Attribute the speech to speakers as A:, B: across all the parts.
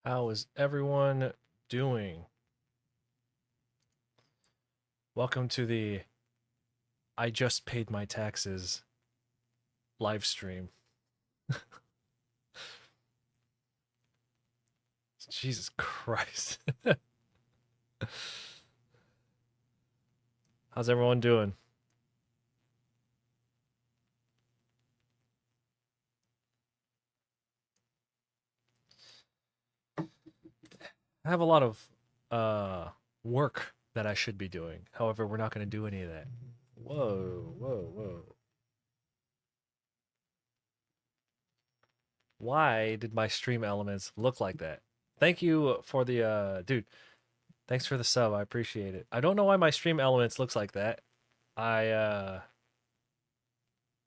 A: How is everyone doing? Welcome to the I just paid my taxes live stream. Jesus Christ. How's everyone doing? I have a lot of work that I should be doing. However, we're not going to do any of that. Whoa, whoa, whoa. Why did my stream elements look like that? Thank you for the dude, thanks for the sub. I appreciate it. I don't know why my stream elements looks like that. I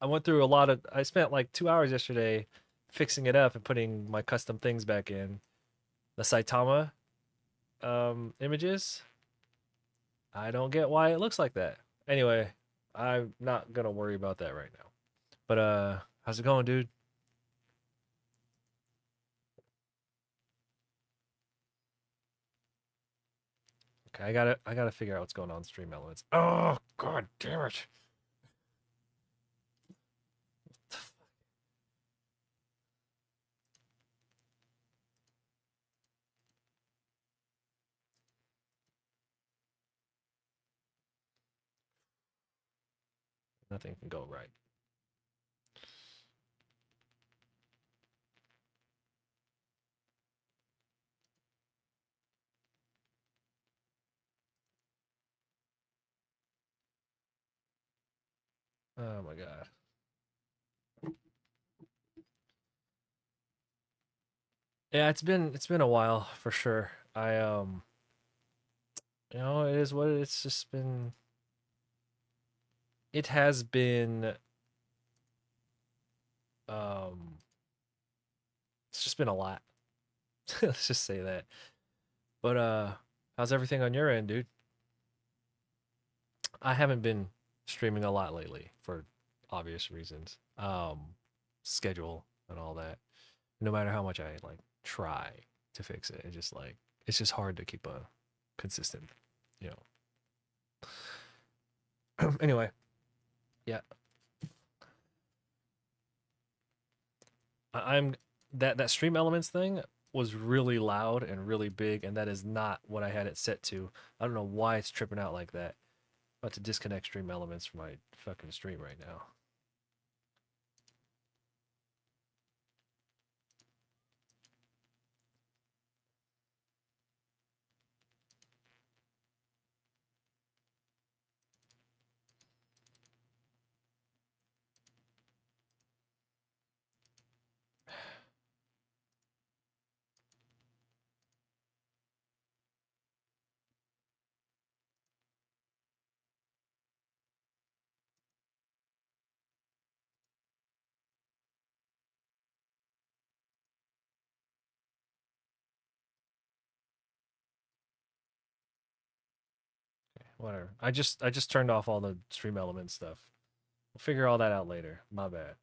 A: I went through a lot of. I spent like 2 hours yesterday fixing it up and putting my custom things back in. The Saitama images. I don't get why it looks like that. Anyway, I'm not gonna worry about that right now. But how's it going, dude? Okay, I gotta figure out what's going on in Stream Elements. Oh god damn it. Nothing can go right. Oh my god. Yeah, it's been a while for sure. It is what it's just been. It has been um it's just been a lot. Let's just say that. But how's everything on your end, dude? I haven't been streaming a lot lately for obvious reasons. Schedule and all that. No matter how much I like try to fix it, it's just hard to keep a consistent, you know. Anyway, yeah. I'm that stream elements thing was really loud and really big, and that is not what I had it set to. I don't know why it's tripping out like that. About to disconnect stream elements from my fucking stream right now. Whatever. I just turned off all the stream element stuff. We'll figure all that out later. My bad.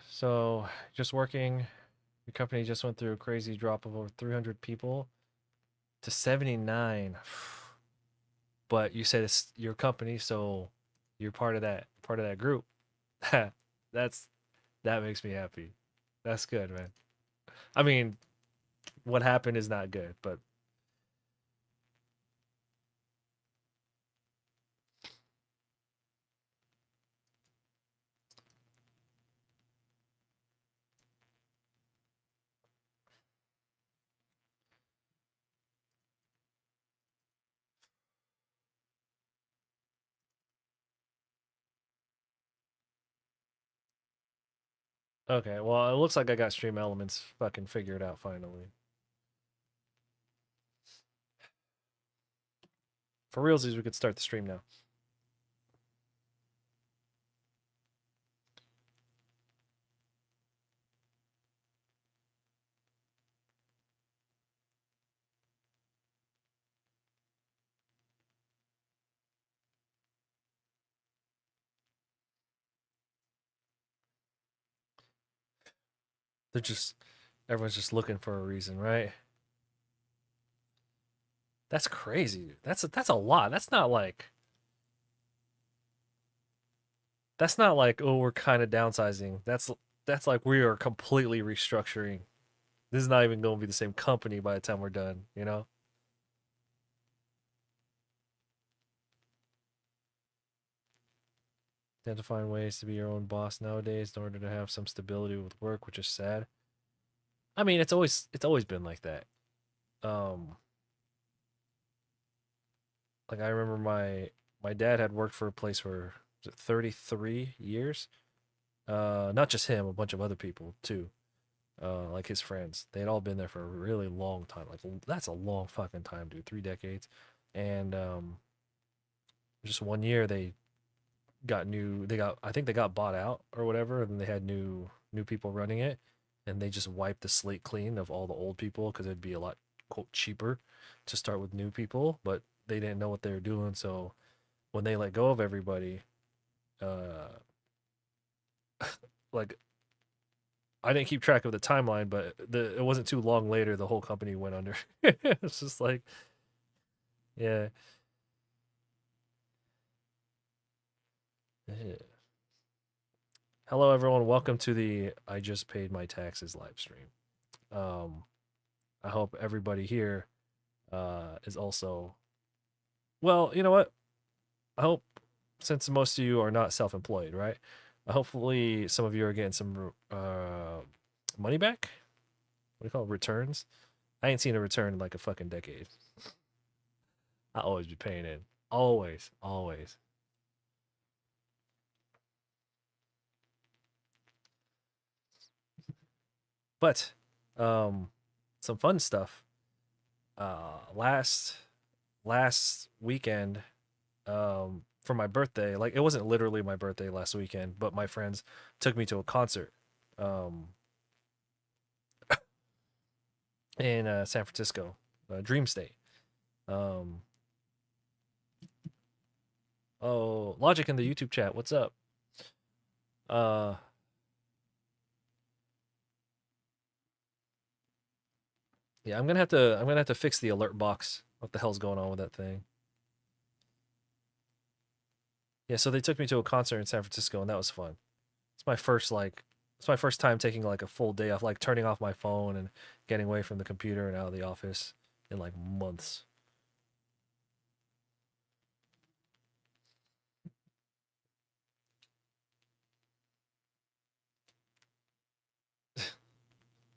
A: So, just working. Your company just went through a crazy drop of over 300 people to 79. But you said it's your company, so you're part of that group. That's that makes me happy. That's good, man. I mean, what happened is not good, but okay. Well, it looks like I got stream elements fucking figured out finally. For realsies, we could start the stream now. They're just everyone's just looking for a reason, right? That's crazy. That's a lot. That's not like, oh, we're kind of downsizing. That's like we are completely restructuring. This is not even going to be the same company by the time we're done, you know? You have to find ways to be your own boss nowadays in order to have some stability with work, which is sad. I mean, it's always been like that. Um, like I remember my dad had worked for a place for 33 years. Not just him, a bunch of other people too. Like his friends. They had all been there for a really long time. Like that's a long fucking time, dude. 3 decades. And just one year they got I think they got bought out or whatever, and they had new people running it, and they just wiped the slate clean of all the old people because it'd be a lot quote cheaper to start with new people, but they didn't know what they were doing. So when they let go of everybody, uh, like I didn't keep track of the timeline, but it wasn't too long later the whole company went under. It's just like, yeah. Yeah. Hello everyone, welcome to the I just paid my taxes live stream. Um, I hope everybody here is also well. You know what? I hope since most of you are not self-employed, right? Hopefully some of you are getting some money back. What do you call it? Returns? I ain't seen a return in like a fucking decade. I always be paying in. Always, always. But some fun stuff. Last weekend, for my birthday, like it wasn't literally my birthday last weekend, but my friends took me to a concert um in San Francisco, Dream State. Um oh, Logic in the YouTube chat, what's up? Uh yeah, I'm gonna have to fix the alert box. What the hell's going on with that thing? Yeah, so they took me to a concert in San Francisco and that was fun. It's my first like it's my first time taking like a full day off, like turning off my phone and getting away from the computer and out of the office in like months.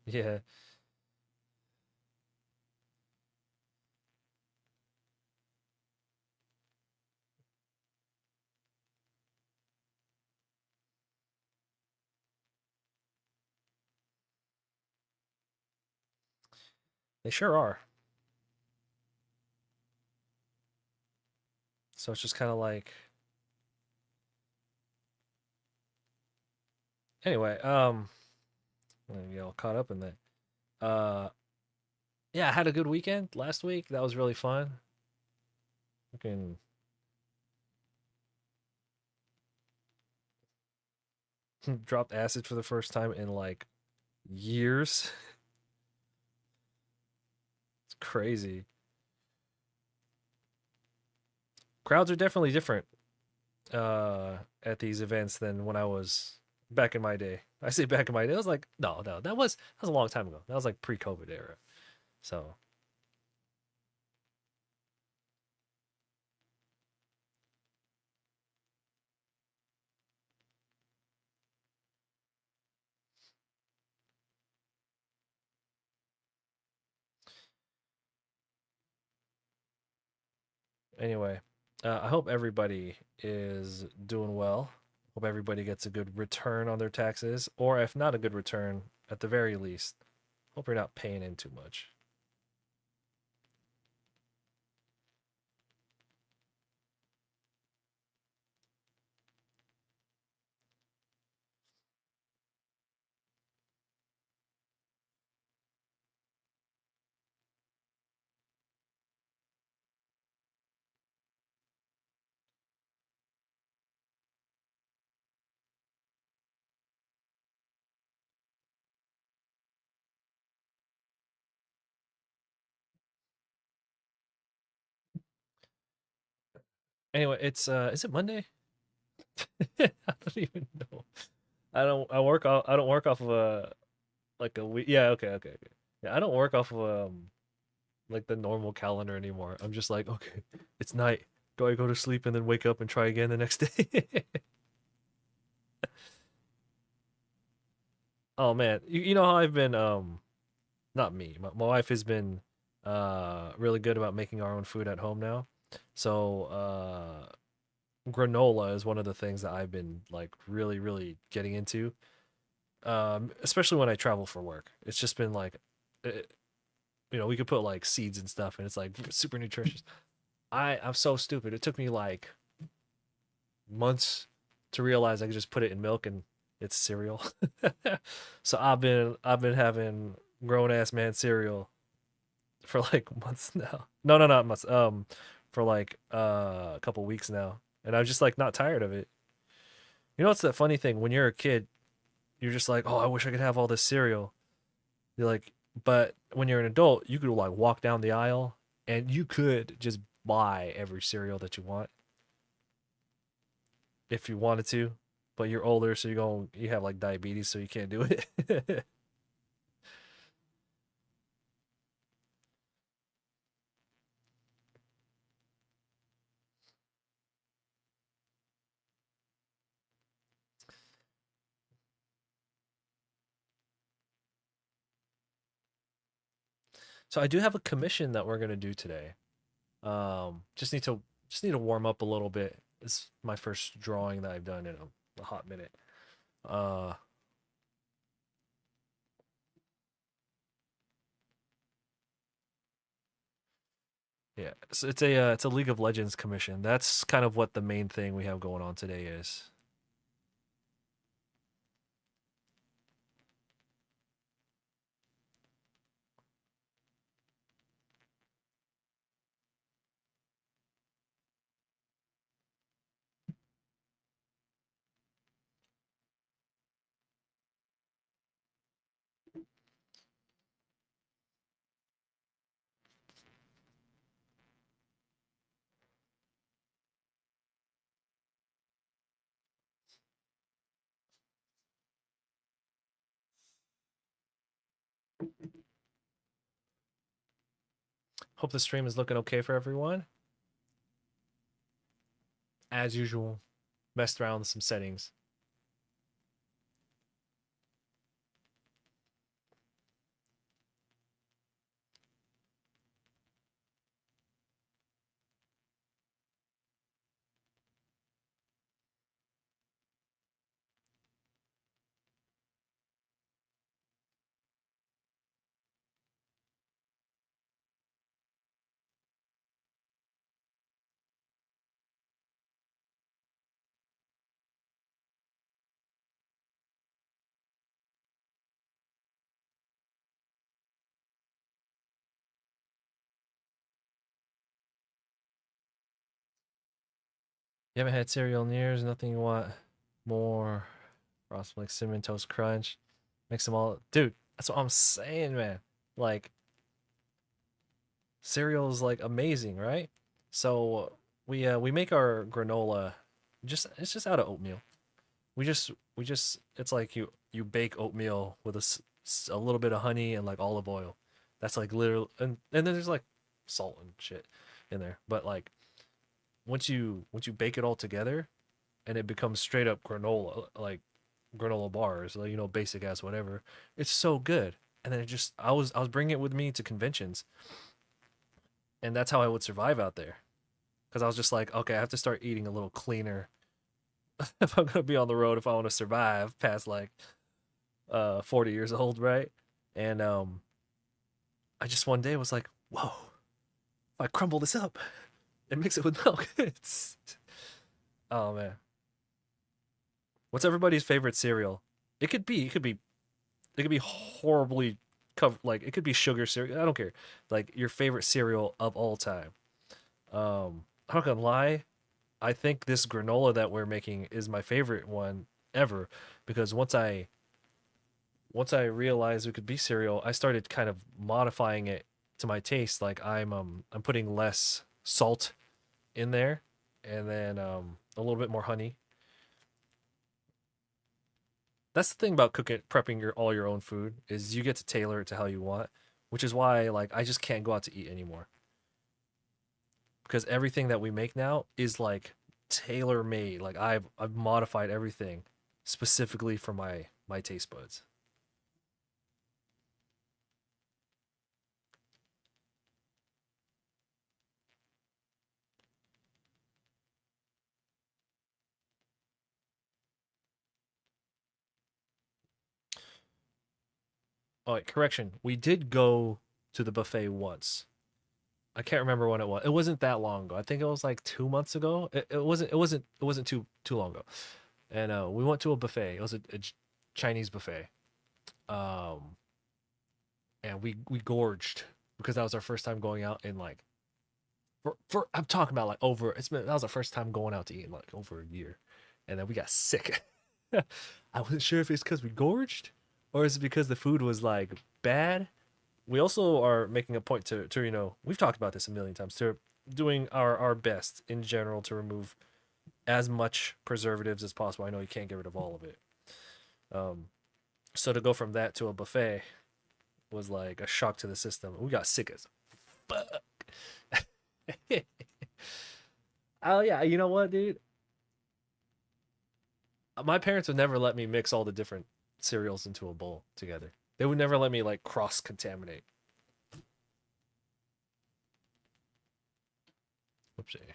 A: Yeah, they sure are. So it's just kind of like anyway, I'm get all caught up in that. Uh yeah, I had a good weekend last week. That was really fun. Fucking dropped acid for the first time in like years. It's crazy. Crowds are definitely different at these events than when I was back in my day. I say back in my day. I was like, no, that was a long time ago. That was like pre-COVID era. So anyway, I hope everybody is doing well. Hope everybody gets a good return on their taxes, or if not a good return, at the very least, hope you're not paying in too much. Anyway, it's is it Monday? I don't even know. I don't work off of a like a week. Yeah, okay. Yeah, I don't work off of like the normal calendar anymore. I'm just like, okay, it's night. Do I go to sleep and then wake up and try again the next day? Oh man, you know how I've been not me. My wife has been really good about making our own food at home now. So granola is one of the things that I've been like really getting into. Especially when I travel for work. It's just been like we could put like seeds and stuff and it's like super nutritious. I'm so stupid. It took me like months to realize I could just put it in milk and it's cereal. So I've been having grown ass man cereal for like months now. No, no, not months. For like a couple weeks now, and I'm just like not tired of it. You know, it's that funny thing when you're a kid, you're just like, oh, I wish I could have all this cereal. You're like, but when you're an adult, you could like walk down the aisle and you could just buy every cereal that you want if you wanted to. But you're older, so you have like diabetes, so you can't do it. So I do have a commission that we're gonna do today. Just need to warm up a little bit. It's my first drawing that I've done in a hot minute. Uh, yeah, so it's a League of Legends commission. That's kind of what the main thing we have going on today is. Hope the stream is looking okay for everyone. As usual, messed around with some settings. You haven't had cereal in years. Nothing you want more. Frosted Flakes, Cinnamon Toast Crunch. Mix them all, dude. That's what I'm saying, man. Like cereal is like amazing, right? So we make our granola just it's just out of oatmeal. We just it's like you bake oatmeal with a little bit of honey and like olive oil. That's like literally and then there's like salt and shit in there. But like once you bake it all together and it becomes straight up granola like granola bars, like basic ass whatever. It's so good. And then I was bringing it with me to conventions and that's how I would survive out there. Because I was just like, okay, I have to start eating a little cleaner if I'm gonna be on the road if I want to survive past like 40 years old, right? And I just one day was like, whoa, if I crumble this up and mix it with milk, it's oh man. What's everybody's favorite cereal? It could be horribly covered like it could be sugar cereal. I don't care. Like your favorite cereal of all time. I'm not gonna lie, I think this granola that we're making is my favorite one ever because once I realized it could be cereal, I started kind of modifying it to my taste. Like I'm putting less salt in there and then a little bit more honey. That's the thing about cooking, prepping all your own food is you get to tailor it to how you want, which is why like I just can't go out to eat anymore because everything that we make now is like tailor made. Like I've modified everything specifically for my taste buds. Oh, wait, correction. We did go to the buffet once. I can't remember when it was. It wasn't that long ago. I think it was like 2 months ago. It wasn't too long ago. And we went to a buffet. It was a Chinese buffet. Um, and we gorged because that was our first time going out in like for I'm talking about like over it's been that was our first time going out to eat in like over a year, and then we got sick. I wasn't sure if it's because we gorged or is it because the food was like bad. We also are making a point to we've talked about this a million times to doing our best in general to remove as much preservatives as possible. I know you can't get rid of all of it. Um, so to go from that to a buffet was like a shock to the system. We got sick as fuck. Oh yeah, you know what, dude? My parents would never let me mix all the different cereals into a bowl together. They would never let me like cross contaminate. Oopsie.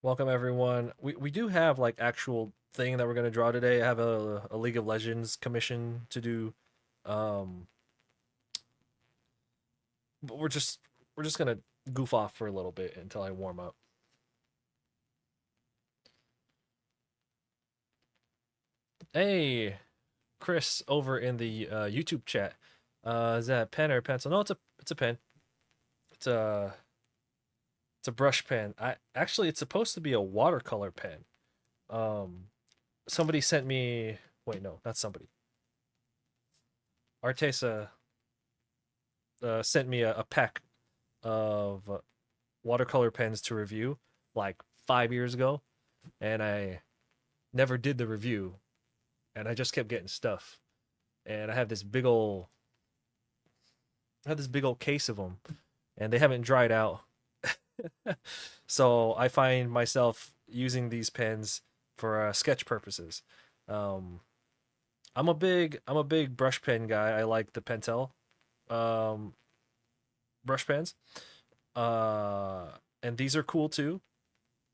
A: Welcome everyone. We do have like actual thing that we're gonna draw today. I have a League of Legends commission to do. Um, but we're just gonna goof off for a little bit until I warm up. Hey, Chris over in the YouTube chat. Is that a pen or a pencil? No, it's a pen. It's a brush pen. I actually it's supposed to be a watercolor pen. Um, somebody sent me. Wait, no, not somebody. Artesa sent me a pack of watercolor pens to review like 5 years ago, and I never did the review, and I just kept getting stuff. And I have this big old case of them, and they haven't dried out. So I find myself using these pens for sketch purposes. Um, I'm a big brush pen guy. I like the Pentel um, brush pens. Uh, and these are cool too.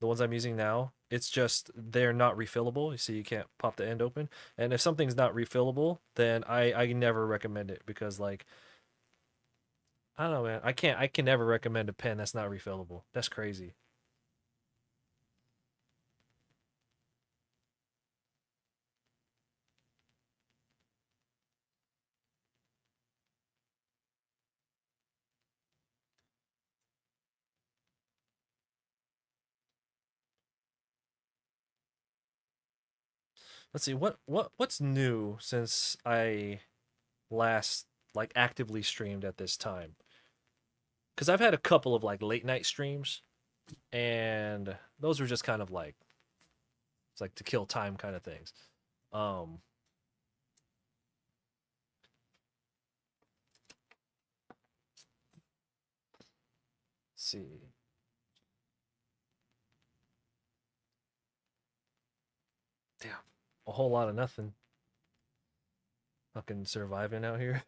A: The ones I'm using now. It's just they're not refillable. You see, you can't pop the end open. And if something's not refillable, then I never recommend it because like I don't know, man. I can never recommend a pen that's not refillable. That's crazy. Let's see what's new since I last like actively streamed at this time. Because I've had a couple of like late night streams, and those were just kind of like it's like to kill time kind of things. Um, let's see, damn, a whole lot of nothing. Fucking surviving out here.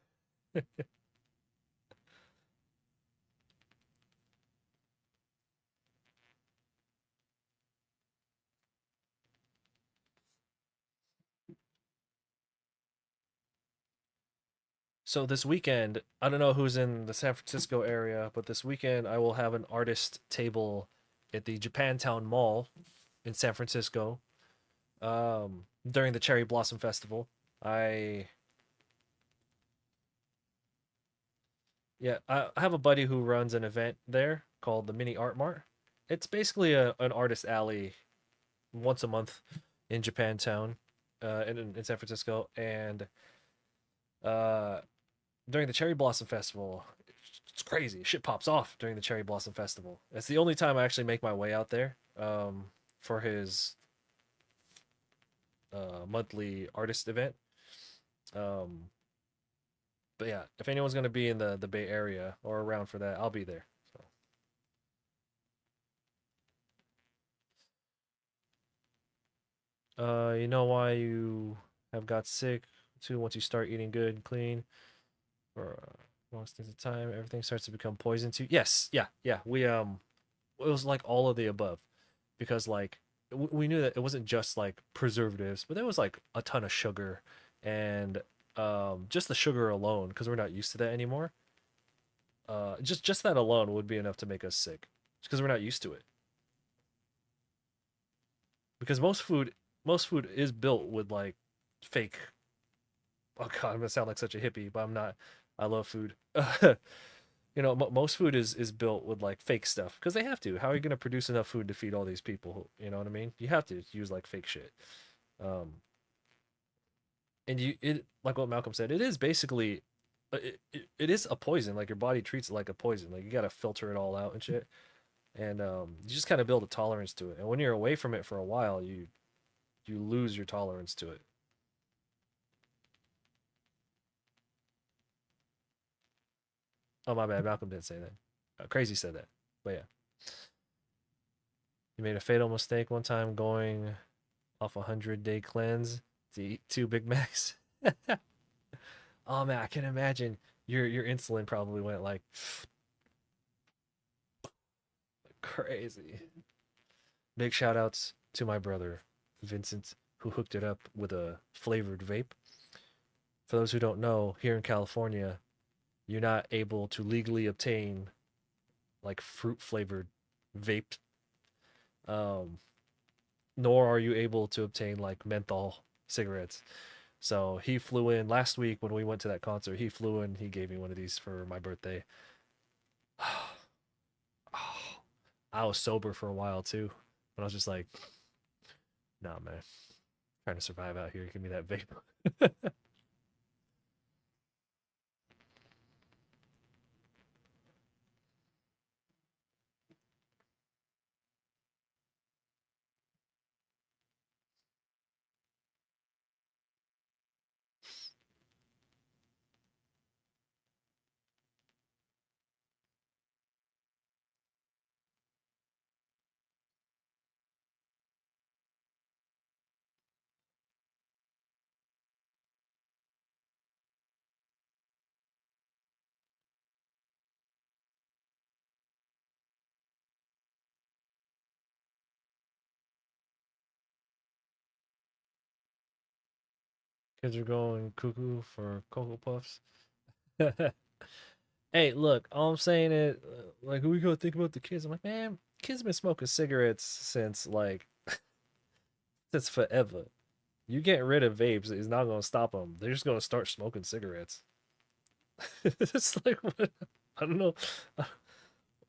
A: So this weekend, I don't know who's in the San Francisco area, but this weekend I will have an artist table at the Japantown Mall in San Francisco during the Cherry Blossom Festival. I Yeah, I have a buddy who runs an event there called the Mini Art Mart. It's basically an artist alley once a month in Japantown, in San Francisco, and uh, during the Cherry Blossom Festival, it's crazy. Shit pops off during the Cherry Blossom Festival. It's the only time I actually make my way out there for his monthly artist event. Um, but yeah, if anyone's gonna be in the Bay Area or around for that, I'll be there. So, you know why you have got sick too? Once you start eating good and clean for long stints of time, everything starts to become poison to you. Yes, yeah, yeah. It was like all of the above because like we knew that it wasn't just like preservatives, but there was like a ton of sugar and just the sugar alone because we're not used to that anymore. Just that alone would be enough to make us sick because we're not used to it. Because most food is built with like fake. Oh god, I'm gonna sound like such a hippie, but I'm not. I love food. Most food is built with like fake stuff because they have to. How are you gonna produce enough food to feed all these people? You know what I mean? You have to use like fake shit. Um, and it like what Malcolm said, it is basically it is a poison. Like your body treats it like a poison. Like you gotta filter it all out and shit. And you just kind of build a tolerance to it. And when you're away from it for a while, you lose your tolerance to it. Oh my bad, Malcolm didn't say that. Crazy said that. But yeah, you made a fatal mistake one time going off a 100-day cleanse to eat two Big Macs. Oh man, I can imagine your insulin probably went like crazy. Big shout outs to my brother Vincent who hooked it up with a flavored vape. For those who don't know, here in California, you're not able to legally obtain like fruit flavored vape, um, nor are you able to obtain like menthol cigarettes. So he flew in last week when we went to that concert. He flew in. He gave me one of these for my birthday. I was sober for a while too, but I was just like, nah, man, trying to survive out here. Give me that vape. Kids are going cuckoo for Cocoa Puffs. Hey, look, all I'm saying is, like, who we gonna think about the kids? I'm like, man, kids been smoking cigarettes since forever. You getting rid of vapes is not gonna stop them. They're just gonna start smoking cigarettes. It's like, what? I don't know.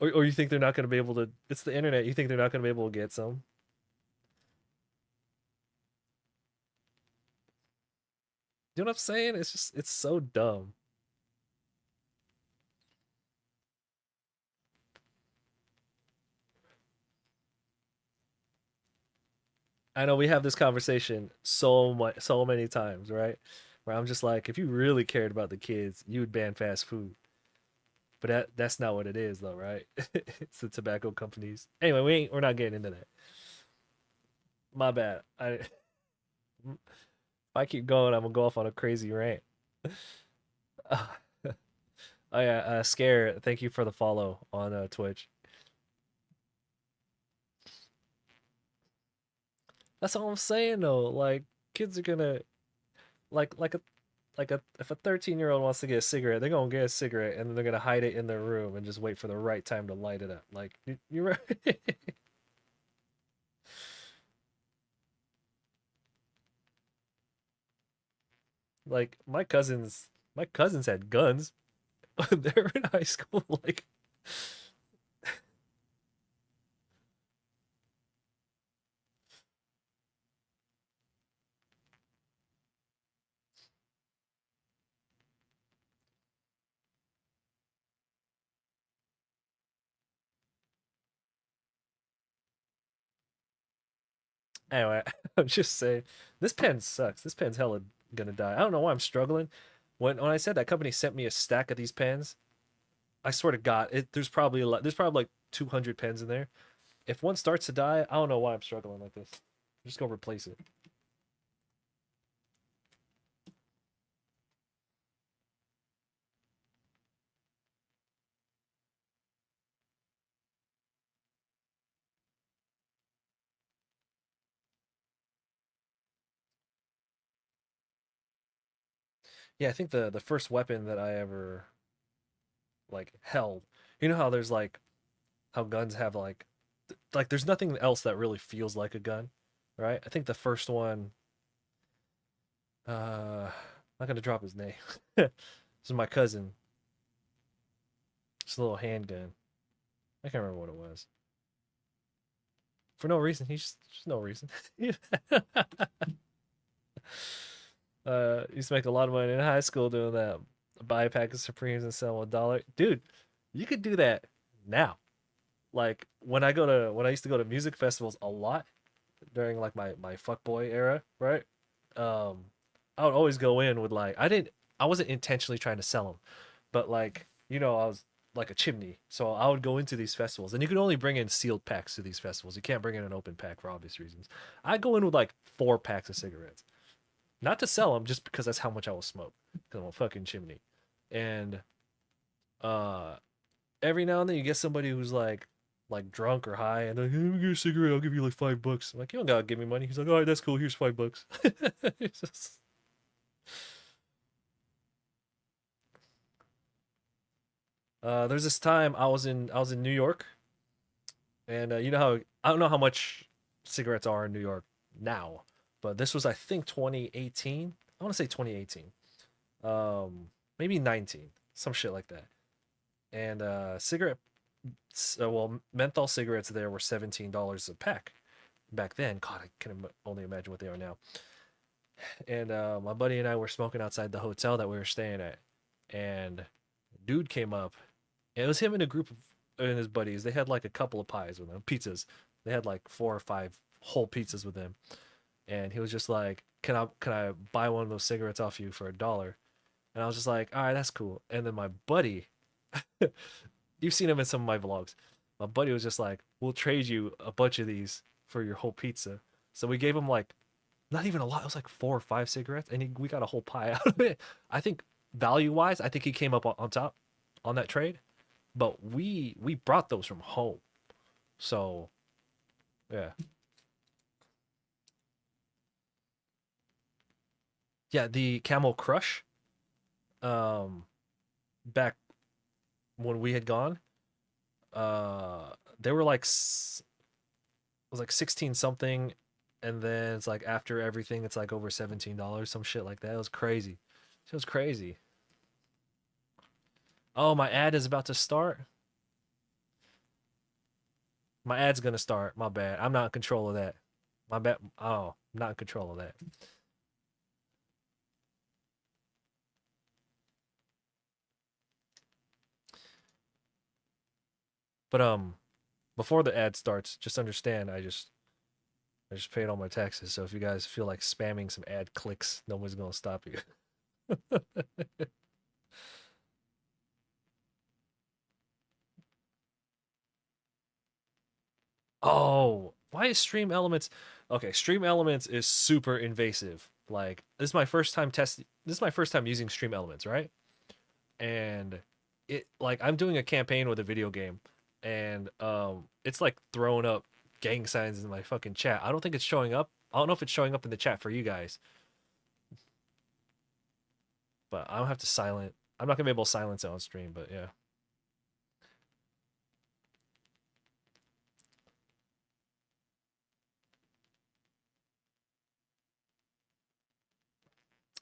A: Or you think they're not gonna be able to? It's the internet. You think they're not gonna be able to get some? You know what I'm saying? It's so dumb. I know we have this conversation so many times, right? Where I'm just like, if you really cared about the kids, you would ban fast food. But that's not what it is, though, right? It's the tobacco companies. Anyway, we're not getting into that. My bad. If I keep going, I'm gonna go off on a crazy rant. Oh yeah, Scare. Thank you for the follow on Twitch. That's all I'm saying though. Like kids are gonna like a if a 13-year-old wants to get a cigarette, they're gonna get a cigarette and then they're gonna hide it in their room and just wait for the right time to light it up. Like you're right. Like my cousins had guns. They're in high school. Like, anyway, I'm just saying, this pen sucks. This pen's hella gonna die. I don't know why I'm struggling. When I said that company sent me a stack of these pens, I swear to God, there's probably a lot. There's probably like 200 pens in there. If one starts to die, I don't know why I'm struggling like this. I'm just gonna replace it. Yeah, I think the first weapon that I ever like held. You know how there's like how guns have like there's nothing else that really feels like a gun, right? I think the first one, I'm not gonna drop his name. This is my cousin. It's a little handgun. I can't remember what it was. For no reason. He's just no reason. Used to make a lot of money in high school doing that. Buy a pack of Supremes and sell them $1. Dude, you could do that now. Like when I used to go to music festivals a lot during like my fuckboy era, right? Um, I would always go in with like I wasn't intentionally trying to sell them, but like I was like a chimney, so I would go into these festivals, and you could only bring in sealed packs to these festivals. You can't bring in an open pack for obvious reasons. I go in with like 4 packs of cigarettes, not to sell them, just because that's how much I will smoke. Because I'm a fucking chimney, and uh, every now and then you get somebody who's like drunk or high, and they're like, hey, let me get a cigarette. I'll give you like $5. I'm like, you don't gotta give me money. He's like, all right, that's cool. Here's $5. It's just, there's this time I was in New York, and you know how I don't know how much cigarettes are in New York now, but this was I think 2018. I want to say 2018, maybe 19, some shit like that. And well, menthol cigarettes there were $17 a pack back then. God, I can only imagine what they are now. And my buddy and I were smoking outside the hotel that we were staying at, and a dude came up. And it was him and a group of and his buddies. They had like a couple of pies with them, pizzas. They had like 4 or 5 whole pizzas with them, and he was just like, "Can I buy one of those cigarettes off you for $1?" And I was just like, "All right, that's cool." And then my buddy, you've seen him in some of my vlogs. My buddy was just like, "We'll trade you a bunch of these for your whole pizza." So we gave him like not even a lot. It was like 4 or 5 cigarettes, and we got a whole pie out of it. I think value wise, I think he came up on top on that trade. But we brought those from home, so yeah, yeah. The Camel Crush, um, back when we had gone, they were like it was like 16 something, and then it's like after everything, it's like over $17, some shit like that. It was crazy. It was crazy. Oh, my ad is about to start. My ad's gonna start. My bad. I'm not in control of that. My bad. Oh, I'm not in control of that. But before the ad starts, just understand I just paid all my taxes. So if you guys feel like spamming some ad clicks, nobody's gonna stop you. Oh, why is Stream Elements? Okay, Stream Elements is super invasive. Like this is my first time using Stream Elements, right? And it like I'm doing a campaign with a video game, and it's like throwing up gang signs in my fucking chat. I don't think it's showing up. I don't know if it's showing up in the chat for you guys, but I don't have to silent. I'm not gonna be able to silence it on stream, but yeah.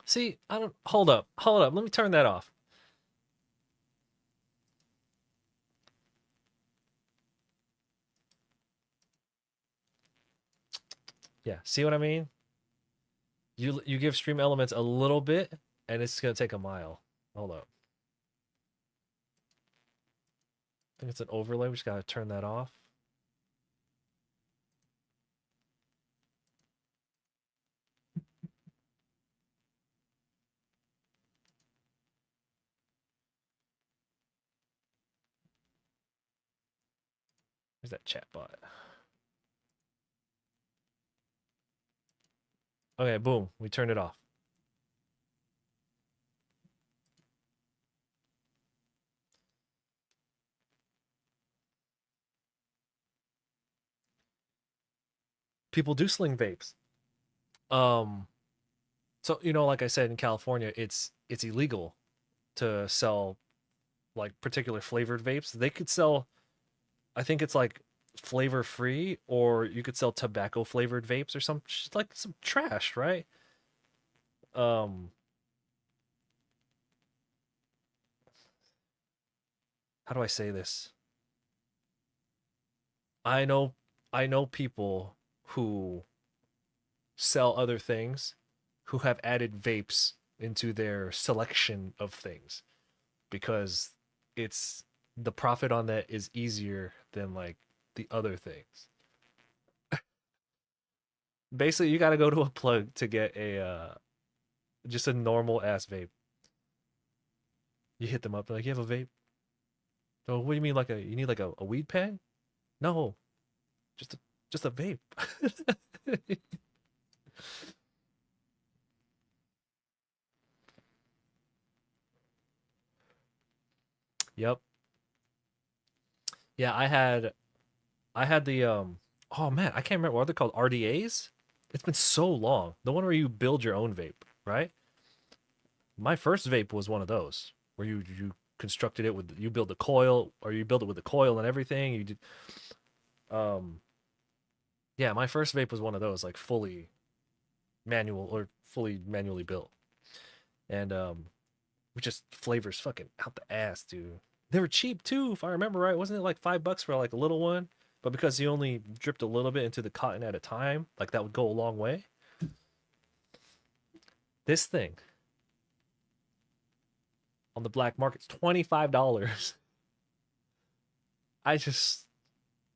A: See, I don't. Hold up. Hold up. Let me turn that off. Yeah, see what I mean? You give stream elements a little bit, and it's gonna take a mile. Hold up. I think it's an overlay. We just gotta turn that off. Where's that chat bot? Okay, boom. We turned it off. People do sling vapes. Um, so like I said, in California, it's illegal to sell like particular flavored vapes. They could sell, I think it's like flavor free, or you could sell tobacco flavored vapes or some like some trash, right? Um, how do I say this? I know I know people who sell other things who have added vapes into their selection of things because it's the profit on that is easier than like the other things. Basically, you got to go to a plug to get a just a normal ass vape. You hit them up, they're like, "You have a vape?" Oh, what do you mean like you need like a weed pen? No, just a just a vape. Yep. Yeah, I had the oh man, I can't remember what they're called, RDAs. It's been so long. The one where you build your own vape, right? My first vape was one of those where you constructed it with you build the coil or you build it with the coil and everything. You did um yeah, my first vape was one of those like fully manual or fully manually built. And which just flavors fucking out the ass, dude. They were cheap too, if I remember right. Wasn't it like $5 for like a little one? But because you only dripped a little bit into the cotton at a time, like that would go a long way. This thing on the black market's $25. I just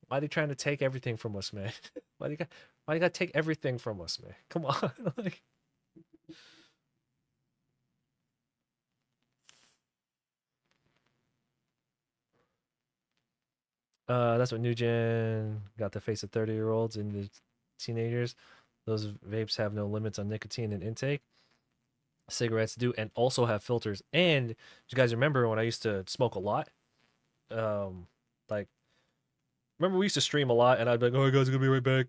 A: why are they trying to take everything from us, man? Why do you got to take everything from us, man? Come on. Like that's what new gen got the face of 30-year-olds and the teenagers. Those vapes have no limits on nicotine and intake. Cigarettes do and also have filters. And you guys remember when I used to smoke a lot? Like remember we used to stream a lot and I'd be like, "Oh, guys, gonna be right back."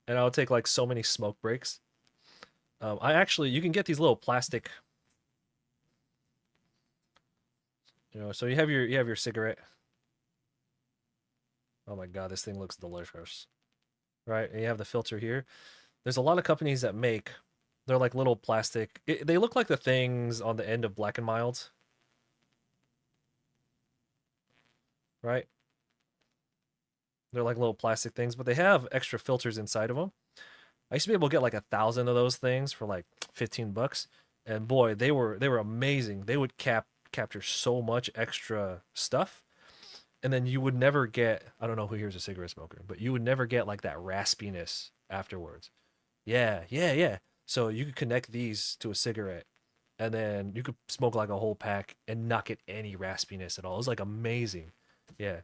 A: And I would take like so many smoke breaks. I actually you can get these little plastic, so you have your cigarette. Oh my god, this thing looks delicious. Right? And you have the filter here. There's a lot of companies that make they're like little plastic. They look like the things on the end of Black and Mild, right? They're like little plastic things, but they have extra filters inside of them. I used to be able to get like 1,000 of those things for like $15, and boy, they were amazing. They would capture so much extra stuff, and then you would never get. I don't know who here's a cigarette smoker, but you would never get like that raspiness afterwards. Yeah, yeah, yeah. So you could connect these to a cigarette, and then you could smoke like a whole pack and not get any raspiness at all. It was like amazing. Yeah.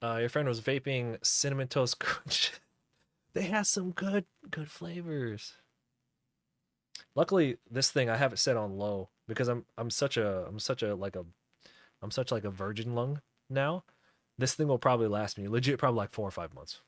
A: Your friend was vaping cinnamon toast crunch. They have some good flavors. Luckily, this thing I have it set on low because I'm such like a virgin lung now. This thing will probably last me legit probably like 4 or 5 months.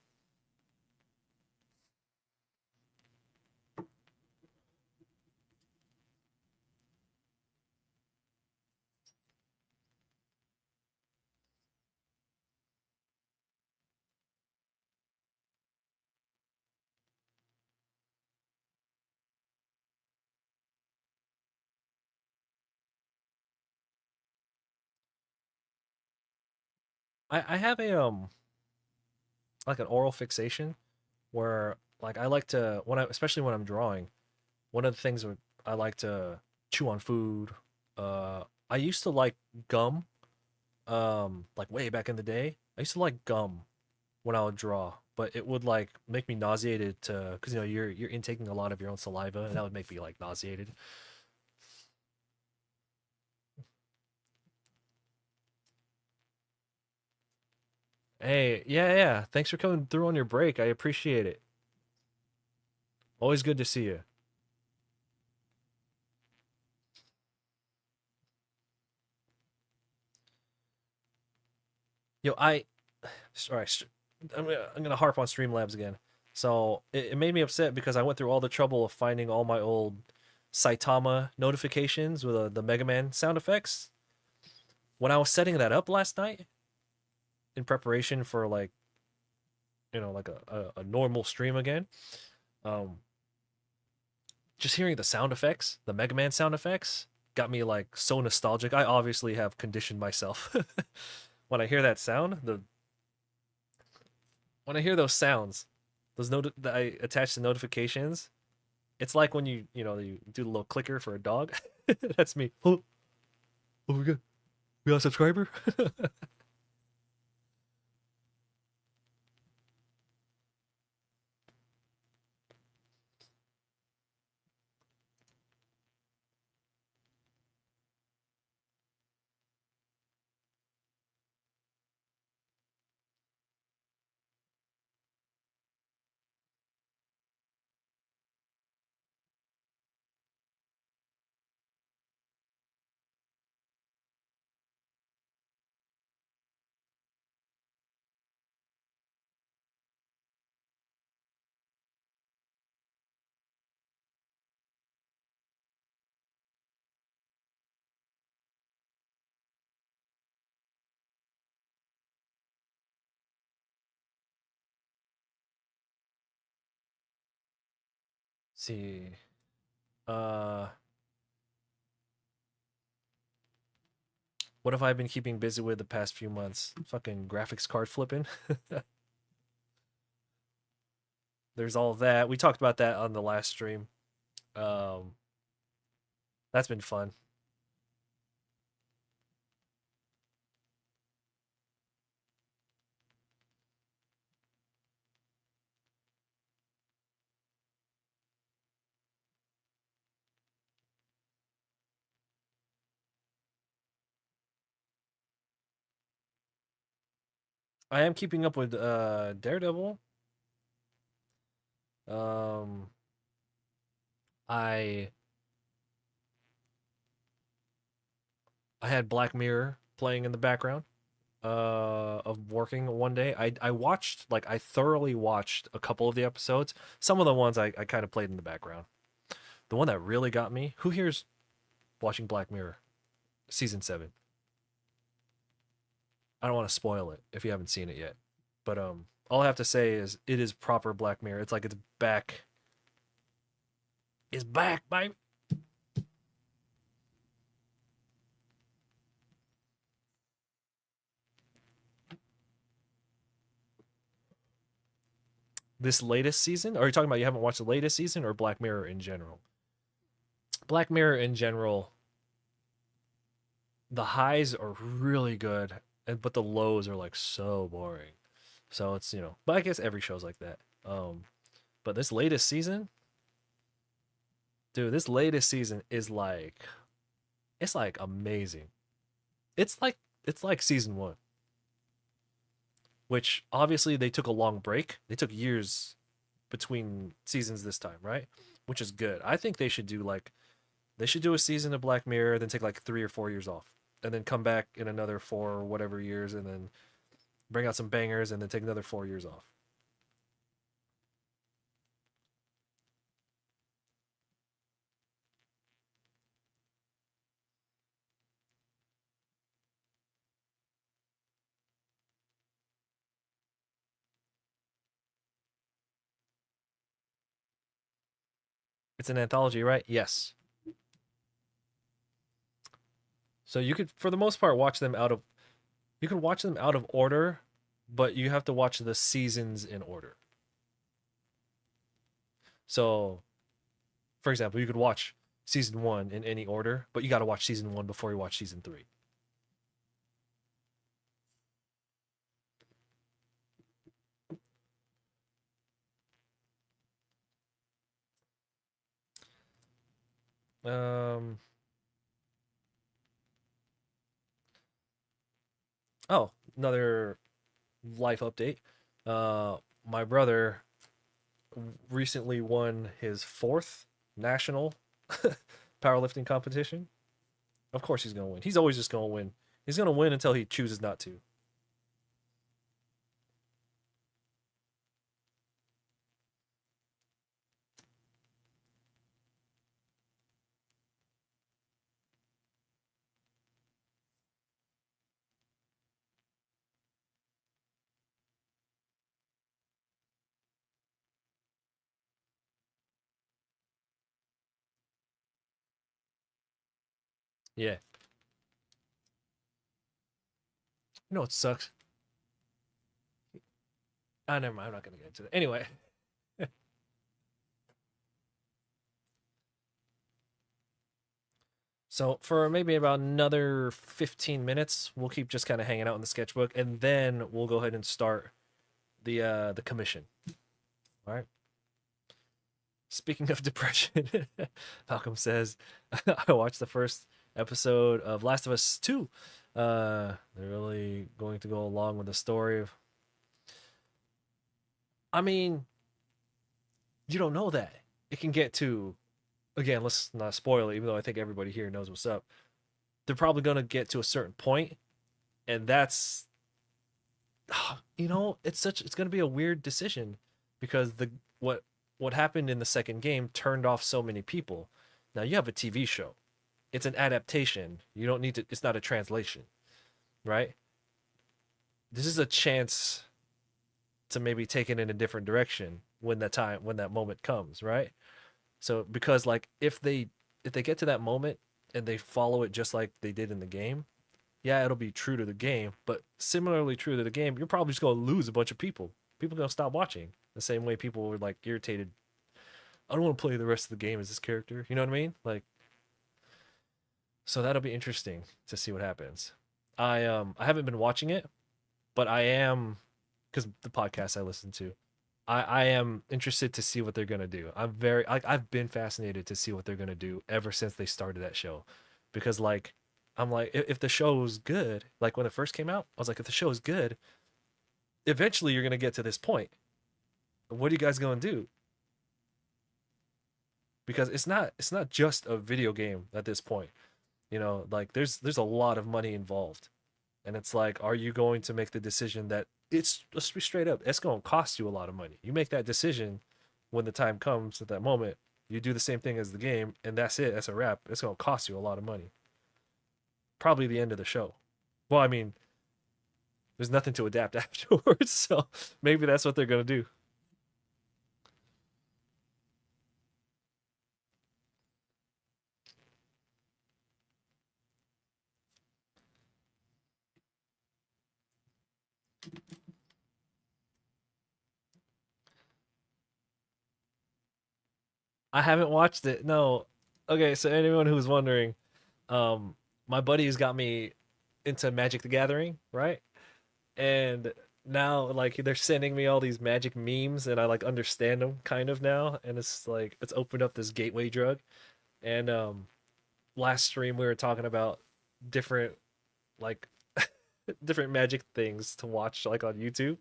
A: I have a like an oral fixation where like I like to when I especially when I'm drawing, one of the things I like to chew on food. I used to like gum, like way back in the day. I used to like gum when I would draw, but it would like make me nauseated to because you know you're intaking a lot of your own saliva, and that would make me like nauseated. Hey, yeah, yeah. Thanks for coming through on your break. I appreciate it. Always good to see you. Yo, sorry, I'm gonna harp on Streamlabs again. So it made me upset because I went through all the trouble of finding all my old Saitama notifications with the Mega Man sound effects. When I was setting that up last night in preparation for like like a normal stream again, um, just hearing the sound effects, the Mega Man sound effects, got me like so nostalgic. I obviously have conditioned myself. When I hear that sound, the when I hear those sounds, those that I attach to notifications, it's like when you do the little clicker for a dog. That's me. Oh, oh, we got a subscriber. See, uh, what have I been keeping busy with the past few months? Fucking graphics card flipping. There's all of that. We talked about that on the last stream. Um, that's been fun. I am keeping up with Daredevil. Um, I I had Black Mirror playing in the background of working one day. I watched like I thoroughly watched a couple of the episodes. Some of the ones I kind of played in the background. The one that really got me, who here's watching Black Mirror season 7? I don't want to spoil it if you haven't seen it yet. But all I have to say is it is proper Black Mirror. It's like it's back. It's back, baby. This latest season? Are you talking about you haven't watched the latest season or Black Mirror in general? Black Mirror in general, the highs are really good, but the lows are like so boring. So it's but I guess every show's like that. But this latest season, dude, this latest season is like it's like amazing. It's like season 1, which obviously they took a long break. They took years between seasons this time, right? Which is good. I think they should do a season of Black Mirror, then take like 3 or 4 years off, and then come back in another 4 or whatever years, and then bring out some bangers, and then take another 4 years off. It's an anthology, right? Yes. So you could, for the most part, watch them out of. You can watch them out of order, but you have to watch the seasons in order. So, for example, you could watch season one in any order, but you got to watch season one before you watch season three. Um. Oh, another life update. My brother recently won his fourth national powerlifting competition. Of course, he's gonna win. He's always just gonna win. He's gonna win until he chooses not to. Yeah. You know what sucks? Ah, never mind. I'm not gonna get into that. Anyway, so for maybe about another 15 minutes, we'll keep just kind of hanging out in the sketchbook, and then we'll go ahead and start the commission. All right. Speaking of depression, Malcolm says, I watched the first episode of Last of Us 2. They're really going to go along with the story of. I mean, you don't know that. It can get to, again, let's not spoil it, even though I think everybody here knows what's up. They're probably going to get to a certain point, and that's, it's going to be a weird decision because what what happened in the second game turned off so many people. Now you have a TV show. It's an adaptation. You don't need to, it's not a translation, right? This is a chance to maybe take it in a different direction when that moment comes, right? So because like if they get to that moment and they follow it just like they did in the game, yeah, it'll be true to the game, but similarly true to the game, you're probably just gonna lose a bunch of people. People are gonna stop watching. The same way people were like irritated. I don't want to play the rest of the game as this character. You know what I mean? Like, so that'll be interesting to see what happens. I haven't been watching it, but I am, because the podcast I listen to, I am interested to see what they're gonna do. I'm very like I've been fascinated to see what they're gonna do ever since they started that show, because like I'm like if the show is good, like when it first came out, I was like if the show is good, eventually you're gonna get to this point. What are you guys gonna do? Because it's not just a video game at this point. Like there's a lot of money involved, and it's like, are you going to make the decision that it's, let's be straight up, it's going to cost you a lot of money. You make that decision when the time comes at that moment. You do the same thing as the game, and that's it. That's a wrap. It's going to cost you a lot of money. Probably the end of the show. Well, I mean, there's nothing to adapt afterwards, so maybe that's what they're going to do. I haven't watched it. No. Okay, so anyone who's wondering, um, my buddy has got me into Magic the Gathering, right? And now like they're sending me all these magic memes and I like understand them kind of now, and it's like it's opened up this gateway drug. And last stream we were talking about different like different magic things to watch like on YouTube,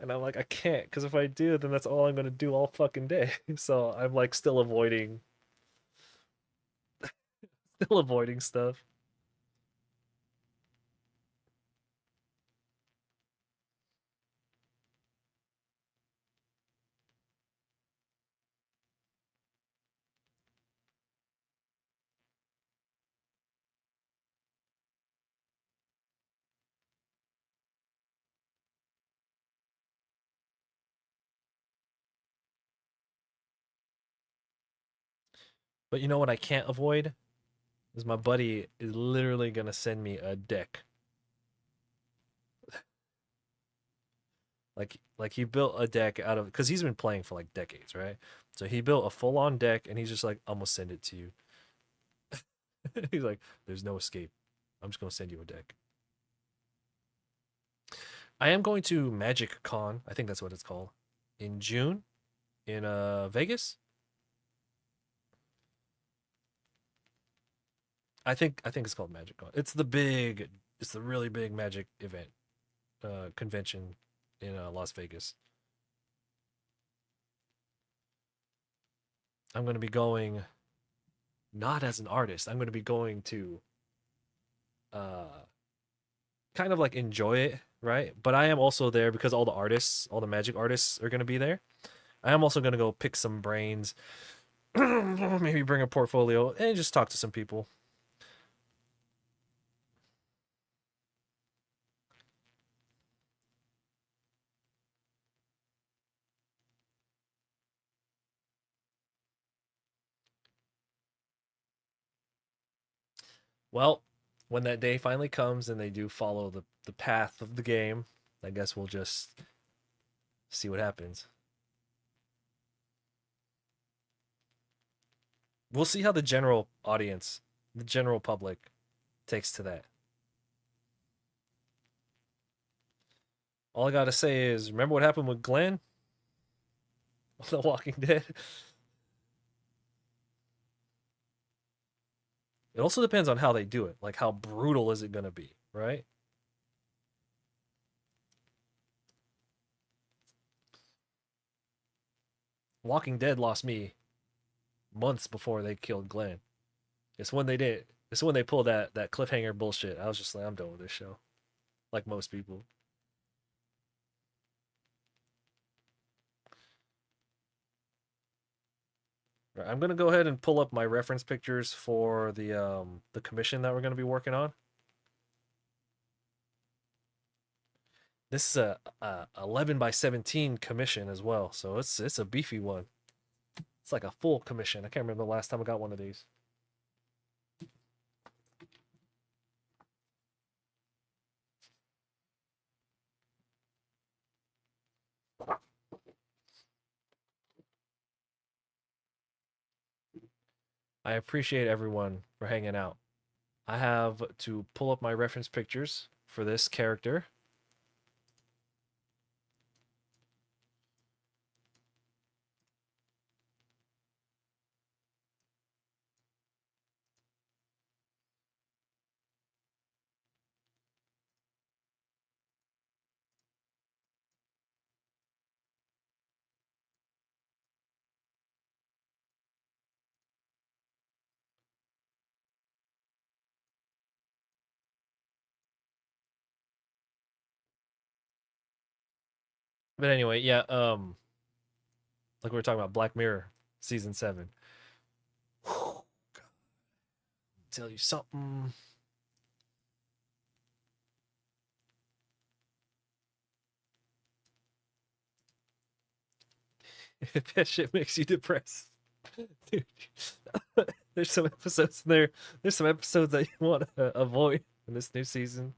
A: and I'm like I can't, because if I do then that's all I'm going to do all fucking day. So I'm like still avoiding stuff. But you know what I can't avoid is my buddy is literally going to send me a deck. Like he built a deck out of because he's been playing for like decades, right? So he built a full on deck, and he's just like, I'm gonna send it to you. He's like, there's no escape. I'm just gonna send you a deck. I am going to Magic Con. I think that's what it's called in June in Vegas. I think it's called Magic Con. It's the really big Magic event convention in Las Vegas. I'm going to be going not as an artist. I'm going to be going to uh kind of like enjoy it, right? But I am also there because all the artists, all the Magic artists are going to be there. I am also going to go pick some brains, maybe bring a portfolio and just talk to some people. Well, when that day finally comes and they do follow the path of the game, I guess we'll just see what happens. We'll see how the general audience, the general public takes to that. All I got to say is remember what happened with Glenn on The Walking Dead? It also depends on how they do it. Like how brutal is it going to be, right? Walking Dead lost me months before they killed Glenn. It's when they did. It's when they pulled that cliffhanger bullshit. I was just like, I'm done with this show. Like most people. Right, I'm gonna go ahead and pull up my reference pictures for the commission that we're gonna be working on. This is a 11 by 17 commission as well, so it's a beefy one. It's like a full commission. I can't remember the last time I got one of these. I appreciate everyone for hanging out. I have to pull up my reference pictures for this character. But anyway, yeah, like we were talking about Black Mirror season 7. Tell you something. That shit makes you depressed. Dude, there's some episodes in there. There's some episodes that you want to avoid in this new season.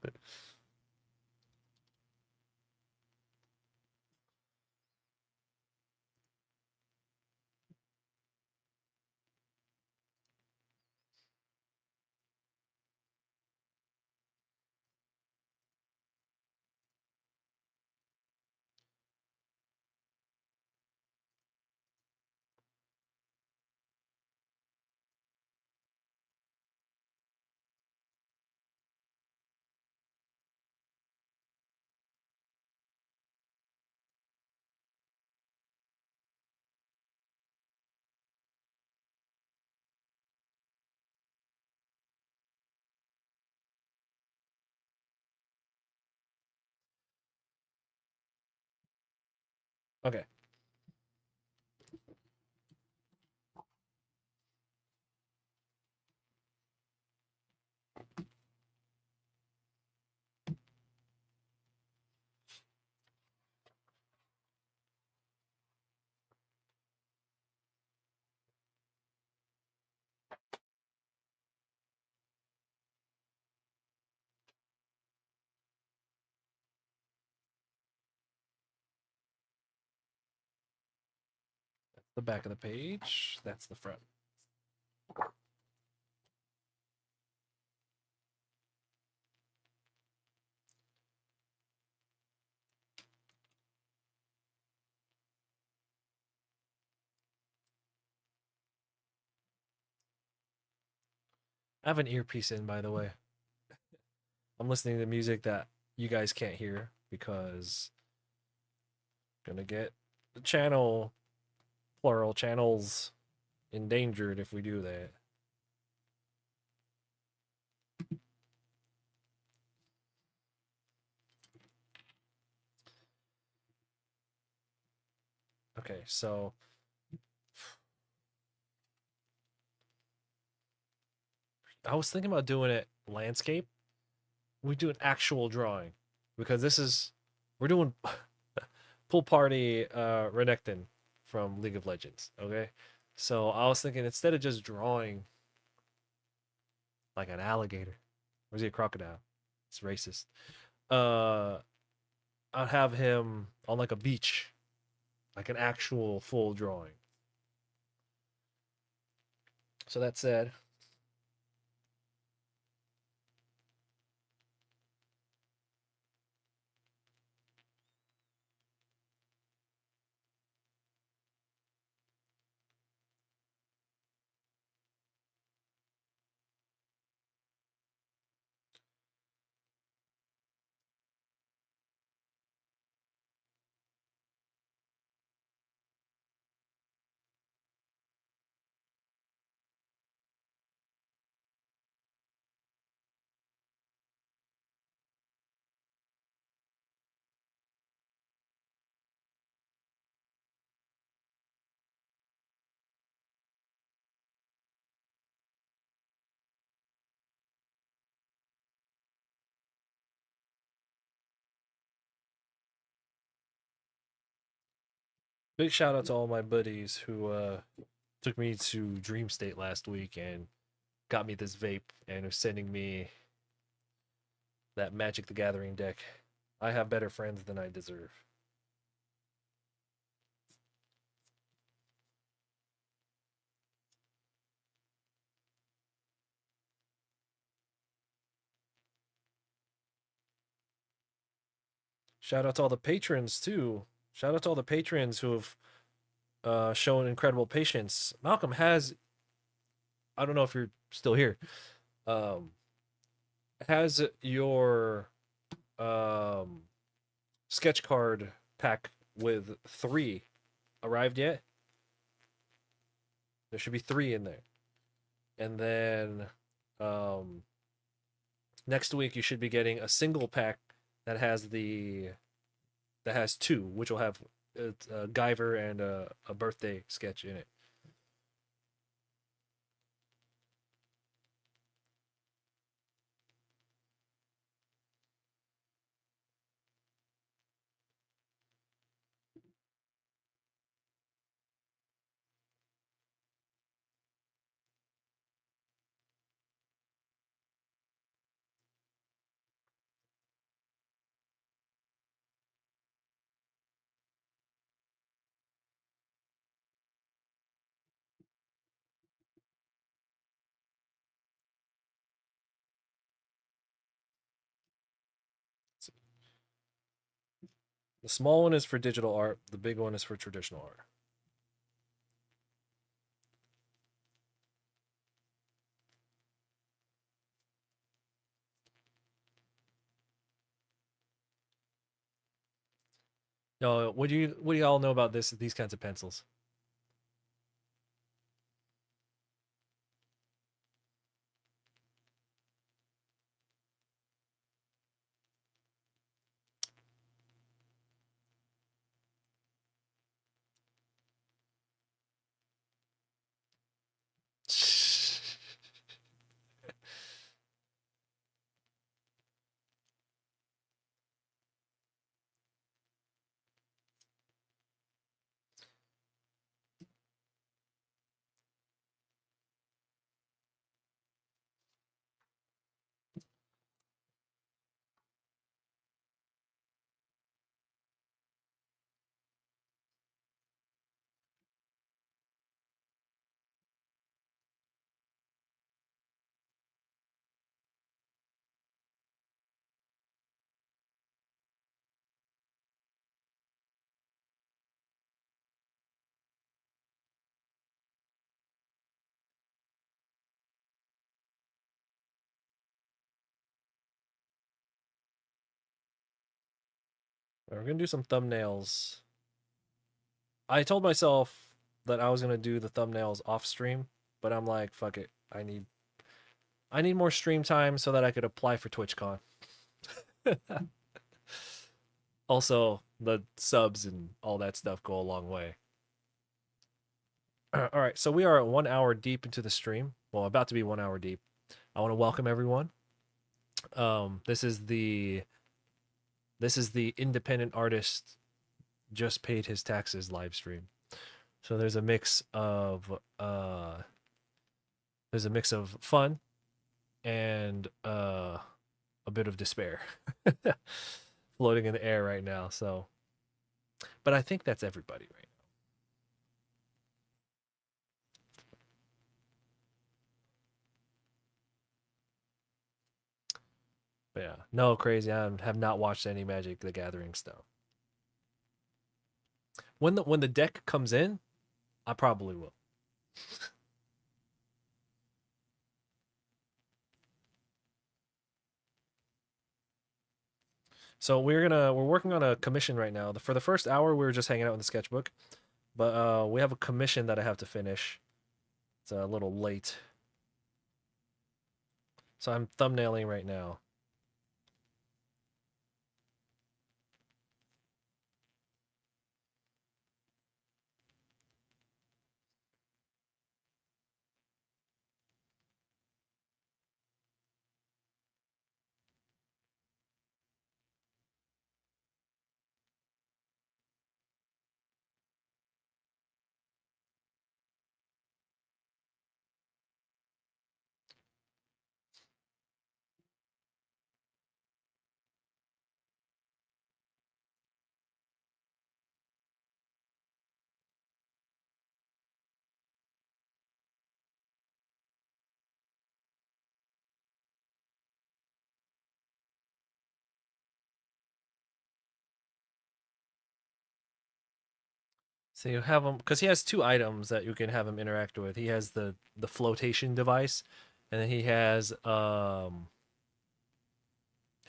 A: Okay. the back of the page. That's the front. I have an earpiece in, by the way. I'm listening to music that you guys can't hear because I'm gonna get the channel, plural channels, endangered if we do that. Okay, so I was thinking about doing it landscape. We do an actual drawing because this is we're doing pool party Renekton from League of Legends. Okay, so I was thinking instead of just drawing like an alligator, or is he a crocodile? It's racist. Uh, I'd have him on like a beach, like an actual full drawing. So that said, big shout out to all my buddies who took me to Dream State last week and got me this vape and are sending me that Magic the Gathering deck. I have better friends than I deserve. Shout out to all the patrons too. Shout out to all the patrons who have shown incredible patience. Malcolm has, I don't know if you're still here, um, has your um, sketch card pack with 3 arrived yet? There should be 3 in there. And then um, next week you should be getting a single pack that has that has 2, which will have a Guyver and a birthday sketch in it. The small one is for digital art. The big one is for traditional art. No, what do you all know about these kinds of pencils? We're gonna do some thumbnails. I told myself that I was gonna do the thumbnails off stream, but I'm like, fuck it. I need more stream time so that I could apply for TwitchCon. Also, the subs and all that stuff go a long way. All right, so we are 1 hour deep into the stream. Well, about to be 1 hour deep. I want to welcome everyone. This is the independent artist just paid his taxes live stream. So there's a mix of fun and a bit of despair floating in the air right now. So, but I think that's everybody right now. But yeah, no crazy. I have not watched any Magic the Gathering stuff. When the deck comes in, I probably will. So we're working on a commission right now. For the first hour, we were just hanging out in the sketchbook, but we have a commission that I have to finish. It's a little late, so I'm thumbnailing right now. So you have him because he has two items that you can have him interact with. He has the flotation device, and then he has a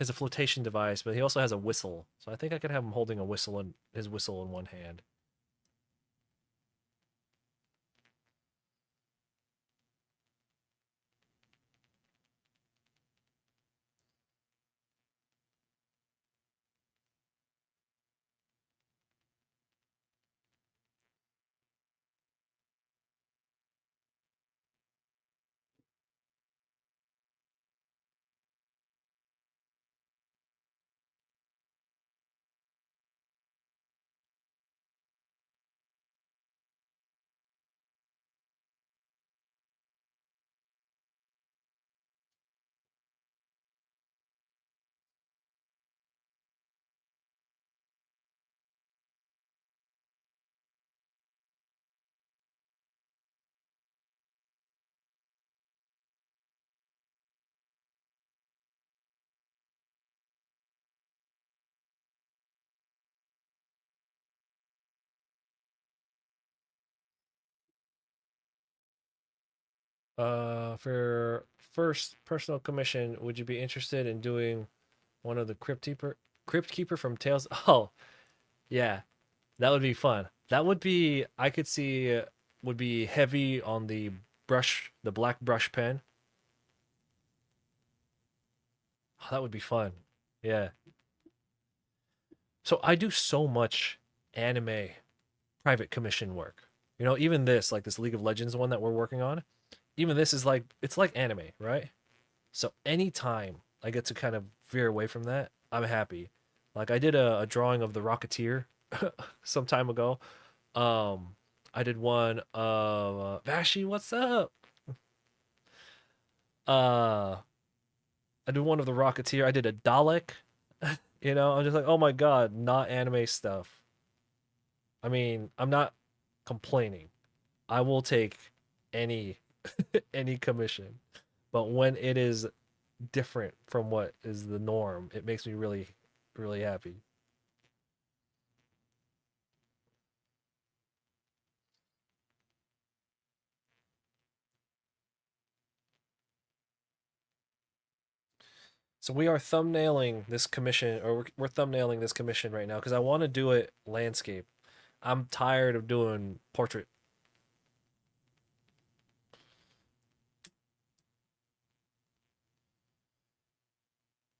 A: flotation device, but he also has a whistle. So I think I could have him holding a whistle and his whistle in one hand. For first personal commission, would you be interested in doing one of the crypt keeper from Tales? Oh, yeah, that would be fun. That would be I could see would be heavy on the black brush pen. Oh, that would be fun. Yeah. So I do so much anime private commission work. Even this League of Legends one that we're working on, even this is like it's like anime, right? So anytime I get to kind of veer away from that, I'm happy. Like I did a drawing of the Rocketeer some time ago. Um, I did one of Vashi, what's up? Uh, I did one of the Rocketeer. I did a Dalek. I'm just like, oh my god, not anime stuff. I mean, I'm not complaining. I will take any any commission, but when it is different from what is the norm, it makes me really, really happy. So we are thumbnailing this commission, or we're thumbnailing this commission right now because I want to do it landscape. I'm tired of doing portrait.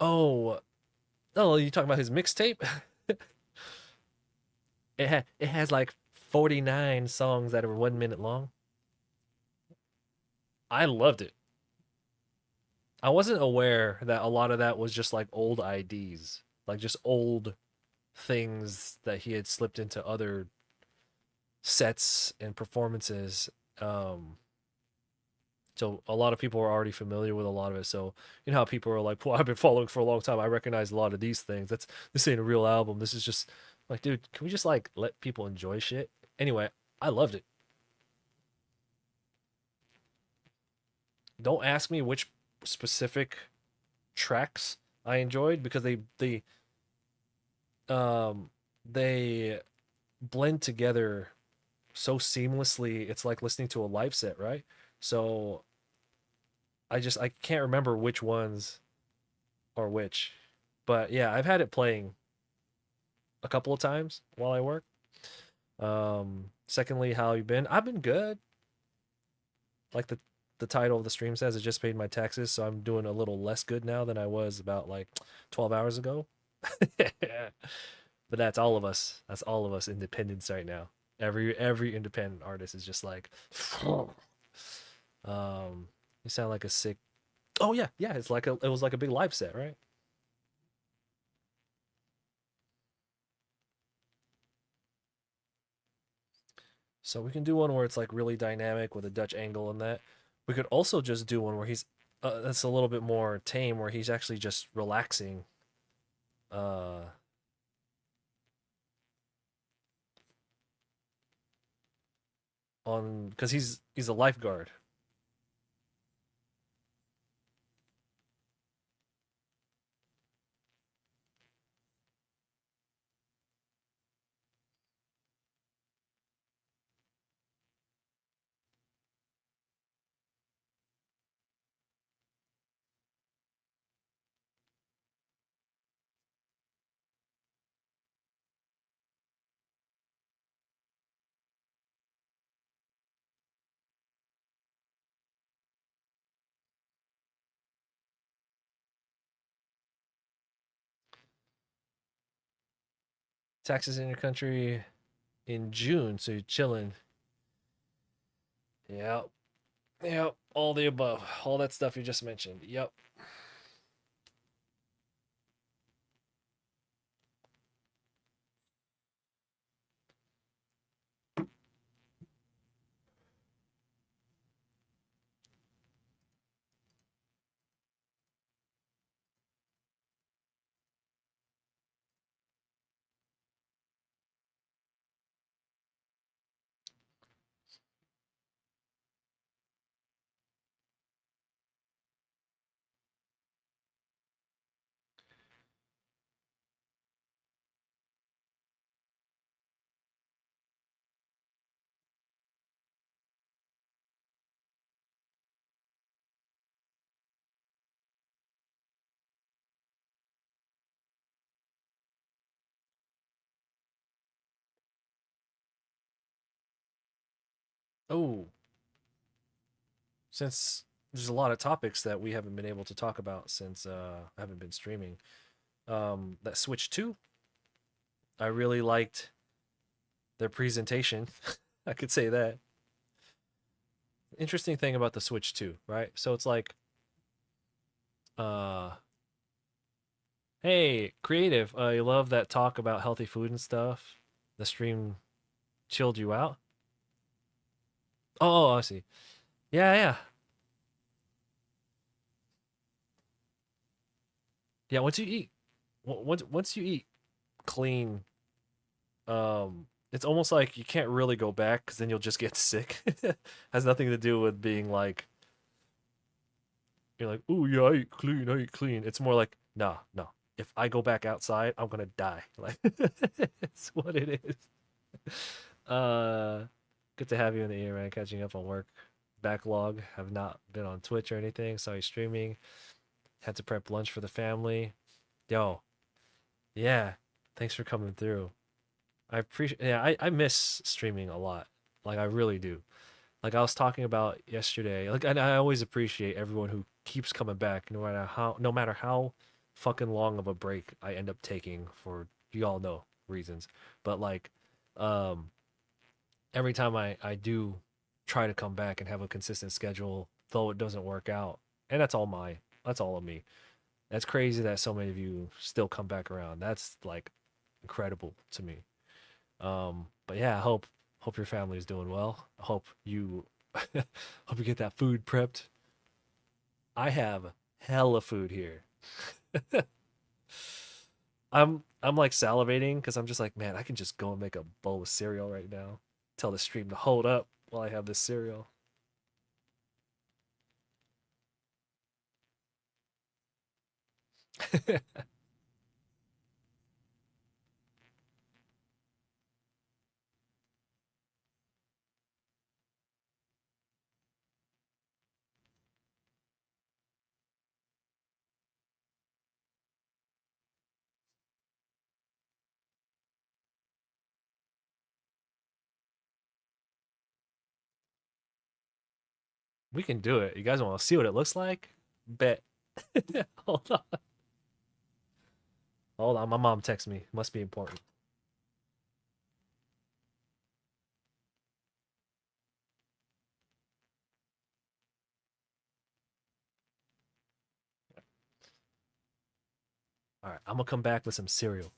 A: Oh, oh, you talking about his mixtape? It has like 49 songs that are 1 minute long. I loved it. I wasn't aware that a lot of that was just like old IDs, like just old things that he had slipped into other sets and performances. Um, so a lot of people are already familiar with a lot of it. So you know how people are like, "Well, I've been following for a long time. I recognize a lot of these things. This ain't a real album. This is just like, dude, can we just like let people enjoy shit?" Anyway, I loved it. Don't ask me which specific tracks I enjoyed because um they blend together so seamlessly. It's like listening to a live set, right? So I can't remember which ones are which. But yeah, I've had it playing a couple of times while I work. Secondly, how you been? I've been good. Like the title of the stream says, I just paid my taxes, so I'm doing a little less good now than I was about like 12 hours ago. But that's all of us. That's all of us independents right now. Every independent artist is just like you sound like a sick. Oh yeah, yeah, it was like a big live set, right? So we can do one where it's like really dynamic with a Dutch angle and that. We could also just do one where he's that's a little bit more tame, where he's actually just relaxing. Uh, on because he's a lifeguard. Taxes in your country in June, so you're chilling. Yep, yep, all the above, all that stuff you just mentioned. Yep. Oh, since there's a lot of topics that we haven't been able to talk about since I haven't been streaming. That Switch 2, I really liked their presentation. I could say that. Interesting thing about the Switch 2, right? So it's like, uh, hey, creative, you love that talk about healthy food and stuff. The stream chilled you out. Oh, I see. Yeah, yeah, yeah. Once you eat, once you eat clean, it's almost like you can't really go back because then you'll just get sick. Has nothing to do with being like you're like, oh yeah, I eat clean, I eat clean. It's more like, nah, no. If I go back outside, I'm gonna die. Like, it's what it is. Uh, Good to have you in the ear, man. Catching up on work backlog. Have not been on Twitch or anything. Saw you streaming. Had to prep lunch for the family. Yo, yeah. Thanks for coming through. I appreciate. Yeah, I miss streaming a lot. Like I really do. Like I was talking about yesterday. Like, and I always appreciate everyone who keeps coming back, no matter how fucking long of a break I end up taking for you all know reasons. But like, um, every time I do try to come back and have a consistent schedule, though it doesn't work out, and that's all of me. That's crazy that so many of you still come back around. That's like incredible to me. But yeah, I hope your family is doing well. I hope you hope you get that food prepped. I have hella food here. I'm like salivating because I'm just like, man, I can just go and make a bowl of cereal right now. Tell the stream to hold up while I have this cereal. We can do it. You guys want to see what it looks like? Bet. Hold on. Hold on. My mom texts me. Must be important. All right. I'm going to come back with some cereal.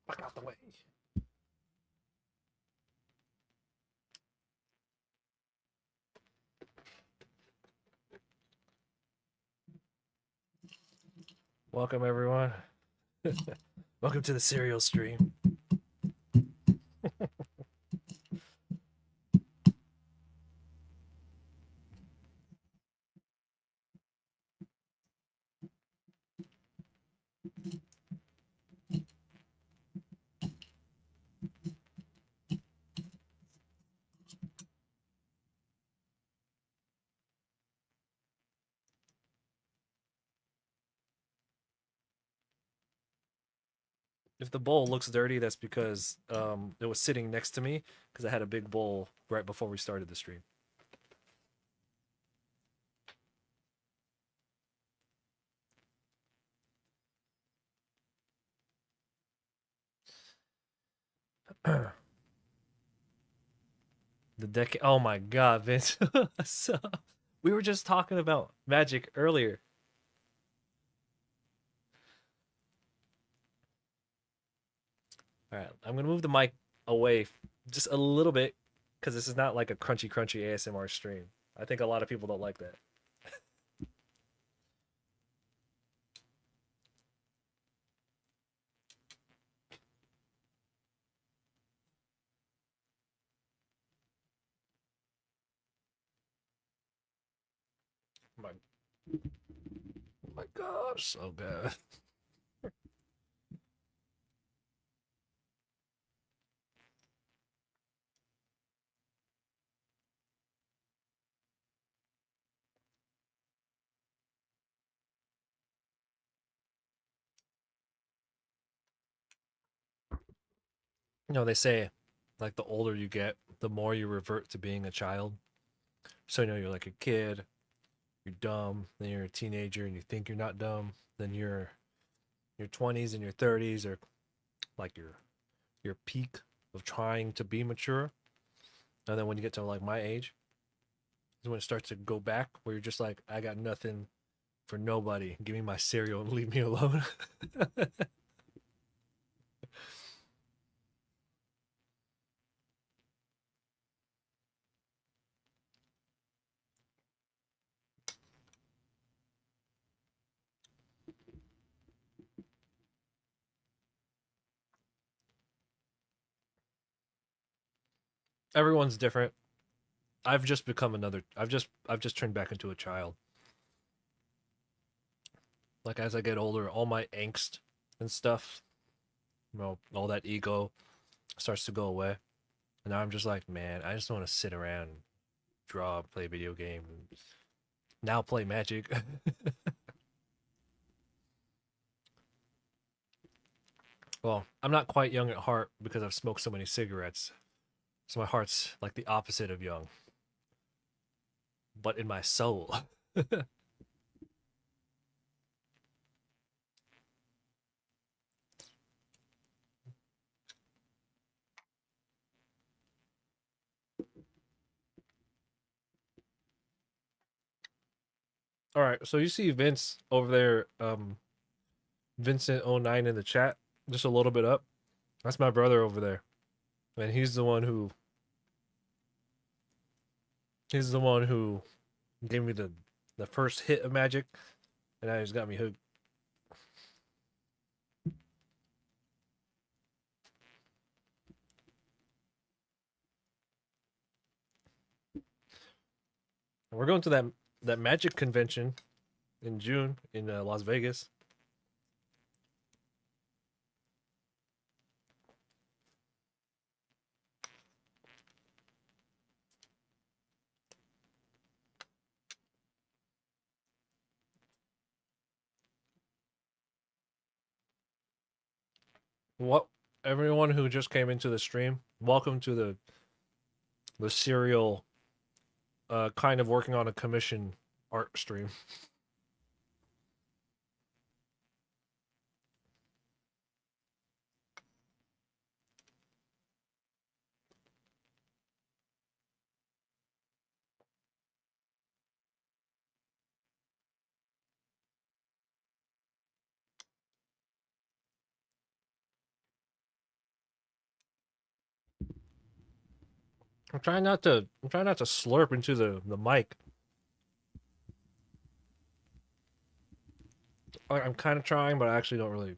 A: Fuck out the way. Welcome, everyone. Welcome to the cereal stream. If the bowl looks dirty, that's because it was sitting next to me because I had a big bowl right before we started the stream. The deck. Oh my god, Vince. So, we were just talking about magic earlier. All right, I'm gonna move the mic away just a little bit because this is not like a crunchy ASMR stream. I think a lot of people don't like that. My, oh my gosh, so bad. You know, they say like the older you get, the more you revert to being a child. So you know you're like a kid, you're dumb, then you're a teenager and you think you're not dumb, then you're your 20s and your 30s are like your peak of trying to be mature. And then when you get to like my age, is when it starts to go back where you're just like, I got nothing for nobody. Give me my cereal and leave me alone. Everyone's different. I've just turned back into a child. Like as I get older, all my angst and stuff, you know, all that ego starts to go away. And now I'm just like, man, I just want to sit around, draw, play video games, now play Magic. Well, I'm not quite young at heart because I've smoked so many cigarettes. So my heart's like the opposite of young, but in my soul. All right, so you see Vince over there, Vincent09 in the chat, just a little bit up. That's my brother over there, and he's the one who gave me the first hit of Magic, and now he's got me hooked. And we're going to that Magic convention in June in Las Vegas. What everyone who just came into the stream, welcome to the serial kind of working on a commission art stream. I'm trying not to slurp into the mic. I'm kind of trying, but I actually don't really.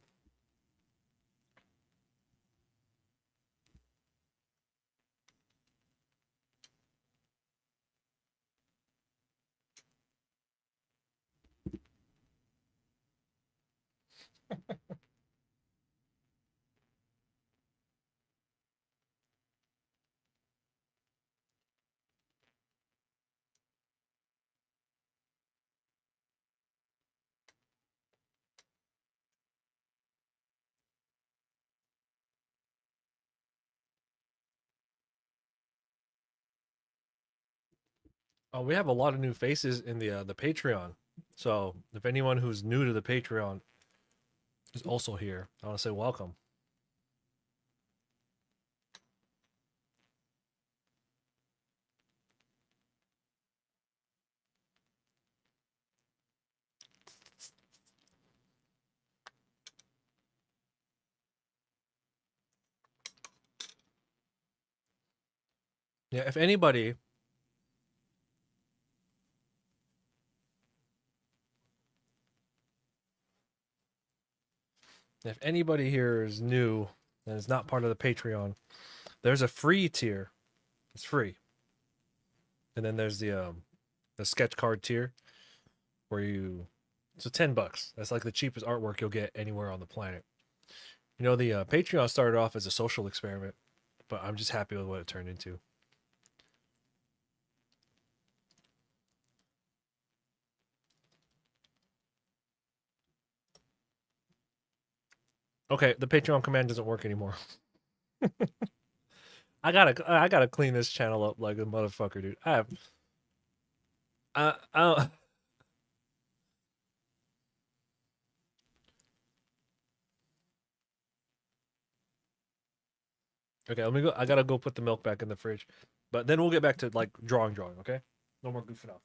A: Oh, we have a lot of new faces in the Patreon. So if anyone who's new to the Patreon is also here, I want to say welcome. Yeah, if anybody here is new and is not part of the Patreon, there's a free tier. It's free, and then there's the sketch card tier where you so $10. That's like the cheapest artwork you'll get anywhere on the planet. You know, the Patreon started off as a social experiment, but I'm just happy with what it turned into. Okay, the Patreon command doesn't work anymore. I gotta clean this channel up like a motherfucker, dude. I okay, let me go. I gotta go put the milk back in the fridge, but then we'll get back to like drawing. Okay, no more goofing off.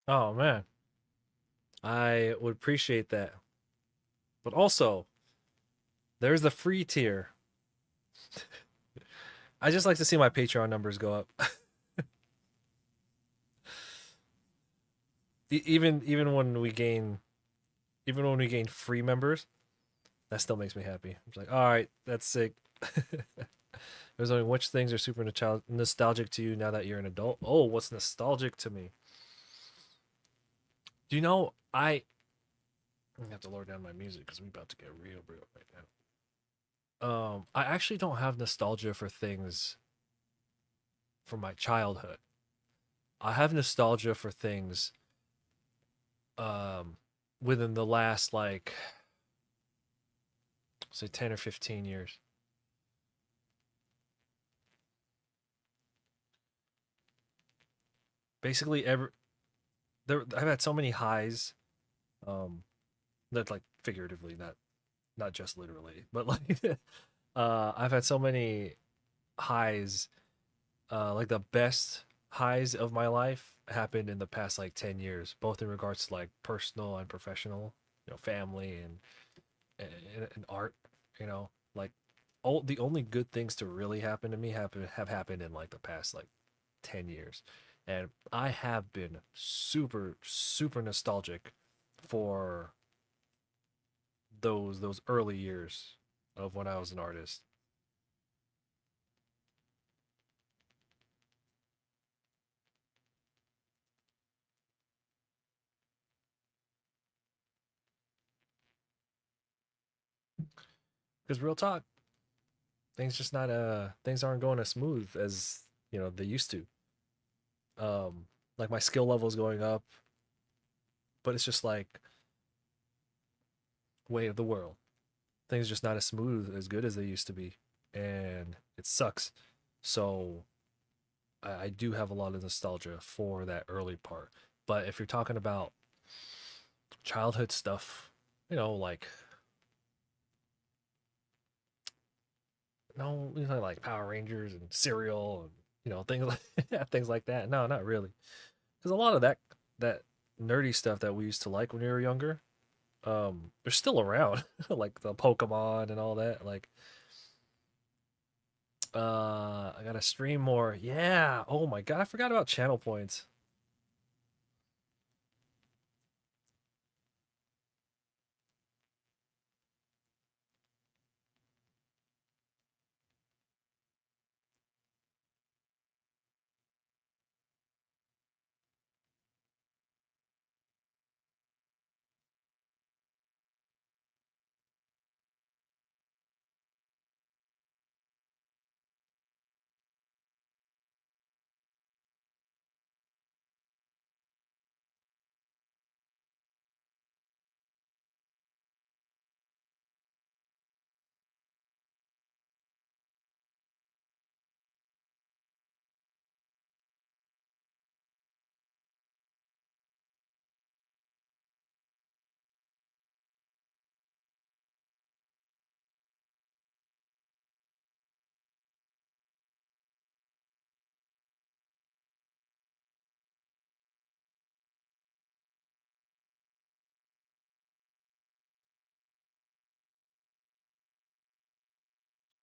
A: Oh man, I would appreciate that. But also, there's the free tier. I just like to see my Patreon numbers go up. Even when we gain free members, that still makes me happy. I'm like, all right, that's sick. There's only which things are super nostalgic to you now that you're an adult. Oh, what's nostalgic to me? Do you know I'm gonna have to lower down my music because we're about to get real right now. I actually don't have nostalgia for things from my childhood. I have nostalgia for things um within the last like say 10 or 15 years. Basically I've had so many highs that like figuratively, not just literally, but like I've had so many highs, like the best highs of my life happened in the past like 10 years, both in regards to like personal and professional, family and art, like all the only good things to really happen to me have happened in like the past like 10 years. And I have been super nostalgic for those early years of when I was an artist. Because real talk, things aren't going as smooth as they used to. Like my skill level is going up, but it's just like way of the world. Things just not as smooth as good as they used to be, and it sucks. So I do have a lot of nostalgia for that early part. But if you're talking about childhood stuff, like no, like Power Rangers and cereal and things like things like that. No, not really, because a lot of that nerdy stuff that we used to like when we were younger, they're still around, like the Pokemon and all that. Like, I gotta stream more. Yeah. Oh my god, I forgot about channel points.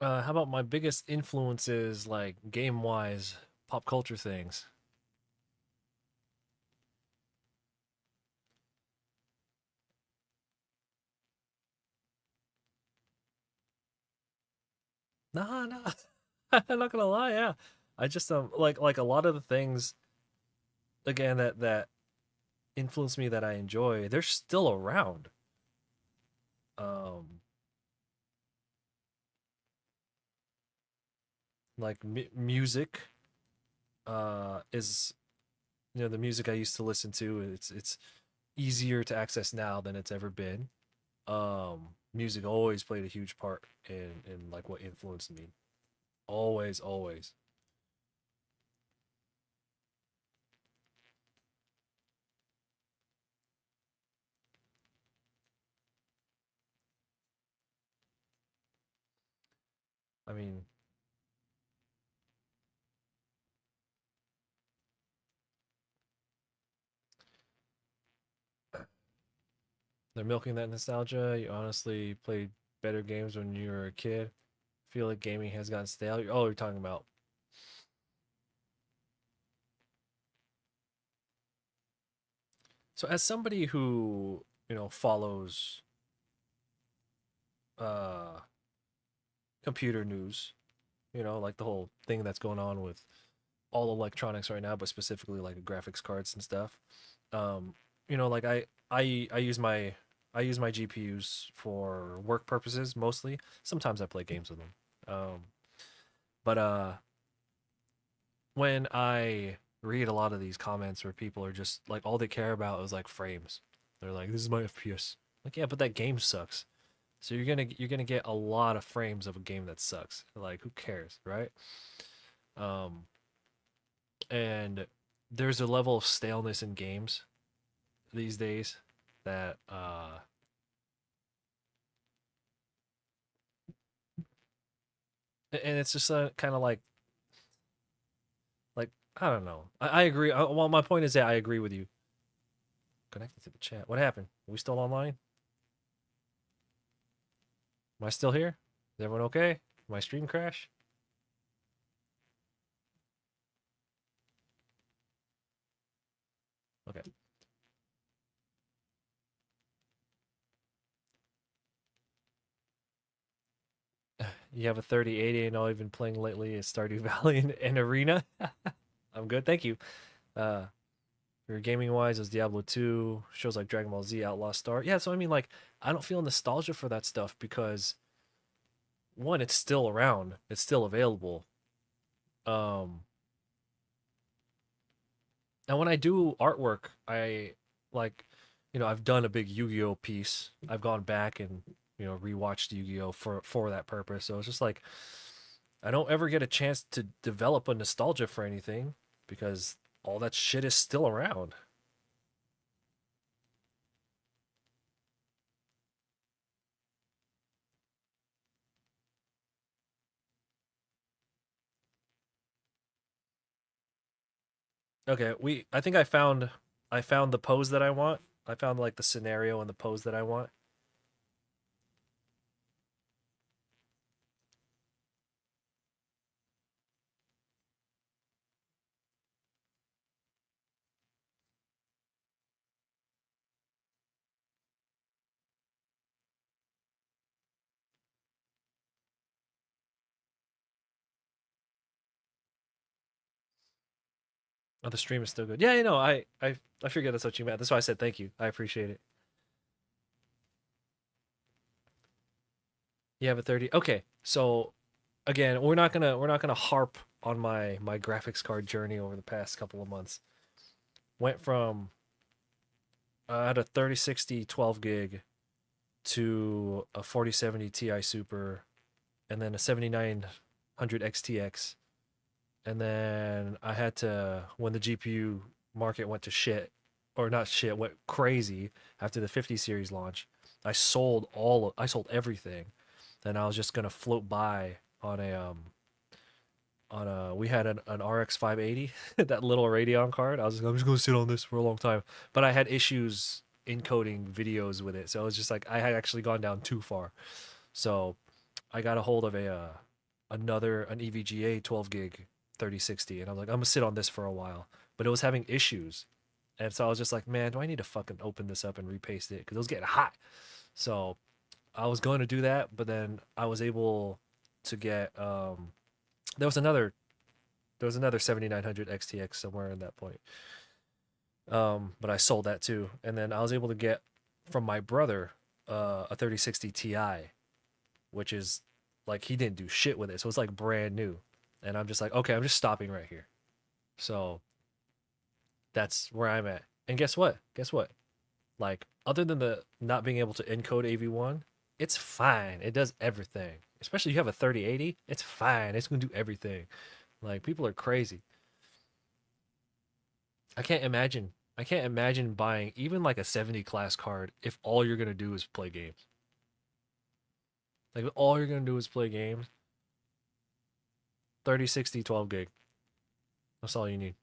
A: How about my biggest influences, like game wise, pop culture things? Nah, nah. I'm not gonna lie. Yeah, I just like a lot of the things again that influence me that I enjoy. They're still around. Um, like music, is the music I used to listen to. It's easier to access now than it's ever been. Music always played a huge part in like what influenced me. Always, always. I mean, they're milking that nostalgia. You honestly played better games when you were a kid. Feel like gaming has gotten stale. Oh, you're talking about. So as somebody who, follows uh computer news, like the whole thing that's going on with all electronics right now, but specifically like graphics cards and stuff. Um, like I use my GPUs for work purposes mostly. Sometimes I play games with them. But when I read a lot of these comments where people are just like all they care about is like frames. They're like, "This is my FPS." Like, yeah, but that game sucks. So you're gonna get a lot of frames of a game that sucks. Like, who cares, right? Um, and there's a level of staleness in games these days that and it's just kind of like I don't know. I agree. Well, my point is that I agree with you. Connected to the chat. What happened? Are we still online? Am I still here? Is everyone okay? My stream crash? Okay. You have a 3080 and all you've been playing lately is Stardew Valley and Arena. I'm good, thank you. Uh, for gaming wise, is Diablo 2, shows like Dragon Ball Z, Outlaw Star. Yeah, so I mean, like, I don't feel nostalgia for that stuff because one, it's still around, it's still available. Um, and when I do artwork, I like, I've done a big Yu-Gi-Oh piece. I've gone back and rewatched Yu-Gi-Oh for that purpose. So it's just like I don't ever get a chance to develop a nostalgia for anything because all that shit is still around. Okay, I think I found the pose that I want. I found like the scenario and the pose that I want. Oh, the stream is still good. Yeah, I figured that's what you meant. That's why I said thank you. I appreciate it. You have a 30. Okay. So again, we're not gonna harp on my graphics card journey over the past couple of months. Went from I had a 3060 12 gig to a 4070 Ti Super and then a 7900 XTX. And then I had to, when the GPU market went to shit, or not shit, went crazy after the 50 series launch, I sold everything. Then I was just gonna float by we had an RX 580, that little Radeon card. I'm just gonna sit on this for a long time. But I had issues encoding videos with it. So it was just like I had actually gone down too far. So I got a hold of an EVGA 12 gig 3060, and I was like, I'm gonna sit on this for a while. But it was having issues, and so I was just like, man, do I need to fucking open this up and repaste it because it was getting hot. So I was going to do that, but then I was able to get there was another 7900 XTX somewhere in that point. But I sold that too, and then I was able to get from my brother a 3060 Ti, which is like he didn't do shit with it. So it's like brand new. And I'm just like, okay, I'm just stopping right here. So that's where I'm at. And guess what? Guess what? Like, other than the not being able to encode AV1, it's fine. It does everything. Especially if you have a 3080, it's fine. It's gonna do everything. Like, people are crazy. I can't imagine. I can't imagine buying even like a 70 class card if all you're gonna do is play games. Like, if all you're gonna do is play games. 30, 60, 12 gig. That's all you need.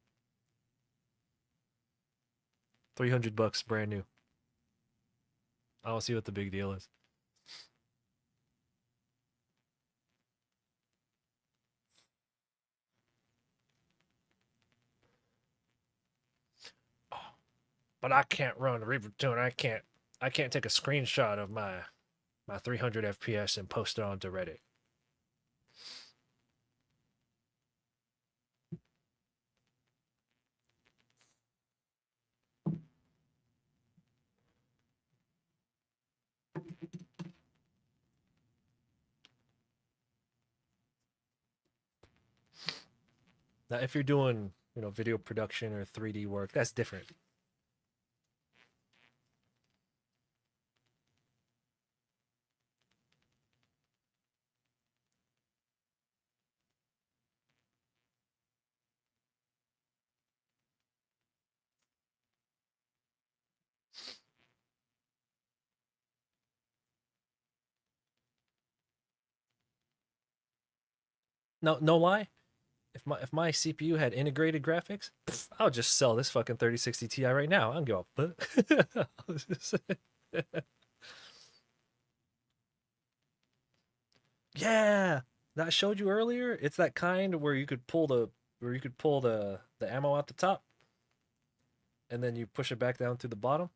A: 300 bucks, brand new. I don't see what the big deal is. But I can't run the Reaper Tune. I can't take a screenshot of my 300 FPS and post it onto Reddit. Now, if you're doing, video production or 3D work, that's different. No, no lie. If my CPU had integrated graphics, I'll just sell this fucking 3060 Ti right now. I don't give a fuck. Yeah, that I showed you earlier. It's that kind where you could pull the ammo out the top and then you push it back down to the bottom.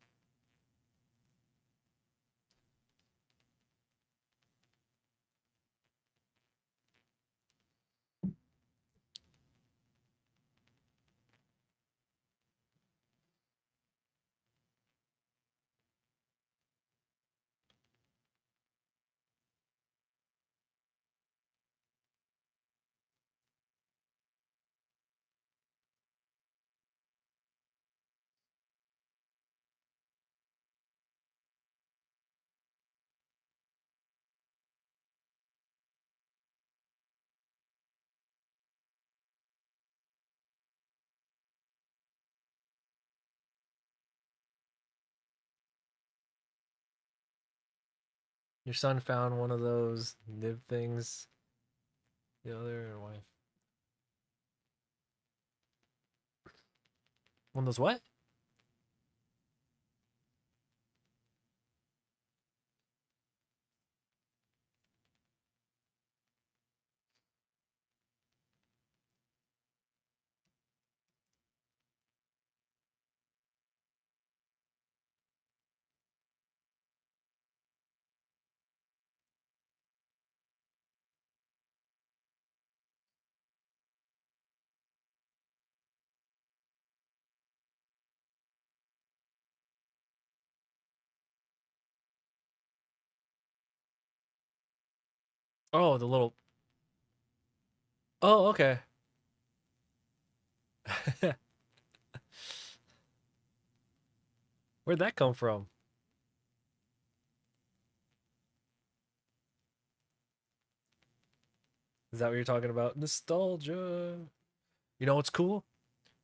A: Your son found one of those nib things. The other wife. One of those what? Oh, the little. Oh, okay. Where'd that come from? Is that what you're talking about? Nostalgia. You know what's cool?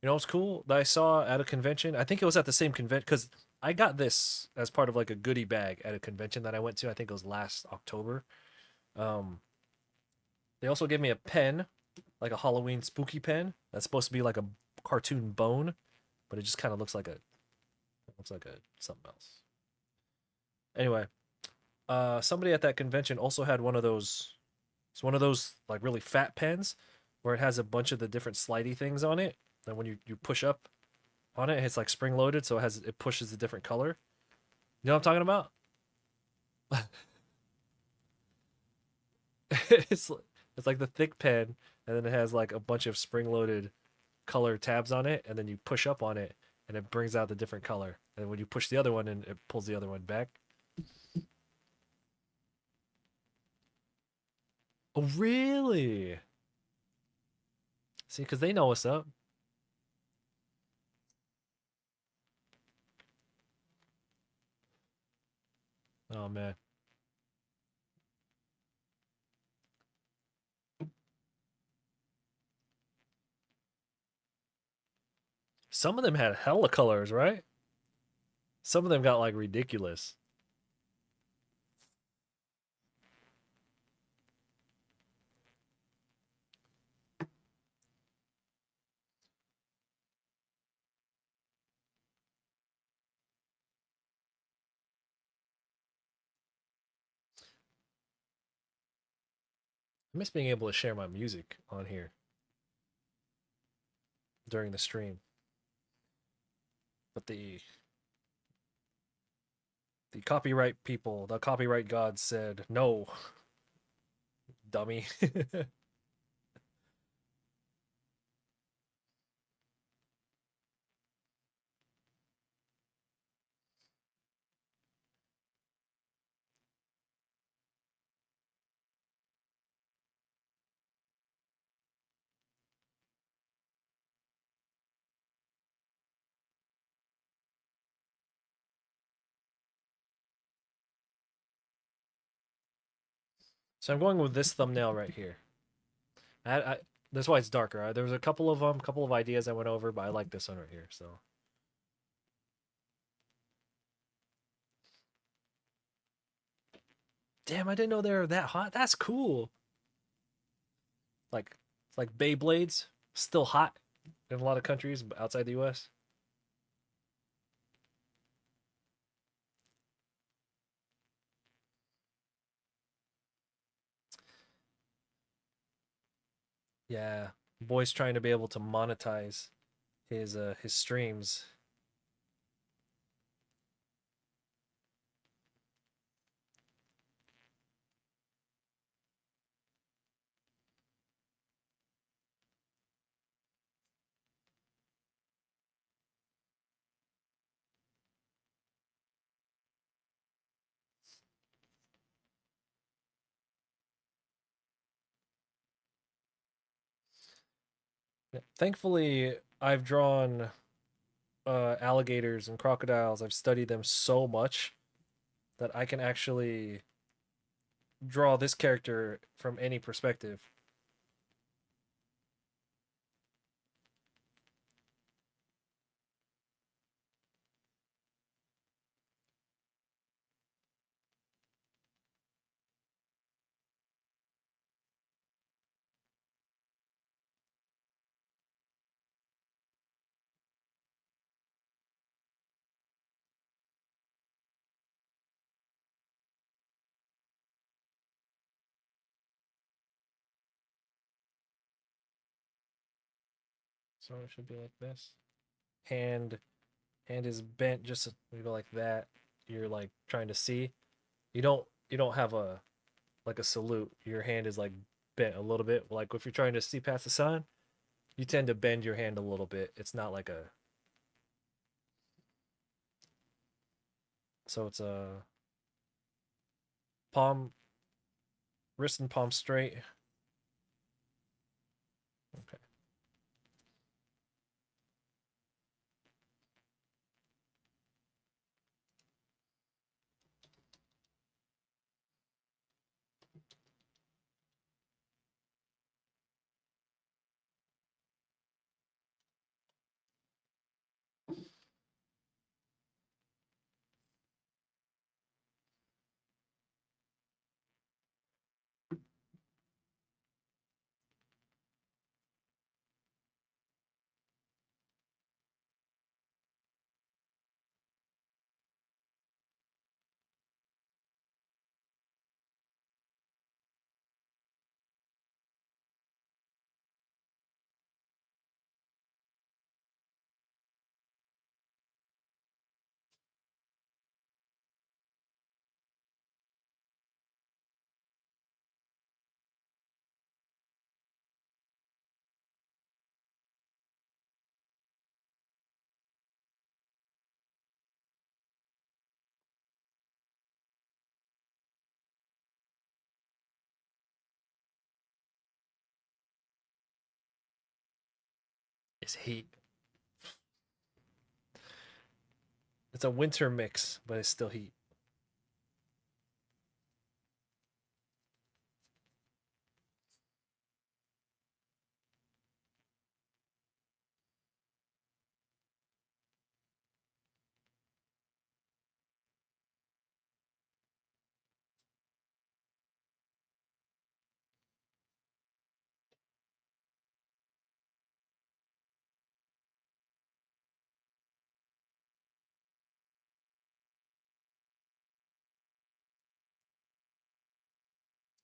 A: You know what's cool that I saw at a convention? I think it was at the same convention because I got this as part of like a goodie bag at a convention that I went to. I think it was last October. Um, they also gave me a pen, like a Halloween spooky pen. That's supposed to be like a cartoon bone, but it just kind of looks like a something else. Anyway, somebody at that convention also had one of those. It's one of those like really fat pens where it has a bunch of the different slidey things on it. And when you push up on it, it's like spring loaded, so it pushes a different color. You know what I'm talking about? it's it's like the thick pen, and then it has like a bunch of spring loaded color tabs on it, and then you push up on it, and it brings out the different color. And when you push the other one, and it pulls the other one back. Oh, really? See, because they know what's up. Oh man, some of them had hella colors, right? Some of them got like ridiculous. I miss being able to share my music on here during the stream, but the copyright people, the copyright gods said no, dummy. So I'm going with this thumbnail right here. That's why it's darker. There was a couple of ideas I went over, but I like this one right here. So damn, I didn't know they were that hot. That's cool. Like it's like Beyblades, still hot in a lot of countries outside the U.S. Yeah, boy's trying to be able to monetize his streams. Yeah. Thankfully, I've drawn alligators and crocodiles. I've studied them so much that I can actually draw this character from any perspective. So it should be like this. Hand hand is bent just we go like that. You're like trying to see. You don't have a like a salute. Your hand is like bent a little bit. Like if you're trying to see past the sun, you tend to bend your hand a little bit. It's not like a so it's a palm wrist and palm straight. Okay. It's heat. It's a winter mix, but it's still heat.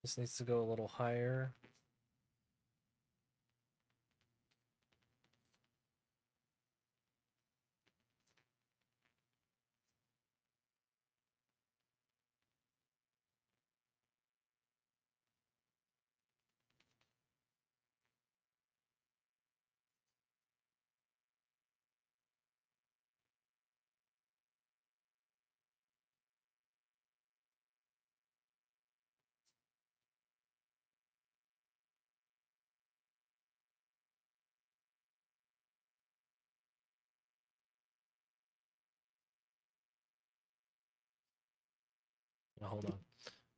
A: This needs to go a little higher. Now, hold on.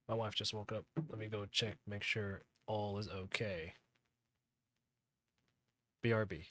A: My wife just woke up. Let me go check, make sure all is okay. BRB.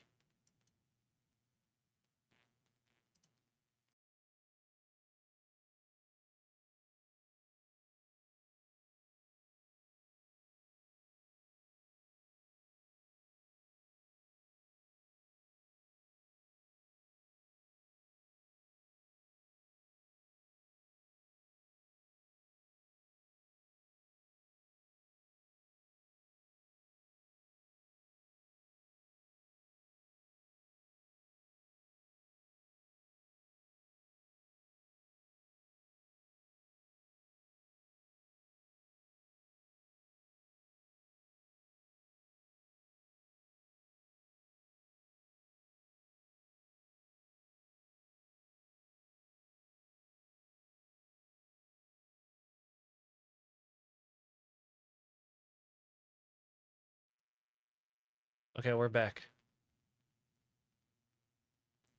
A: Okay, we're back.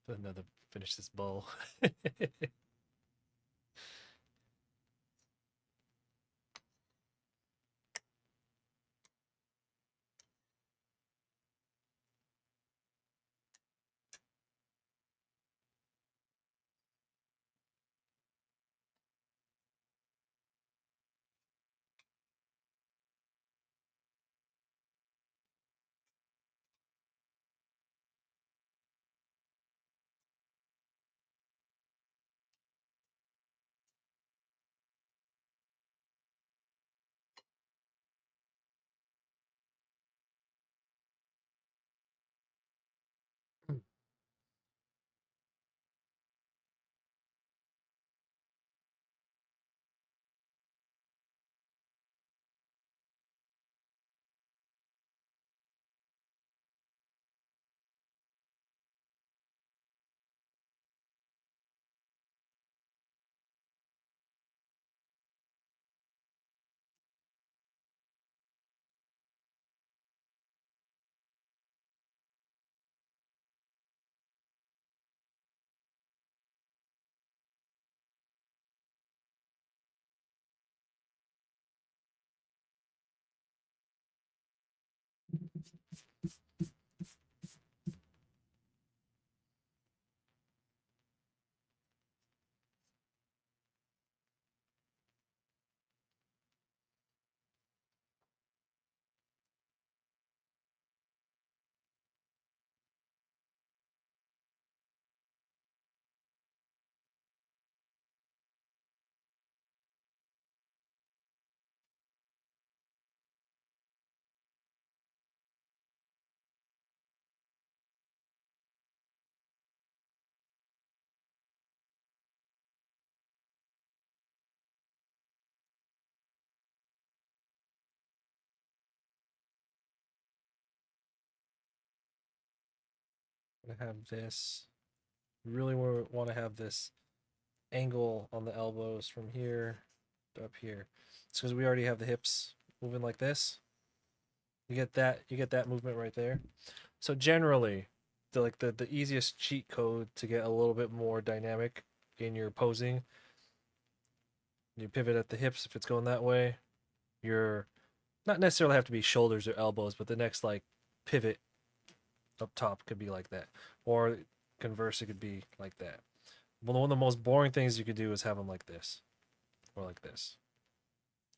A: Another finish this bowl. I'm gonna have this. Really want to have this angle on the elbows from here to up here. It's because we already have the hips moving like this. You get that movement right there. So generally, the easiest cheat code to get a little bit more dynamic in your posing, you pivot at the hips if it's going that way. You're not necessarily have to be shoulders or elbows, but the next like pivot up top could be like that, or converse, it could be like that. Well, one of the most boring things you could do is have them like this, or like this,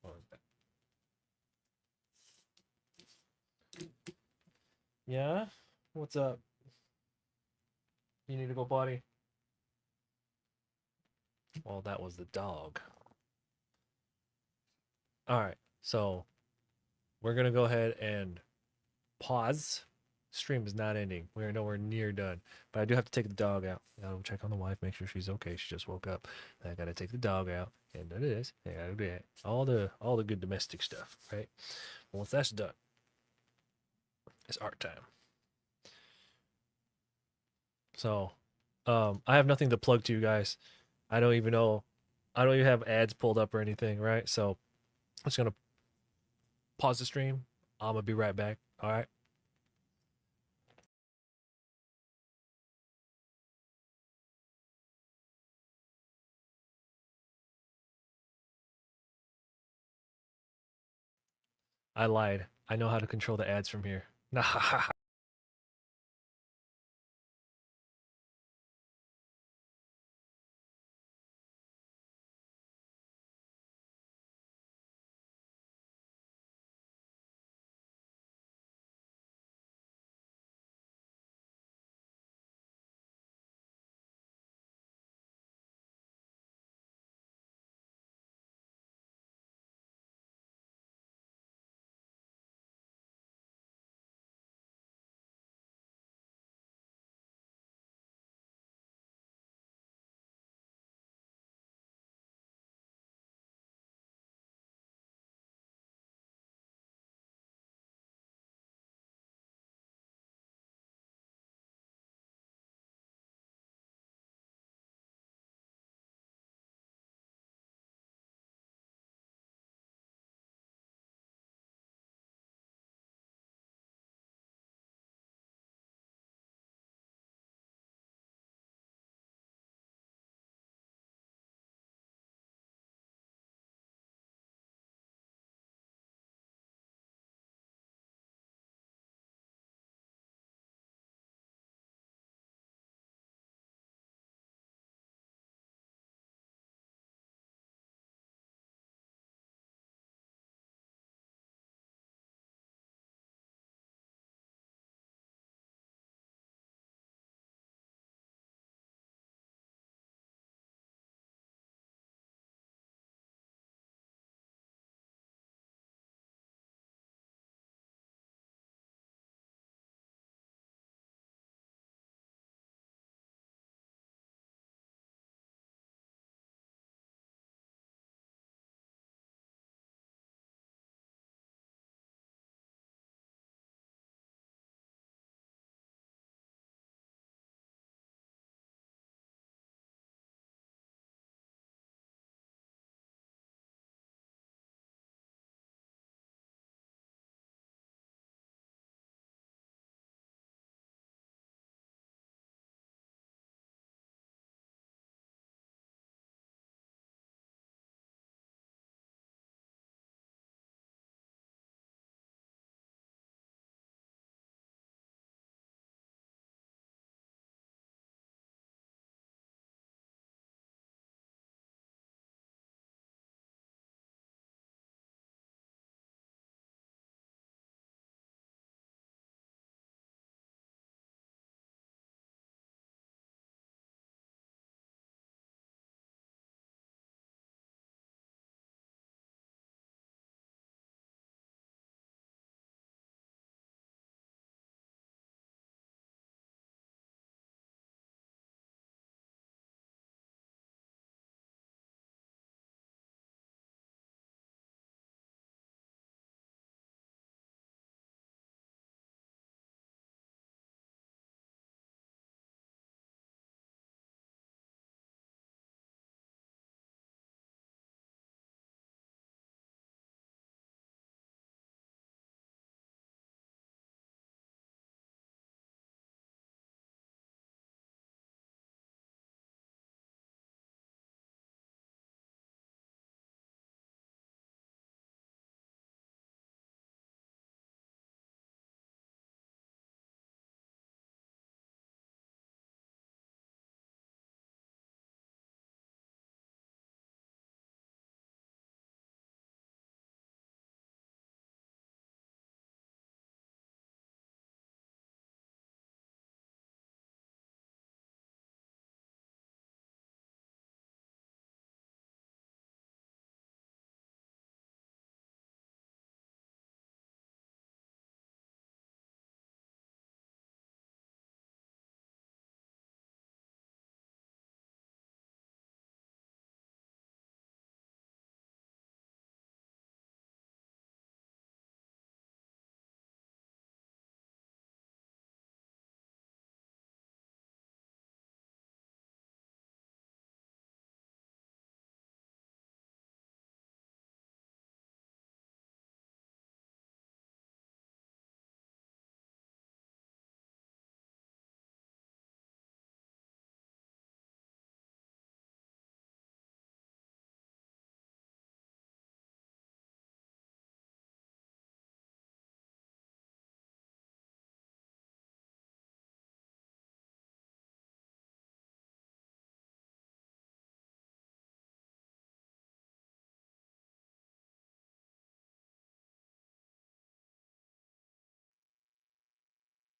A: or like that. Yeah, what's up? You need to go potty. Well, that was the dog. All right, so we're gonna go ahead and pause. Stream is not ending. We are nowhere near done. But I do have to take the dog out. I gotta check on the wife, make sure she's okay. She just woke up. I gotta take the dog out and do this. I gotta do that. All the good domestic stuff, right? Once that's done, it's art time. So I have nothing to plug to you guys. I don't even know I don't even have ads pulled up or anything, right? So I'm just gonna pause the stream. I'm gonna be right back. All right. I lied. I know how to control the ads from here. Nah.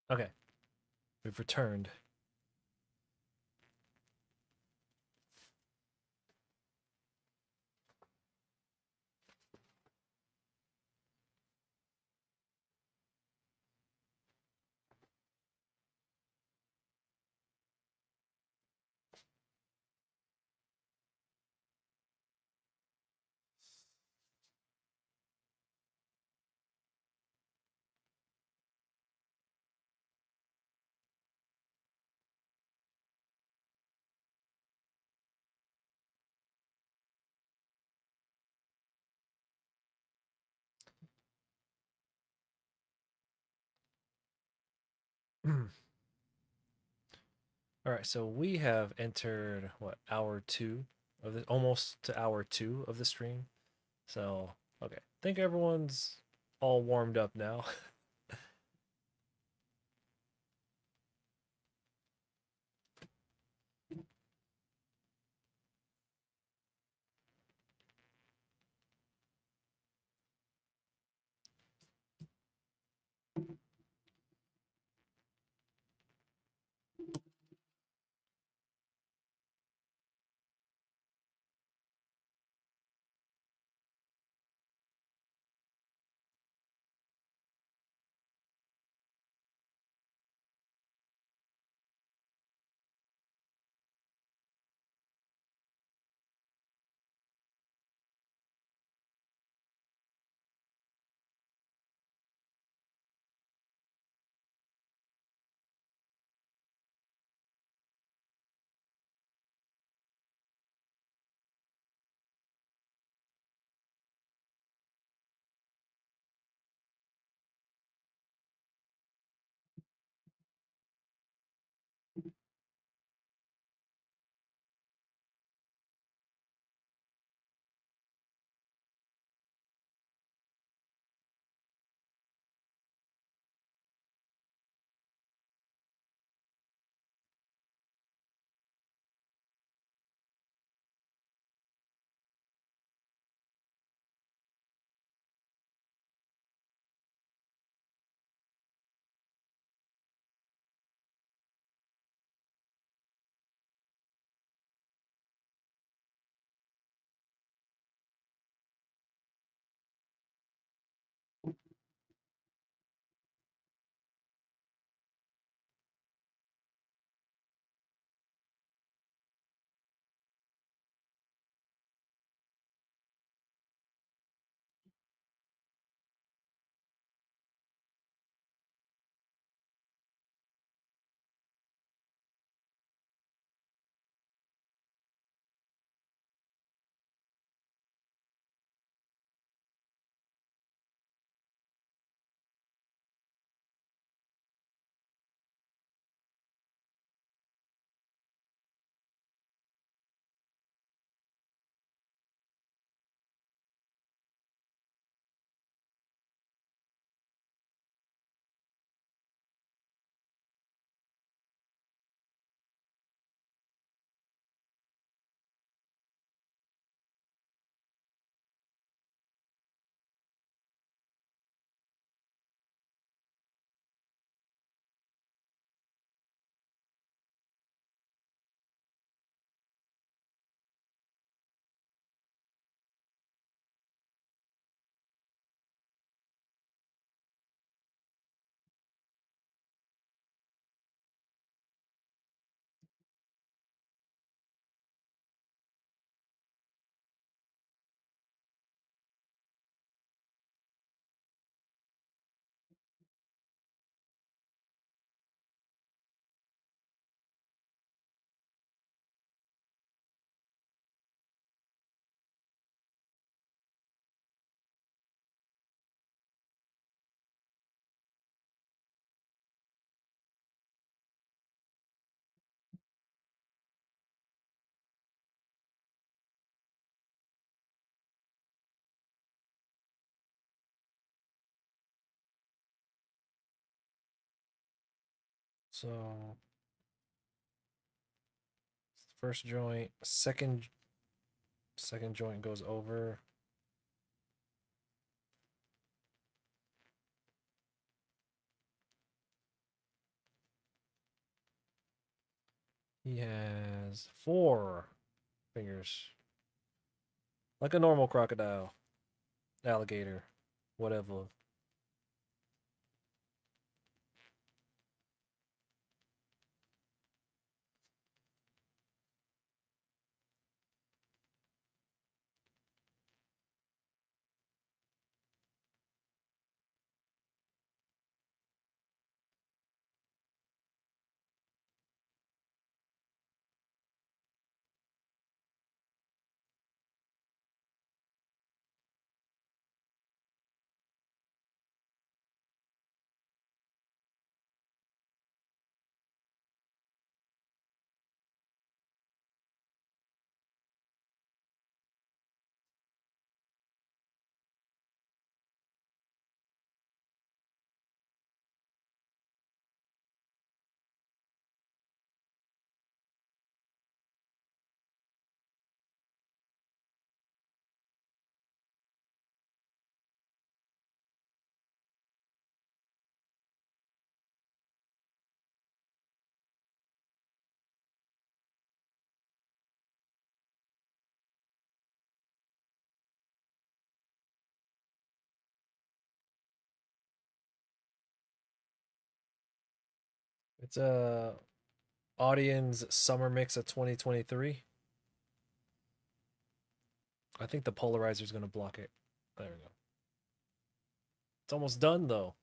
A: Okay, we've returned. All right, so we have entered what, hour two of the, almost to hour two of the stream. So okay, I think everyone's all warmed up now. So first joint, second joint goes over. He has 4 fingers. Like a normal crocodile, alligator, whatever. It's a audience summer mix of 2023. I think the polarizer is going to block it. There we go. It's almost done though.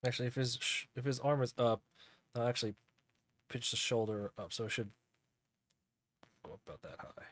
A: Actually, if his arm is up, I'll actually pitch the shoulder up, so it should go about that high.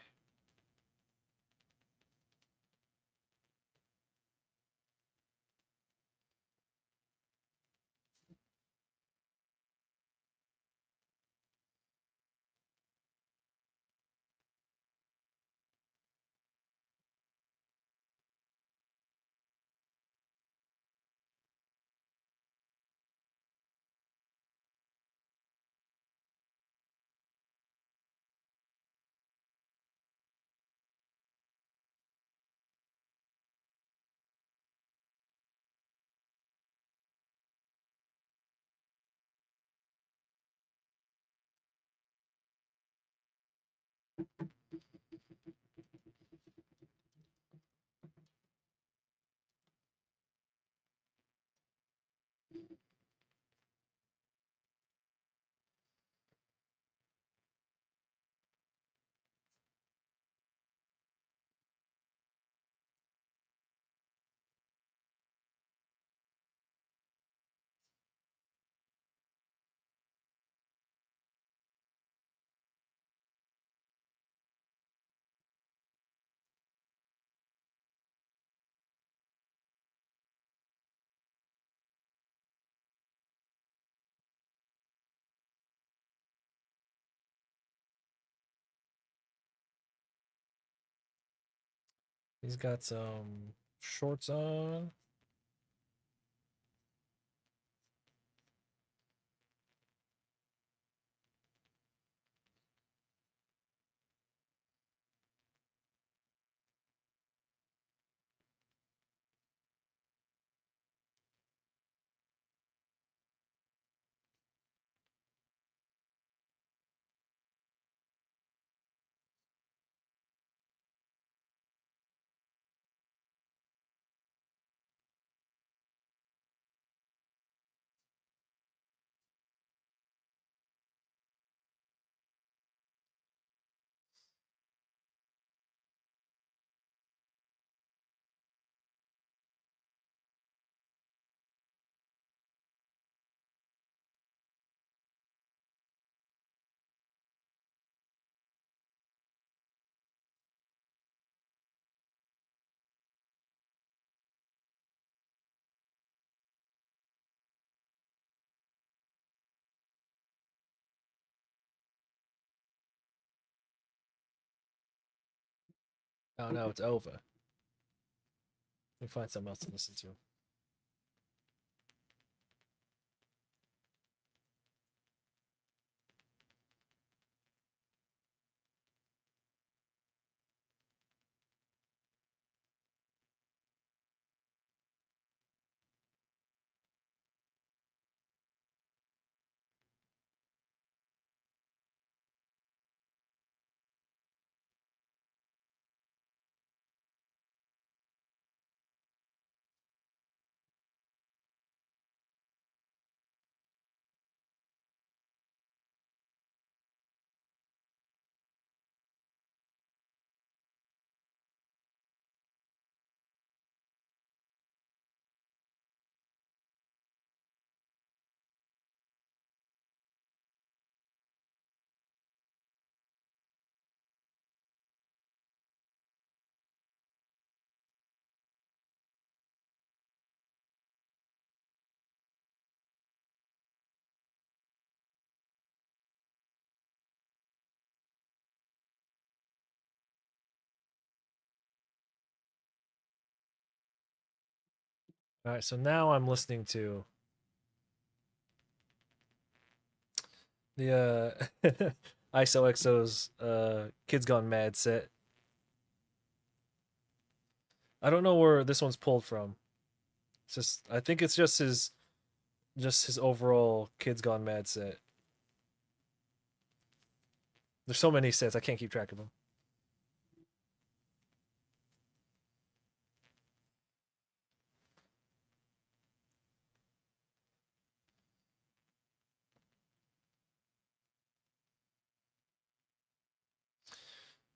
A: He's got some shorts on. Oh no, it's over. Let me find something else to listen to. All right, so now I'm listening to the ISOXO's Kids Gone Mad set. I don't know where this one's pulled from. It's just I think it's just his overall Kids Gone Mad set. There's so many sets I can't keep track of them.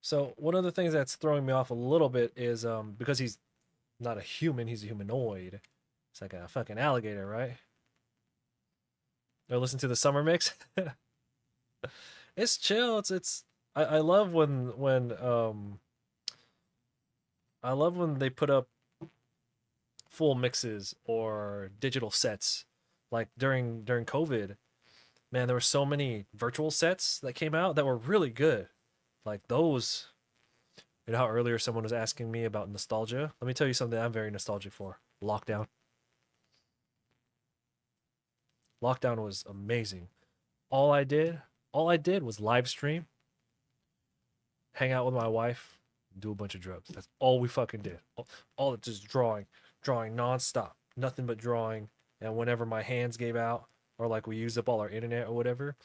A: So one of the things that's throwing me off a little bit is because he's not a human, he's a humanoid. It's like a fucking alligator, right? Or listen to the summer mix. It's chill. I love when they put up full mixes or digital sets. Like during COVID, man, there were so many virtual sets that came out that were really good. Like those, you know how earlier someone was asking me about nostalgia? Let me tell you something I'm very nostalgic for. Lockdown. Lockdown was amazing. All I did, all I did was live stream, hang out with my wife, do a bunch of drugs. That's all we fucking did. All just drawing nonstop, nothing but drawing. And whenever my hands gave out, or like we used up all our internet or whatever,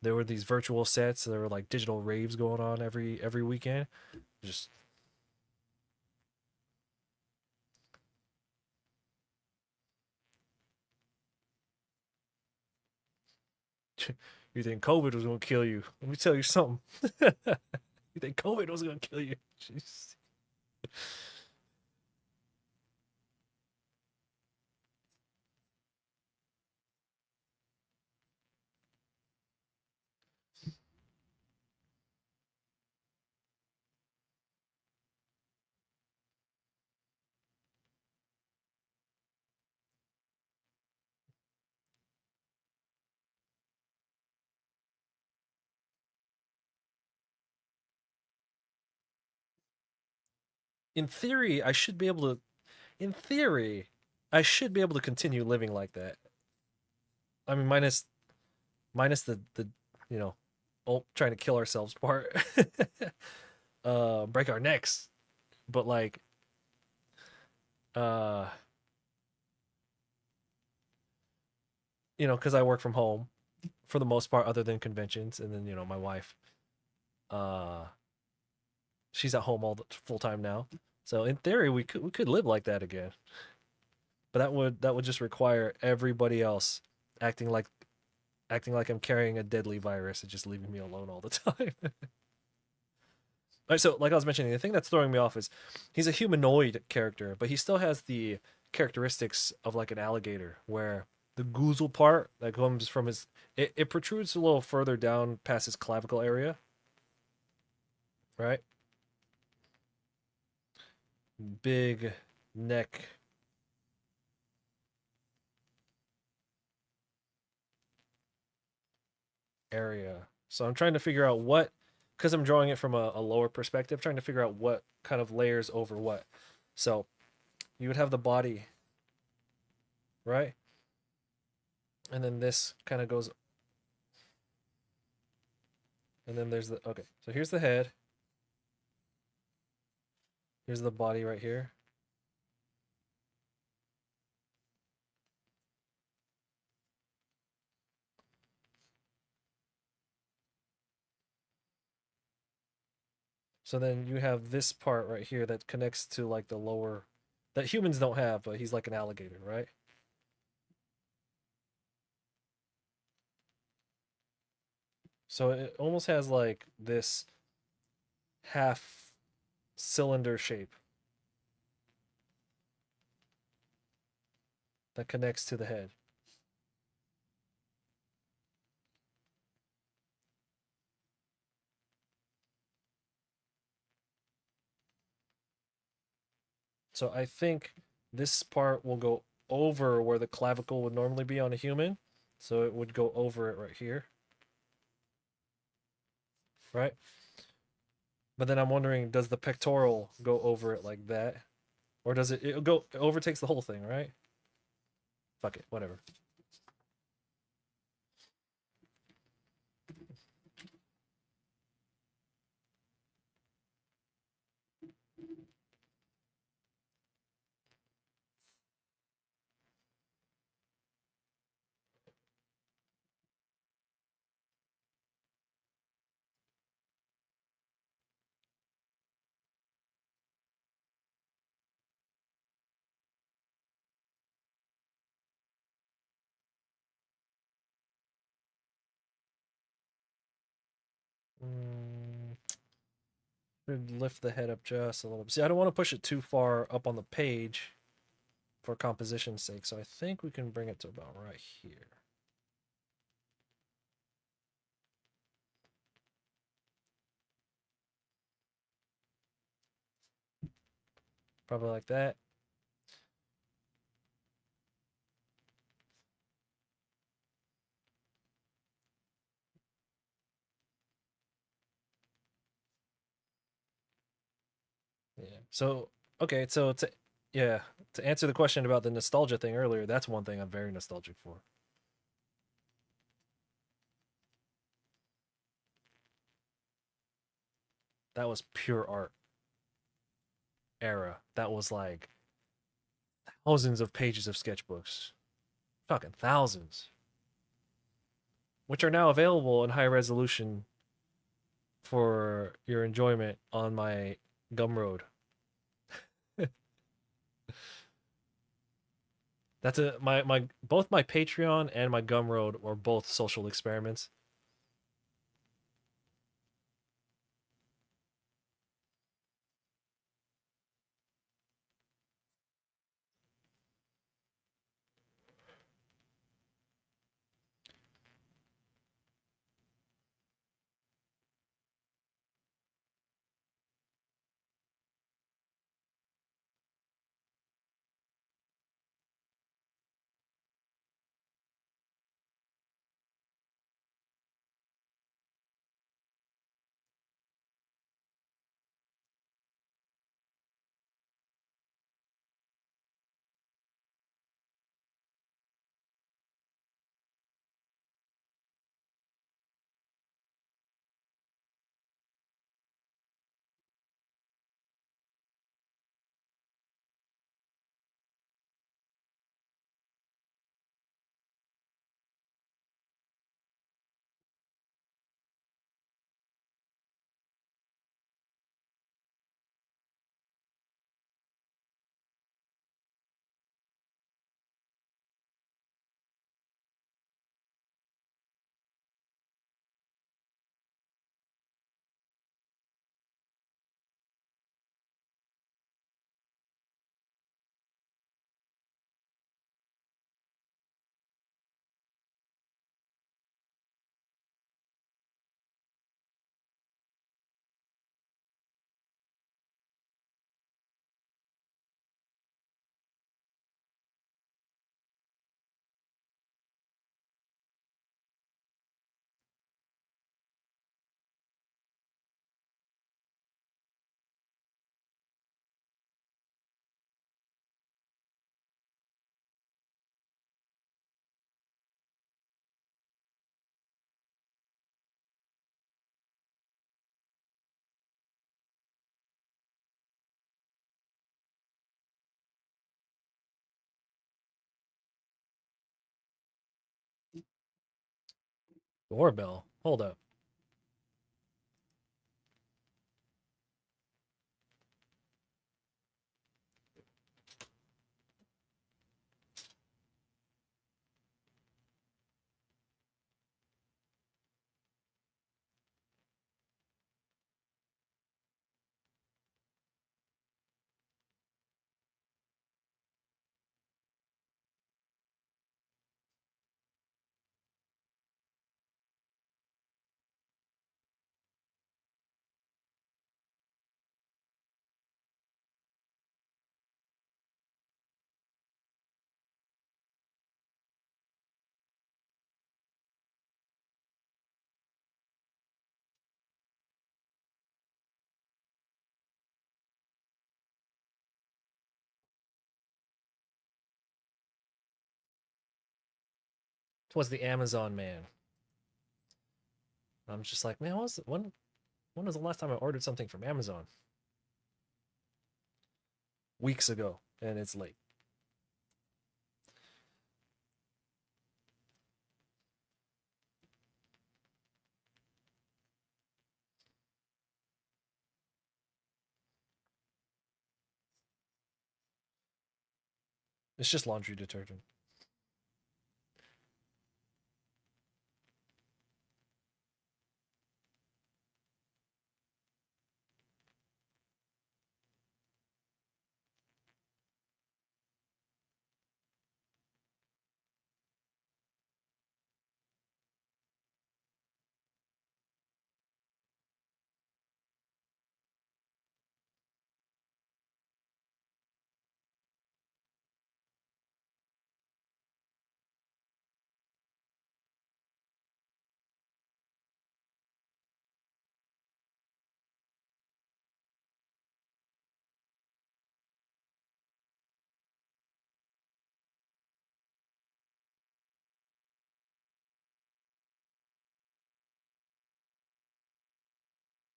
A: there were these virtual sets. There were like digital raves going on every weekend. Just you think COVID was gonna kill you? Let me tell you something. You think COVID was gonna kill you? Jeez. In theory, I should be able to. In theory, I should be able to continue living like that. I mean, minus the you know, oh, trying to kill ourselves part, break our necks. But like, uh, because I work from home for the most part, other than conventions, and then my wife, uh, she's at home all the full time now. So in theory, we could live like that again. But that would just require everybody else acting like acting like I'm carrying a deadly virus and just leaving me alone all the time. Right, so like I was mentioning, the thing that's throwing me off is he's a humanoid character, but he still has the characteristics of like an alligator, where the goozle part that comes from it protrudes a little further down past his clavicle area, right? Big neck area. So I'm trying to figure out what, because I'm drawing it from a lower perspective, trying to figure out what kind of layers over what. So you would have the body, right? And then this kind of goes, and then there's the, okay, so here's the head. Here's the body right here. So then you have this part right here that connects to like the lower, that humans don't have, but he's like an alligator, right? So it almost has like this half cylinder shape that connects to the head. So I think this part will go over where the clavicle would normally be on a human. So it would go over it right here, right? But then I'm wondering, does the pectoral go over it like that? Or does it overtakes the whole thing, right? Fuck it, whatever. Mm, lift the head up just a little bit. See, I don't want to push it too far up on the page for composition's sake, so I think we can bring it to about right here. Probably like that. Yeah. So, okay, so yeah, to answer the question about the nostalgia thing earlier, that's one thing I'm very nostalgic for. That was pure art era. That was like thousands of pages of sketchbooks. Fucking thousands. Which are now available in high resolution for your enjoyment on my Gumroad. That's a my both my Patreon and my Gumroad are both social experiments. Doorbell. Hold up. It was the Amazon man. I'm just like, man, when was the last time I ordered something from Amazon? Weeks ago, and it's late. It's just laundry detergent.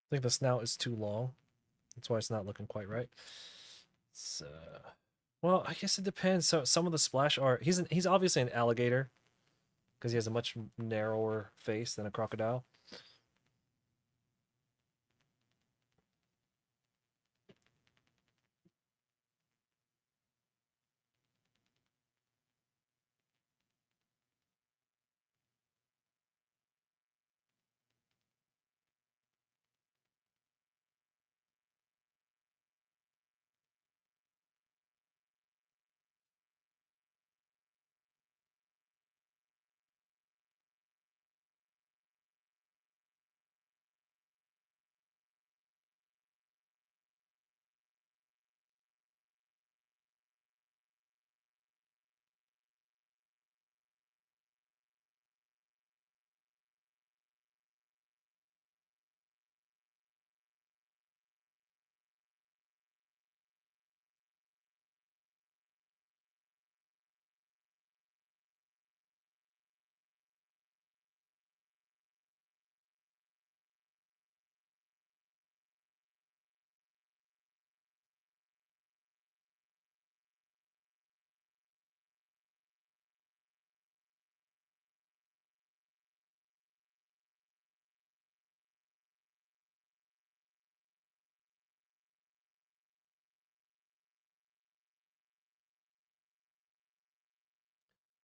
A: I think the snout is too long. That's why it's not looking quite right. So, well, I guess it depends. So some of the splash are he's obviously an alligator because he has a much narrower face than a crocodile.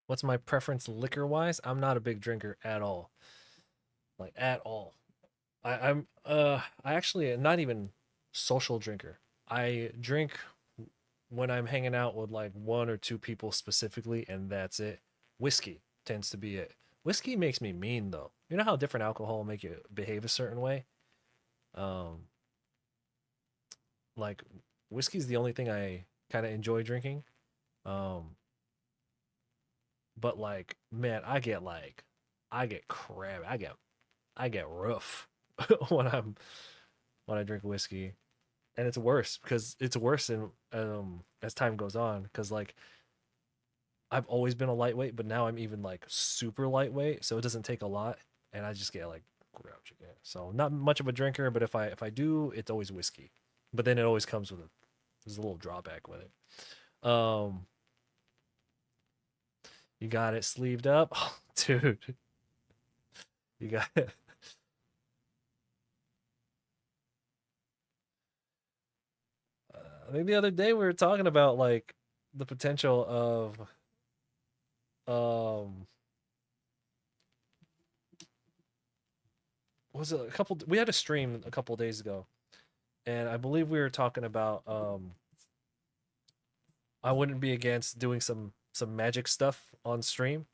A: What's my preference liquor wise? I'm not a big drinker at all, like at all. I actually not even social drinker. I drink when I'm hanging out with like one or two people specifically, and that's it. Whiskey tends to be it. Whiskey makes me mean though. You know how different alcohol will make you behave a certain way? Um, like whiskey's the only thing I kind of enjoy drinking. Um, but like, man, I get crab, I get rough when when I drink whiskey, and it's worse because it's worse in as time goes on because like I've always been a lightweight, but now I'm even like super lightweight, so it doesn't take a lot, and I just get like grouchy. So not much of a drinker, but if I do, it's always whiskey. But then it always comes with there's a little drawback with it. You got it sleeved up, oh, dude. You got I think the other day we were talking about like the potential of um was it a couple we had a stream a couple days ago, and I believe we were talking about I wouldn't be against doing some magic stuff on stream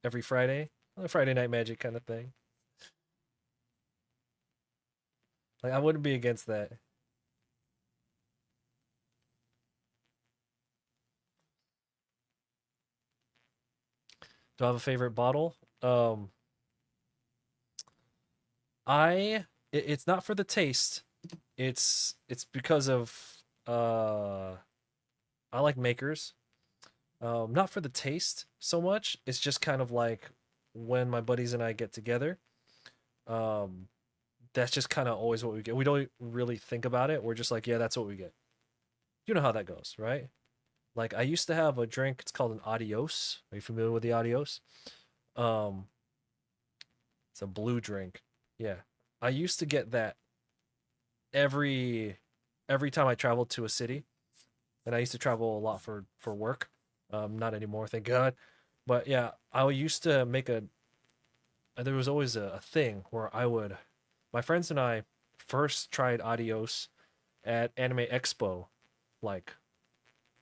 A: every Friday, a Friday night magic kind of thing. Like I wouldn't be against that. Do I have a favorite bottle? It's not for the taste. It's because of I like makers. Not for the taste so much. It's just kind of like when my buddies and I get together. Um, that's just kind of always what we get. We don't really think about it. We're just like, yeah, that's what we get. You know how that goes, right? Like I used to have a drink. It's called an Adios. Are you familiar with the Adios? Um, it's a blue drink. Yeah, I used to get that every every time I traveled to a city, and I used to travel a lot for work. Not anymore, thank God. But yeah, I used to make a. There was always a thing where I would, my friends and I, first tried Adios at Anime Expo, like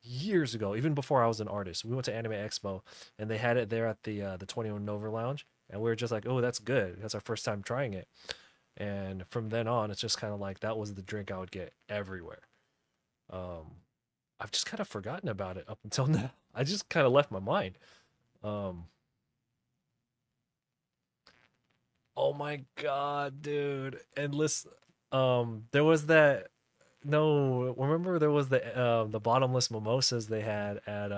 A: years ago, even before I was an artist. We went to Anime Expo, and they had it there at the 21 Nova Lounge, and we were just like, oh, that's good. That's our first time trying it. And from then on, it's just kind of like that was the drink I would get everywhere. Um, I've just kind of forgotten about it up until now. I just kind of left my mind. Um, oh my god, dude! Endless. There was that. No, remember there was the bottomless mimosas they had at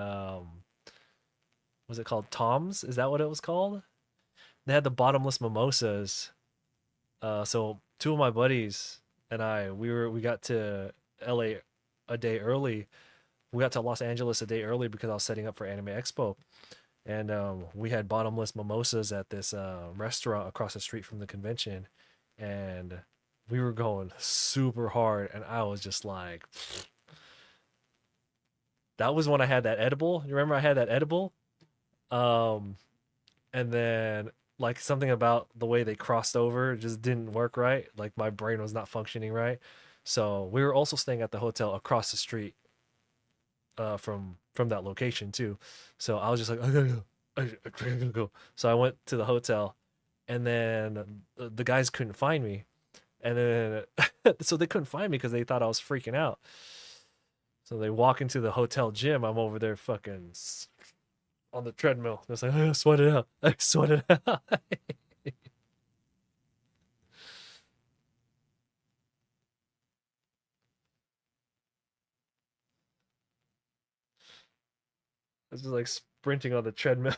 A: was it called Tom's? Is that what it was called? They had the bottomless mimosas. So two of my buddies and we got to LA a day early. We got to Los Angeles a day early because I was setting up for Anime Expo, and we had bottomless mimosas at this restaurant across the street from the convention, and we were going super hard, and I was just like, that was when I had that edible. You remember I had that edible, um, and then like something about the way they crossed over just didn't work right. Like my brain was not functioning right. So we were also staying at the hotel across the street from that location too. So I was just like, I gotta go, I gotta go. So I went to the hotel, and then the guys couldn't find me, and then so they couldn't find me because they thought I was freaking out. So they walk into the hotel gym. I'm over there fucking on the treadmill. It's like, I sweat it out. I sweat it out. It's just like sprinting on the treadmill.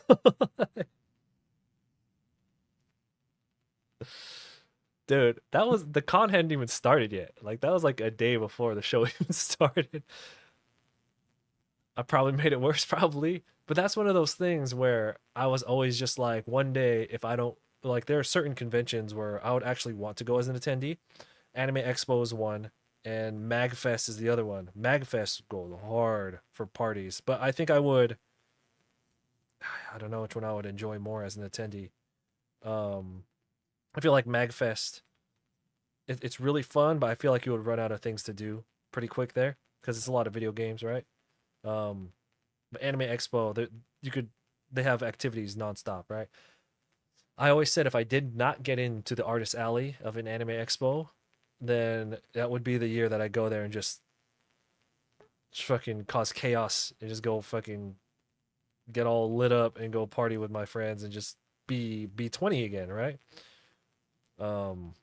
A: Dude, that was the con hadn't even started yet. Like that was like a day before the show even started. I probably made it worse, probably. But that's one of those things where I was always just like, one day, if I don't like, there are certain conventions where I would actually want to go as an attendee. Anime Expo is one, and MagFest is the other one. MagFest goes hard for parties, but I think I would. I don't know which one I would enjoy more as an attendee. Um, I feel like MagFest, it's really fun, but I feel like you would run out of things to do pretty quick there because it's a lot of video games, right? Um, but Anime Expo, you could they have activities nonstop, right? I always said if I did not get into the artist alley of an Anime Expo, then that would be the year that I go there and just fucking cause chaos and just go fucking get all lit up and go party with my friends and just be 20 again, right? Um,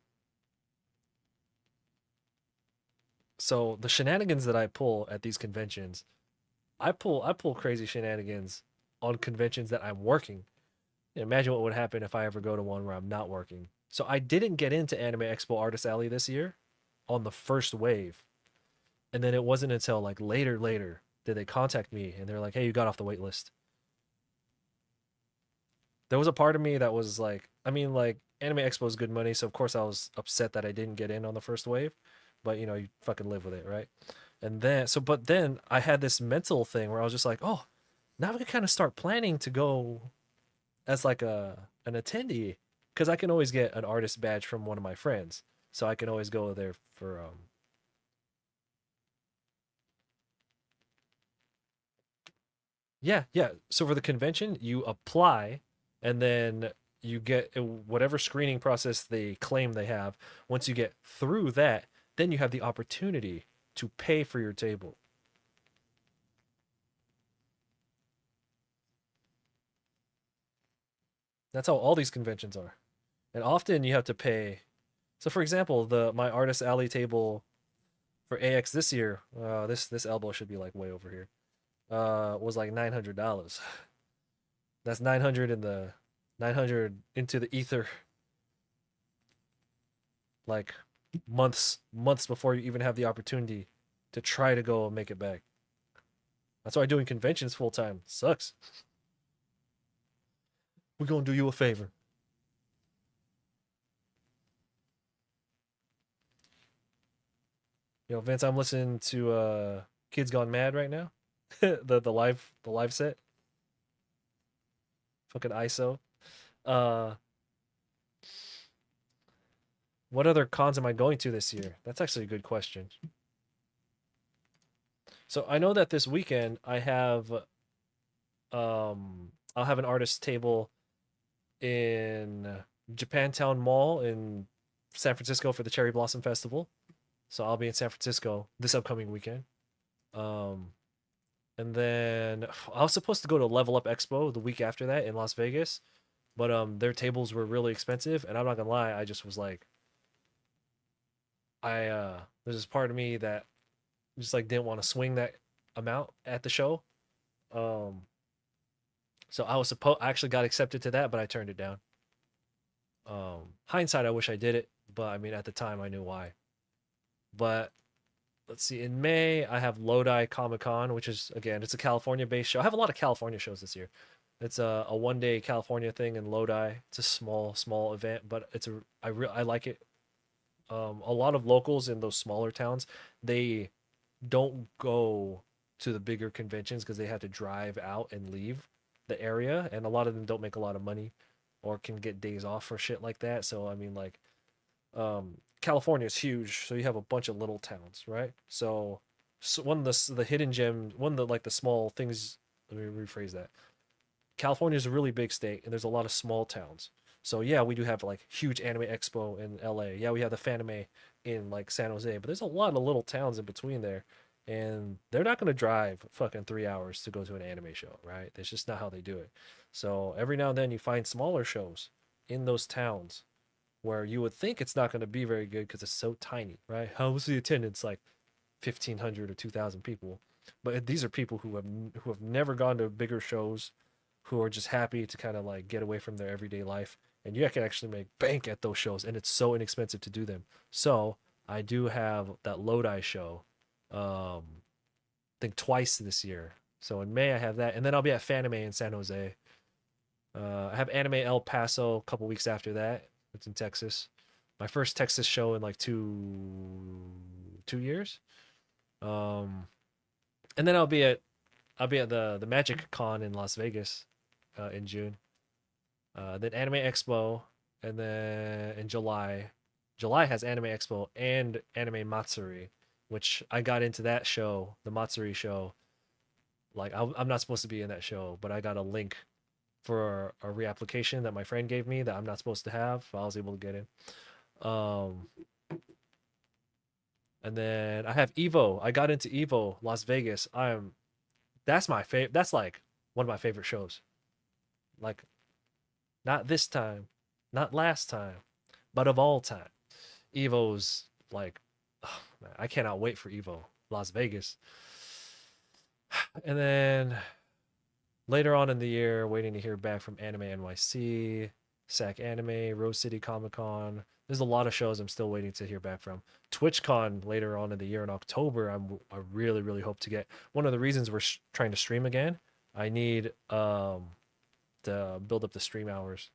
A: so the shenanigans that I pull at these conventions, I pull crazy shenanigans on conventions that I'm working. Imagine what would happen if I ever go to one where I'm not working. So I didn't get into Anime Expo Artist Alley this year on the first wave. And then it wasn't until like later did they contact me and they're like, "Hey, you got off the wait list." There was a part of me that was like, I mean, like Anime Expo is good money, so of course I was upset that I didn't get in on the first wave, but you know, you fucking live with it, right? And then, so, but then I had this mental thing where I was just like, oh, now we can kind of start planning to go as like a an attendee, because I can always get an artist badge from one of my friends, so I can always go there for yeah, yeah. So for the convention, you apply, and then you get whatever screening process they claim they have. Once you get through that, then you have the opportunity to pay for your table. That's how all these conventions are. And often you have to pay. So for example, the my artist alley table for AX this year, this elbow should be like way over here. Was like $900. That's 900 in the 900 into the ether, like months before you even have the opportunity to try to go and make it back. That's why doing conventions full time sucks. We're gonna do you a favor. You know, Vince, I'm listening to Kids Gone Mad right now. The live set. Fucking ISO. Uh what other cons am I going to this year? That's actually a good question. So I know that this weekend I'll have an artist table in Japantown Mall in San Francisco for the Cherry Blossom Festival. So I'll be in San Francisco this upcoming weekend. Um, and then I was supposed to go to Level Up Expo the week after that in Las Vegas, but their tables were really expensive, and I'm not gonna lie, I just was like, there's this part of me that just like didn't want to swing that amount at the show. Um, so I actually got accepted to that, but I turned it down. Hindsight, I wish I did it, but I mean at the time I knew why. But let's see, in May I have Lodi Comic Con, which is again it's a California based show. I have a lot of California shows this year. It's a 1 day California thing in Lodi. It's a small event, but I like it. A lot of locals in those smaller towns, they don't go to the bigger conventions because they have to drive out and leave the area, and a lot of them don't make a lot of money or can get days off for shit like that. So I mean, like, California is huge, so you have a bunch of little towns, right? So one of the hidden gem, one of the like the small things. Let me rephrase that. California is a really big state, and there's a lot of small towns. So yeah, we do have like huge anime expo in LA. Yeah, we have the Fanime in like San Jose, but there's a lot of little towns in between there, and they're not gonna drive fucking 3 hours to go to an anime show, right? That's just not how they do it. So every now and then you find smaller shows in those towns where you would think it's not going to be very good because it's so tiny, right? How was the attendance? Like 1,500 or 2,000 people, but these are people who have never gone to bigger shows, who are just happy to kind of like get away from their everyday life, and you can actually make bank at those shows, and it's so inexpensive to do them. So I do have that Lodi show, I think twice this year. So in May I have that, and then I'll be at Fanime in San Jose. I have Anime El Paso a couple weeks after that. It's in Texas. My first Texas show in like 2 years. Um, and then I'll be at the Magic Con in Las Vegas in June. Then Anime Expo, and then in July has Anime Expo and Anime Matsuri, which I got into that show, the Matsuri show. Like I'm not supposed to be in that show, but I got a link for a reapplication that my friend gave me that I'm not supposed to have. I was able to get in. Um, and then I have Evo. I got into Evo Las Vegas. That's my favorite. That's like one of my favorite shows. Like not this time, not last time, but of all time. Evo's like, oh, man, I cannot wait for Evo Las Vegas. And then later on in the year, waiting to hear back from Anime NYC, SAC Anime, Rose City Comic Con. There's a lot of shows I'm still waiting to hear back from. TwitchCon later on in the year in October. I really hope to get. One of the reasons we're trying to stream again. I need to build up the stream hours.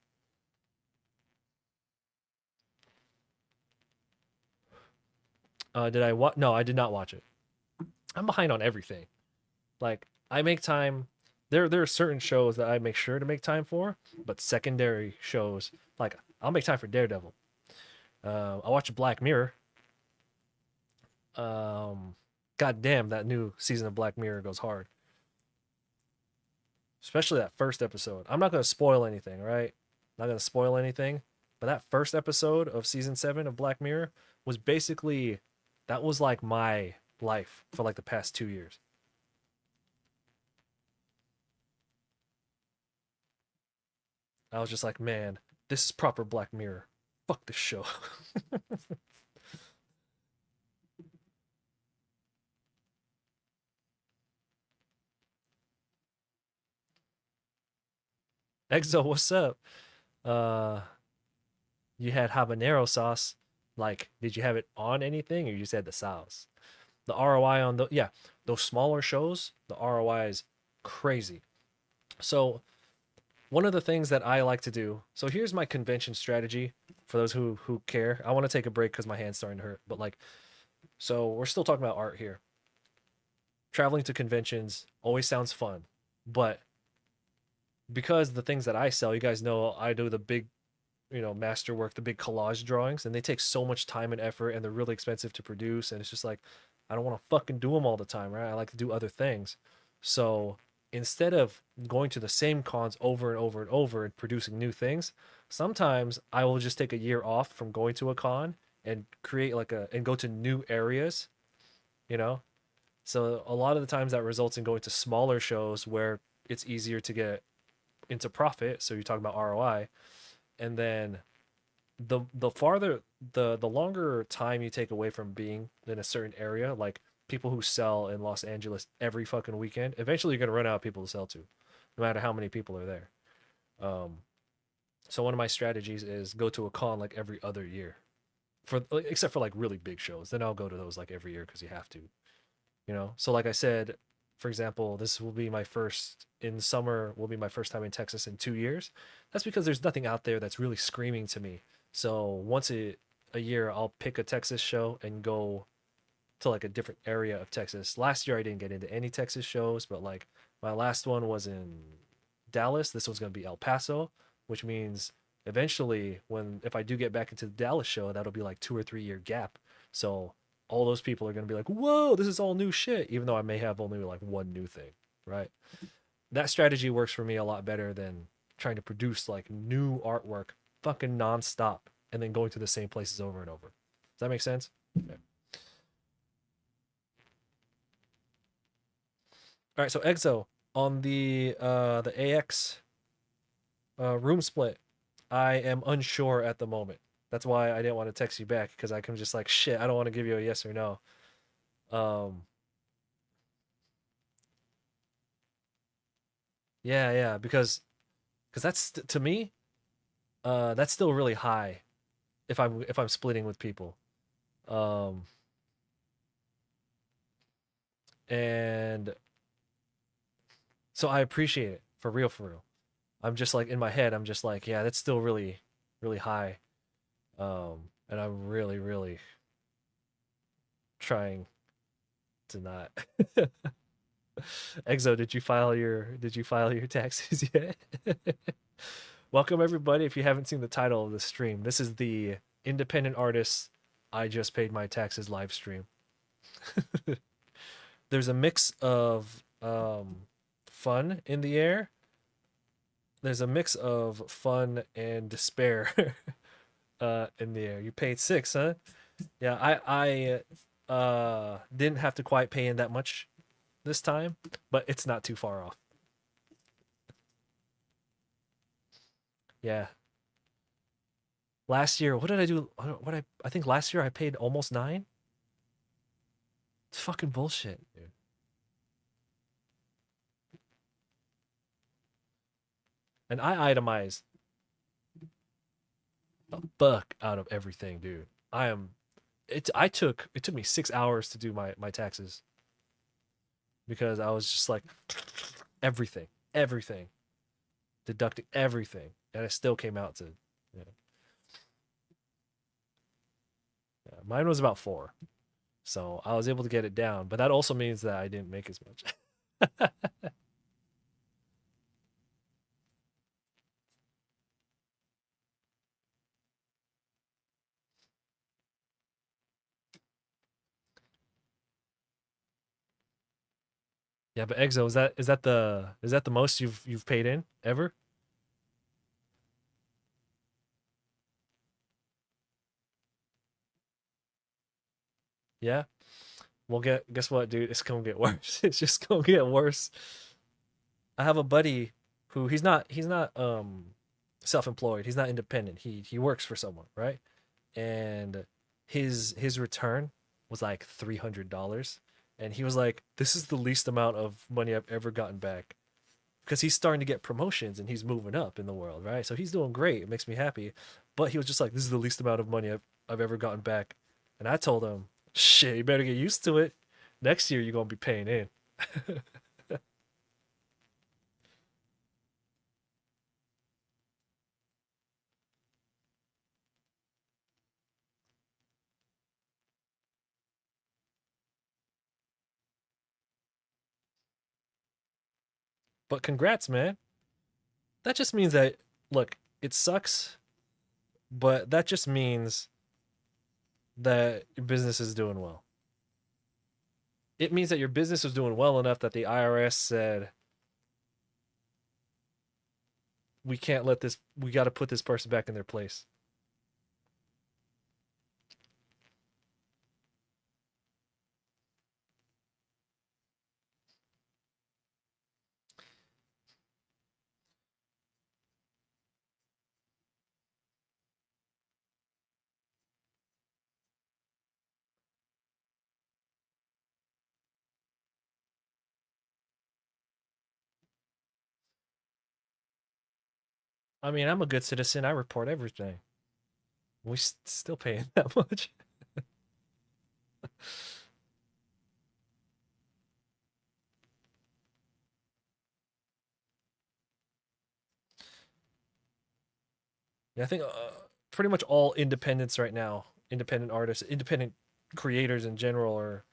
A: Did I watch? No, I did not watch it. I'm behind on everything. Like I make time. There are certain shows that I make sure to make time for, but secondary shows like I'll make time for Daredevil. I watch Black Mirror. God damn, that new season of Black Mirror goes hard. Especially that first episode. I'm not gonna spoil anything, right? Not gonna spoil anything. But that first episode of season 7 of Black Mirror was basically that was like my life for like the past 2 years. I was just like, man, this is proper Black Mirror. Fuck this show. Exo, what's up? Uh, you had habanero sauce. Like, did you have it on anything, or you just had the sauce? The ROI on the yeah, those smaller shows, the ROI is crazy. So one of the things that I like to do. So here's my convention strategy for those who care. I want to take a break because my hand's starting to hurt. But like, so we're still talking about art here. Traveling to conventions always sounds fun, but because the things that I sell, you guys know I do the big, masterwork, the big collage drawings, and they take so much time and effort, and they're really expensive to produce. And it's just like, I don't want to fucking do them all the time, right? I like to do other things. So instead of going to the same cons over and over and over and producing new things, sometimes I will just take a year off from going to a con and create and go to new areas, you know? So a lot of the times that results in going to smaller shows where it's easier to get into profit. So you're talking about ROI, and then the farther the longer time you take away from being in a certain area, like people who sell in Los Angeles every fucking weekend, eventually you're gonna run out of people to sell to, no matter how many people are there. Um, so one of my strategies is go to a con like every other year, except for like really big shows. Then I'll go to those like every year because you have to. So like I said, for example, this will be my first in summer will be my first time in Texas in 2 years. That's because there's nothing out there that's really screaming to me. So once a year I'll pick a Texas show and go to like a different area of Texas. Last year I didn't get into any Texas shows, but like my last one was in Dallas. This one's going to be El Paso, which means eventually if I do get back into the Dallas show, that'll be like 2 or 3 year gap. So all those people are going to be like, whoa, this is all new shit, even though I may have only like one new thing, right? That strategy works for me a lot better than trying to produce like new artwork fucking nonstop and then going to the same places over and over. Does that make sense? Okay. All right, so Exo on the AX room split, I am unsure at the moment. That's why I didn't want to text you back because I can just like shit. I don't want to give you a yes or no. Um, yeah, because that's to me, that's still really high if I'm splitting with people. Um, and so I appreciate it for real, for real. I'm just like in my head, I'm just like, yeah, that's still really, really high. And I'm really, really trying to not. Exo, did you file your taxes yet? Welcome everybody. If you haven't seen the title of the stream, this is the independent artist I just paid my taxes live stream. There's a mix of fun in the air. There's a mix of fun and despair in the air. You paid 6, huh? Yeah, I didn't have to quite pay in that much this time, but it's not too far off. Yeah. Last year, what did I do? I think last year I paid almost 9. It's fucking bullshit, dude. And I itemize the fuck out of everything, dude. It took me 6 hours to do my taxes because I was just like everything deducting everything, and it still came out to, yeah, yeah. Mine was about 4, so I was able to get it down. But that also means that I didn't make as much. Yeah, but Exo, is that the most you've paid in ever? Yeah. Well, guess what, dude? It's gonna get worse. It's just gonna get worse. I have a buddy who he's not self-employed. He's not independent. He works for someone, right? And his return was like $300, and he was like, "This is the least amount of money I've ever gotten back." Because he's starting to get promotions and he's moving up in the world, right? So he's doing great. It makes me happy. But he was just like, "This is the least amount of money I've ever gotten back." And I told him, "Shit, you better get used to it. Next year you're gonna be paying in." But congrats, man. That just means that, look, it sucks, but that just means that your business is doing well. It means that your business is doing well enough that the IRS said, we can't let this, we got to put this person back in their place. I mean, I'm a good citizen. I report everything. We still paying that much. Yeah, I think pretty much all independents right now, independent artists, independent creators in general, are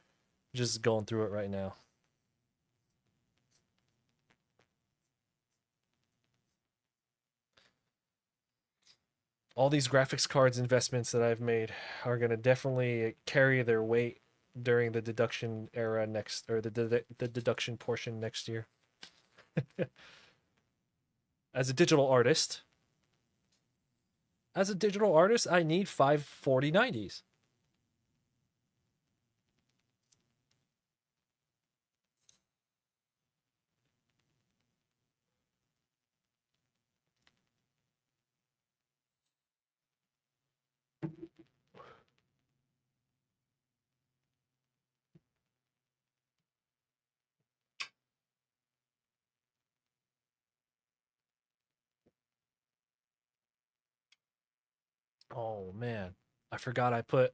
A: just going through it right now. All these graphics cards investments that I've made are going to definitely carry their weight during the deduction era next, or the deduction portion next year. As a digital artist, I need 54090s. Oh man, I forgot I put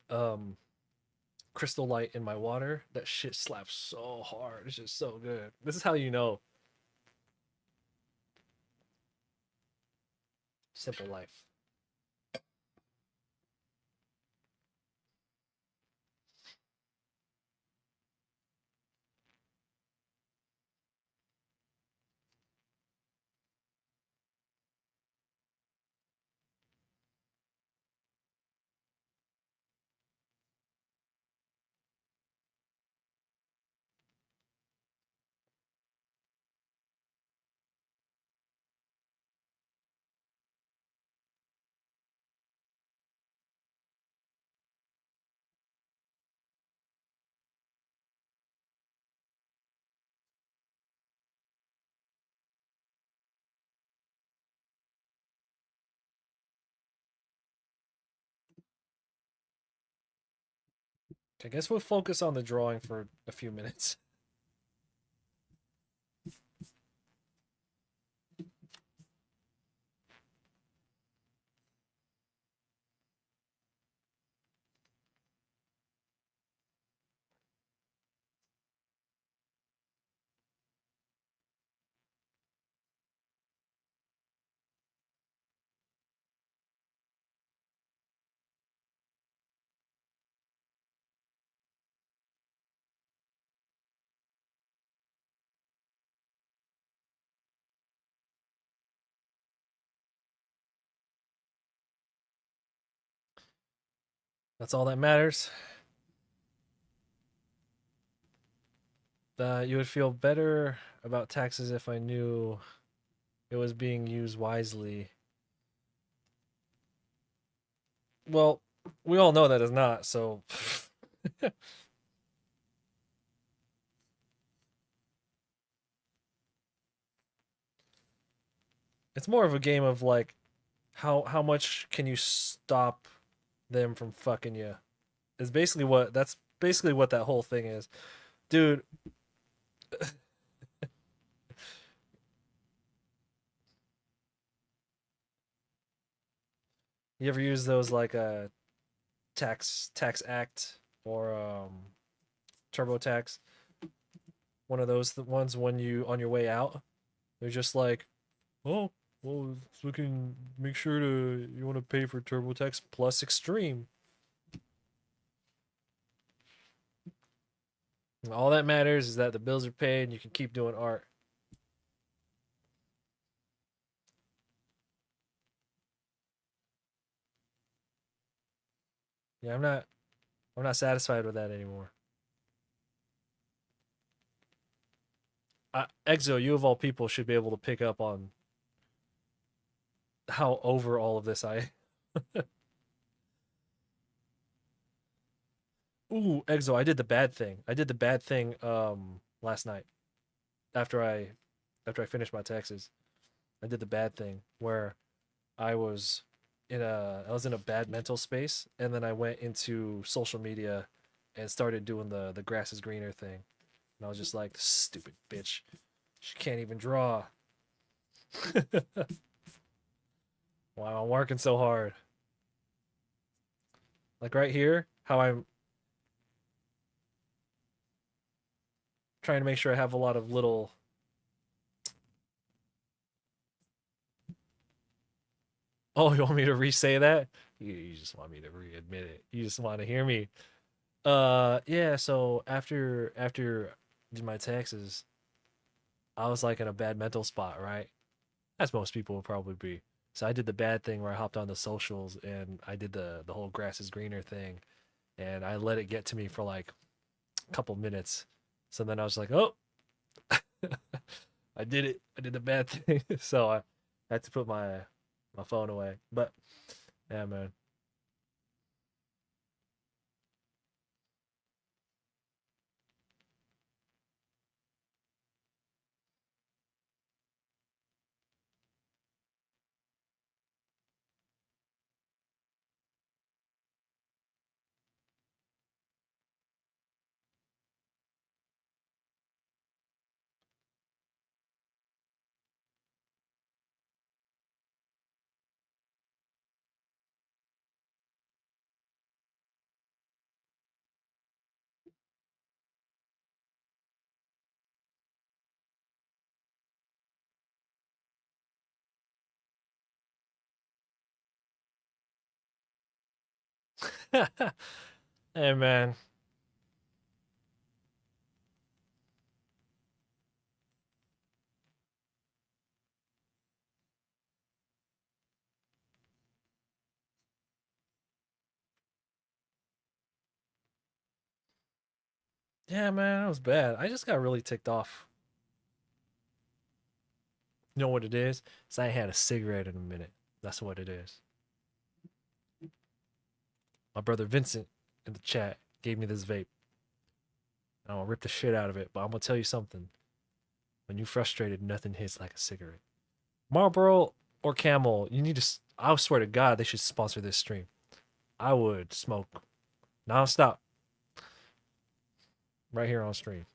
A: crystal light in my water. That shit slaps so hard. It's just so good. This is how you know. Simple life. I guess we'll focus on the drawing for a few minutes. That's all that matters. You would feel better about taxes if I knew it was being used wisely. Well, we all know that it's not, so it's more of a game of like how much can you stop them from fucking you? Is basically what that's basically what that whole thing is. Dude, you ever use those like tax act or TurboTax? One of those ones when you on your way out, they're just like, "Oh, well, so we can make sure to you want to pay for TurboTax plus Extreme." All that matters is that the bills are paid and you can keep doing art. Yeah, I'm not satisfied with that anymore. Exo, you of all people should be able to pick up on how over all of this I. Ooh, Exo, I did the bad thing. I did the bad thing last night after I finished my taxes. I did the bad thing where I was in a bad mental space, and then I went into social media and started doing the grass is greener thing. And I was just like, stupid bitch. She can't even draw. Wow, I'm working so hard. Like right here, how I'm trying to make sure I have a lot of little. Oh, you want me to re-say that? You just want me to re-admit it. You just want to hear me. Yeah. So after I did my taxes, I was like in a bad mental spot, right? As most people would probably be. So I did the bad thing where I hopped on the socials and I did the whole grass is greener thing, and I let it get to me for like a couple minutes. So then I was like, oh, I did it. I did the bad thing. So I had to put my phone away. But yeah, man. Hey, man. Yeah, man, that was bad. I just got really ticked off. You know what it is? It's I ain't had a cigarette in a minute. That's what it is. My brother Vincent in the chat gave me this vape. I'm gonna rip the shit out of it, but I'm gonna tell you something. When you're frustrated, nothing hits like a cigarette. Marlboro or Camel, you need to. I swear to God, they should sponsor this stream. I would smoke nonstop right here on stream.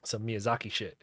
A: Some Miyazaki shit.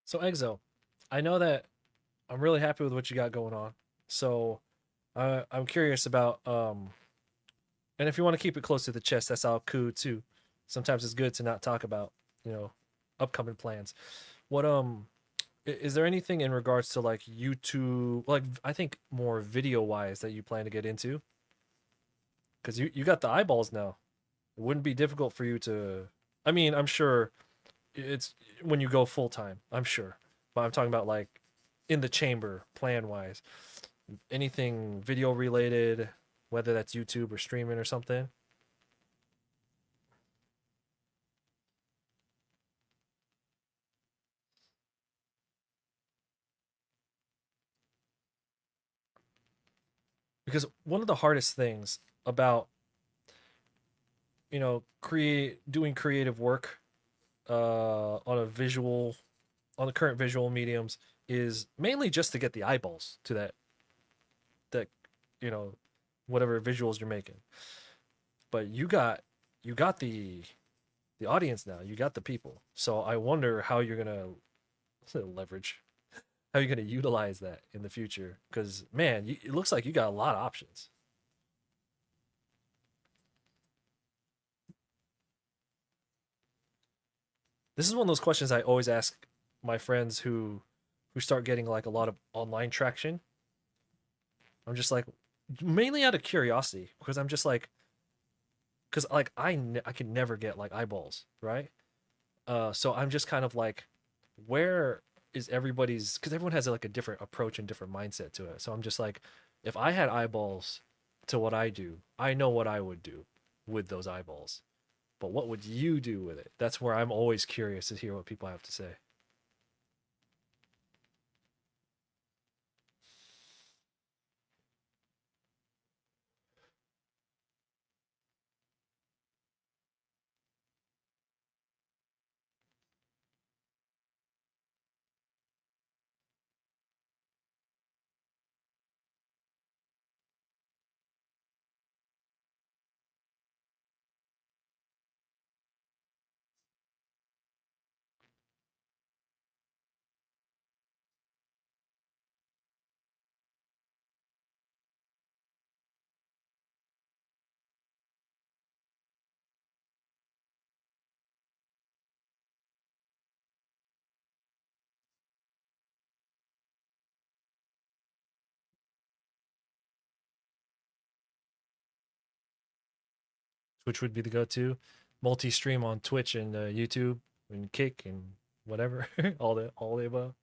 A: So Exo, I know that I'm really happy with what you got going on. So I'm curious about and if you want to keep it close to the chest, that's all cool too. Sometimes it's good to not talk about, you know, upcoming plans. What is there anything in regards to like YouTube, like I think more video wise that you plan to get into? Because you got the eyeballs now. It wouldn't be difficult for you to. I mean, I'm sure it's when you go full time. I'm sure, but I'm talking about like in the chamber plan wise. Anything video related, whether that's YouTube or streaming or something. Because one of the hardest things about create doing creative work on a visual on the current visual mediums is mainly just to get the eyeballs to that you know whatever visuals you're making. But you got the audience now. You got the people. So I wonder how you're gonna leverage, how you're gonna utilize that in the future. Because man, it looks like you got a lot of options. This is one of those questions I always ask my friends who start getting like a lot of online traction. I'm just like mainly out of curiosity because I'm just like because like I can never get like eyeballs, right? So I'm just kind of like, where is everybody's? Because everyone has like a different approach and different mindset to it. So I'm just like, if I had eyeballs to what I do, I know what I would do with those eyeballs. But what would you do with it? That's where I'm always curious to hear what people have to say. Which would be the go-to multi-stream on Twitch and YouTube and Kick and whatever, all the above.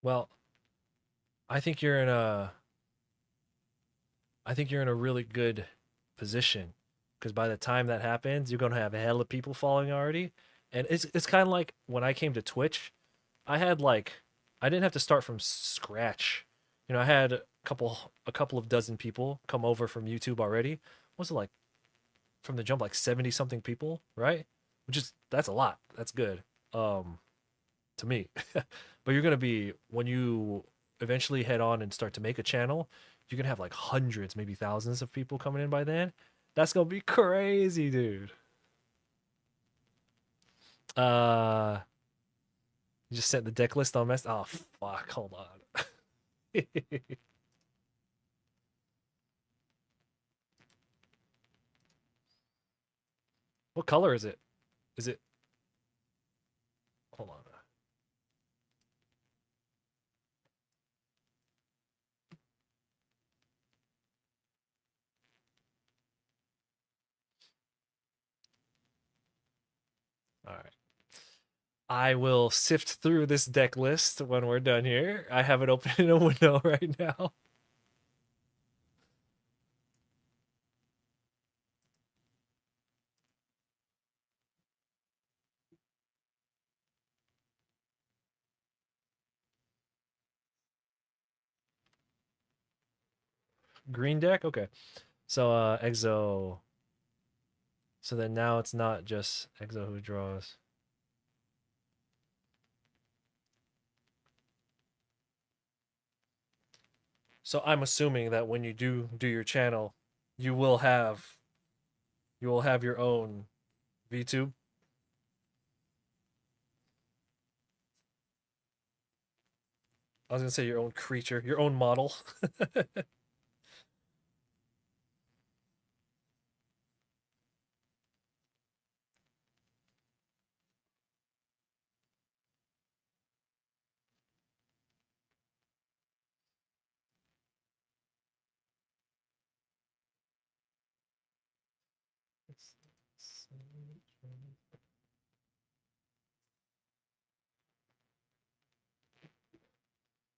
A: Well, I think you're in a I think you're in a really good position because by the time that happens, you're gonna have a hell of people following already, and it's kind of like when I came to Twitch, I had like I didn't have to start from scratch. I had a couple of dozen people come over from YouTube already. Was it like from the jump like 70 something people, right? Which is that's a lot. That's good. Um to me. But you're gonna be when you eventually head on and start to make a channel, you're gonna have like hundreds, maybe thousands of people coming in by then. That's gonna be crazy, dude. Uh, you just set the deck list on mess. Oh fuck, hold on. What color is it? Is it? Hold on. All right. I will sift through this deck list when we're done here. I have it open in a window right now. green deck. Okay, so Exo. So then now it's not just Exo who draws. So I'm assuming that when you do your channel, you will have you will have your own VTube. I was gonna say your own creature, your own model.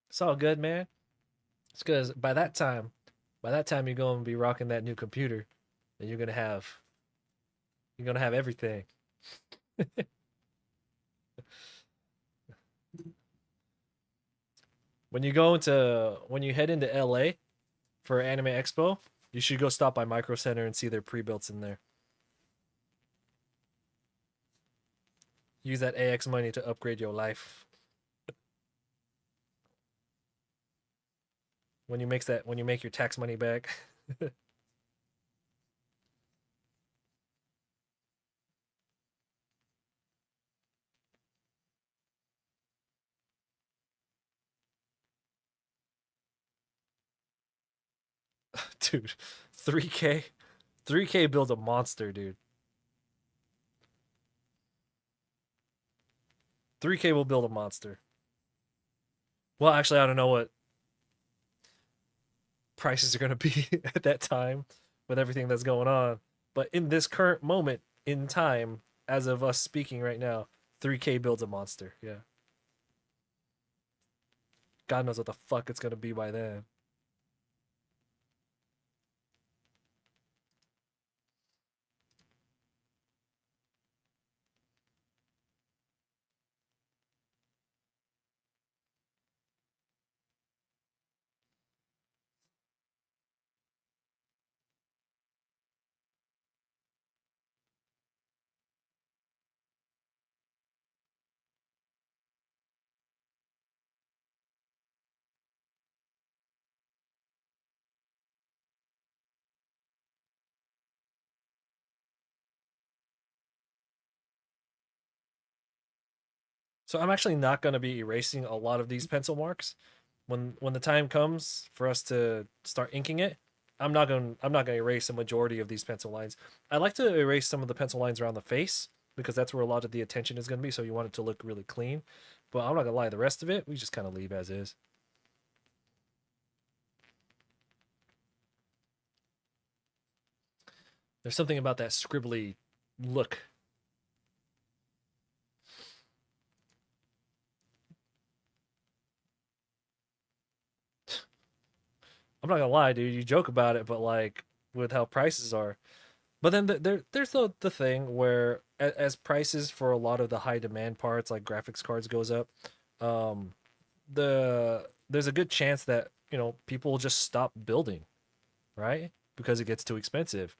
A: It's all good, man. It's because by that time you're gonna be rocking that new computer, and you're gonna have everything. When you head into LA for Anime Expo, you should go stop by Micro Center and see their pre-builts in there. Use that AX money to upgrade your life. When you make your tax money back. Dude, 3K 3K builds a monster, dude. 3K will build a monster. Well, actually, I don't know what prices are going to be at that time with everything that's going on. But in this current moment in time, as of us speaking right now, 3K builds a monster. Yeah. God knows what the fuck it's going to be by then. So I'm actually not going to be erasing a lot of these pencil marks. When the time comes for us to start inking it, I'm not going to erase a majority of these pencil lines. I like to erase some of the pencil lines around the face because that's where a lot of the attention is going to be, so you want it to look really clean. But I'm not going to lie, the rest of it, we just kind of leave as is. There's something about that scribbly look. I'm not gonna lie, dude. You joke about it, but like with how prices are. But then there's the thing where as prices for a lot of the high demand parts like graphics cards goes up, um, there's a good chance that people will just stop building, right? Because it gets too expensive.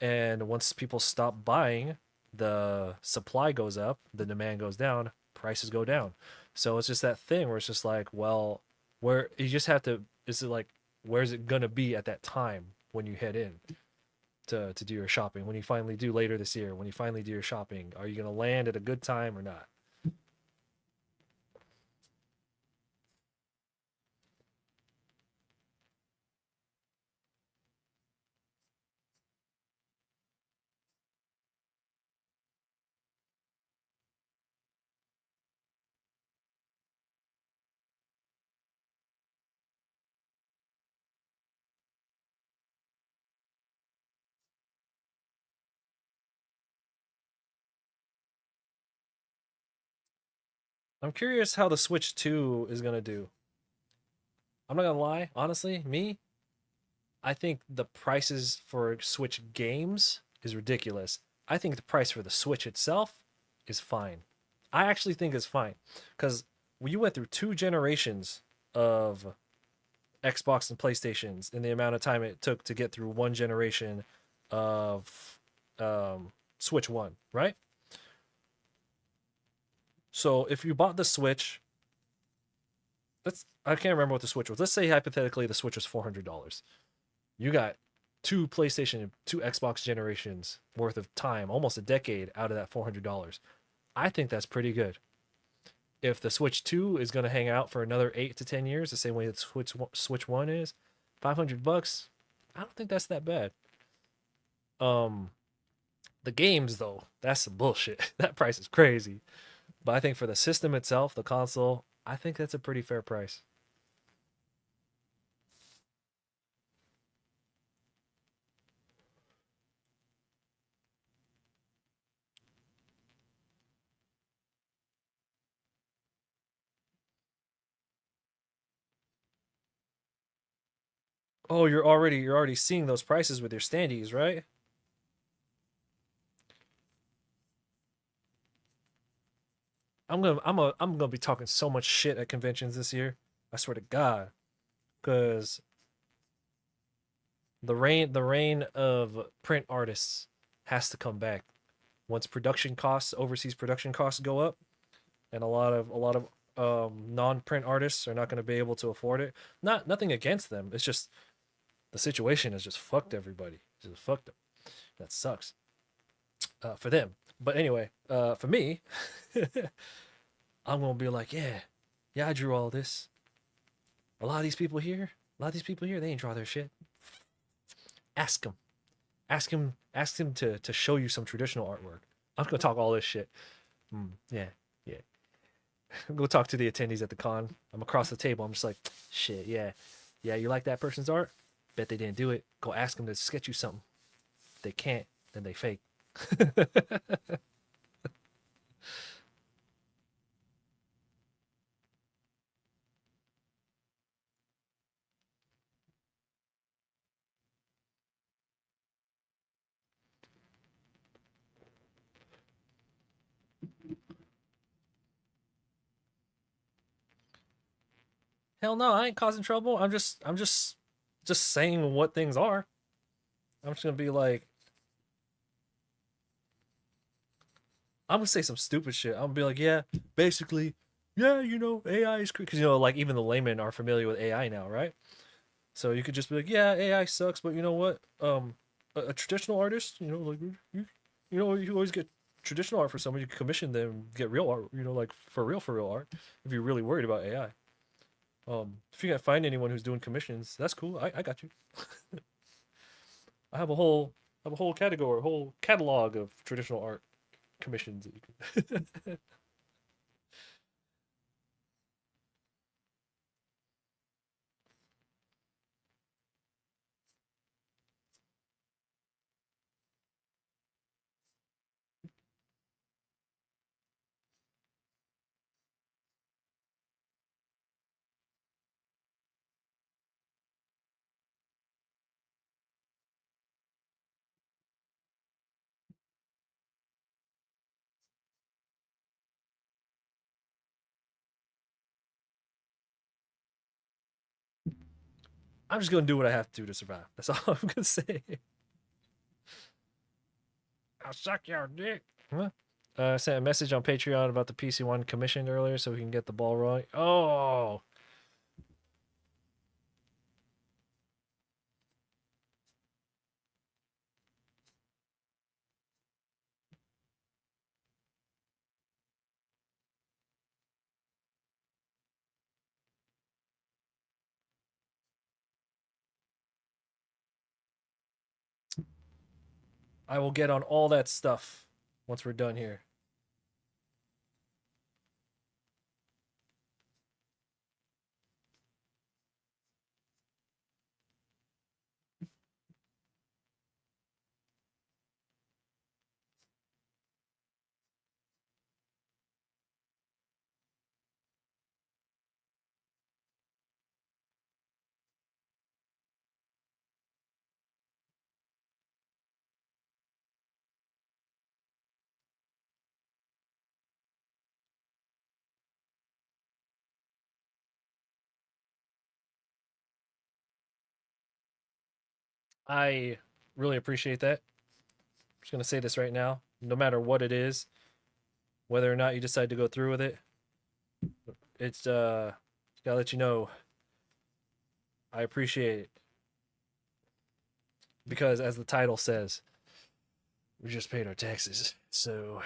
A: And once people stop buying, the supply goes up, the demand goes down, prices go down. So it's just that thing where it's just like, well, where you just have to, is it like, where's it gonna be at that time when you head in to do your shopping? When you finally do later this year, when you finally do your shopping, are you gonna land at a good time or not? I'm curious how the Switch 2 is gonna do. I'm not gonna lie, honestly, I think the prices for Switch games is ridiculous. I think the price for the Switch itself is fine. I actually think it's fine because you went through two generations of Xbox and PlayStations in the amount of time it took to get through one generation of Switch One, right? So if you bought the Switch, let's I can't remember what the Switch was. Let's say hypothetically the Switch was $400. You got two PlayStation, two Xbox generations worth of time, almost a decade out of that $400. I think that's pretty good. If the Switch 2 is going to hang out for another 8 to 10 years, the same way that Switch 1 is, $500, I don't think that's that bad. Um the games though, that's some bullshit. That price is crazy. But I think for the system itself, the console, I think that's a pretty fair price. Oh, you're already seeing those prices with your standees, right? I'm gonna be talking so much shit at conventions this year. I swear to God, because the reign of print artists has to come back once production costs, overseas production costs go up, and a lot of non-print artists are not going to be able to afford it. Nothing against them. It's just the situation has just fucked everybody. It's just fucked them. That sucks for them. But anyway, for me, I'm gonna be like, yeah, yeah, I drew all this. A lot of these people here, they ain't draw their shit. Ask them, ask him to show you some traditional artwork. I'm gonna talk all this shit. Yeah, yeah. I'm gonna talk to the attendees at the con. I'm across the table. I'm just like, shit, yeah, yeah. You like that person's art? Bet they didn't do it. Go ask them to sketch you something. If they can't, then they fake. Hell no, I ain't causing trouble. I'm just saying what things are. I'm just gonna be like, I'm gonna say some stupid shit. I'm gonna be like, yeah, basically, yeah, AI is because like even the laymen are familiar with AI now, right? So you could just be like, yeah, AI sucks, but you know what? A traditional artist, like you always get traditional art for someone. You can commission them, get real art, like for real art. If you're really worried about AI, if you can't find anyone who's doing commissions, that's cool. I got you. I have a whole category, a whole catalog of traditional art commissions. That you can I'm just gonna do what I have to do to survive. That's all I'm gonna say. I'll suck your dick. Huh? I sent a message on Patreon about the PC one commissioned earlier, so we can get the ball rolling. Oh, I will get on all that stuff once we're done here. I really appreciate that. I'm just gonna say this right now. No matter what it is, whether or not you decide to go through with it, it's gotta let you know I appreciate it because, as the title says, we just paid our taxes. So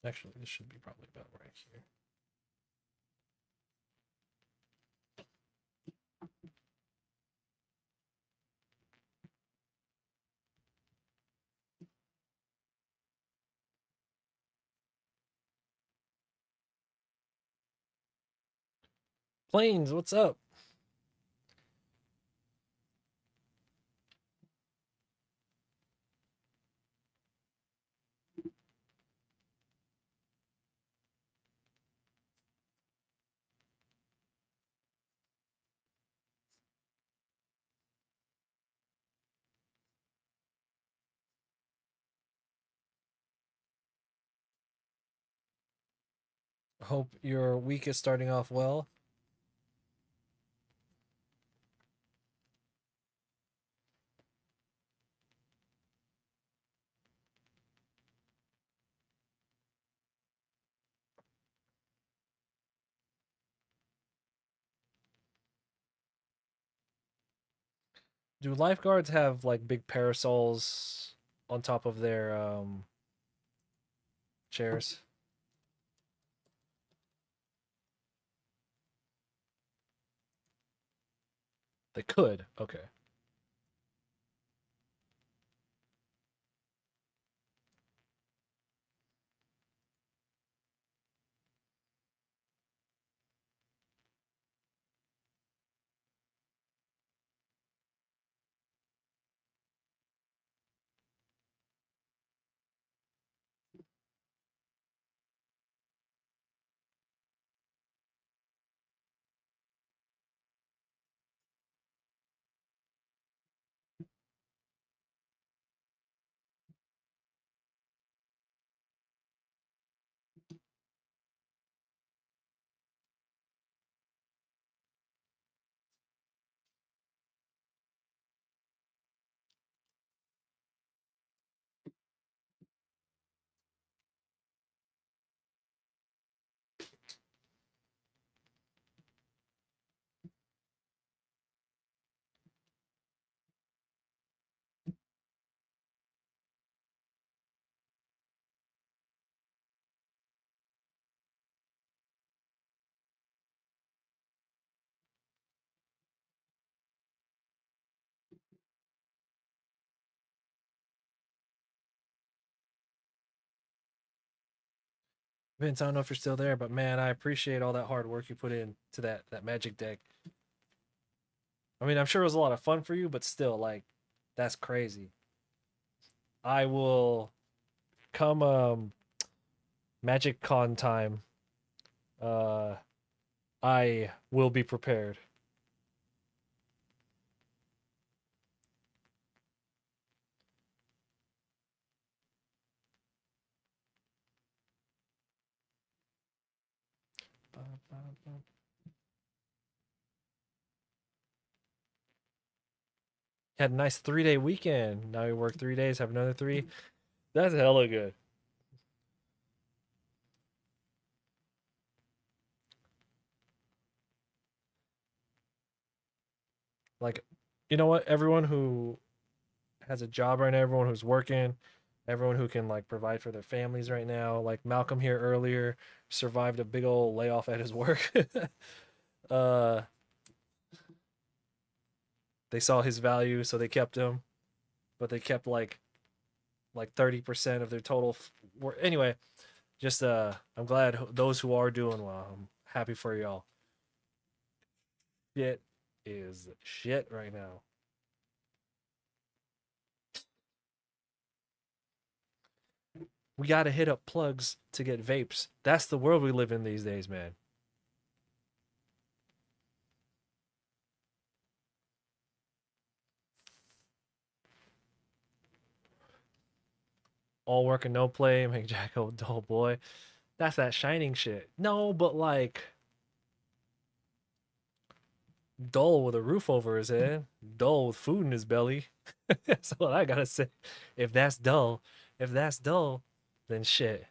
A: actually, this should be probably about right here. Planes, what's up? Hope your week is starting off well. Do lifeguards have like big parasols on top of their chairs? They could. Okay. Vince, I don't know if you're still there, but man, I appreciate all that hard work you put in to that magic deck. I mean, I'm sure it was a lot of fun for you, but still, like, that's crazy. I will come Magic Con time. Uh, I will be prepared. Had a nice 3-day weekend. Now we work 3 days, have another three. That's hella good. Like, you know what? Everyone who has a job right now, everyone who's working, everyone who can like provide for their families right now. Like Malcolm here earlier survived a big old layoff at his work. uh, they saw his value, so they kept him, but they kept like 30% of their total. Anyway, just I'm glad those who are doing well. I'm happy for y'all. Shit is shit right now. We gotta hit up plugs to get vapes. That's the world we live in these days, man. All work and no play, make Jack a dull boy. That's that shining shit. No, but like dull with a roof over his head, dull with food in his belly. That's what I gotta say. If that's dull, if that's dull, then shit.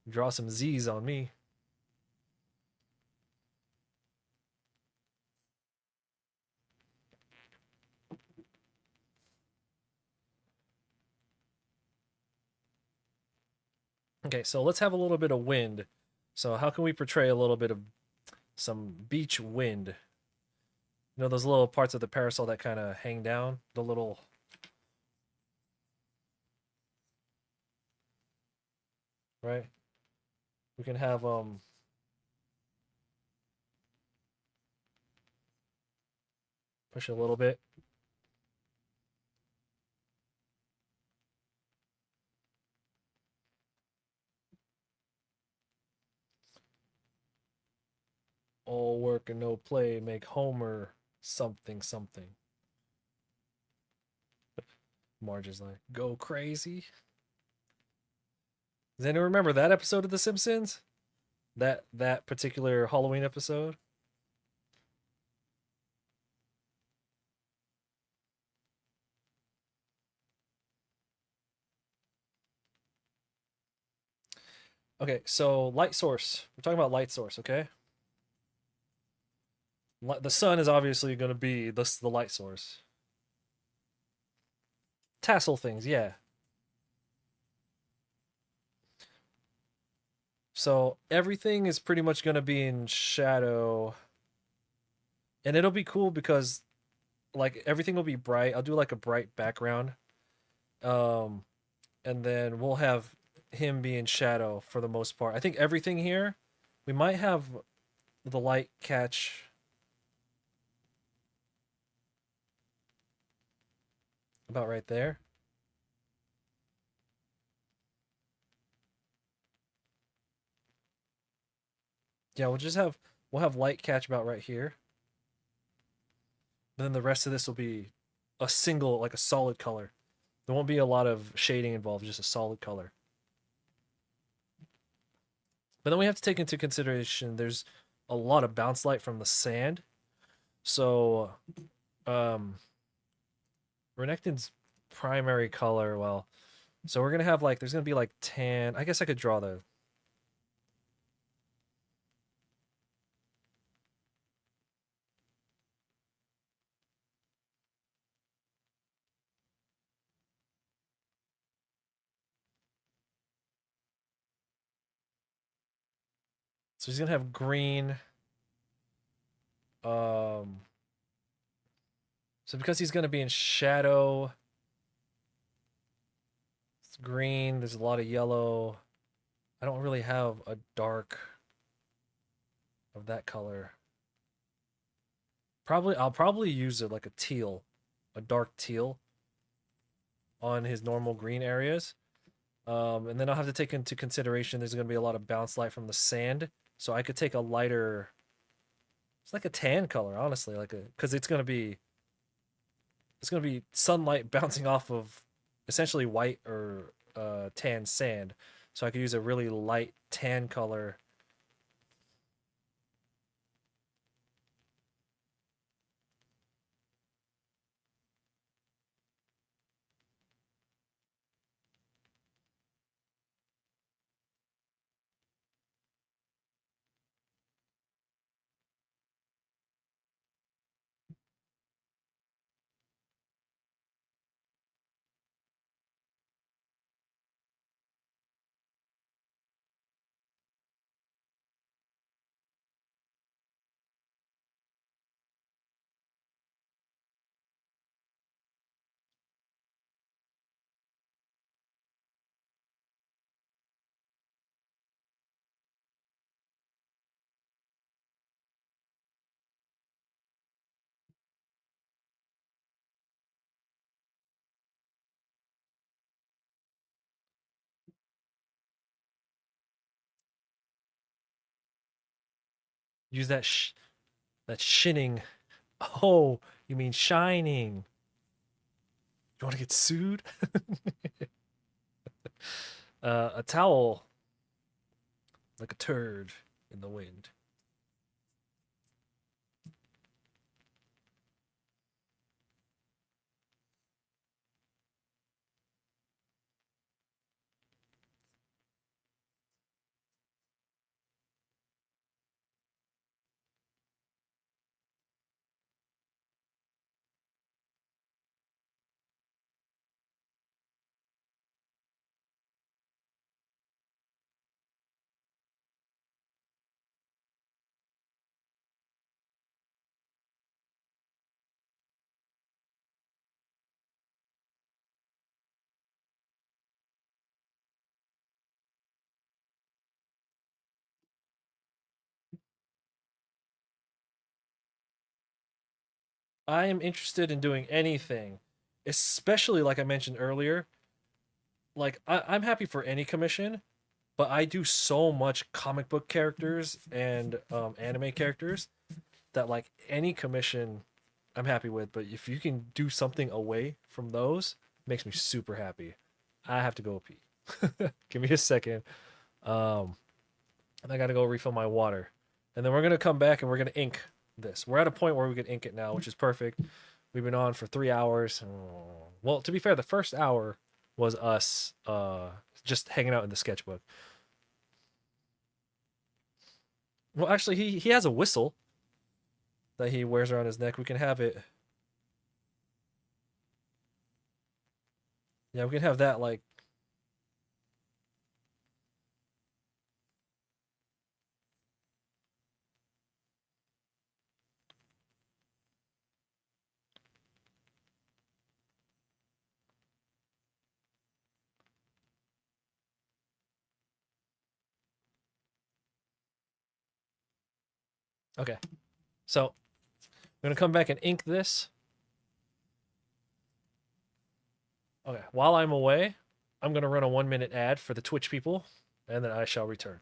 A: Draw some Z's on me. Okay, so let's have a little bit of wind. So how can we portray a little bit of some beach wind? You know those little parts of the parasol that kind of hang down, the little, right? We can have push a little bit. All work and no play make Homer something something. Marge is like, go crazy. Does anyone remember that episode of The Simpsons? That particular Halloween episode? Okay, so light source. We're talking about light source, okay? The sun is obviously going to be the light source. Tassel things, yeah. So everything is pretty much going to be in shadow, and it'll be cool because like everything will be bright. I'll do like a bright background, um, and then we'll have him be in shadow for the most part. I think everything here, we might have the light catch about right there. Yeah, we'll have light catch about right here. Then the rest of this will be a single, like a solid color. There won't be a lot of shading involved, just a solid color. But then we have to take into consideration there's a lot of bounce light from the sand. So um Renekton's primary color, well, so we're gonna have like there's gonna be like tan. I guess I could draw the so he's gonna have green. Um so because he's gonna be in shadow, it's green, there's a lot of yellow. I don't really have a dark of that color. I'll probably use it like a teal, a dark teal on his normal green areas. And then I'll have to take into consideration there's going to be a lot of bounce light from the sand, so I could take a lighter. It's like a tan color, honestly, like a because it's gonna be sunlight bouncing off of essentially white or tan sand. So I could use a really light tan color. Use that shinning. Oh, you mean shining. You want to get sued? A towel like a turd in the wind. I am interested in doing anything, especially like I mentioned earlier. Like I'm happy for any commission, but I do so much comic book characters and anime characters that like any commission I'm happy with. But if you can do something away from those, makes me super happy. I have to go pee. Give me a second. Um, and I gotta go refill my water, and then we're gonna come back and we're gonna ink this. We're at a point where we can ink it now, which is perfect. We've been on for 3 hours. Well, to be fair, the first hour was us just hanging out in the sketchbook. Well, actually, he has a whistle that he wears around his neck. We can have it. Yeah, we can have that like. Okay, so I'm gonna come back and ink this. Okay, while I'm away, I'm gonna run a 1 minute ad for the Twitch people, and then I shall return.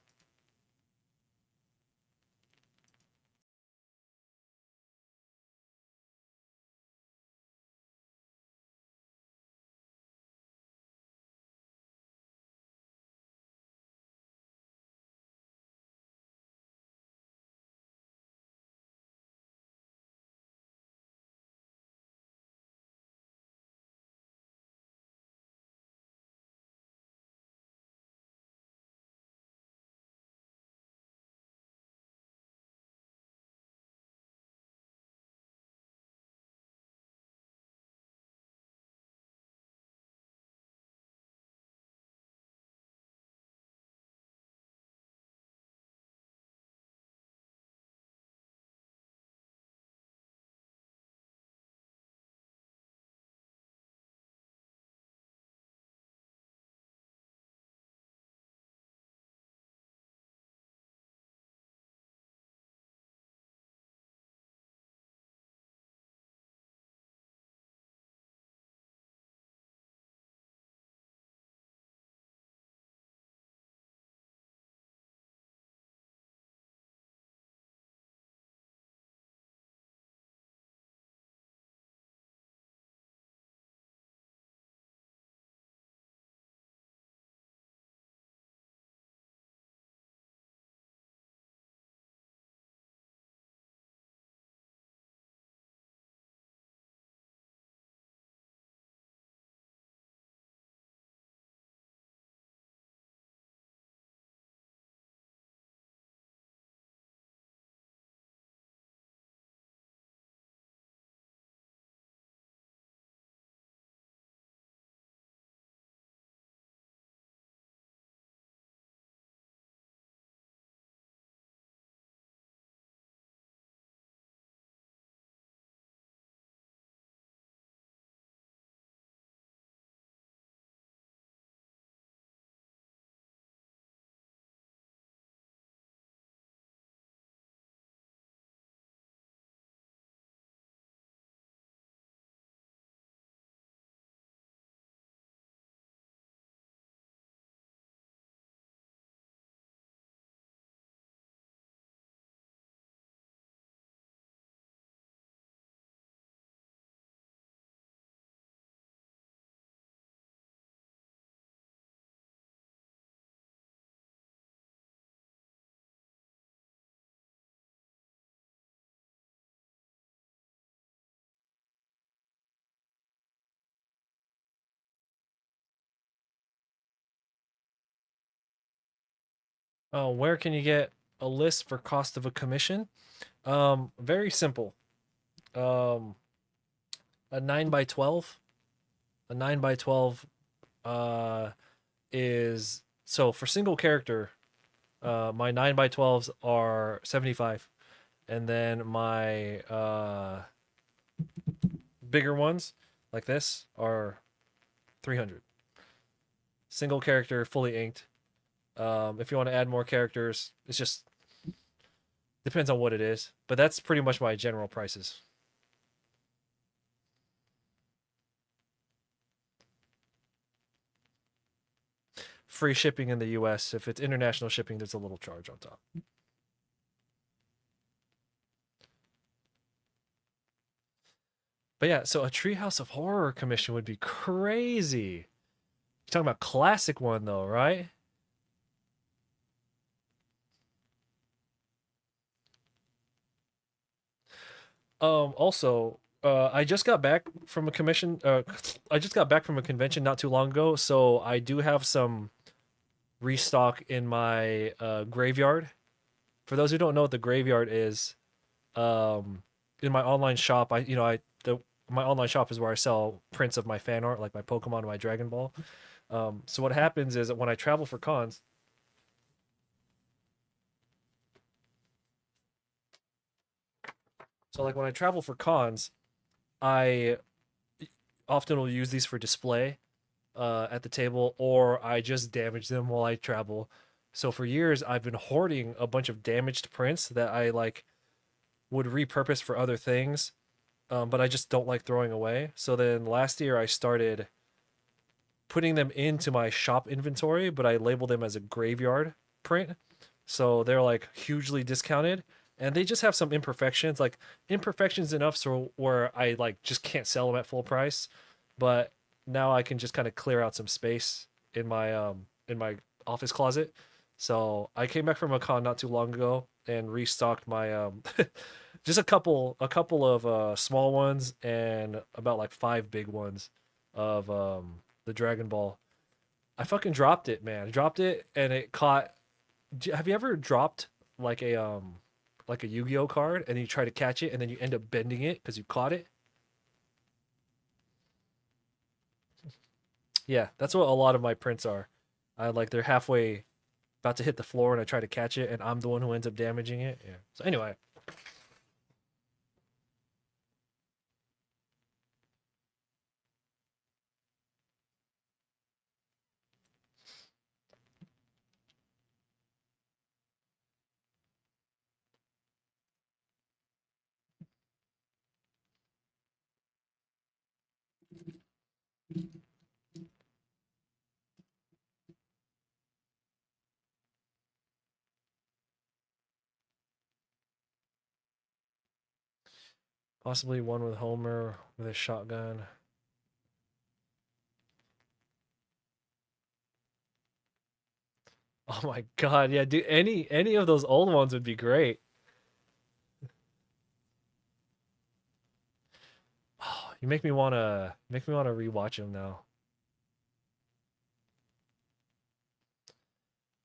A: Where can you get a list for cost of a commission? Very simple. Um, a 9 by 12. A 9 by 12 uh is so for single character, my 9 by 12s are 75, and then my bigger ones like this are 300. Single character, fully inked. If you want to add more characters, it's just depends on what it is, but that's pretty much my general prices. Free shipping in the US. If it's international shipping, there's a little charge on top. But yeah, so a Treehouse of Horror commission would be crazy. You're talking about classic one though, right? Also, I just got back from a commission. I just got back from a convention not too long ago, so I do have some restock in my graveyard. For those who don't know what the graveyard is, in my online shop, my online shop is where I sell prints of my fan art, like my Pokemon and my Dragon Ball. So what happens is that when I travel for cons, so like when I travel for cons, I often will use these for display at the table, or I just damage them while I travel. So for years, I've been hoarding a bunch of damaged prints that I like would repurpose for other things, but I just don't like throwing away. So then last year, I started putting them into my shop inventory, but I label them as a graveyard print. So they're like hugely discounted, and they just have some imperfections, like imperfections enough so where I like just can't sell them at full price. But now I can just kind of clear out some space in my office closet. So I came back from a con not too long ago and restocked my just a couple of small ones and about like five big ones of the Dragon Ball. I fucking dropped it, man. I dropped it and it caught. Have you ever dropped like a Yu-Gi-Oh card and you try to catch it and then you end up bending it because you caught it? Yeah, that's what a lot of my prints are. I like they're halfway about to hit the floor and I try to catch it and I'm the one who ends up damaging it. Yeah. So anyway, possibly one with Homer with a shotgun. Oh my god, yeah, dude. Any of those old ones would be great. Oh, you make me wanna rewatch them now.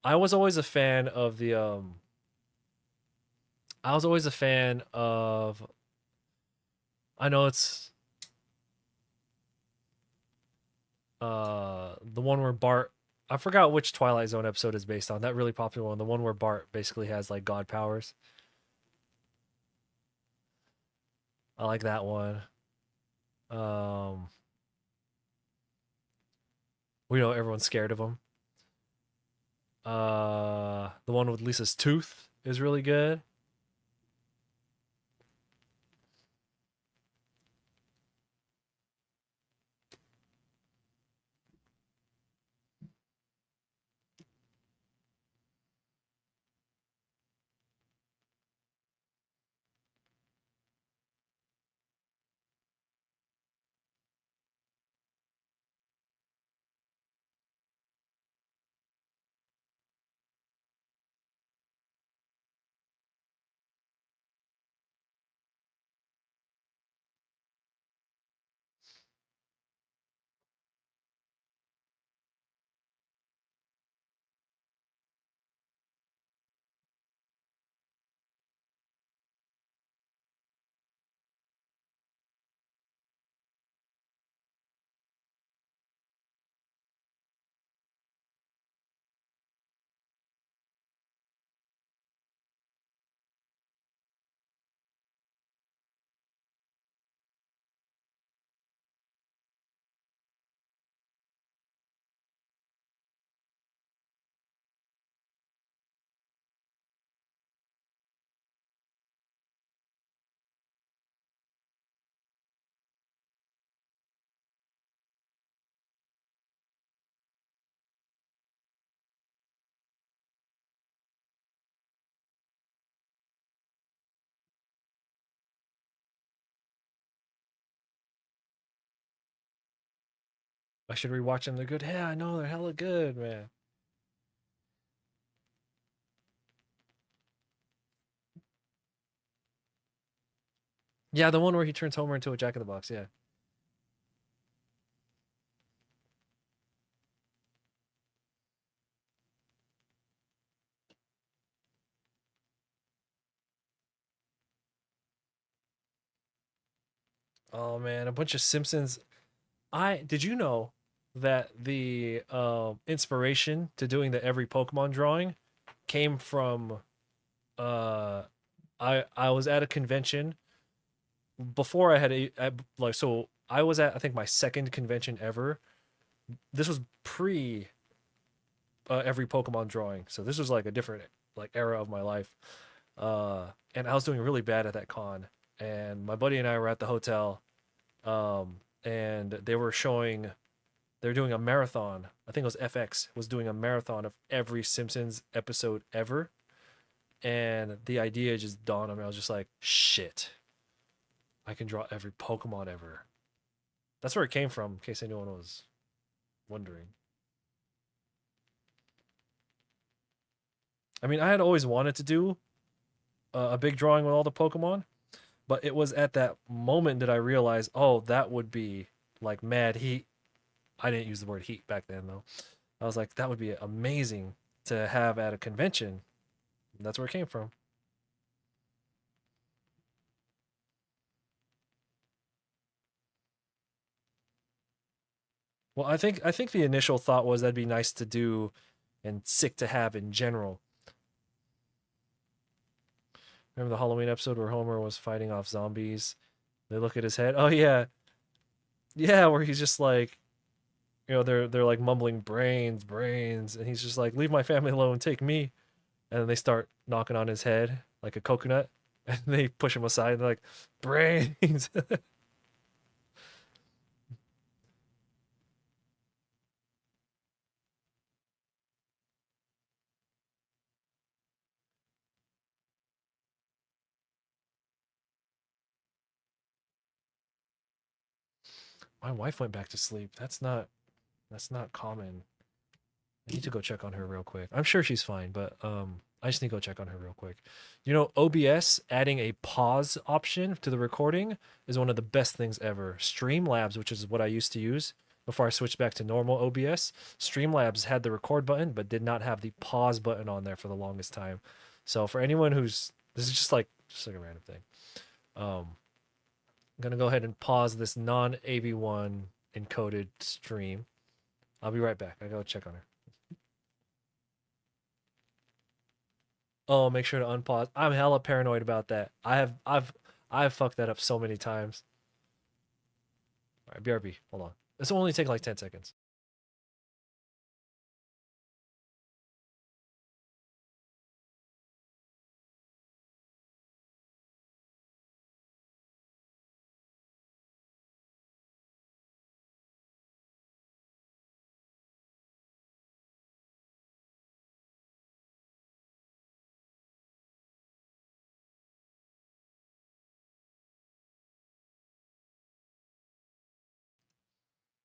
A: I was always a fan of the I was always a fan of I know it's the one where Bart I forgot which Twilight Zone episode is based on. That really popular one, the one where Bart basically has like god powers. I like that one. Um we know everyone's scared of him. The one with Lisa's tooth is really good. I should rewatch them. They're good. Yeah, I know they're hella good, man. Yeah, the one where he turns Homer into a Jack in the Box. Yeah. Oh man, a bunch of Simpsons. I did you know that the inspiration to doing the every Pokemon drawing came from uh I was at a convention before like so I was at I think my second convention ever. This was pre every Pokemon drawing. So this was like a different like era of my life. And I was doing really bad at that con. And my buddy and I were at the hotel, and they're doing a marathon. I think it was FX was doing a marathon of every Simpsons episode ever. And the idea just dawned on me. I was just like, shit, I can draw every Pokemon ever. That's where it came from, in case anyone was wondering. I mean, I had always wanted to do a big drawing with all the Pokemon, but it was at that moment that I realized, oh, that would be like mad heat. I didn't use the word heat back then, though. I was like, that would be amazing to have at a convention. That's where it came from. Well, I think the initial thought was that'd be nice to do and sick to have in general. Remember the Halloween episode where Homer was fighting off zombies? They look at his head. Oh yeah, yeah, where he's just like, they're like mumbling brains, brains, and he's just like, leave my family alone, take me. And then they start knocking on his head like a coconut, and they push him aside. And they're like, brains. My wife went back to sleep. That's not common. I need to go check on her real quick. I'm sure she's fine, but I just need to go check on her real quick. OBS adding a pause option to the recording is one of the best things ever. Streamlabs, which is what I used to use before I switched back to normal OBS, Streamlabs had the record button but did not have the pause button on there for the longest time. So for anyone who's this is just like a random thing. I'm gonna go ahead and pause this non AV1 encoded stream. I'll be right back. I gotta check on her. Oh, make sure to unpause. I'm hella paranoid about that. I've fucked that up so many times. All right, BRB. Hold on. This will only take like 10 seconds.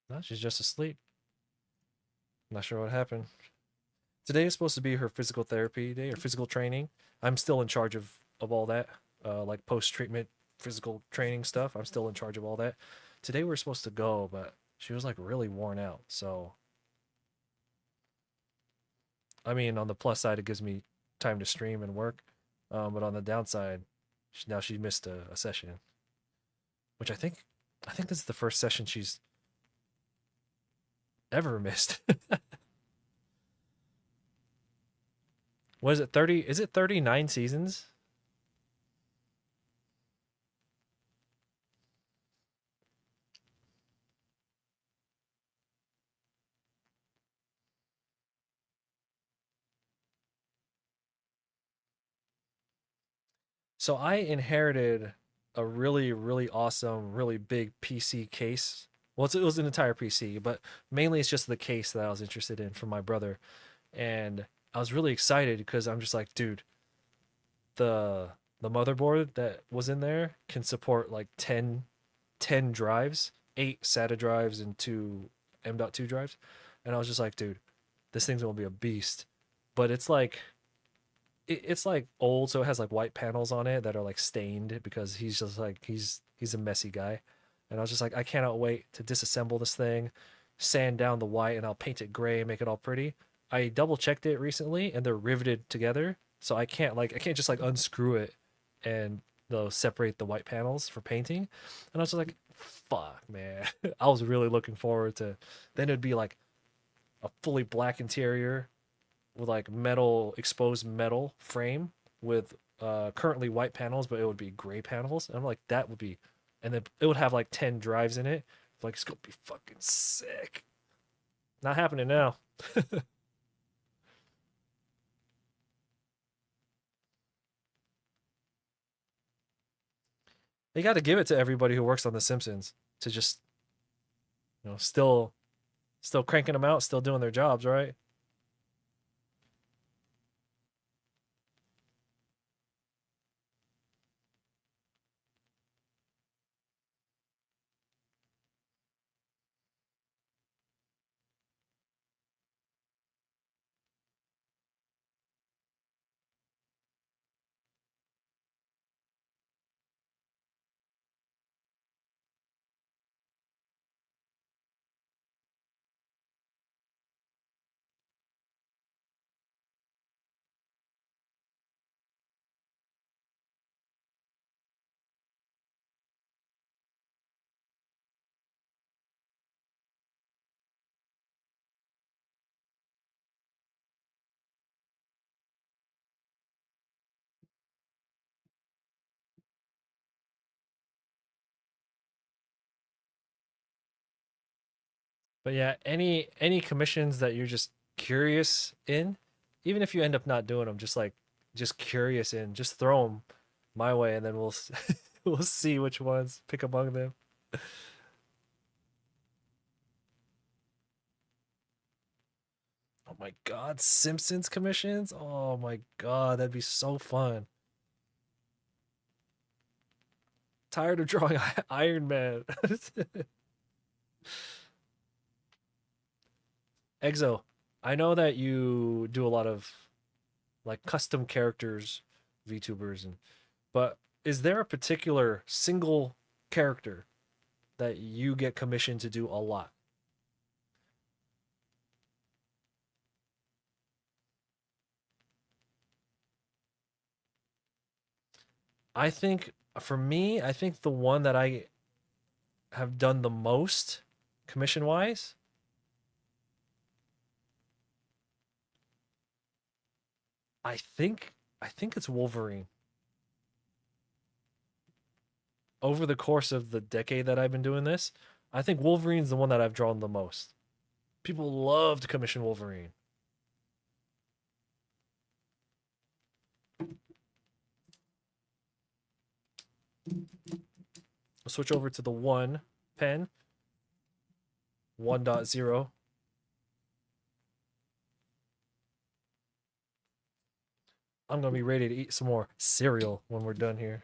A: No, she's just asleep. Not sure what happened. Today is supposed to be her physical therapy day or physical training. I'm still in charge of all that, like post treatment physical training stuff. I'm still in charge of all that. Today we're supposed to go, but she was like really worn out. So I mean, on the plus side, it gives me time to stream and work. But on the downside, now she missed a session, which I think this is the first session she's ever missed. What is it? 30? Is it 39 seasons? So I inherited a really, really awesome, really big PC case. Well, it was an entire PC, but mainly it's just the case that I was interested in from my brother. And I was really excited because I'm just like, dude, the the motherboard that was in there can support like 10 drives, 8 SATA drives and 2 M.2 drives, and I was just like, dude, this thing's gonna be a beast. But it's like old, so it has like white panels on it that are like stained because he's just like he's a messy guy. And I was just like, I cannot wait to disassemble this thing, sand down the white, and I'll paint it gray and make it all pretty. I double checked it recently, and they're riveted together, so I can't just like unscrew it and separate the white panels for painting. And I was just like, fuck, man. I was really looking forward to. Then it'd be like a fully black interior with like metal exposed metal frame with currently white panels, but it would be gray panels. And I'm like, that would be, and then it would have like 10 drives in it. Like it's gonna be fucking sick. Not happening now. They got to give it to everybody who works on The Simpsons to just still cranking them out, still doing their jobs, right? But yeah, any commissions that you're just curious in, even if you end up not doing them, just curious in, just throw them my way, and then we'll see which ones pick among them. Oh my god, Simpsons commissions! Oh my god, that'd be so fun. Tired of drawing Iron Man. Exo, I know that you do a lot of like custom characters, VTubers, and but is there a particular single character that you get commissioned to do a lot? I think for me, I think the one that I have done the most commission wise, I think it's Wolverine. Over the course of the decade that I've been doing this, I think Wolverine's the one that I've drawn the most. People love to commission Wolverine. I'll switch over to the one pen, 1.0. I'm gonna be ready to eat some more cereal when we're done here.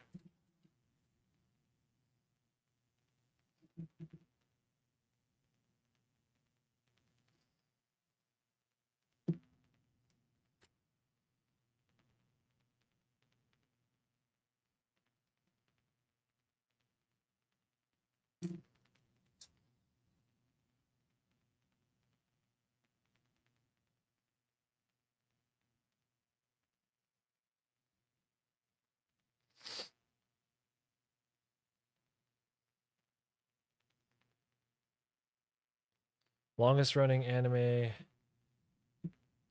A: Longest running anime,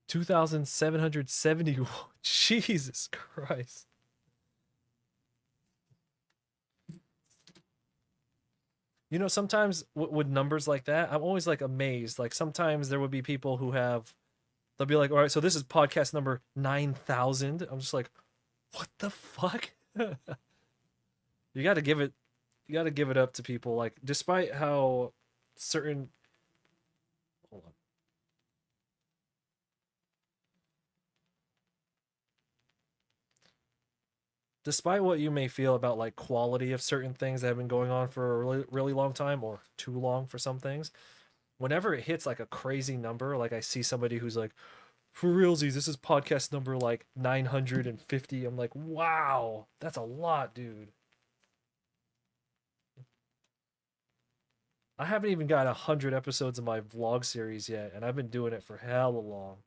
A: 2,771. Jesus Christ. You know, sometimes with numbers like that, I'm always like amazed. Like sometimes there would be people who have, they'll be like, all right, so this is podcast number 9,000. I'm just like, what the fuck? You got to give it, you got to give it up to people. Like, despite how certain, hold on, despite what you may feel about like quality of certain things that have been going on for a really, really long time or too long for some things, whenever it hits like a crazy number, like I see somebody who's like, for realsies, this is podcast number like 950. I'm like, wow, that's a lot, dude. I haven't even got 100 episodes of my vlog series yet, and I've been doing it for hella long.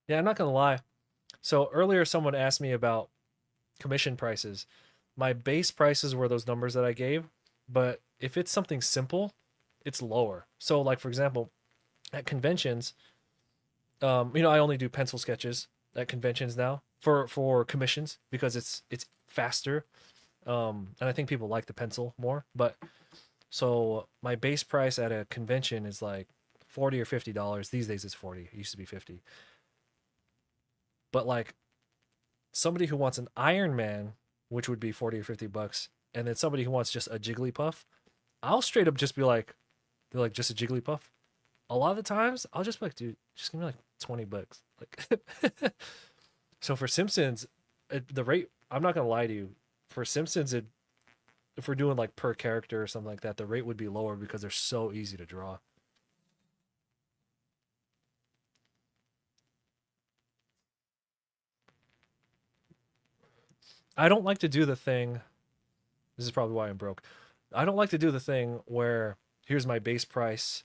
A: Yeah, I'm not gonna lie. So earlier, someone asked me about commission prices. My base prices were those numbers that I gave, but if it's something simple, it's lower. So, like for example, at conventions, I only do pencil sketches at conventions now for commissions because it's faster, and I think people like the pencil more. But so my base price at a convention is like $40 or $50. These days it's 40. It used to be 50. But like somebody who wants an Iron Man, which would be 40 or $50, and then somebody who wants just a Jigglypuff, I'll straight up just be like, they're like just a Jigglypuff. A lot of the times I'll just be like, dude, just give me like $20. Like so for Simpsons, the rate, I'm not gonna lie to you, for Simpsons if we're doing like per character or something like that, the rate would be lower because they're so easy to draw. I don't like to do the thing. This is probably why I'm broke. I don't like to do the thing where here's my base price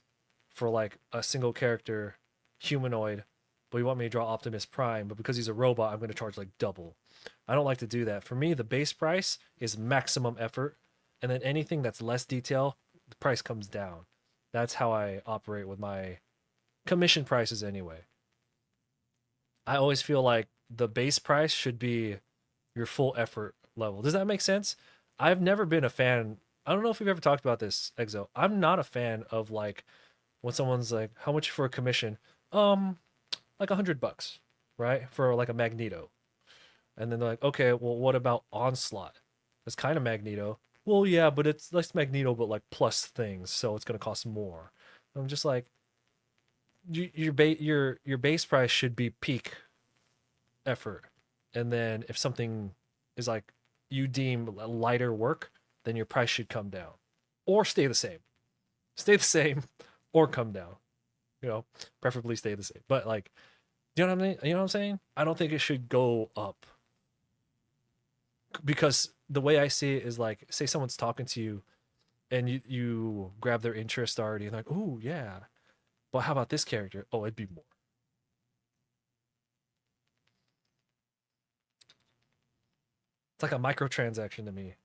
A: for like a single character humanoid, but you want me to draw Optimus Prime, but because he's a robot, I'm going to charge like double. I don't like to do that. For me, the base price is maximum effort, and then anything that's less detail, the price comes down. That's how I operate with my commission prices anyway. I always feel like the base price should be your full effort level. Does that make sense? I've never been a fan. I don't know if we've ever talked about this, Exo. I'm not a fan of like when someone's like, "How much for a commission?" Like $100, right? For like a Magneto, and then they're like, "Okay, well, what about Onslaught? It's kind of Magneto." Well, yeah, but it's less Magneto, but like plus things, so it's gonna cost more. I'm just like, your base price should be peak effort. And then if something is like you deem lighter work, then your price should come down or stay the same. Stay the same or come down. You know, preferably stay the same. But like, you know what I mean? You know what I'm saying? I don't think it should go up because the way I see it is like, say someone's talking to you and you grab their interest already and like, oh yeah, but how about this character? Oh, it'd be more. It's like a microtransaction to me.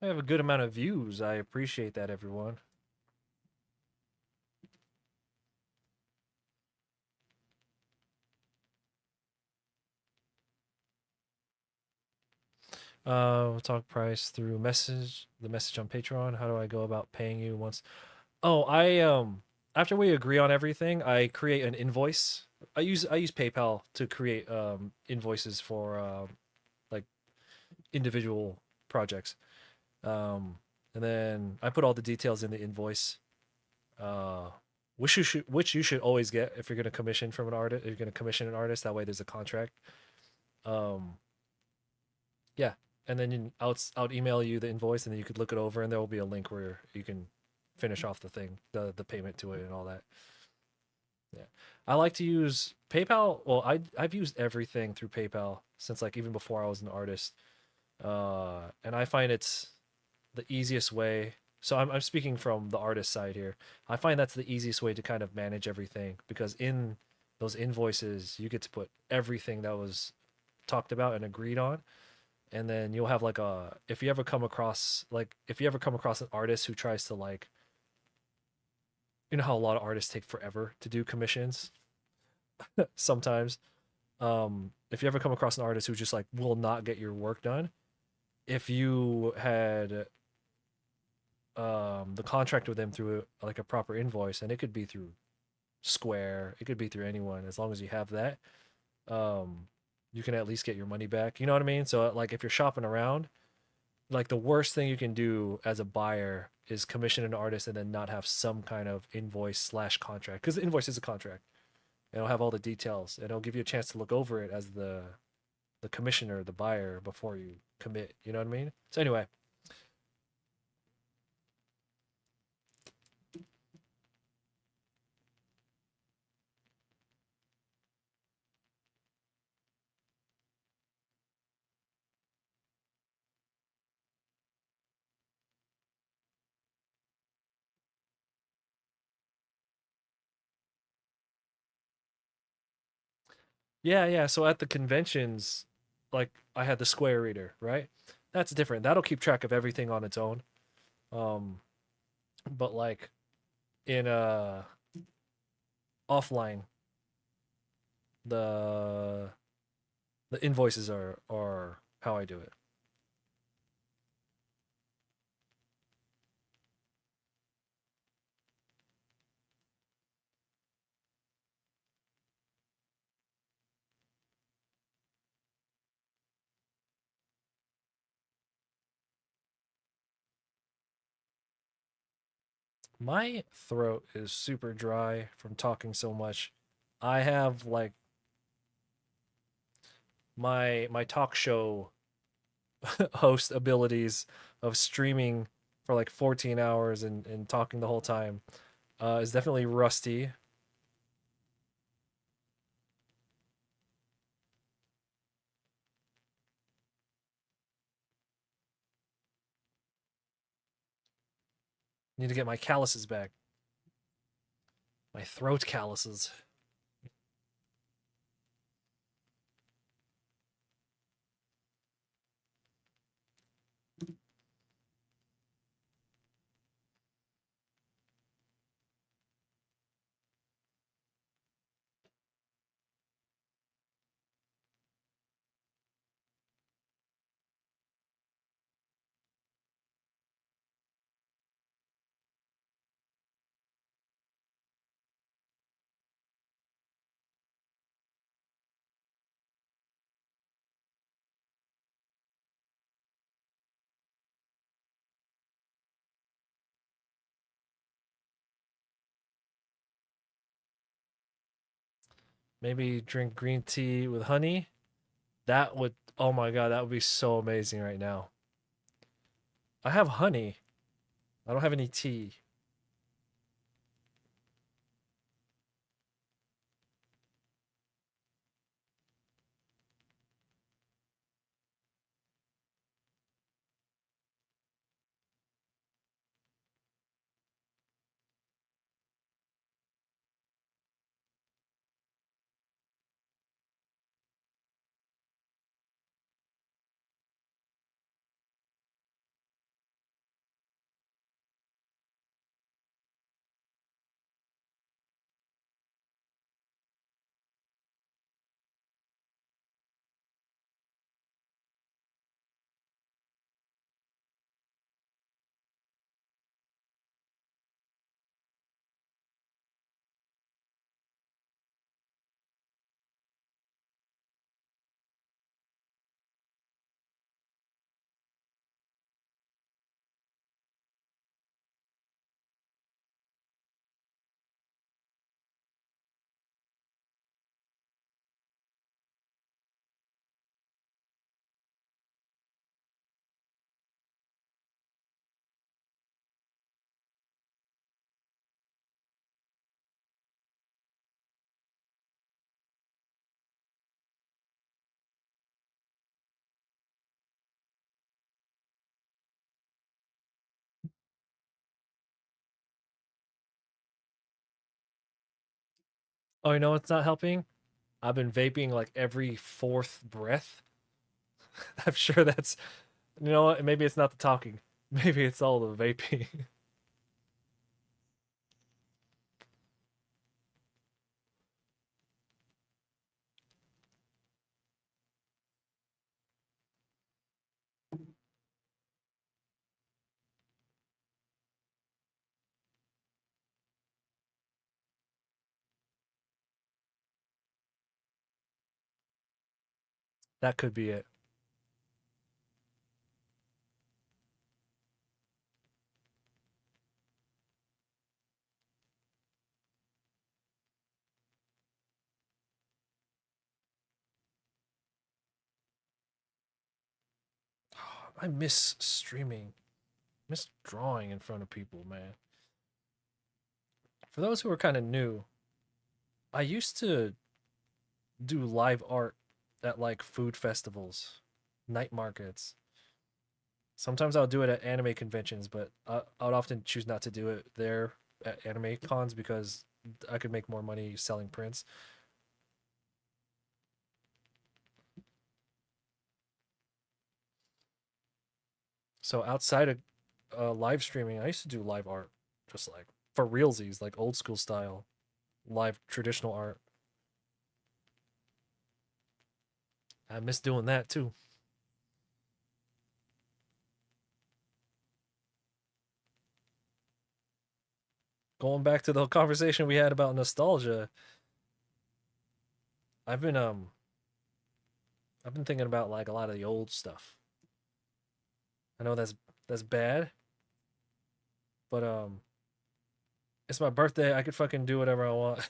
A: I have a good amount of views. I appreciate that, everyone. We'll talk price through the message on Patreon. How do I go about paying you once? Oh, after we agree on everything, I create an invoice. I use PayPal to create invoices for like individual projects. Um, and then I put all the details in the invoice. Uh, which you should always get if you're going to commission from an artist. If you're going to commission an artist, that way there's a contract. Um, yeah, and then I'll email you the invoice, and then you could look it over, and there will be a link where you can finish off the thing, the payment to it, and all that. Yeah, I like to use PayPal. Well, I've used everything through PayPal since like even before I was an artist, and I find it's the easiest way. So I'm speaking from the artist side here. I find that's the easiest way to kind of manage everything because in those invoices you get to put everything that was talked about and agreed on, and then you'll have like a if you ever come across an artist who tries to like, you know how a lot of artists take forever to do commissions sometimes. If you ever come across an artist who just like will not get your work done, if you had the contract with them through like a proper invoice, and it could be through Square, it could be through anyone, as long as you have that, um, you can at least get your money back. You know what I mean? So like if you're shopping around, like the worst thing you can do as a buyer is commission an artist and then not have some kind of invoice slash contract, because the invoice is a contract and it'll have all the details and it'll give you a chance to look over it as the commissioner, the buyer, before you commit. You know what I mean? So anyway, yeah, yeah. So at the conventions, like I had the Square reader, right? That's different. That'll keep track of everything on its own. Um, but like in offline, the the invoices are how I do it. My throat is super dry from talking so much. I have like my talk show host abilities of streaming for like 14 hours and talking the whole time is definitely rusty. Need to get my calluses back. My throat calluses. Maybe drink green tea with honey. That would, oh my god, that would be so amazing right now. I have honey. I don't have any tea. Oh, you know what's not helping? I've been vaping like every fourth breath. I'm sure that's, you know what? Maybe it's not the talking. Maybe it's all the vaping. That could be it. I miss streaming. Miss drawing in front of people, man. For those who are kind of new, I used to do live art at like food festivals, night markets. Sometimes I'll do it at anime conventions, but I would often choose not to do it there at anime cons because I could make more money selling prints. So outside of live streaming, I used to do live art, just like for realsies, like old school style, live traditional art. I miss doing that too. Going back to the conversation we had about nostalgia, I've been um I've been thinking about like a lot of the old stuff. I know that's bad, but it's my birthday. I could fucking do whatever I want.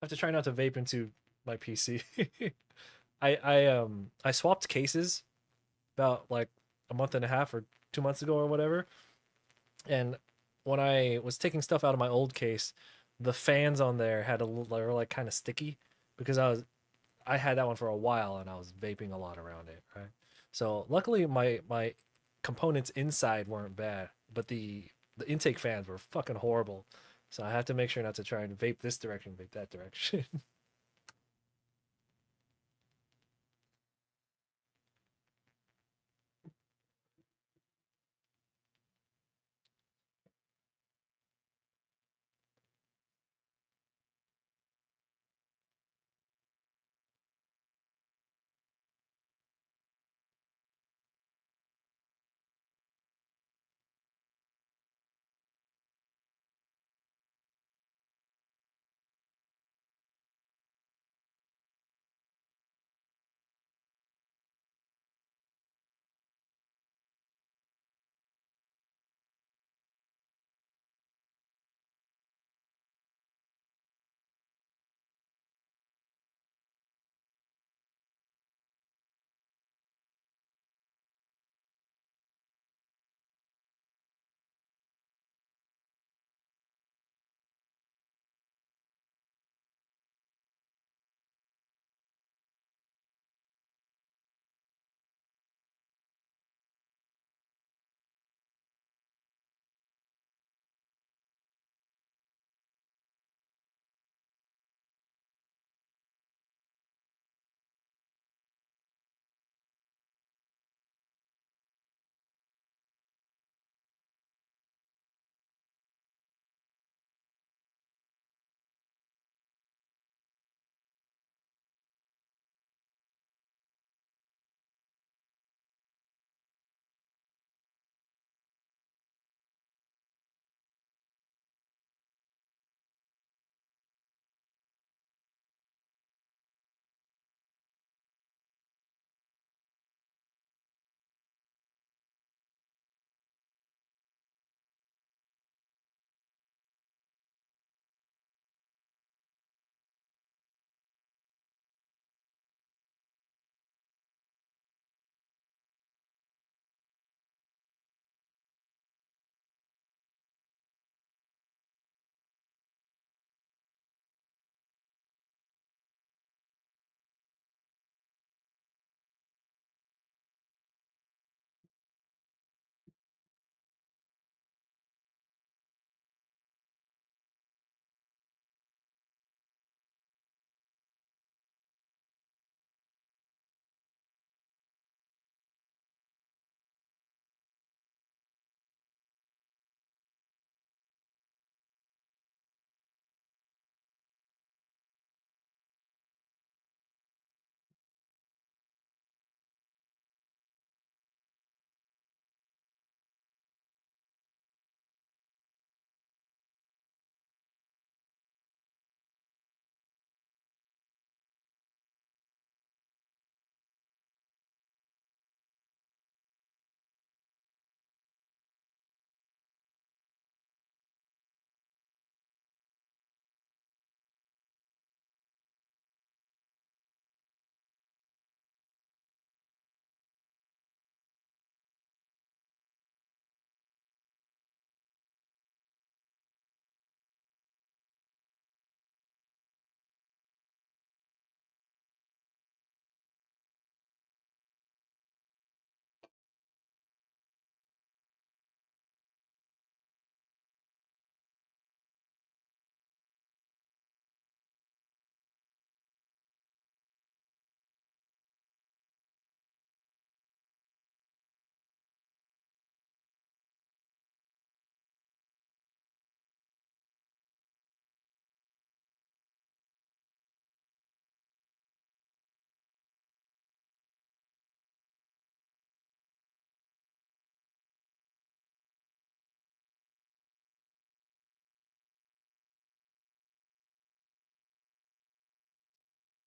A: I have to try not to vape into my PC. I swapped cases about like a month and a half or 2 months ago or whatever. And when I was taking stuff out of my old case, the fans on there had they were like kind of sticky because I had that one for a while and I was vaping a lot around it, right? So luckily my components inside weren't bad, but the intake fans were fucking horrible. So I had to make sure not to try and vape this direction, vape that direction.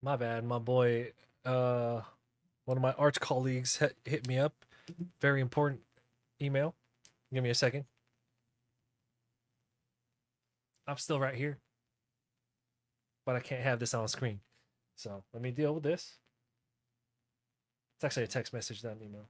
A: My bad, my boy. Uh, One of my arch colleagues hit me up. Very important email. Give me a second. I'm still right here, but I can't have this on screen. So let me deal with this. It's actually a text message, not an email.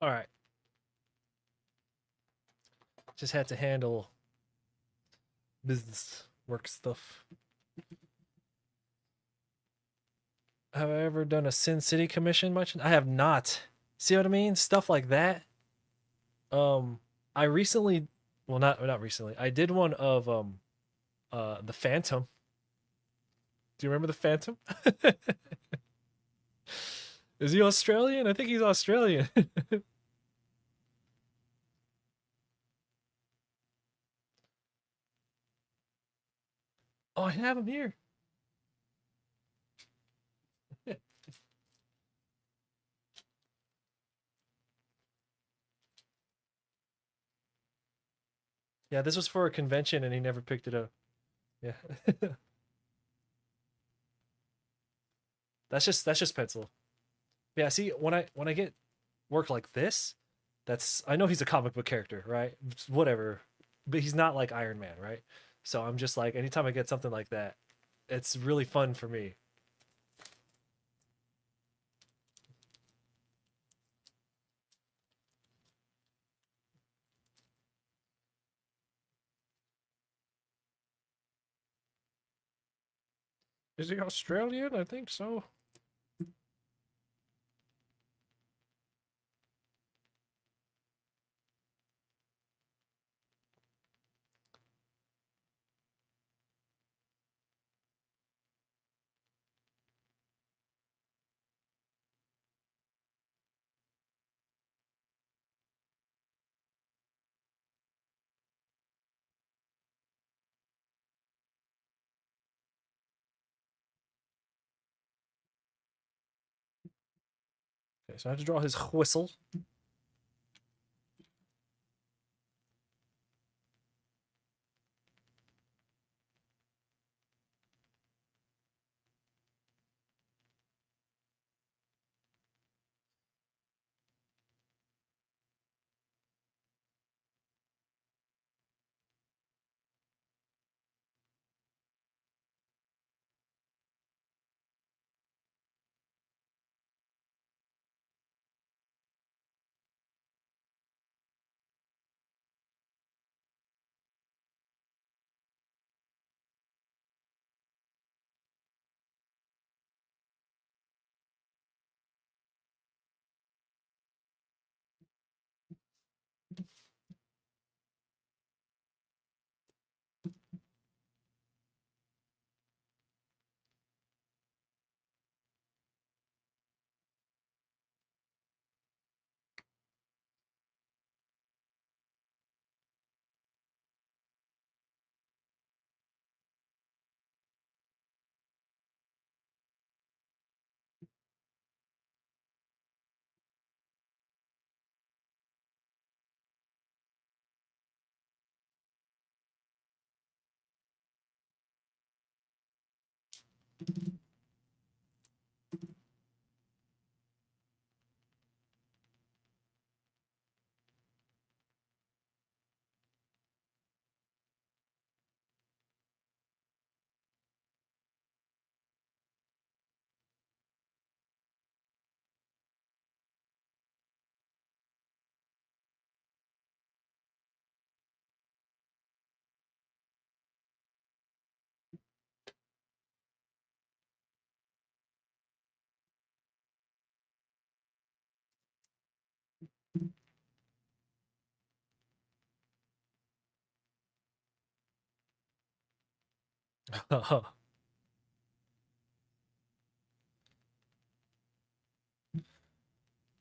A: All right. Just had to handle business work stuff. Have I ever done a Sin City commission much? I have not. See what I mean? Stuff like that. Um, I recently, well, not recently. I did one of the Phantom. Do you remember the Phantom? Is he Australian? I think he's Australian. Oh, I have him here. Yeah, this was for a convention and he never picked it up. Yeah. That's just pencil. Yeah, see, when I get work like this, that's I know he's a comic book character, right? Whatever. But he's not like Iron Man, right? So I'm just like anytime I get something like that, it's really fun for me. Is he Australian? I think so. Okay, so I have to draw his whistle.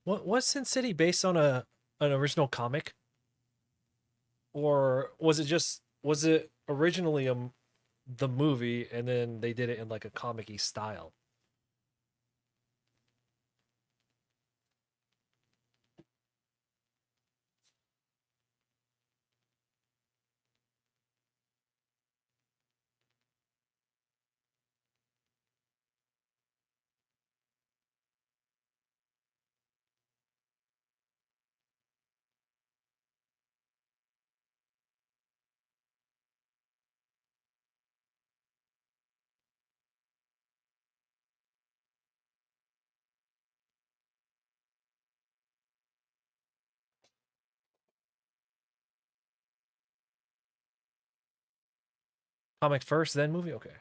A: What was Sin City based on a an original comic, or was it originally the movie and then they did it in like a comic-y style? Comic first, then movie? Okay.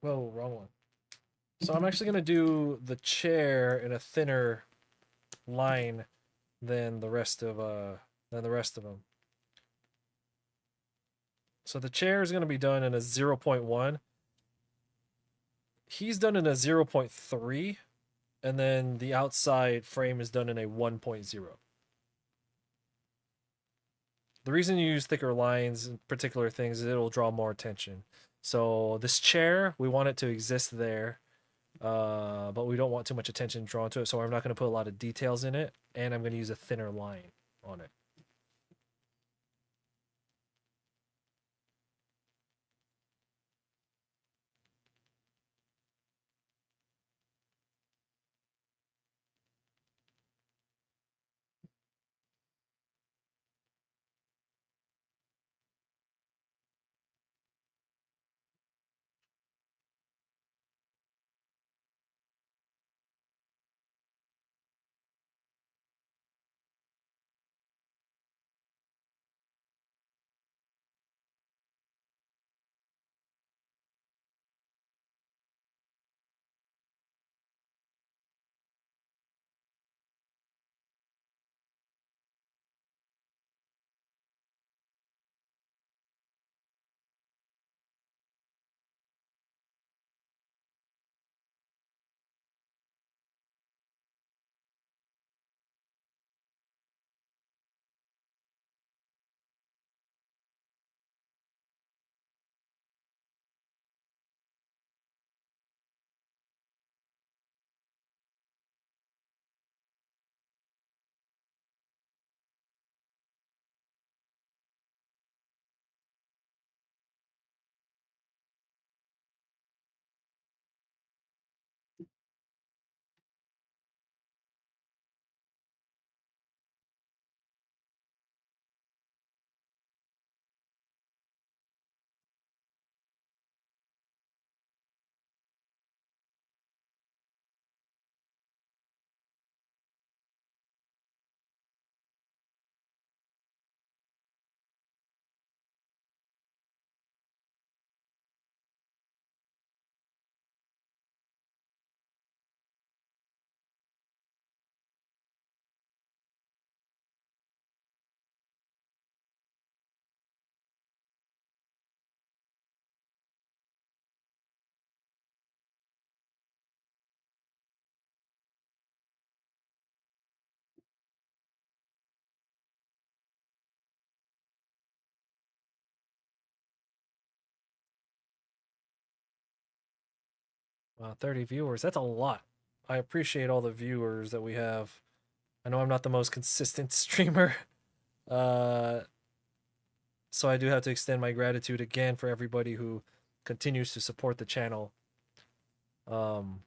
A: Whoa, wrong one. So I'm actually gonna do the chair in a thinner line than the rest of them. So the chair is gonna be done in a 0.1. He's done in a 0.3, and then the outside frame is done in a 1.0. The reason you use thicker lines and particular things is it'll draw more attention. So this chair, we want it to exist there, but we don't want too much attention drawn to it. So I'm not going to put a lot of details in it, and I'm going to use a thinner line on it. 30 viewers. That's a lot. I appreciate all the viewers that we have. I know I'm not the most consistent streamer. Uh, so I do have to extend my gratitude again for everybody who continues to support the channel. Um,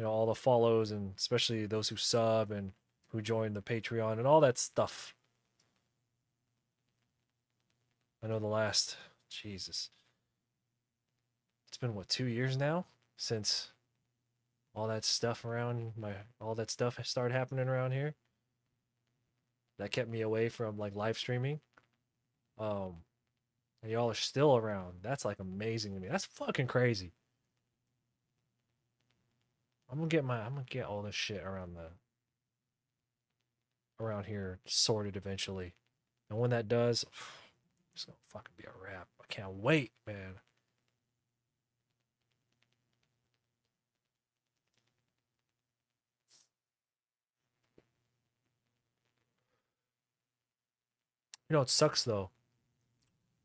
A: all the follows and especially those who sub and who join the Patreon and all that stuff. I know the last, Jesus, it's been what, 2 years now since all that stuff all that stuff started happening around here. That kept me away from like live streaming. Um, and y'all are still around. That's like amazing to me. That's fucking crazy. I'm gonna get all this shit around here sorted eventually. And when that does, it's gonna fucking be a wrap. I can't wait, man. It sucks though.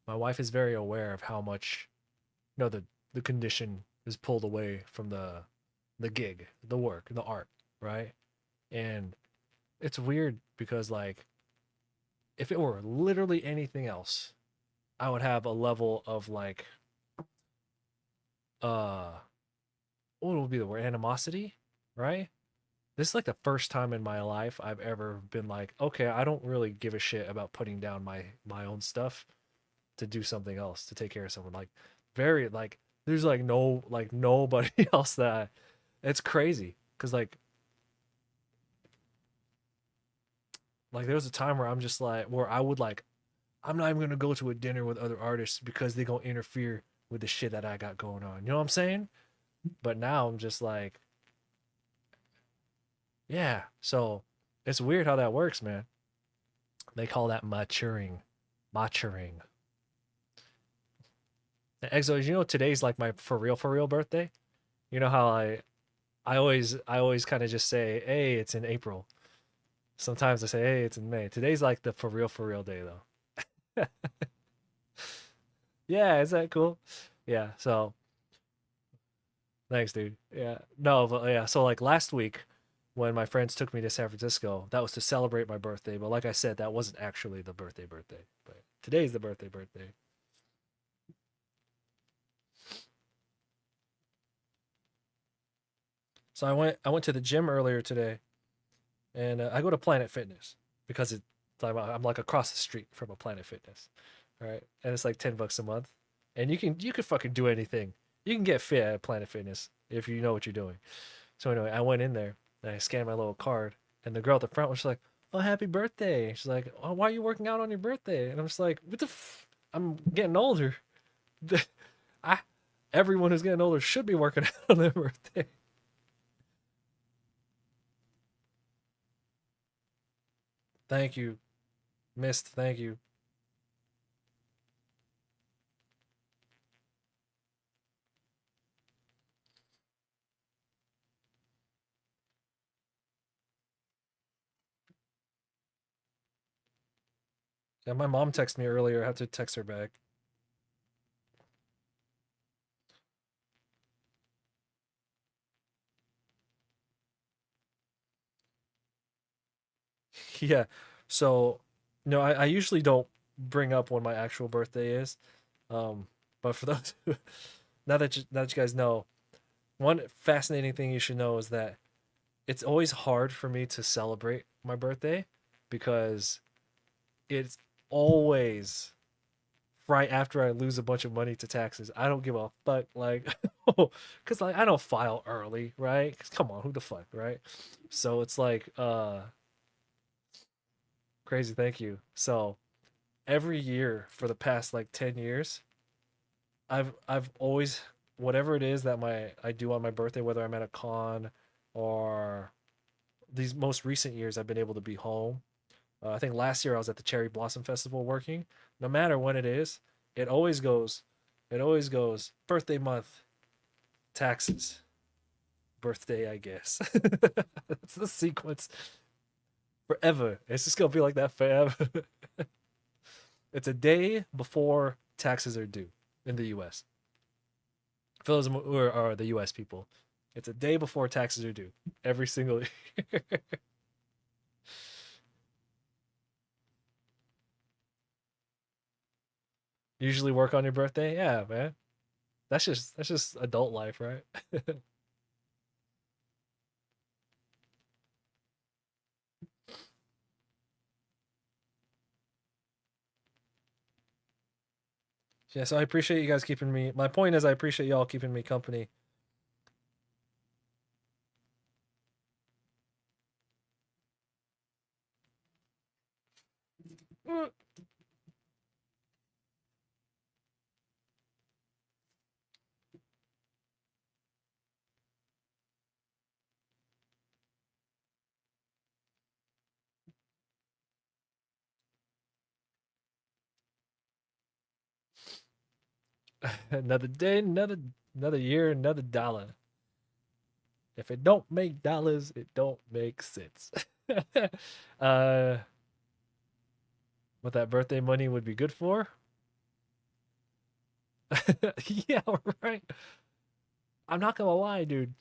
A: My wife is very aware of how much, the condition is pulled away from the gig, the work, the art, right? And it's weird because like if it were literally anything else, I would have a level of like uh what would be the word, animosity, right? This is like the first time in my life I've ever been like, okay, I don't really give a shit about putting down my own stuff to do something else, to take care of someone. Like very like there's like no like nobody else that it's crazy. Cause like there was a time where I'm just like where I would like I'm not even gonna go to a dinner with other artists because they gonna interfere with the shit that I got going on. You know what I'm saying? But now I'm just like, yeah. So it's weird how that works, man. They call that maturing. Maturing. And Exos, you know today's like my for real birthday? You know how I always kind of just say, hey, it's in April. Sometimes I say, hey, it's in May. Today's like the for real day though. Yeah, is that cool? Yeah, so thanks, dude. Yeah. No, but yeah, so like last week when my friends took me to San Francisco, that was to celebrate my birthday, but like I said, that wasn't actually the birthday. But today's the birthday. So I went to the gym earlier today, and I go to Planet Fitness because I'm like across the street from a Planet Fitness, right? And it's like $10 a month, and you can fucking do anything. You can get fit at Planet Fitness if you know what you're doing. So anyway, I went in there and I scanned my little card, and the girl at the front was like, "Oh, happy birthday!" She's like, "Oh, why are you working out on your birthday?" And I'm just like, "What the? I'm getting older. I everyone who's getting older should be working out on their birthday." Thank you, Mist. Thank you. Yeah, my mom texted me earlier. I have to text her back. Yeah. So, no, I usually don't bring up when my actual birthday is. But for those now that you guys know, one fascinating thing you should know is that it's always hard for me to celebrate my birthday because it's always right after I lose a bunch of money to taxes. I don't give a fuck, like, because like I don't file early, right? 'Cause come on, who the fuck, right? So it's like, crazy. Thank you. So every year for the past like 10 years, I've always whatever it is that my I do on my birthday, whether I'm at a con or these most recent years, I've been able to be home. I think last year I was at the Cherry Blossom Festival working. No matter when it is, it always goes, it always goes birthday month, taxes, birthday, I guess. That's the sequence forever. It's just gonna be like that forever. It's a day before taxes are due in the U.S. For those who are the U.S. people, it's a day before taxes are due every single year. Usually work on your birthday. Yeah, man. That's just adult life, right? Yeah, so I appreciate you guys keeping me. My point is, I appreciate y'all keeping me company. Another day, another year, another dollar. If it don't make dollars, it don't make sense. uh, what that birthday money would be good for? Yeah, right. I'm not gonna lie, dude.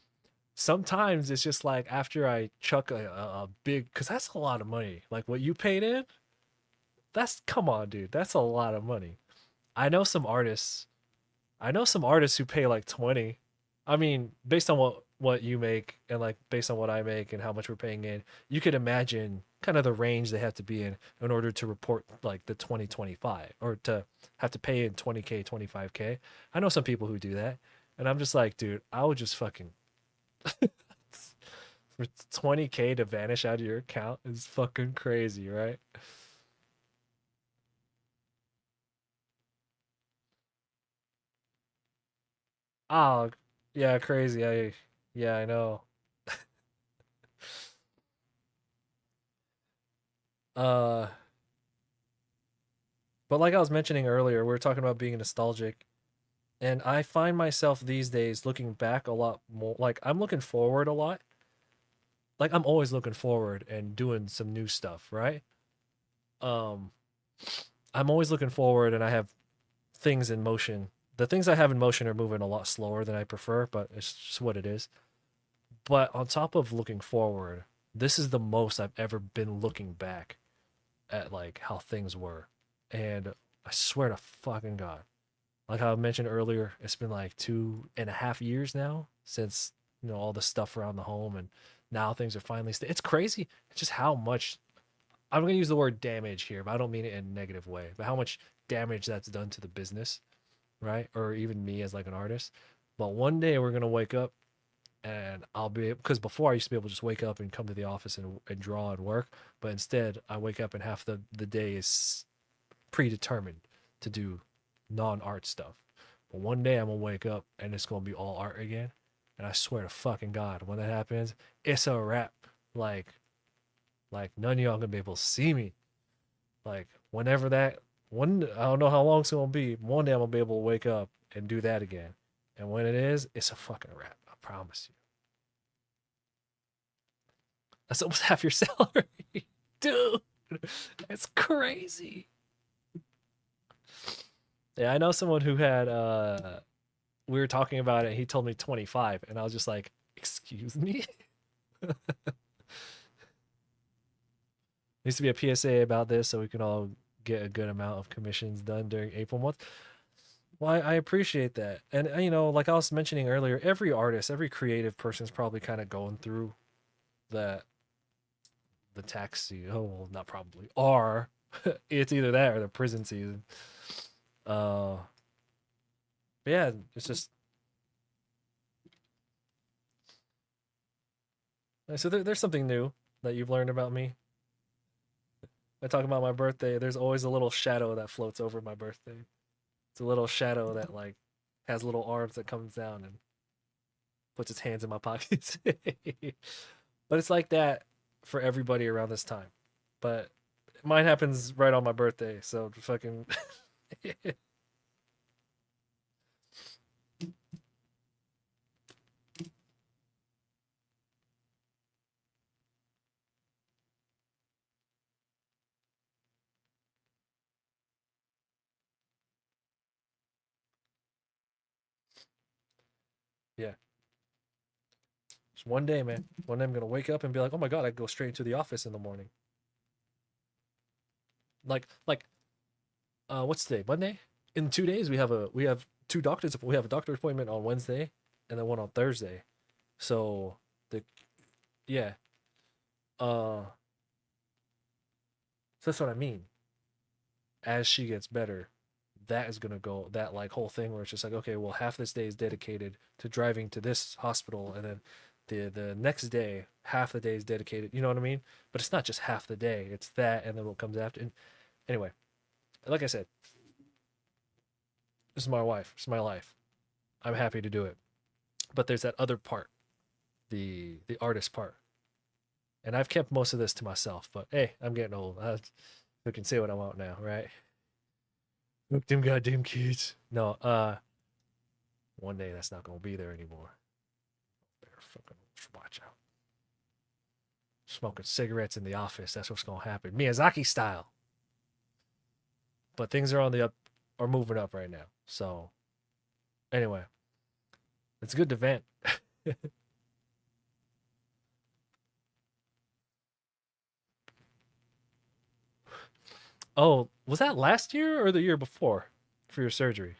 A: Sometimes it's just like after I chuck a big, cause that's a lot of money. Like what you paid in, that's come on, dude. That's a lot of money. I know some artists I know some artists who pay like 20. I mean, based on what you make and like based on what I make and how much we're paying in, you could imagine kind of the range they have to be in order to report like the 2025 or to have to pay in 20K, 25K. I know some people who do that. And I'm just like, dude, I would just fucking For 20K to vanish out of your account is fucking crazy, right? Oh, yeah, crazy. Yeah, I know. Uh, but like I was mentioning earlier, we were talking about being nostalgic, and I find myself these days looking back a lot more. Like I'm looking forward a lot. Like I'm always looking forward and doing some new stuff, right? Um, I'm always looking forward, and I have things in motion. The things I have in motion are moving a lot slower than I prefer, but it's just what it is. But on top of looking forward, this is the most I've ever been looking back at like how things were. And I swear to fucking God, like how I mentioned earlier, it's been like 2.5 years now since, all the stuff around the home, and now things are finally it's crazy. It's just how much I'm gonna use the word damage here, but I don't mean it in a negative way, but how much damage that's done to the business, right? Or even me as like an artist. But one day we're gonna wake up and I'll be because before I used to be able to just wake up and come to the office and draw and work, but instead I wake up and half the day is predetermined to do non-art stuff. But one day I'm gonna wake up and it's gonna be all art again, and I swear to fucking God, when that happens, it's a wrap. Like like none of y'all gonna be able to see me. Like whenever that one, I don't know how long it's gonna be. One day I'm gonna be able to wake up and do that again, and when it is, it's a fucking wrap. I promise you. That's almost half your salary, dude. It's crazy. Yeah, I know someone who had we were talking about it, he told me 25 and I was just like, "Excuse me?" There needs to be a PSA about this so we can all get a good amount of commissions done during April month. Well, I appreciate that. And like I was mentioning earlier, every artist, every creative person is probably kind of going through the the tax season. Oh, well, not probably. Or it's either that or the prison season. Uh but yeah, it's just so there's something new that you've learned about me. I talk about my birthday. There's always a little shadow that floats over my birthday. It's a little shadow that like has little arms that comes down and puts its hands in my pockets. But it's like that for everybody around this time. But mine happens right on my birthday, so fucking yeah. Just one day, man. One day I'm gonna wake up and be like, oh my God, I go straight into the office in the morning. Like what's today? Monday? In 2 days we have two doctors. We have a doctor appointment on Wednesday and then one on Thursday. So the yeah. So that's what I mean. As she gets better, that is gonna go that like whole thing where it's just like, okay, well, half this day is dedicated to driving to this hospital, and then the next day, half the day is dedicated. You know what I mean? But it's not just half the day; it's that, and then what comes after. And anyway, like I said, this is my wife. It's my life. I'm happy to do it. But there's that other part, the artist part, and I've kept most of this to myself. But hey, I'm getting old. I can say what I want now, right? Look, them goddamn kids. No, one day that's not gonna be there anymore. Better fucking watch out. Smoking cigarettes in the office. That's what's gonna happen. Miyazaki style. But things are on the up are moving up right now. So anyway, it's good to vent. Oh, was that last year or the year before for your surgery?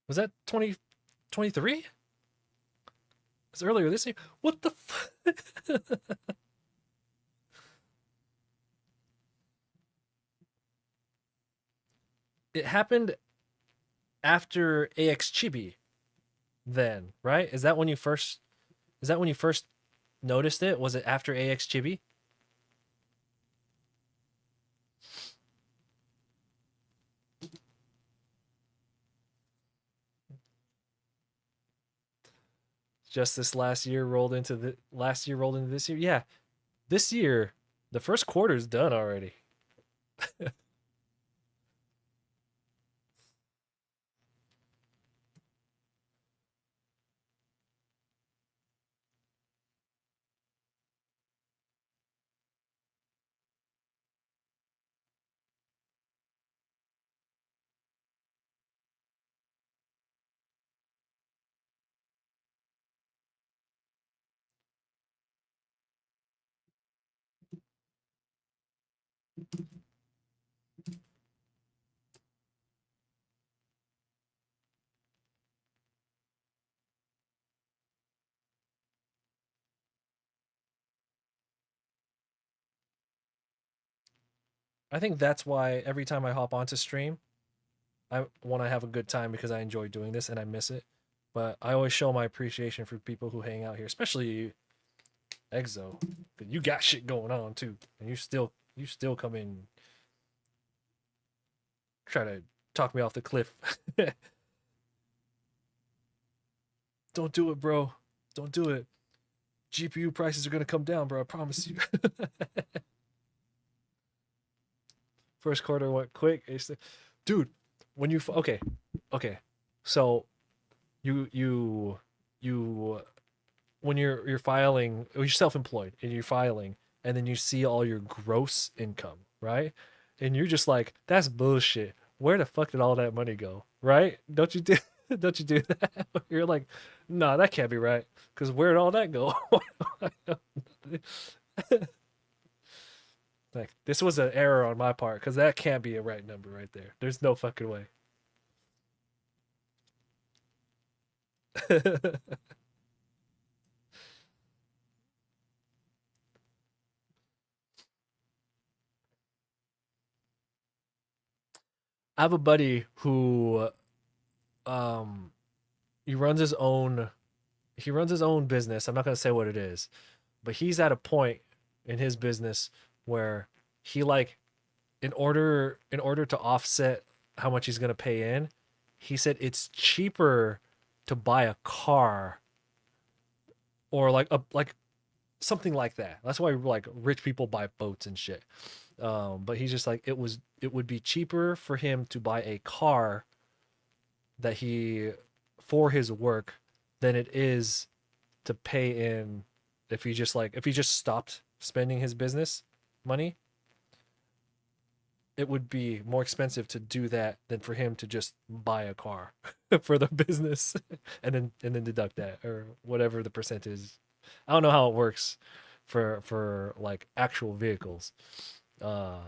A: Was that 2023? It's earlier this year. What the it happened after AX Chibi then, right? Is that when you first noticed it? Was it after AX Chibi? Just this last year rolled into this year? Yeah. This year, the first quarter's done already. I think that's why every time I hop onto stream, I want to have a good time because I enjoy doing this and I miss it. But I always show my appreciation for people who hang out here, especially Exo. You got shit going on too, and you still come in try to talk me off the cliff. Don't do it, bro. Don't do it. GPU prices are gonna come down, bro. I promise you. First quarter went quick. Dude, when you okay, okay. So you when you're filing, you're self-employed and you're filing, and then you see all your gross income, right? And you're just like, that's bullshit. Where the fuck did all that money go, right? Don't you do don't you do that? You're like, nah, that can't be right, because where did all that go? Like, this was an error on my part, because that can't be a right number right there. There's no fucking way. I have a buddy who um he runs his own business. I'm not going to say what it is, but he's at a point in his business where he like in order to offset how much he's going to pay in, he said it's cheaper to buy a car or like something like that. That's why like rich people buy boats and shit. But he's just like it would be cheaper for him to buy a car that he for his work than it is to pay in if he just stopped spending his business money. It would be more expensive to do that than for him to just buy a car for the business and then deduct that or whatever the percent is. I don't know how it works for like actual vehicles. uh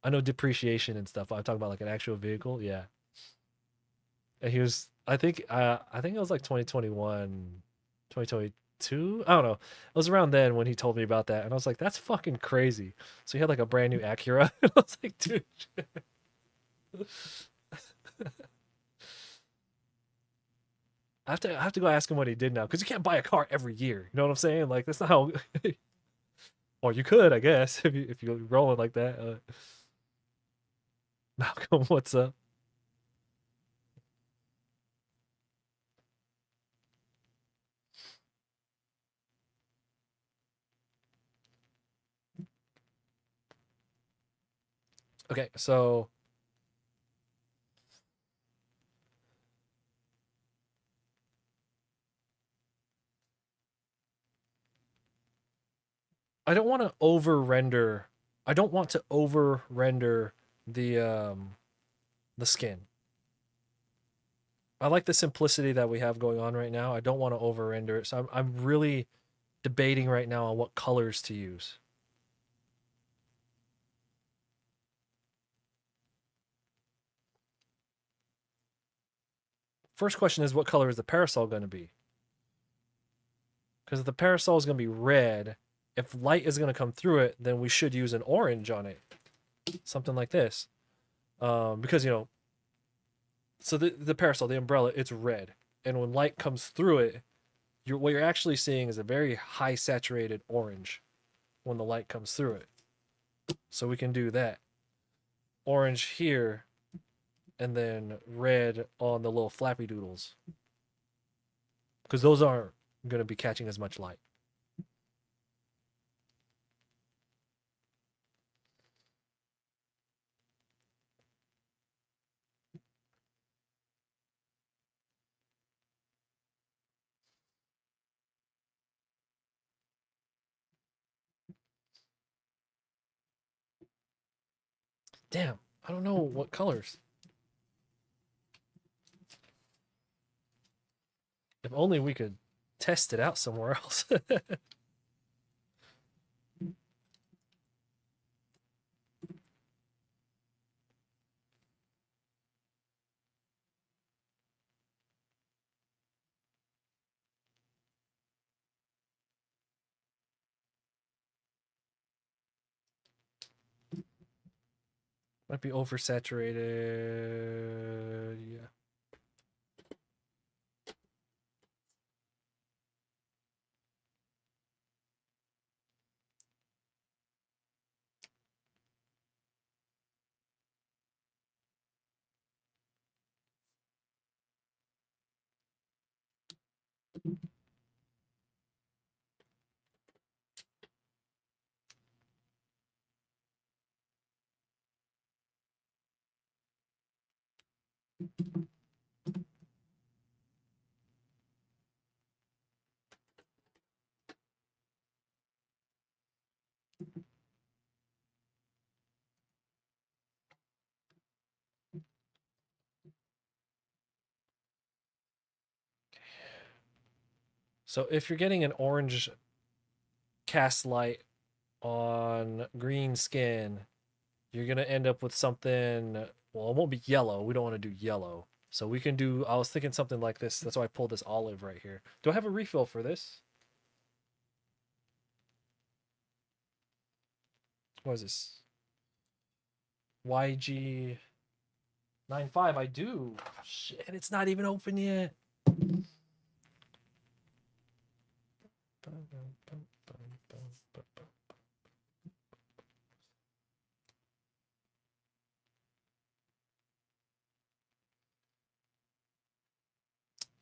A: I know depreciation and stuff. I'm talking about like an actual vehicle. Yeah. And he was I think it was like 2021, 2022. I don't know. It was around then when he told me about that, and I was like, that's fucking crazy. So he had like a brand new Acura. And I was like, dude. I have to go ask him what he did now, because you can't buy a car every year. You know what I'm saying? Like, that's not how. Or you could, I guess, if you're rolling like that. Malcolm, what's up? Okay, so I don't want to over render. I don't want to over render the skin. I like the simplicity that we have going on right now. I don't want to over render it. So I'm really debating right now on what colors to use. First question is, what color is the parasol going to be? Because if the parasol is going to be red, if light is going to come through it, then we should use an orange on it. Something like this. Because, you know, so the parasol, the umbrella, it's red. And when light comes through it, what you're actually seeing is a very high saturated orange when the light comes through it. So we can do that. Orange here, and then red on the little flappy doodles. Because those aren't going to be catching as much light. Damn, I don't know what colors. If only we could test it out somewhere else. Might be oversaturated. Yeah. So if you're getting an orange cast light on green skin, you're gonna end up with something. Well, it won't be yellow. We don't want to do yellow. So we can do. I was thinking something like this. That's why I pulled this olive right here. Do I have a refill for this? What is this? YG95. I do. Shit, it's not even open yet.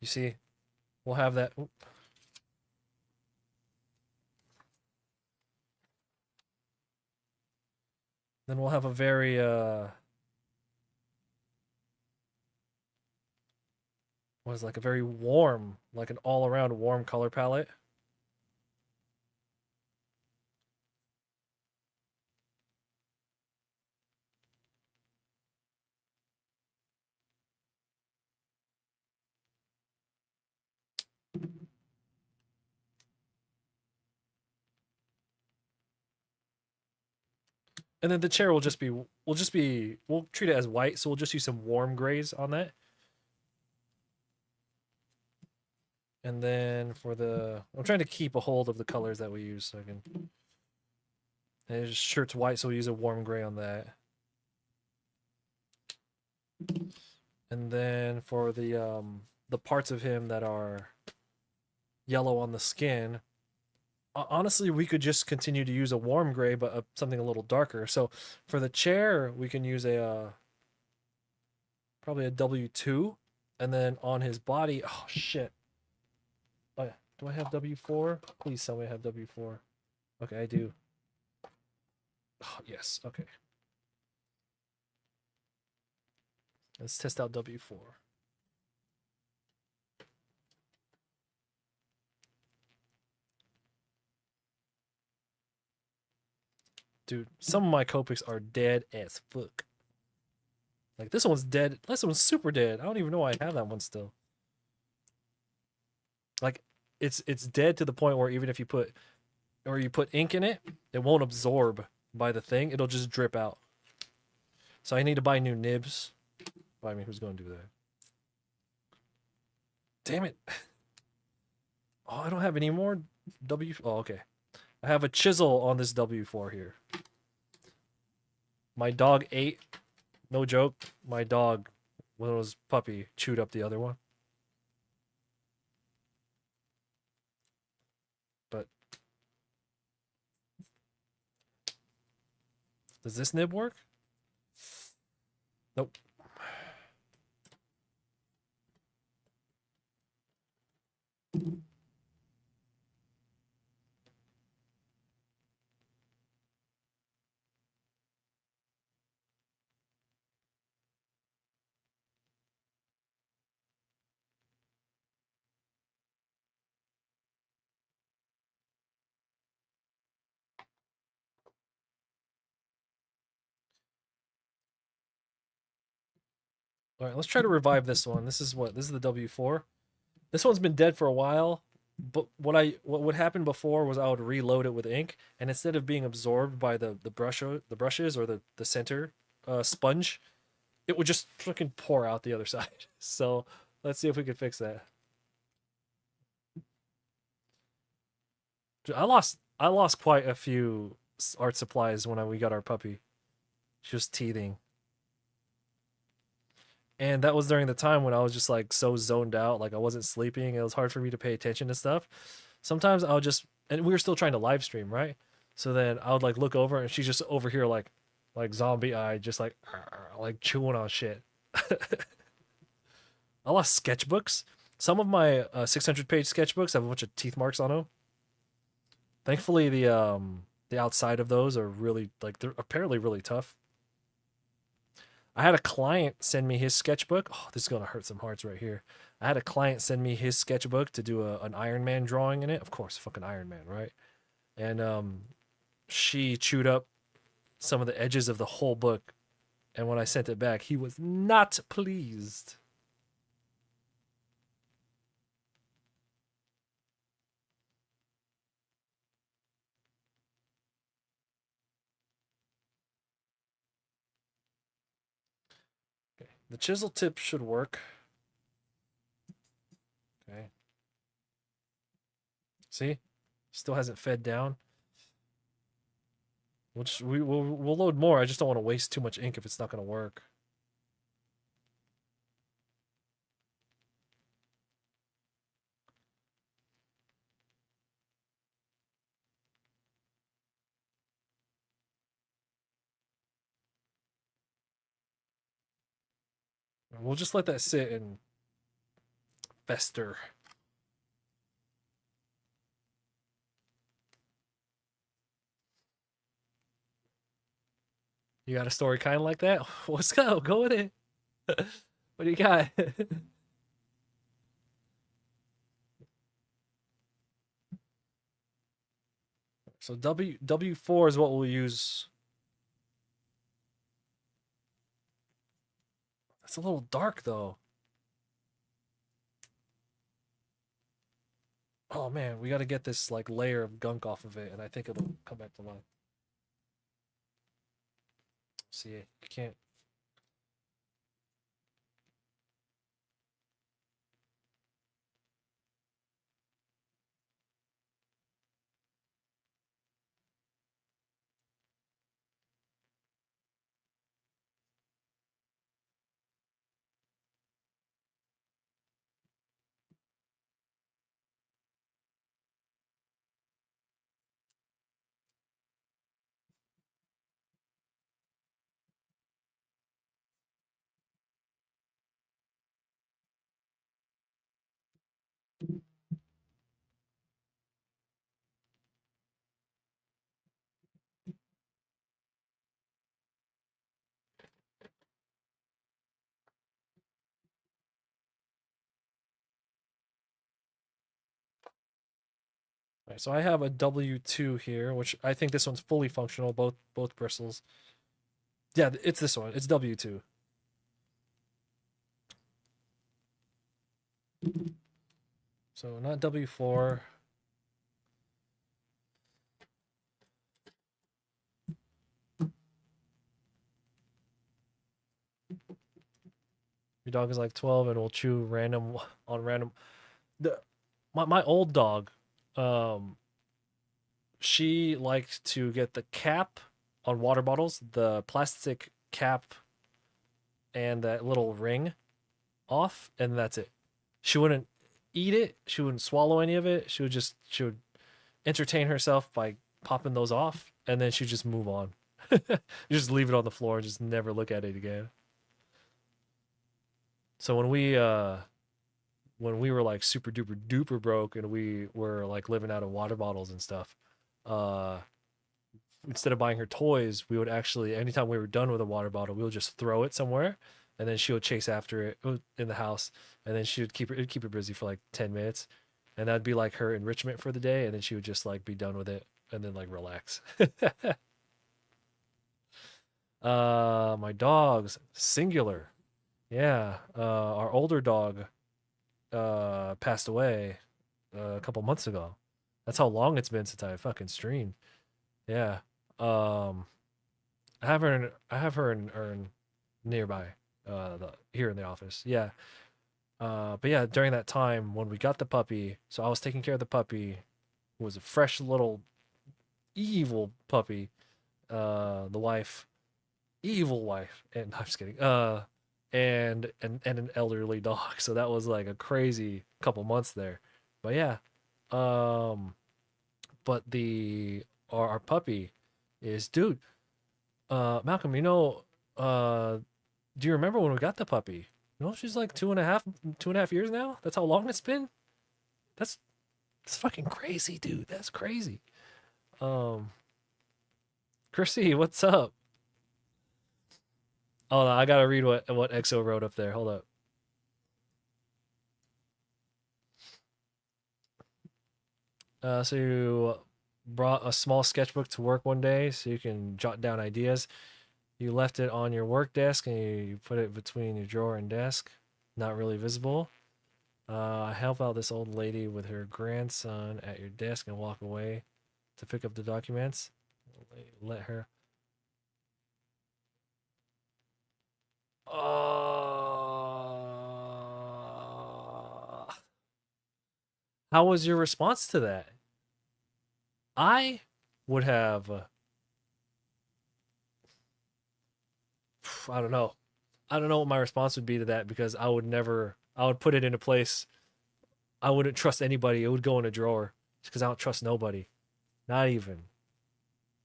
A: You see, we'll have that. Then we'll have a very what is it, like a very warm, like an all-around warm color palette. And then the chair will just be we'll treat it as white, so we'll just use some warm grays on that. And then for the I'm trying to keep a hold of the colors that we use so I can. And his shirt's white, so we use a warm gray on that. And then for the parts of him that are yellow on the skin, honestly, we could just continue to use a warm gray, but something a little darker. So for the chair, we can use a probably a W2, and then on his body, oh shit. Oh, yeah. Do I have W4? Please tell me I have W4. Okay, I do. Oh, yes, okay. Let's test out W4. Dude, some of my Copics are dead as fuck. Like this one's dead. This one's super dead. I don't even know why I have that one still. Like it's dead to the point where even if you put ink in it, it won't absorb by the thing. It'll just drip out. So I need to buy new nibs. I mean, who's going to do that? Damn it. Oh, I don't have any more W. Oh, okay. I have a chisel on this W4 here. My dog ate No joke. My dog, when it was puppy, chewed up the other one. But does this nib work? Nope. All right, let's try to revive this one. This is what? This is the W4. This one's been dead for a while, but what would happen before was I would reload it with ink, and instead of being absorbed by the brushes or the center sponge, it would just fucking pour out the other side. So let's see if we can fix that. I lost quite a few art supplies when we got our puppy. She was teething. And that was during the time when I was just like so zoned out, like I wasn't sleeping. It was hard for me to pay attention to stuff. Sometimes I'll just, and we were still trying to live stream, right? So then I would like look over and she's just over here like zombie eye, just like chewing on shit. I lost sketchbooks. Some of my 600-page sketchbooks have a bunch of teeth marks on them. Thankfully, the outside of those are really like they're apparently really tough. I had a client send me his sketchbook. Oh, this is gonna hurt some hearts right here. I had a client send me his sketchbook to do an Iron Man drawing in it. Of course, fucking Iron Man, right? And she chewed up some of the edges of the whole book. And when I sent it back, he was not pleased. Okay, the chisel tip should work. Okay. See, still hasn't fed down. We'll load more. I just don't want to waste too much ink if it's not going to work. We'll just let that sit and fester. You got a story kind of like that? Let's go. Go with it. What do you got? So W4 is what we'll use. It's a little dark though. Oh man, we got to get this like layer of gunk off of it, and I think it'll come back to life. See, you can't. Right, so I have a W2 here, which I think this one's fully functional, both bristles. Yeah, it's this one. It's W2. So not W4. Your dog is like 12 and will chew random on random. The my old dog, um, she liked to get the cap on water bottles, the plastic cap and that little ring off, and that's it. She wouldn't eat it. She wouldn't swallow any of it. She would entertain herself by popping those off, and then she'd just move on. You just leave it on the floor and just never look at it again. So when we were like super duper duper broke and we were like living out of water bottles and stuff, uh instead of buying her toys, we would actually, anytime we were done with a water bottle, we would just throw it somewhere, and then she would chase after it in the house, and then she would keep her busy for like 10 minutes, and that'd be like her enrichment for the day, and then she would just like be done with it and then like relax. My dogs, singular. Yeah, our older dog passed away a couple months ago. That's how long it's been since I fucking streamed. Yeah. Um, I have her in urn nearby, here in the office. Yeah. But yeah, during that time when we got the puppy, so I was taking care of the puppy, who was a fresh little evil puppy. The wife, evil wife, and I'm just kidding. And an elderly dog. So that was like a crazy couple months there. But yeah. Um, but our puppy is, dude. Malcolm, do you remember when we got the puppy? She's like 2.5 years now. That's how long it's been. That's that's fucking crazy, dude. That's crazy. Um, Chrissy, what's up? Oh, no, I gotta read what EXO wrote up there. Hold up. So you brought a small sketchbook to work one day so you can jot down ideas. You left it on your work desk and you put it between your drawer and desk, not really visible. I help out this old lady with her grandson at your desk and walk away to pick up the documents. Let her. How was your response to that? I would have. I don't know. I don't know what my response would be to that because I would never. I would put it in a place. I wouldn't trust anybody. It would go in a drawer because I don't trust nobody. Not even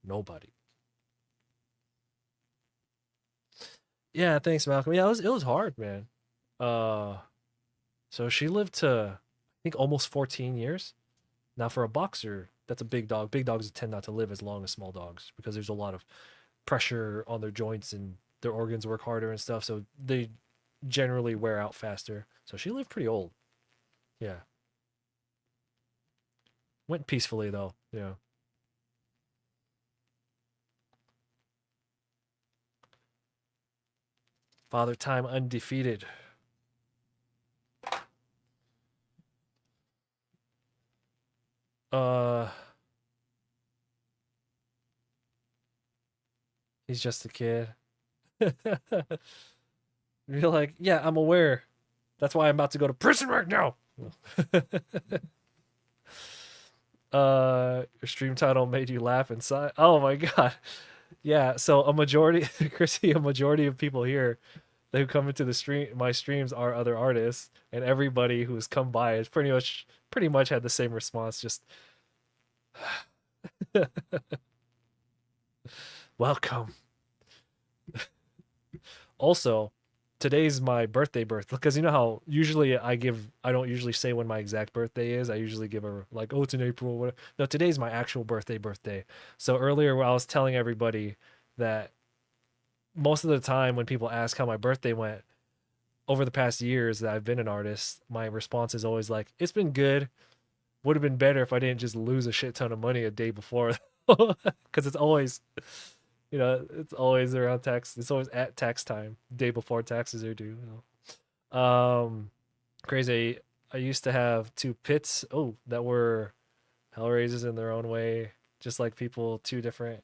A: nobody. Yeah, thanks, Malcolm. Yeah, it was hard, man. Uh, so she lived to, I think, almost 14 years. Now, for a boxer, that's a big dog. Big dogs tend not to live as long as small dogs because there's a lot of pressure on their joints and their organs work harder and stuff. So they generally wear out faster. So she lived pretty old. Yeah. Went peacefully, though. Yeah. Father Time undefeated. Uh, he's just a kid. You're like, yeah, I'm aware. That's why I'm about to go to prison right now. Your stream title made you laugh inside. Oh my god. Yeah, so a majority, Chrissy, a majority of people here who come into the my streams are other artists, and everybody who's come by has pretty much had the same response. Just welcome. Also, today's my birth because you know how usually I don't usually say when my exact birthday is. I usually give a like, oh, it's in April. Whatever. No, today's my actual birthday. So earlier I was telling everybody that most of the time when people ask how my birthday went over the past years that I've been an artist, my response is always like, it's been good. Would have been better if I didn't just lose a shit ton of money a day before. Because it's always, it's always around tax. It's always at tax time, day before taxes are due. Crazy. I used to have two pits. Oh, that were Hellraisers in their own way, just like people, two different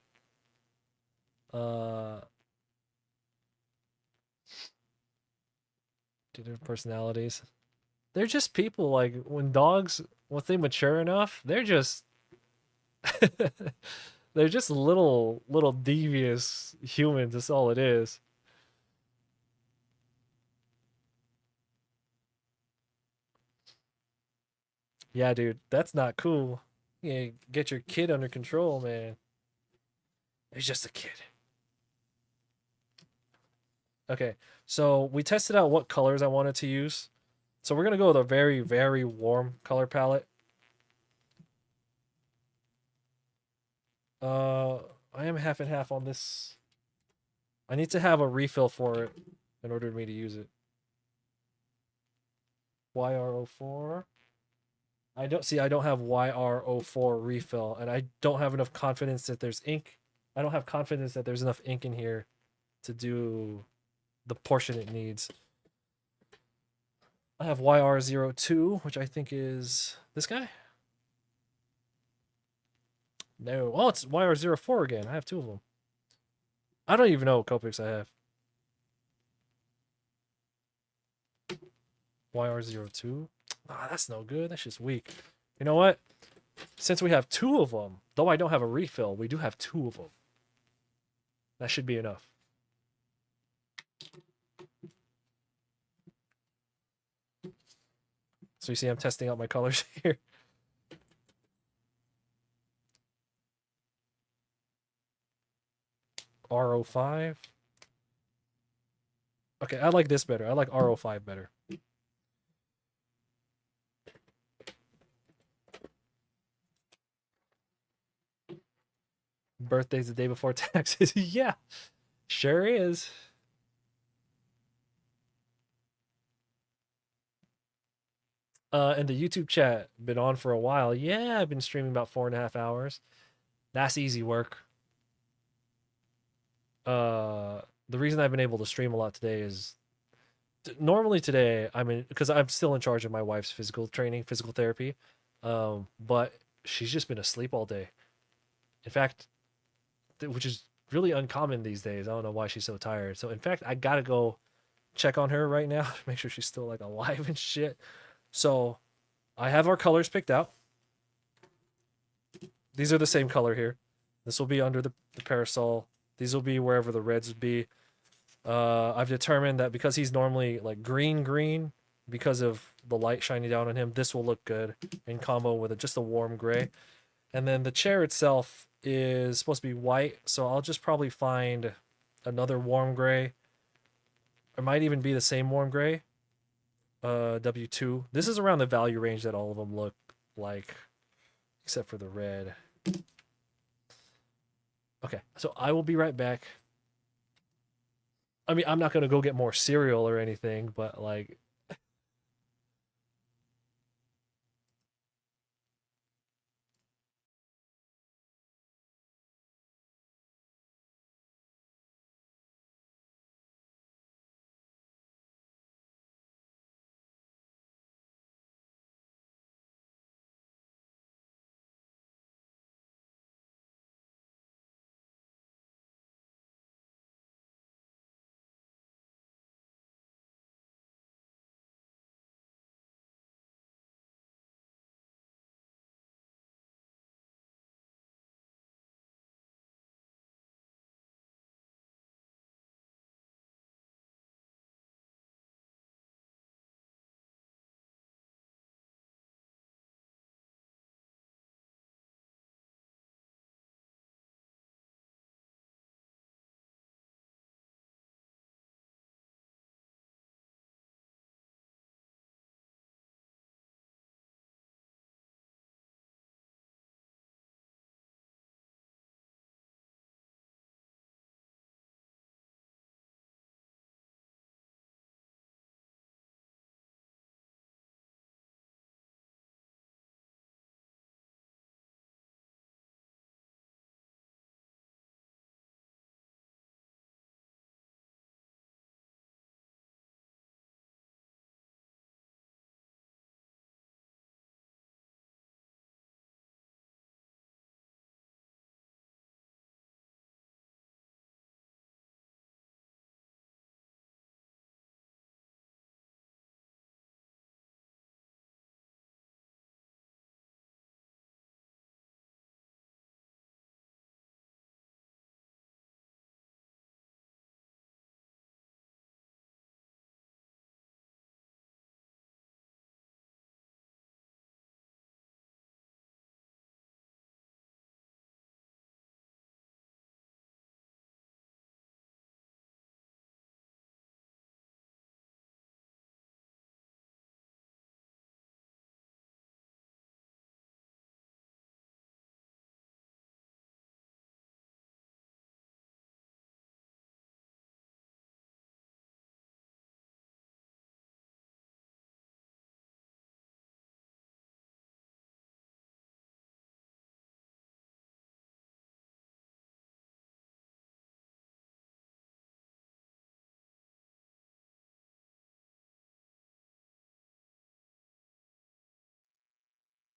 A: uh two different personalities. They're just people. Like when dogs, once they mature enough, they're just they're just little devious humans. That's all it is. Yeah, dude, that's not cool. Yeah, get your kid under control, man. He's just a kid. Okay, so we tested out what colors I wanted to use. So we're gonna go with a very, very warm color palette. Uh, I am half and half on this. I need to have a refill for it in order for me to use it. YR04. I don't see. I don't have YR04 refill, and I don't have enough confidence that there's ink. I don't have confidence that there's enough ink in here to do the portion it needs. I have YR02, which I think is this guy. No, oh, it's YR04 again. I have two of them. I don't even know what Copics I have. YR02. Ah, that's no good. That's just weak. You know what? Since we have two of them, though I don't have a refill, we do have two of them. That should be enough. So you see I'm testing out my colors here. R05. Okay, I like this better. I like R05 better. Birthday's the day before taxes. Yeah, sure is. And the YouTube chat been on for a while. Yeah, I've been streaming about 4.5 hours. That's easy work. The reason I've been able to stream a lot today is normally today I'm in because I'm still in charge of my wife's physical training, physical therapy. But she's just been asleep all day. In fact, which is really uncommon these days. I don't know why she's so tired. So in fact, I gotta go check on her right now to make sure she's still like alive and shit. So I have our colors picked out. These are the same color here. This will be under the parasol. These will be wherever the reds would be. I've determined that because he's normally like green, because of the light shining down on him, this will look good in combo with just a warm gray. And then the chair itself is supposed to be white, so I'll just probably find another warm gray. It might even be the same warm gray. W2. This is around the value range that all of them look like, except for the red. Okay, so I will be right back. I mean, I'm not gonna go get more cereal or anything, but like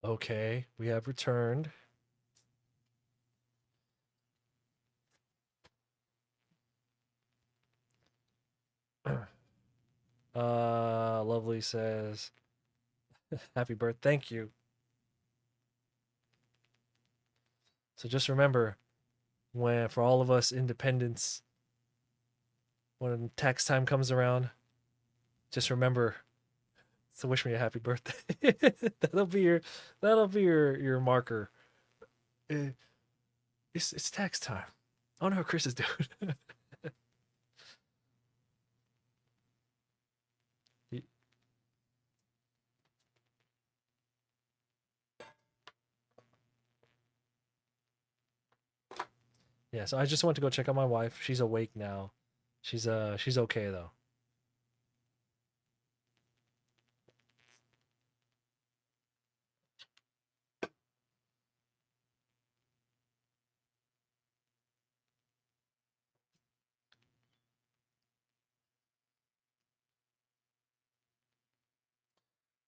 A: Okay, we have returned. Lovely says, "Happy birthday." Thank you. So just remember, when for all of us independents, when tax time comes around, just remember to wish me a happy birthday. That'll be your marker. Eh, it's tax time. I don't know what Chris is doing. Yeah, so I just went to go check on my wife. She's awake now. She's okay though.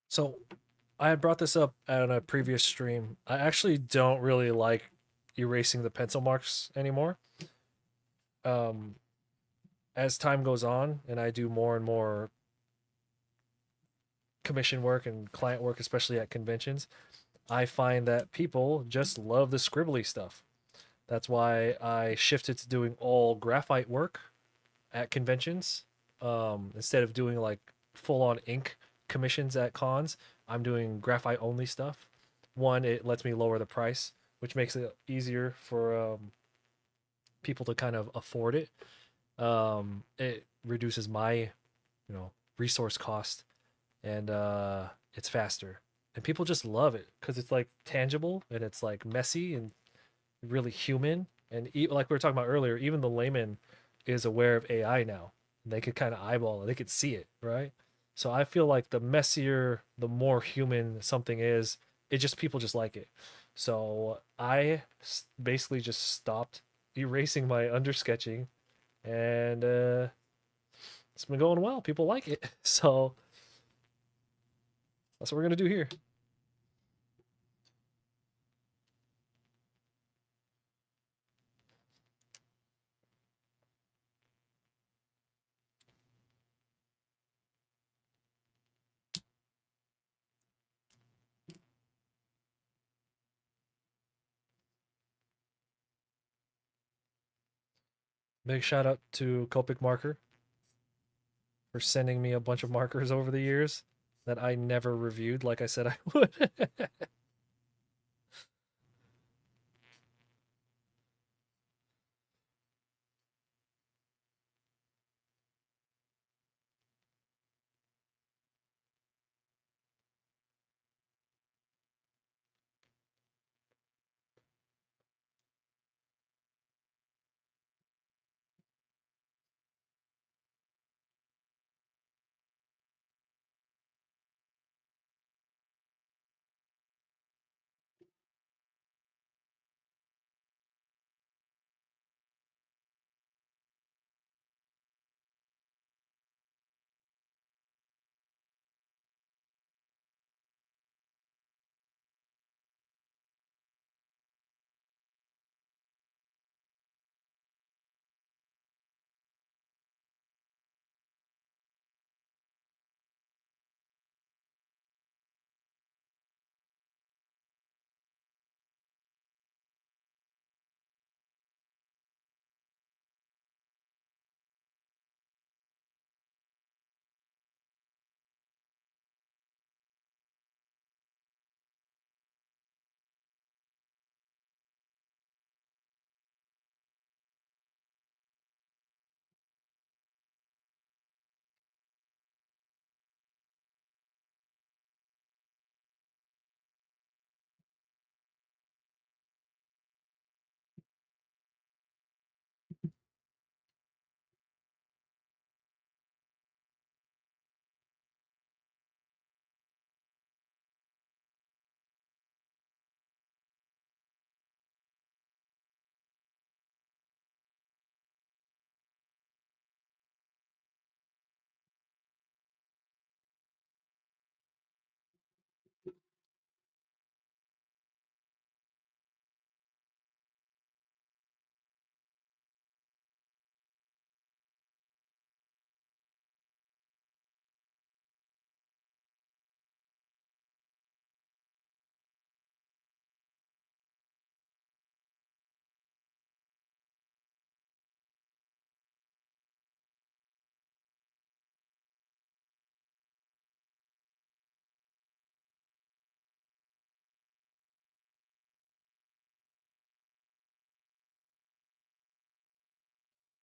A: So I had brought this up at a previous stream. I actually don't really like erasing the pencil marks anymore. Um, as time goes on and I do more and more commission work and client work, especially at conventions, I find that people just love the scribbly stuff. That's why I shifted to doing all graphite work at conventions. Instead of doing like full on ink commissions at cons, I'm doing graphite only stuff. One, it lets me lower the price, which makes it easier for people to kind of afford it. It reduces my, resource cost, and it's faster. And people just love it because it's like tangible and it's like messy and really human. And like we were talking about earlier, even the layman is aware of AI now. They could kind of eyeball it, they could see it, right? So I feel like the messier, the more human something is, it just people just like it. So I basically just stopped erasing my undersketching, and it's been going well. People like it, so that's what we're gonna do here. Big shout out to Copic Marker for sending me a bunch of markers over the years that I never reviewed like I said I would.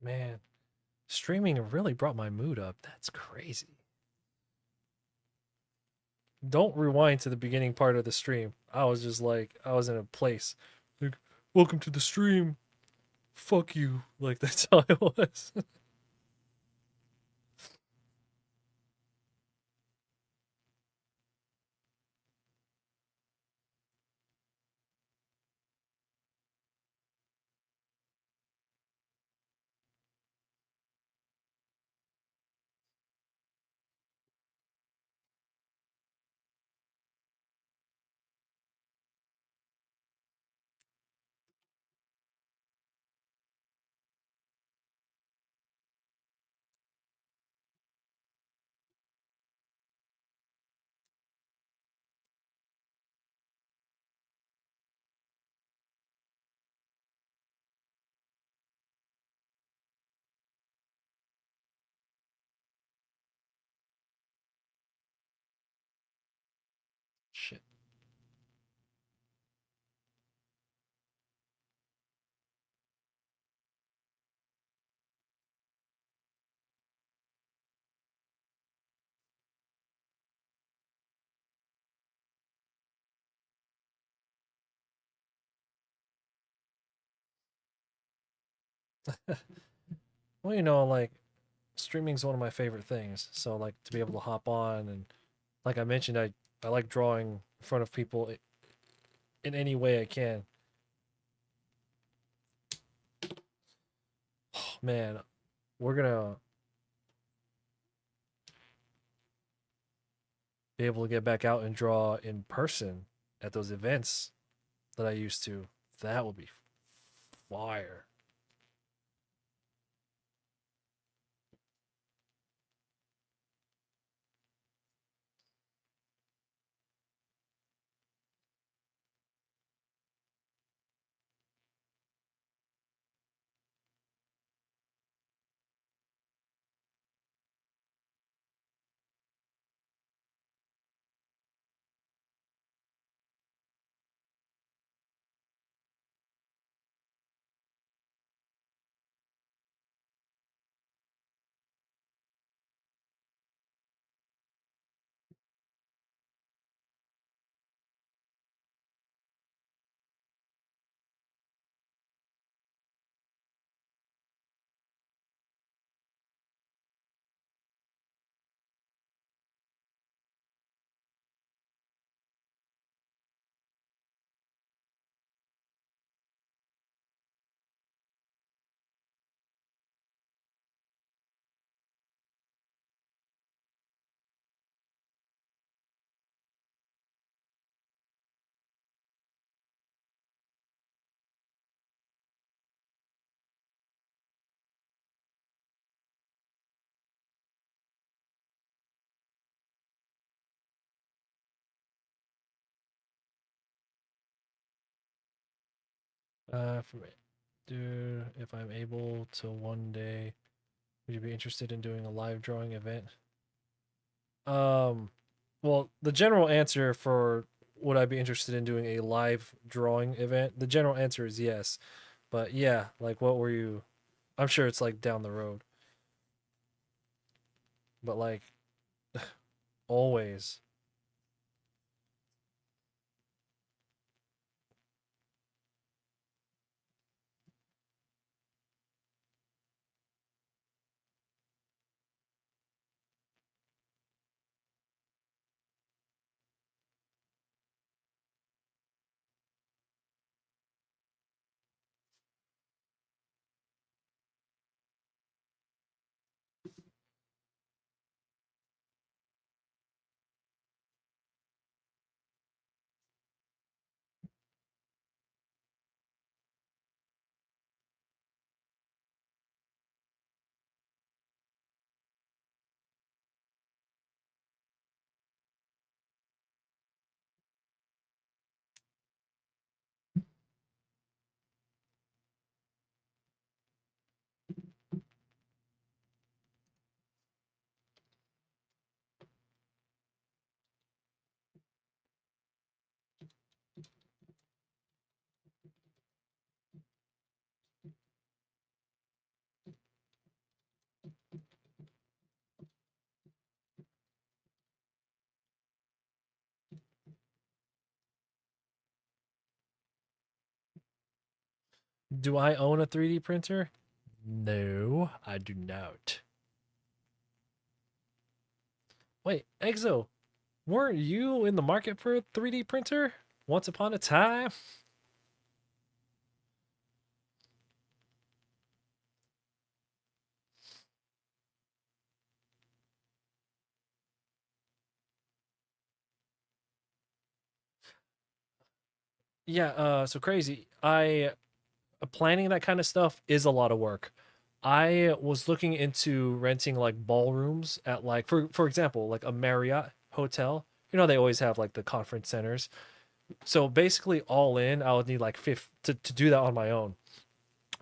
A: Man, streaming really brought my mood up. That's crazy. Don't rewind to the beginning part of the stream. I was just like, I was in a place. Like, welcome to the stream. Fuck you. Like, that's how it was. Shit. Well, like, streaming is one of my favorite things. So, like, to be able to hop on and, like I mentioned, I like drawing in front of people in any way I can. Oh, man, we're gonna be able to get back out and draw in person at those events that I used to. That would be fire. From dude, if I'm able to one day, would you be interested in doing a live drawing event? Um, well, the general answer for would I be interested in doing a live drawing event? The general answer is yes. But yeah, like what were you? I'm sure it's like down the road, but like always. Do I own a 3D printer? No, I do not. Wait, Exo, weren't you in the market for a 3D printer once upon a time? Yeah, so crazy. I planning that kind of stuff is a lot of work. I was looking into renting like ballrooms at like for example, like a Marriott hotel. You know they always have like the conference centers. So basically all in, I would need like to do that on my own.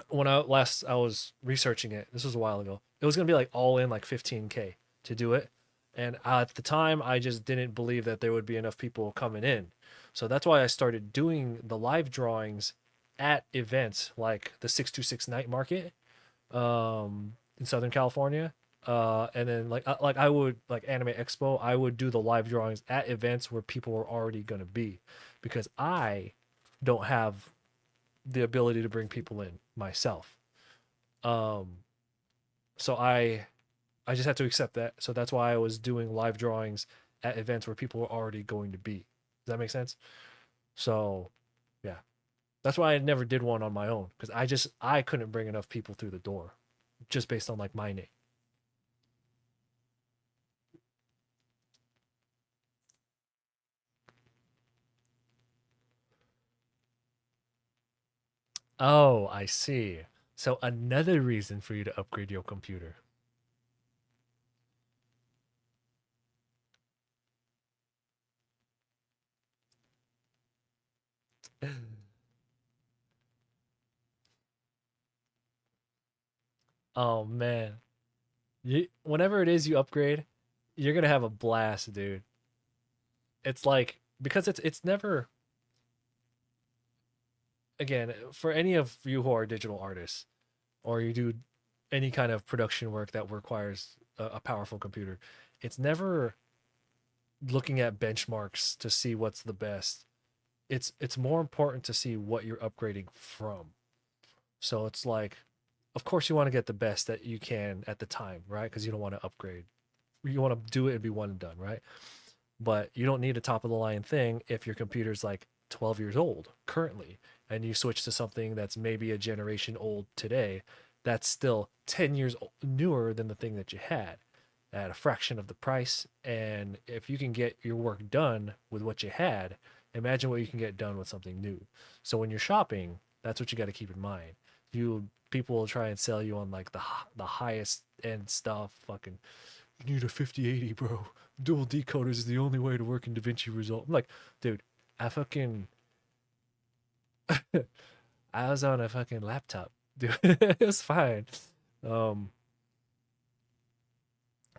A: When I was researching it, this was a while ago. It was gonna be like all in like 15K to do it, and at the time I just didn't believe that there would be enough people coming in. So that's why I started doing the live drawings at events like the 626 night market in Southern California. And then like I would like Anime Expo, I would do the live drawings at events where people were already gonna be, because I don't have the ability to bring people in myself. Um, so I just had to accept that. So that's why I was doing live drawings at events where people were already going to be. Does that make sense? So yeah, that's why I never did one on my own, because I couldn't bring enough people through the door just based on like my name. Oh, I see. So another reason for you to upgrade your computer. Oh man, whenever it is you upgrade, you're gonna have a blast, dude. It's like because it's never, again, for any of you who are digital artists or you do any kind of production work that requires a powerful computer, it's never looking at benchmarks to see what's the best. It's more important to see what you're upgrading from. So it's like, of course you want to get the best that you can at the time, right? Because you don't want to upgrade. You want to do it and be one and done, right? But you don't need a top of the line thing if your computer's like 12 years old currently and you switch to something that's maybe a generation old today, that's still 10 years newer than the thing that you had at a fraction of the price. And if you can get your work done with what you had, imagine what you can get done with something new. So when you're shopping, that's what you got to keep in mind. You People will try and sell you on like the highest end stuff, fucking you need a 5080, bro. Dual decoders is the only way to work in DaVinci Resolve. I'm like, dude, I fucking I was on a fucking laptop, dude. It was fine. Um,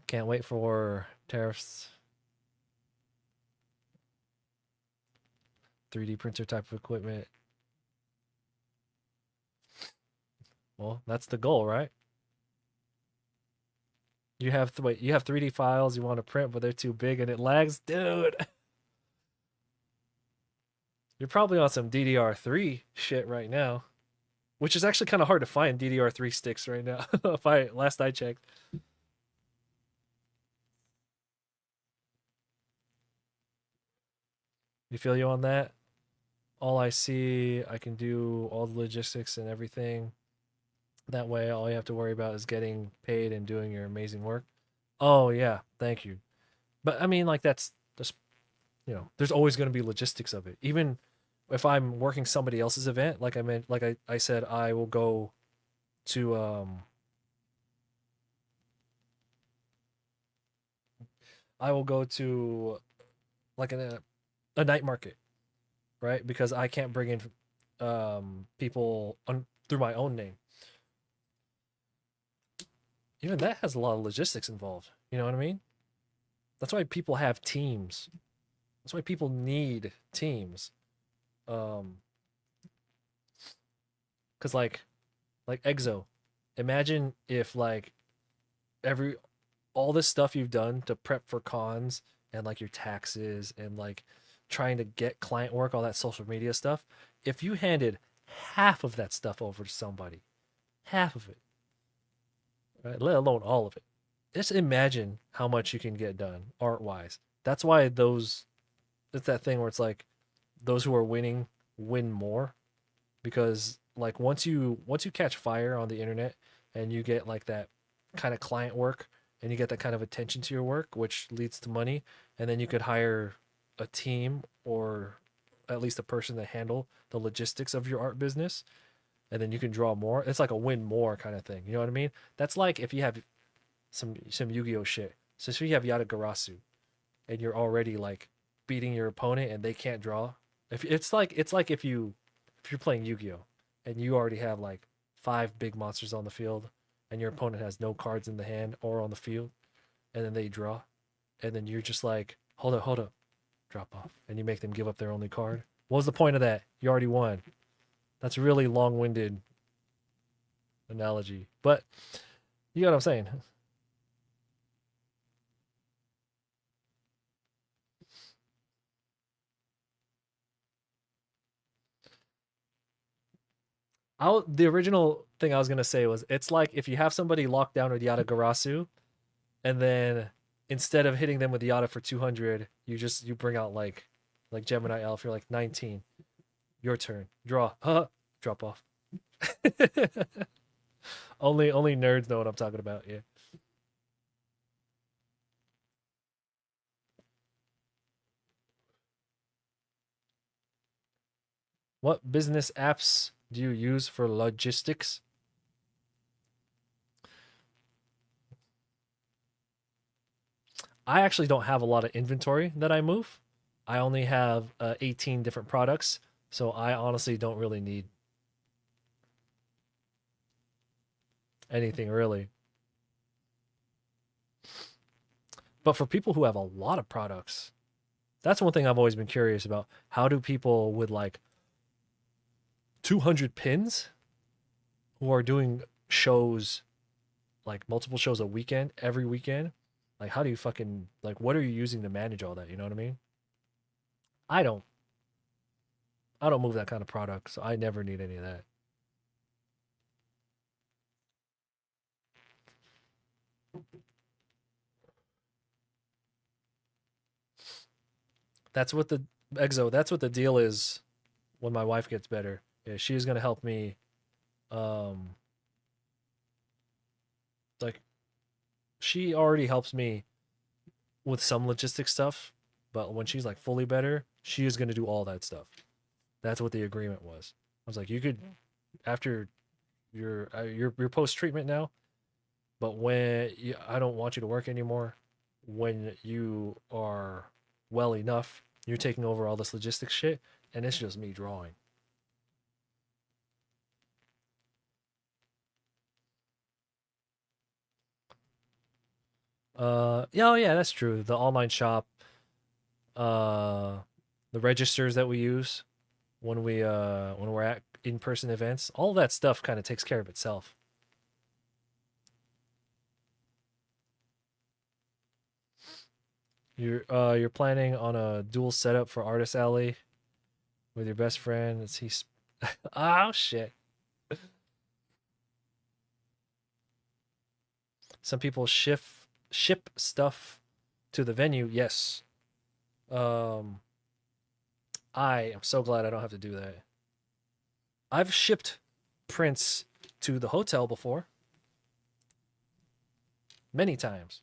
A: can't wait for tariffs, 3D printer type of equipment. Well, that's the goal, right? You have 3D files you want to print, but they're too big and it lags, dude. You're probably on some DDR3 shit right now, which is actually kind of hard to find DDR3 sticks right now. If I last I checked, you feel you on that? All I see, I can do all the logistics and everything. That way, all you have to worry about is getting paid and doing your amazing work. Oh yeah, thank you. But I mean, like that's just, there's always going to be logistics of it. Even if I'm working somebody else's event, like I meant, like I said, to I will go to like a night market, right? Because I can't bring in people through my own name. Even that has a lot of logistics involved. You know what I mean? That's why people have teams. That's why people need teams. Um, because like Exo, imagine if like every all this stuff you've done to prep for cons and like your taxes and like trying to get client work, all that social media stuff. If you handed half of that stuff over to somebody. Half of it, right? Let alone all of it. Just imagine how much you can get done art wise. That's why those, it's that thing where it's like those who are winning win more, because like once you catch fire on the internet and you get like that kind of client work and you get that kind of attention to your work, which leads to money, and then you could hire a team or at least a person to handle the logistics of your art business, and then you can draw more. It's like a win more kind of thing. You know what I mean? That's like if you have some Yu-Gi-Oh shit. So if you have Yatagarasu and you're already like beating your opponent and they can't draw. If it's like if you're playing Yu-Gi-Oh and you already have like five big monsters on the field and your opponent has no cards in the hand or on the field, and then they draw, and then you're just like, hold up, drop off, and you make them give up their only card. What was the point of that? You already won. That's a really long-winded analogy, but you know what I'm saying. The original thing I was gonna say was it's like if you have somebody locked down with Yatagarasu, and then instead of hitting them with Yata for 200, you bring out like Gemini Elf. You're like 19, your turn, draw, drop off. Only nerds know what I'm talking about. Yeah. What business apps do you use for logistics? I actually don't have a lot of inventory that I move. I only have 18 different products, so I honestly don't really need anything really. But for people who have a lot of products, that's one thing I've always been curious about. How do people with like 200 pins who are doing shows, like multiple shows a weekend, every weekend, like how do you fucking like what are you using to manage all that? You know what I mean? I don't. I don't move that kind of product, so I never need any of that. That's what the Exo. That's what the deal is when my wife gets better. Yeah, she's gonna help me. Um, like she already helps me with some logistic stuff, but when she's like fully better, she is gonna do all that stuff. That's what the agreement was. I was like, you could after your post treatment now, but I don't want you to work anymore. When you are well enough, you're taking over all this logistics shit, and it's just me drawing. Yeah, oh yeah, that's true. The online shop, uh, the registers that we use when we're at in person events, all that stuff kind of takes care of itself. You're planning on a dual setup for Artist Alley with your best friend. Is he? Oh shit! Some people ship stuff to the venue. Yes. Um, I am so glad I don't have to do that. I've shipped prints to the hotel before, many times.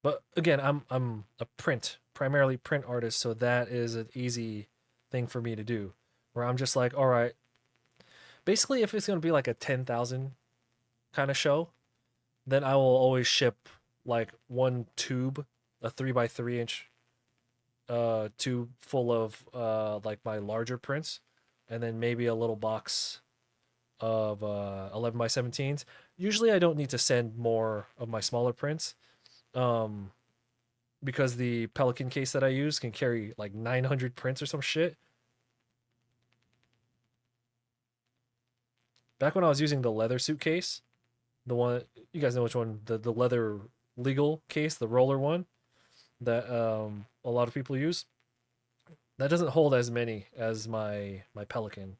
A: But again, I'm a primarily print artist, so that is an easy thing for me to do. Where I'm just like, all right, basically, if it's gonna be like a 10,000 kind of show, then I will always ship like one tube, a 3 by 3 inch tube full of like my larger prints, and then maybe a little box of 11 by 17s. Usually, I don't need to send more of my smaller prints. Um, because the Pelican case that I use can carry like 900 prints or some shit. Back when I was using the leather suitcase, the one you guys know which one, the leather legal case, the roller one that a lot of people use. That doesn't hold as many as my Pelican.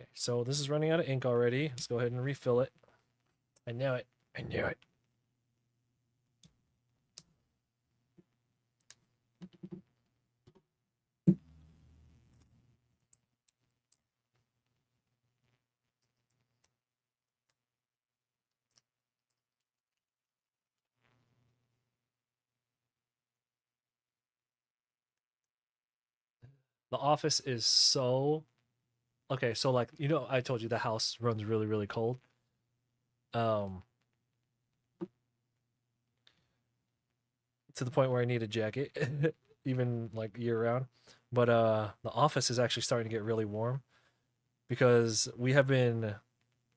A: Okay, so this is running out of ink already. Let's go ahead and refill it. I knew it. I knew it. The office is so okay. So like I told you the house runs really really cold. Um, to the point where I need a jacket, even like year round. But the office is actually starting to get really warm because we've been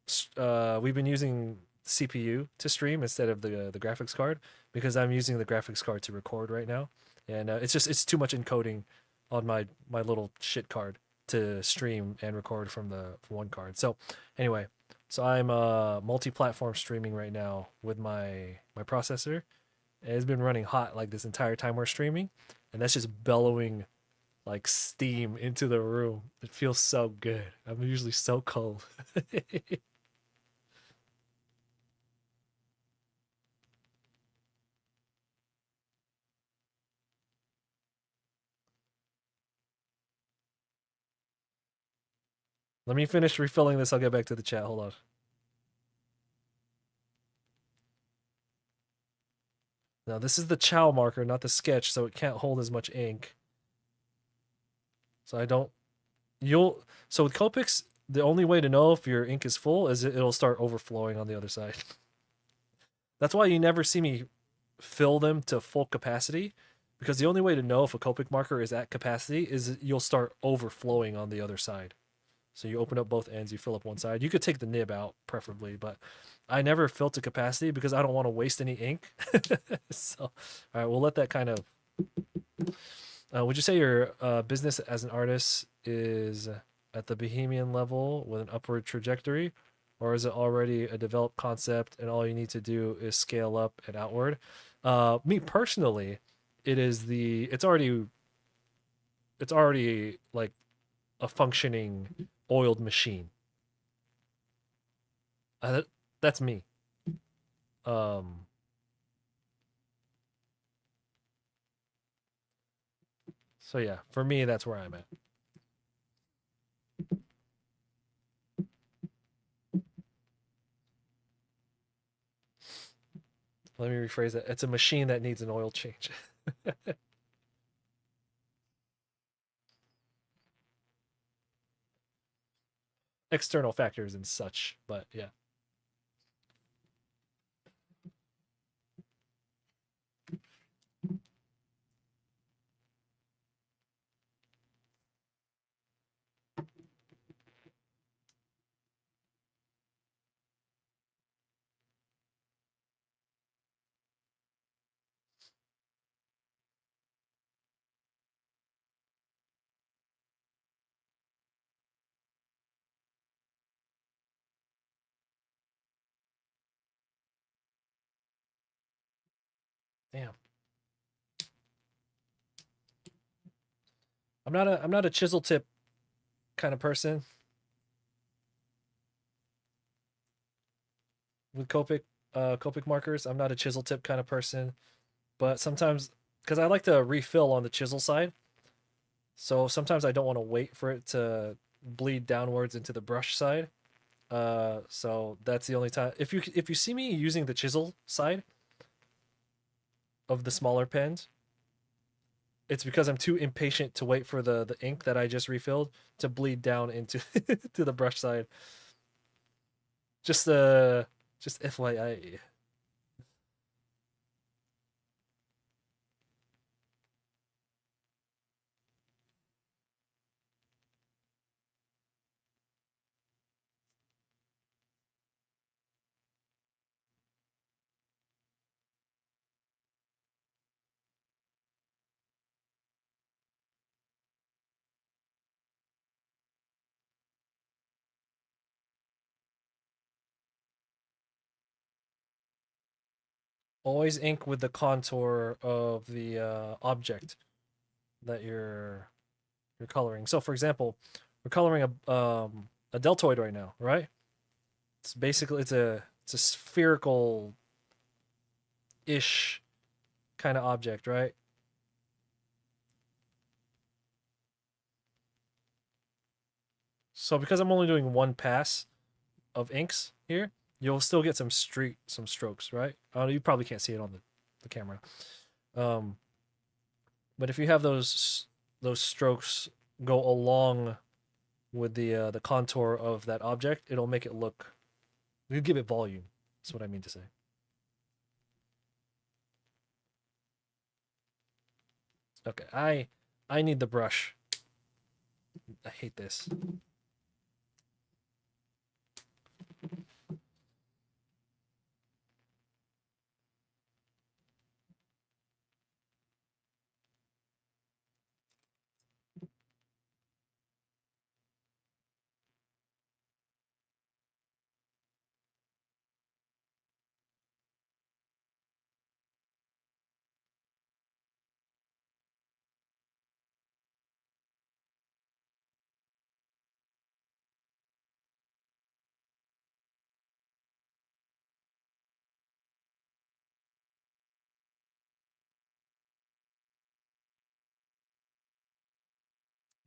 A: using CPU to stream instead of the graphics card because I'm using the graphics card to record right now, and it's too much encoding on my little shit card to stream and record from one card. So anyway, so I'm multi-platform streaming right now with my processor. And it's been running hot like this entire time we're streaming, and that's just bellowing like steam into the room. It feels so good. I'm usually so cold. Let me finish refilling this. I'll get back to the chat. Hold on. Now, this is the chow marker, not the sketch, so it can't hold as much ink. So I don't. So with Copics, the only way to know if your ink is full is it'll start overflowing on the other side. That's why you never see me fill them to full capacity, because the only way to know if a Copic marker is at capacity is you'll start overflowing on the other side. So you open up both ends, you fill up one side. You could take the nib out, preferably, but I never fill to capacity because I don't want to waste any ink. So, all right, we'll let that kind of. Would you say your business as an artist is at the Bohemian level with an upward trajectory, or is it already a developed concept and all you need to do is scale up and outward? Me personally, it's already like a functioning oiled machine. That's me. Um, so yeah, for me, that's where I'm at. Let me rephrase that. It's a machine that needs an oil change. External factors and such, but yeah. Damn. I'm not a chisel tip kind of person with Copic markers. I'm not a chisel tip kind of person, but sometimes because I like to refill on the chisel side, so sometimes I don't want to wait for it to bleed downwards into the brush side. So that's the only time. If you see me using the chisel side of the smaller pens, it's because I'm too impatient to wait for the ink that I just refilled to bleed down into to the brush side. Just Just FYI. Always ink with the contour of the object that you're coloring. So, for example, we're coloring a deltoid right now, right? It's basically it's a spherical ish kind of object, right? So because I'm only doing one pass of inks here, you'll still get some strokes, right? Oh, you probably can't see it on the camera. Um, but if you have those strokes go along with the contour of that object, it'll make it look. You give it volume. That's what I mean to say. Okay, I need the brush. I hate this.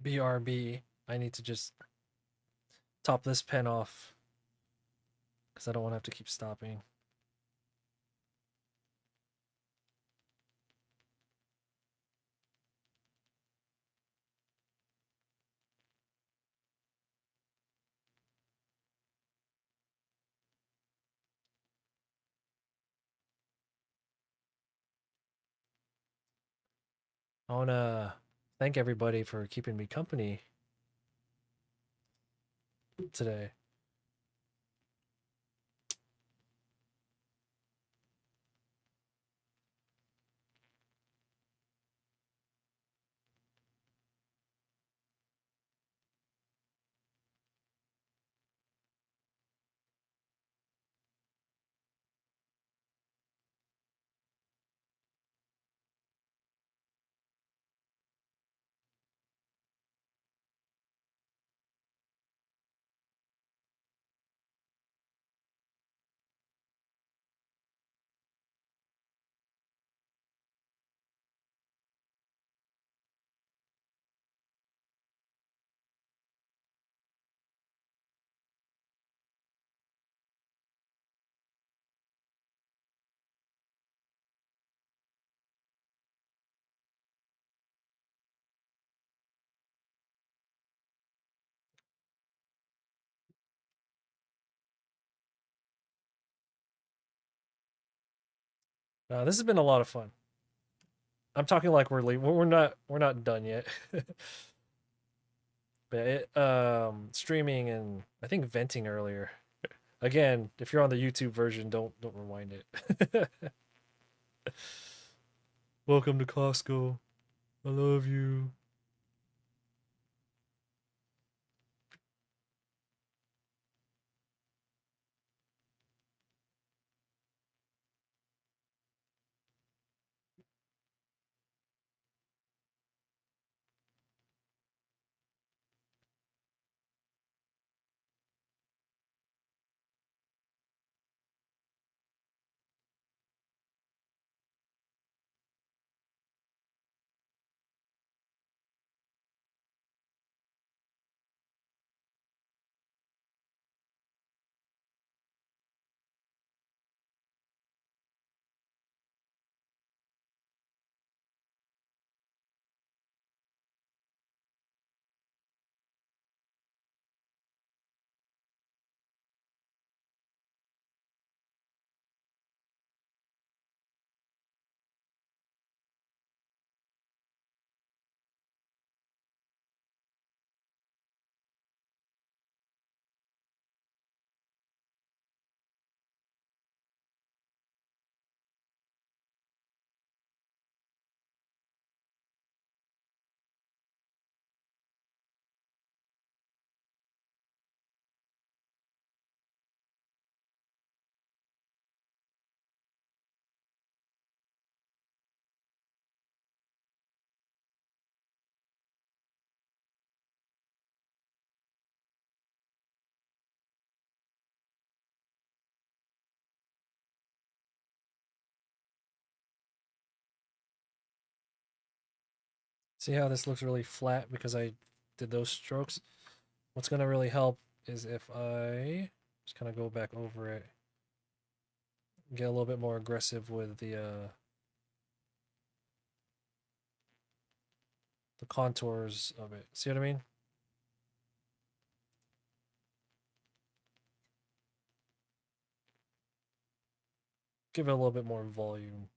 A: BRB. I need to just top this pen off because I don't want to have to keep stopping. I want to thank everybody for keeping me company today. This has been a lot of fun. I'm talking like we're not done yet. But streaming and I think venting earlier. Again, if you're on the YouTube version, don't rewind it. Welcome to Costco. I love you. See how this looks really flat because I did those strokes? What's going to really help is if I just kind of go back over it, get a little bit more aggressive with the contours of it. See what I mean? Give it a little bit more volume.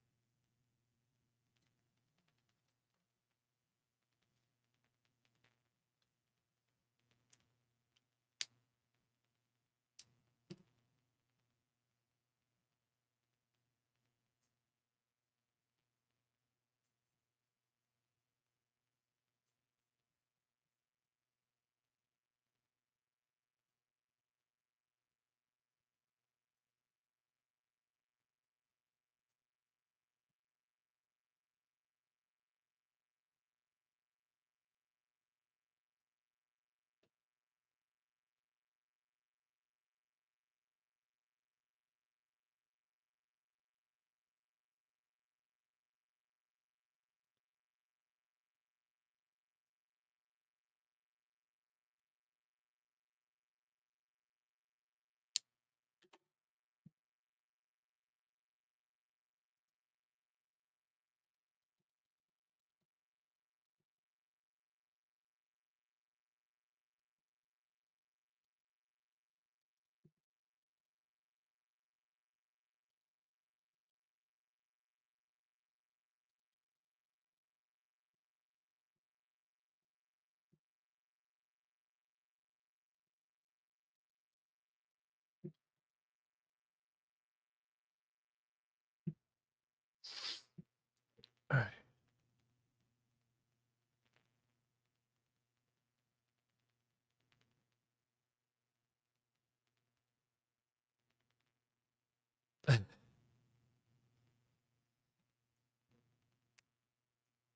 A: All right.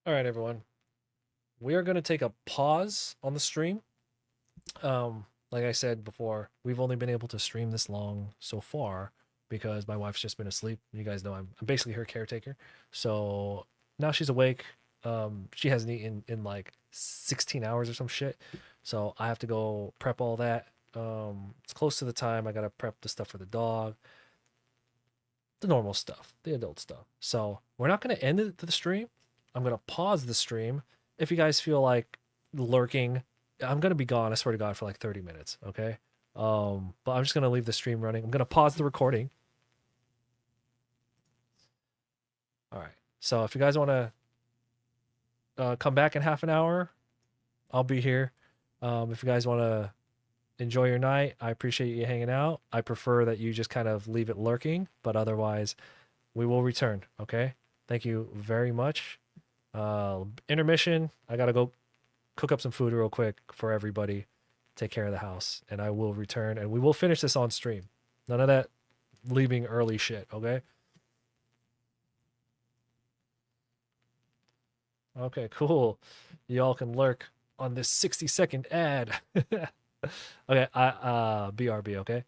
A: All right, everyone. We are going to take a pause on the stream. Like I said before, we've only been able to stream this long so far because my wife's just been asleep. You guys know I'm basically her caretaker. So now she's awake. She hasn't eaten in like 16 hours or some shit. So I have to go prep all that. It's close to the time I gotta prep the stuff for the dog, the normal stuff, the adult stuff. So we're not gonna end the stream. I'm gonna pause the stream. If you guys feel like lurking, I'm gonna be gone, I swear to God, for like 30 minutes, okay? But I'm just gonna leave the stream running. I'm gonna pause the recording. All right. So if you guys wanna come back in half an hour, I'll be here. If you guys wanna enjoy your night, I appreciate you hanging out. I prefer that you just kind of leave it lurking, but otherwise, we will return, okay? Thank you very much. Intermission. I gotta go cook up some food real quick for everybody. Take care of the house, and I will return, and we will finish this on stream. None of that leaving early shit. Okay. Okay. Cool. Y'all can lurk on this 60-second ad. Okay. BRB. Okay.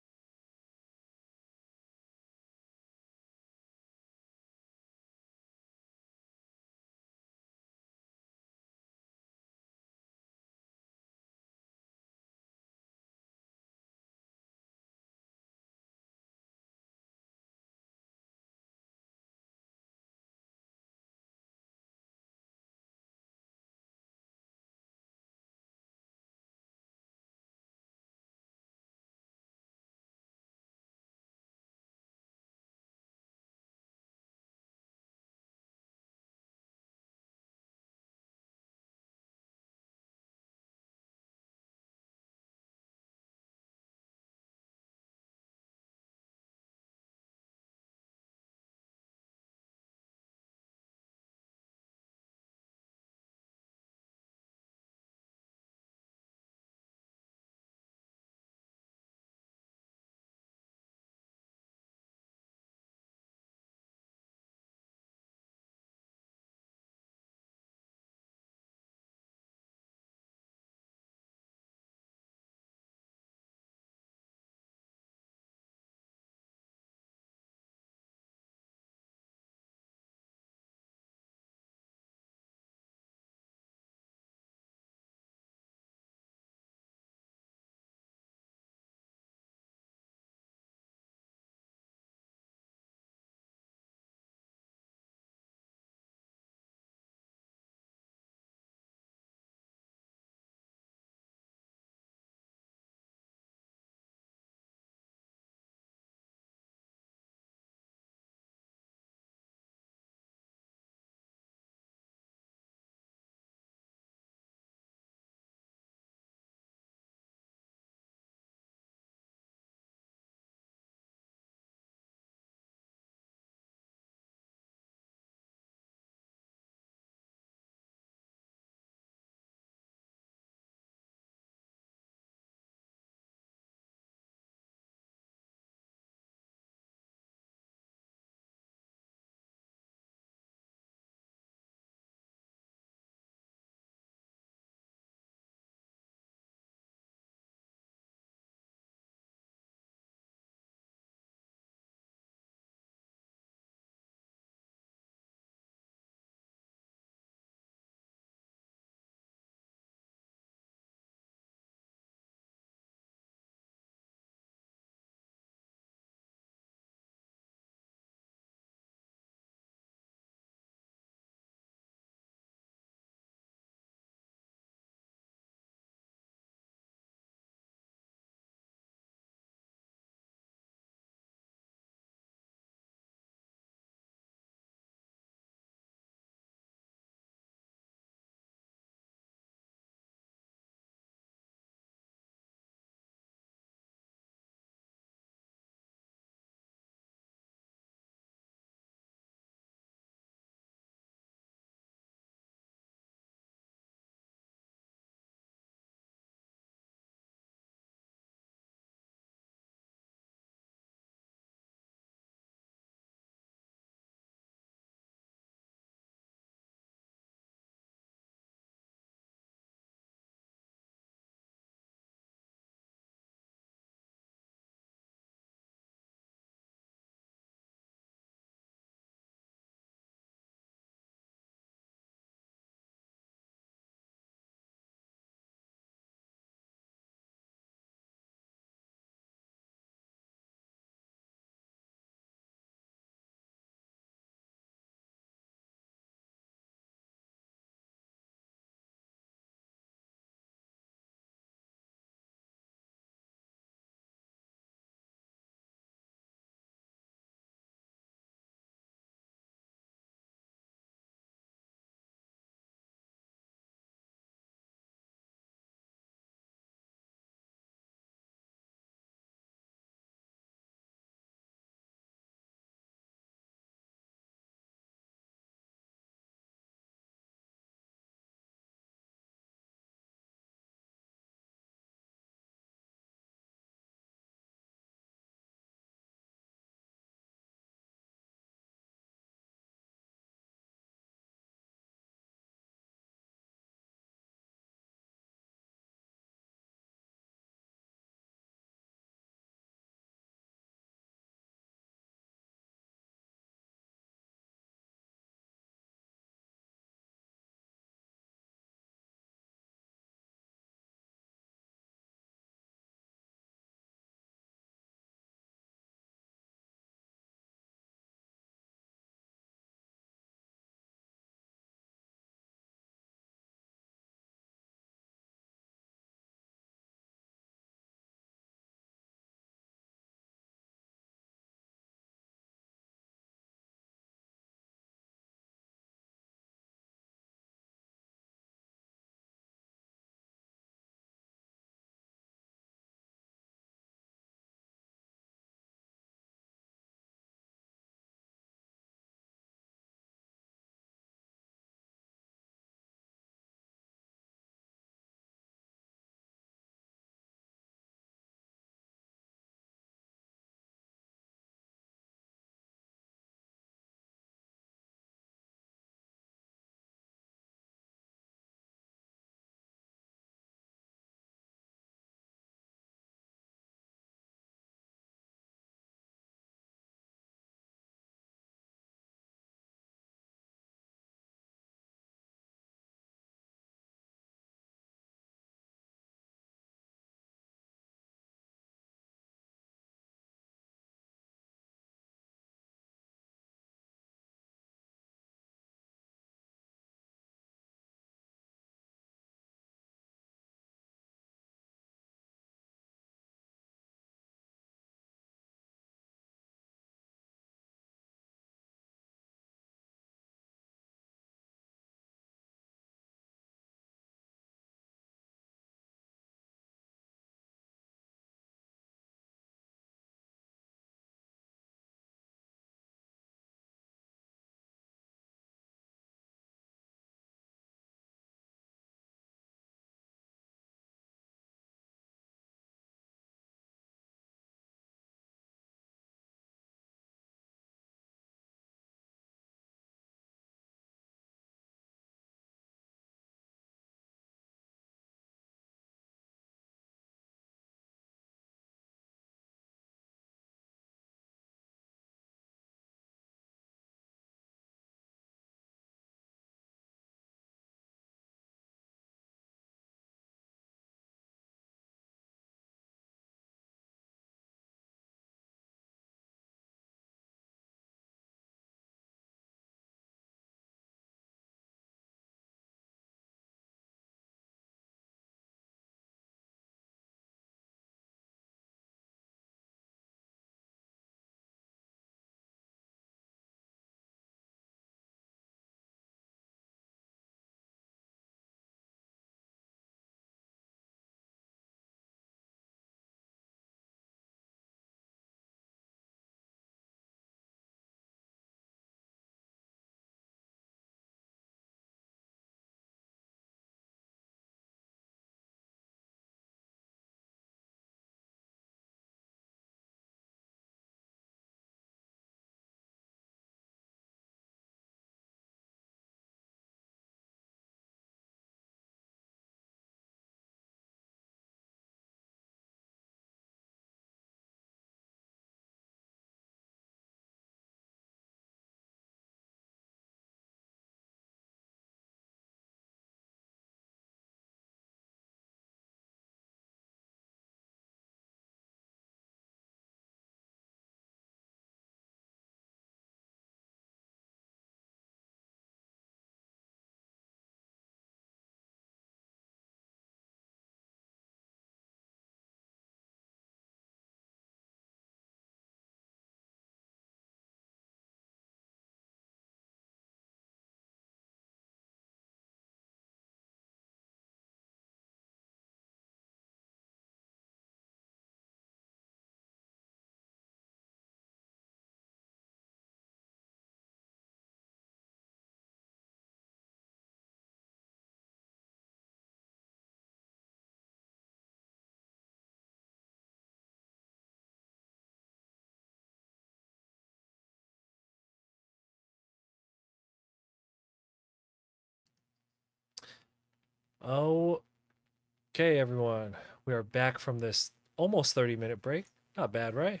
A: Okay, everyone. We are back from this almost 30-minute break. Not bad, right?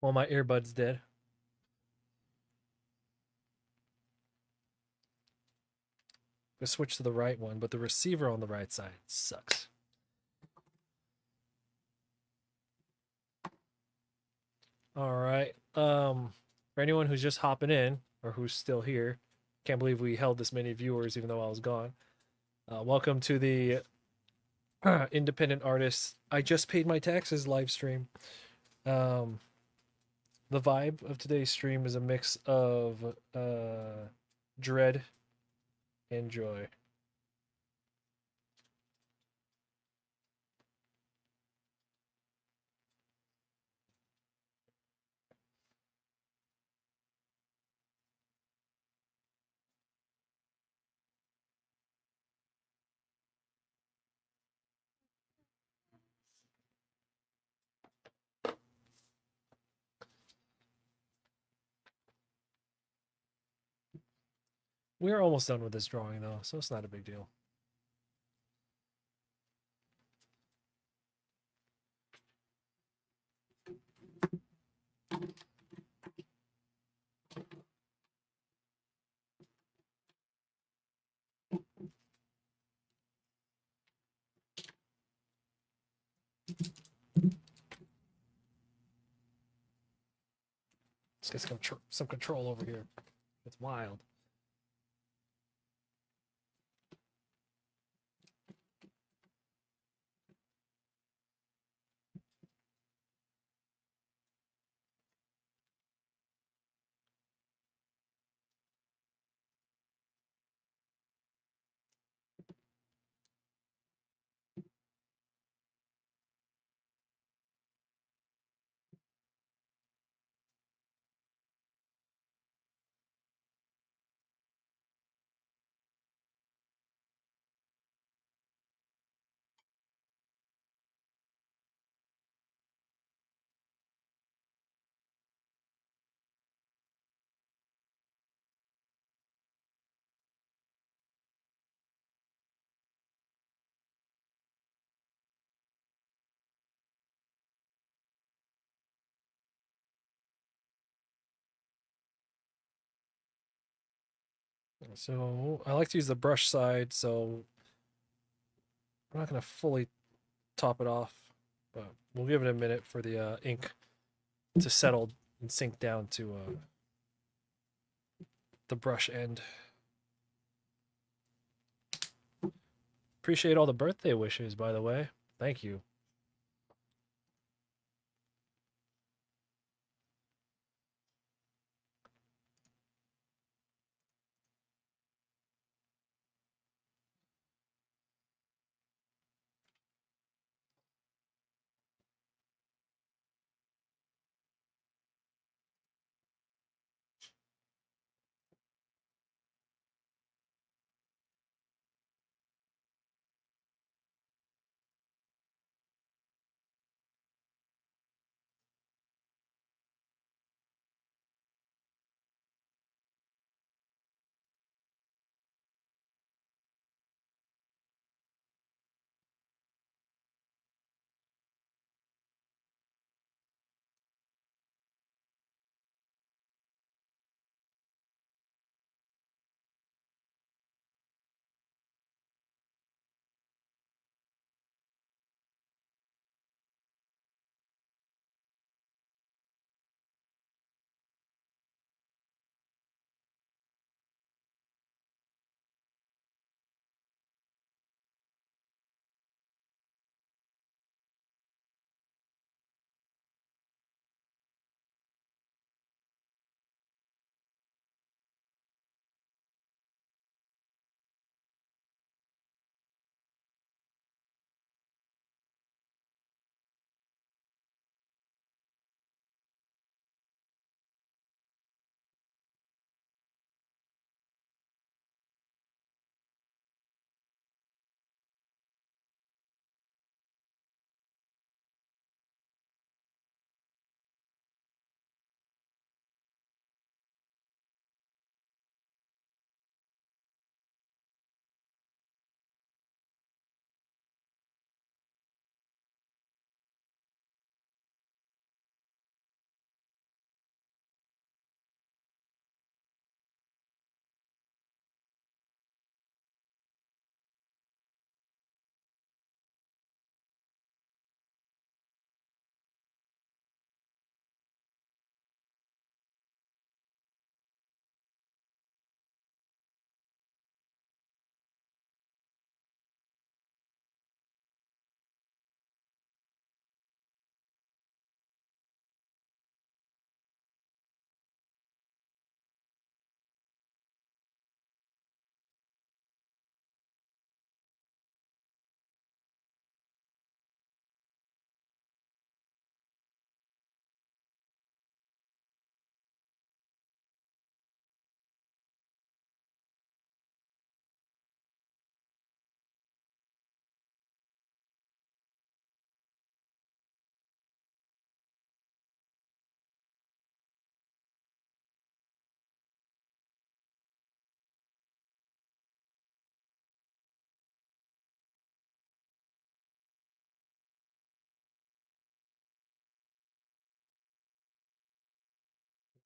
A: Well, my earbud's dead. I switch to the right one, but the receiver on the right side sucks. All right. For anyone who's just hopping in or who's still here, can't believe we held this many viewers even though I was gone. Welcome to the independent artists. I just paid my taxes live stream. Um, the vibe of today's stream is a mix of dread and joy. We're almost done with this drawing though, so it's not a big deal. Let's get some control over here. It's wild. So I like to use the brush side, so I'm not gonna fully top it off, but we'll give it a minute for the ink to settle and sink down to the brush end. Appreciate all the birthday wishes, by the way. Thank you.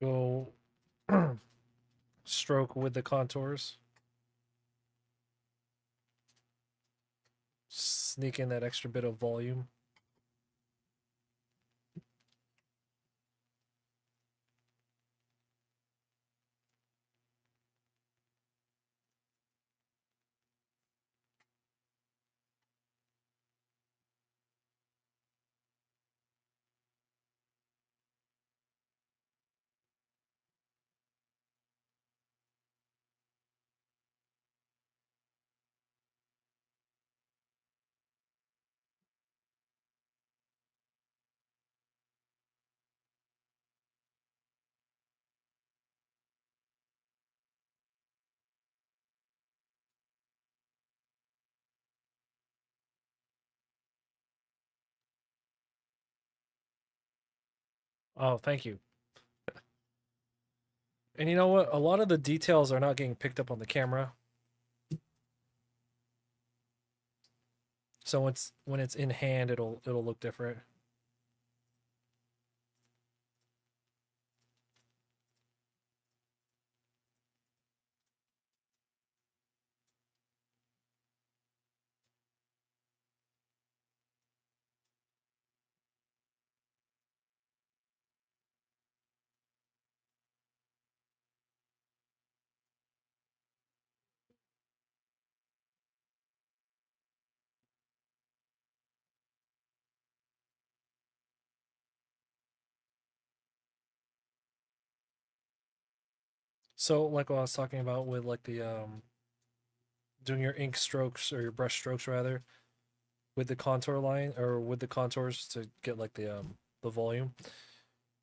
A: Go stroke with the contours. Sneak in that extra bit of volume. Oh, thank you. And you know what? A lot of the details are not getting picked up on the camera. So when it's in hand, it'll look different. So like what I was talking about with like the doing your ink strokes or your brush strokes rather with the contour line or with the contours to get like the volume.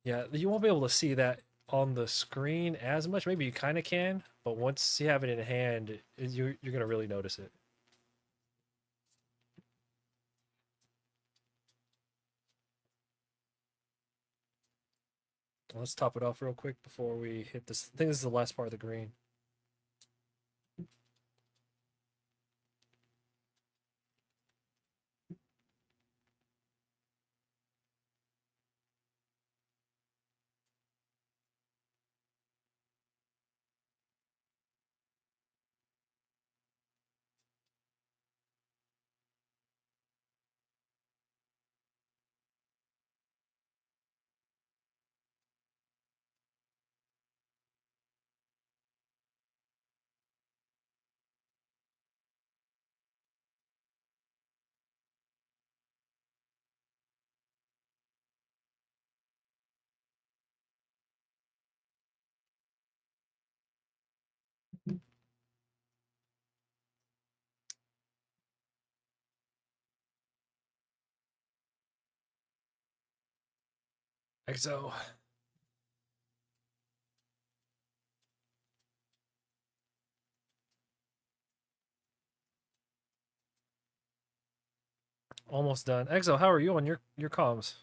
A: Yeah, you won't be able to see that on the screen as much. Maybe you kind of can, but once you have it in hand, you're gonna really notice it. Let's top it off real quick before we hit this. I think this is the last part of the green. XO. Almost done. XO, how are you on your comms?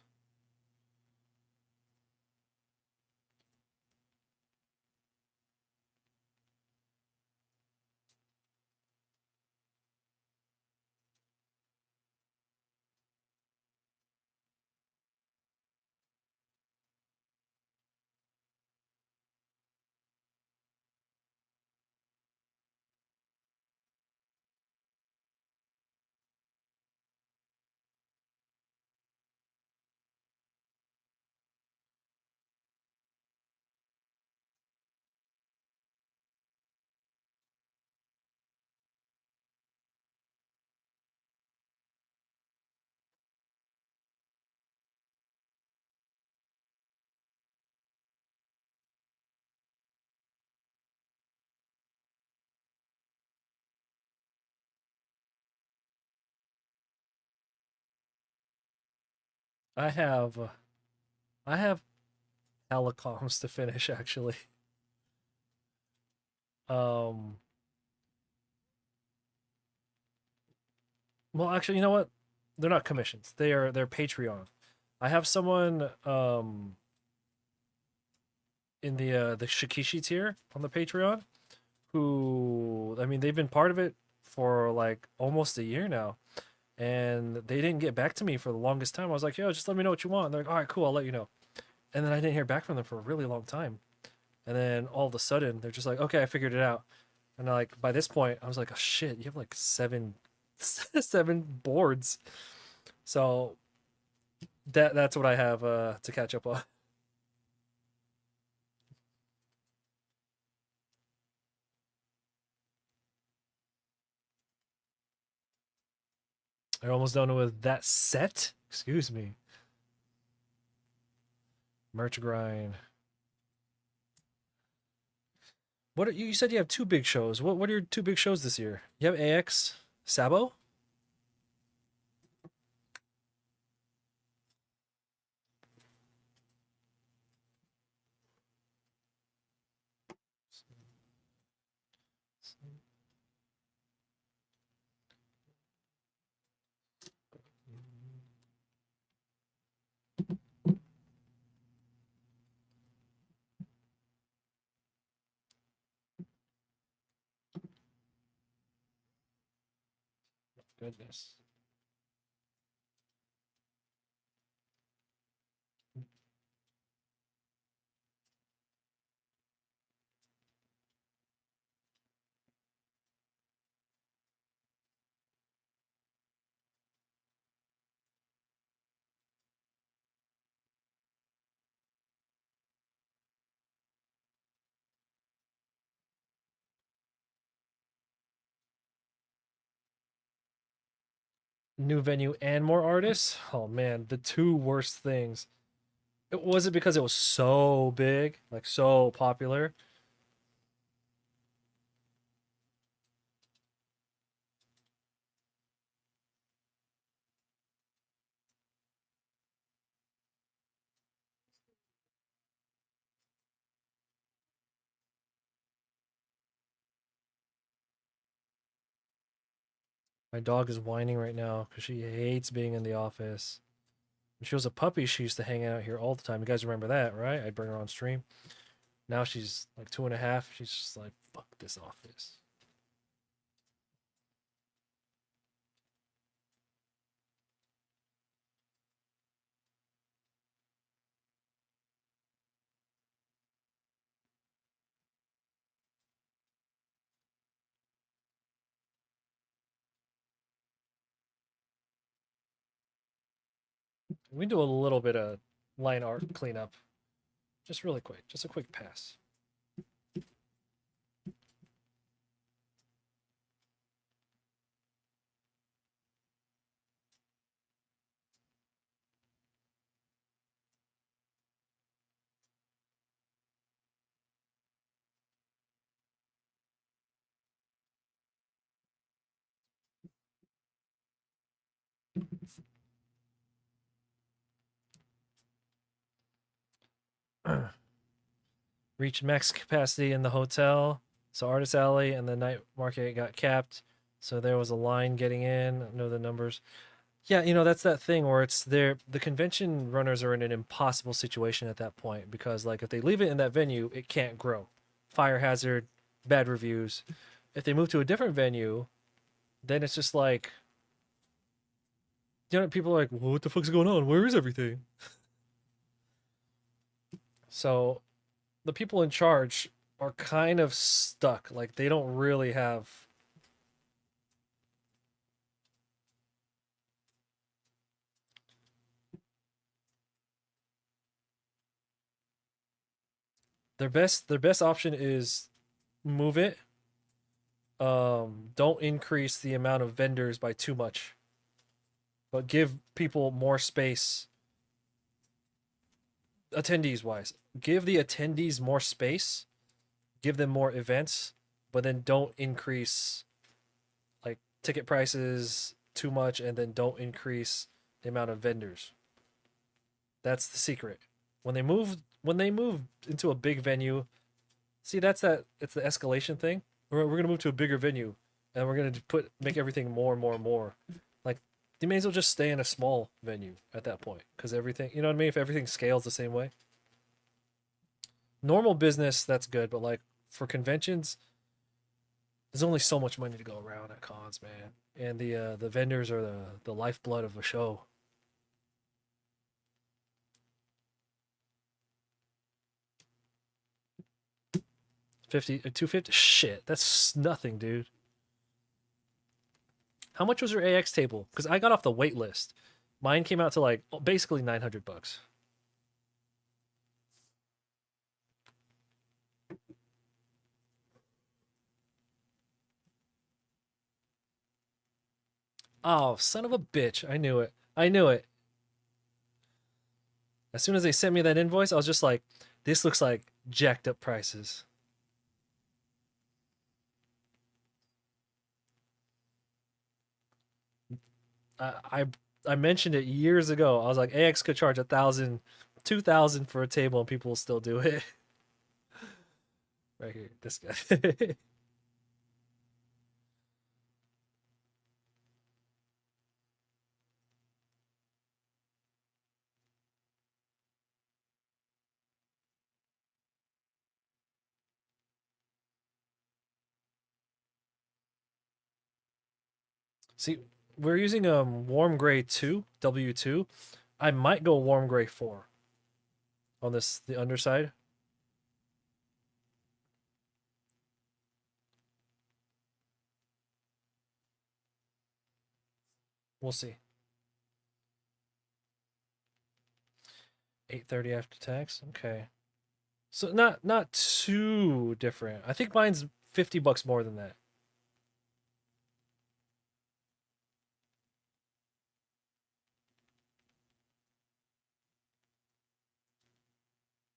A: I have I have telecoms to finish actually. Um, well, actually, you know what? They're not commissions. They're Patreon. I have someone in the Shikishi tier on the Patreon who I mean they've been part of it for like almost a year now, and they didn't get back to me for the longest time. I was like, yo, just let me know what you want. And they're like, all right, cool, I'll let you know. And then I didn't hear back from them for a really long time. And then all of a sudden, they're just like, okay, I figured it out. And like by this point, I was like, oh shit, you have like seven, 7 boards. So that's what I have to catch up on. I almost don't know with that set. Excuse me. Merch grind. What are, you said you have 2 big shows. What are your 2 big shows this year? You have AX Sabo? Goodness. New venue and more artists? Oh man, the 2 worst things. Was it because it was so big, like so popular? My dog is whining right now because she hates being in the office. When she was a puppy, she used to hang out here all the time. You guys remember that, right? I'd bring her on stream. Now she's like 2.5. She's just like, fuck this office. We do a little bit of line art cleanup. Just really quick. Just a quick pass. Reached max capacity in the hotel. So Artist Alley and the night market got capped. So there was a line getting in. I know the numbers. Yeah, that's that thing where it's there. The convention runners are in an impossible situation at that point because, like, if they leave it in that venue, it can't grow. Fire hazard, bad reviews. If they move to a different venue, then it's just like, people are like, well, what the fuck's going on? Where is everything? So the people in charge are kind of stuck. Like, they don't really have. Their best option is move it. Don't increase the amount of vendors by too much, but give people more space. Attendees wise, give the attendees more space, give them more events, but then don't increase like ticket prices too much, and then don't increase the amount of vendors. That's the secret. When they move into a big venue, see, it's the escalation thing. We're gonna move to a bigger venue, and we're gonna make everything more and more and more. Like, you may as well just stay in a small venue at that point, because everything, you know what I mean. If everything scales the same way, normal business, that's good, but like for conventions, there's only so much money to go around at cons, man. And the vendors are the lifeblood of a show. 250. Shit, that's nothing, dude. How much was your AX table? Because I got off the wait list. Mine came out to like basically $900. Oh, son of a bitch. I knew it. I knew it. As soon as they sent me that invoice, I was just like, this looks like jacked up prices. I I, I mentioned it years ago. I was like, AX could charge 1,000, 2,000 for a table, and people will still do it. Right here, this guy. See, we're using warm gray 2, W2. I might go warm gray 4 on the underside. We'll see. 830 after tax. Okay. So not too different. I think mine's $50 more than that.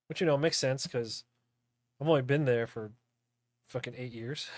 A: Which makes sense because I've only been there for fucking 8 years.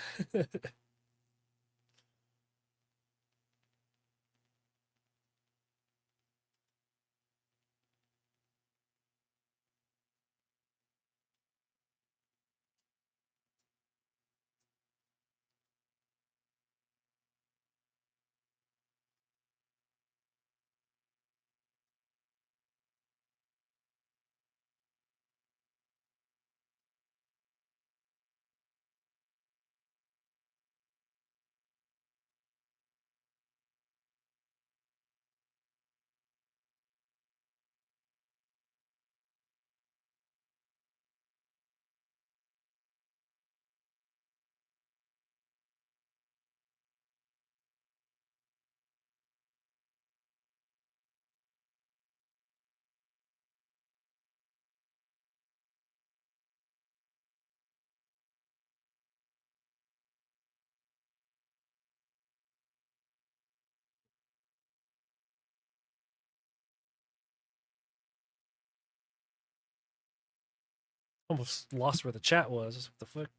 A: Almost lost where the chat was. What the fuck?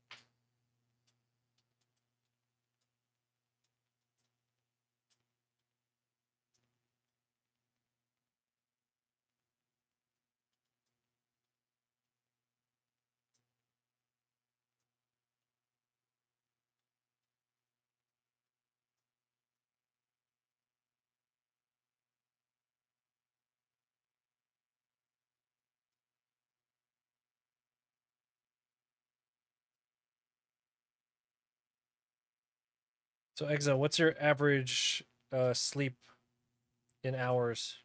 A: So Exa, what's your average sleep in hours?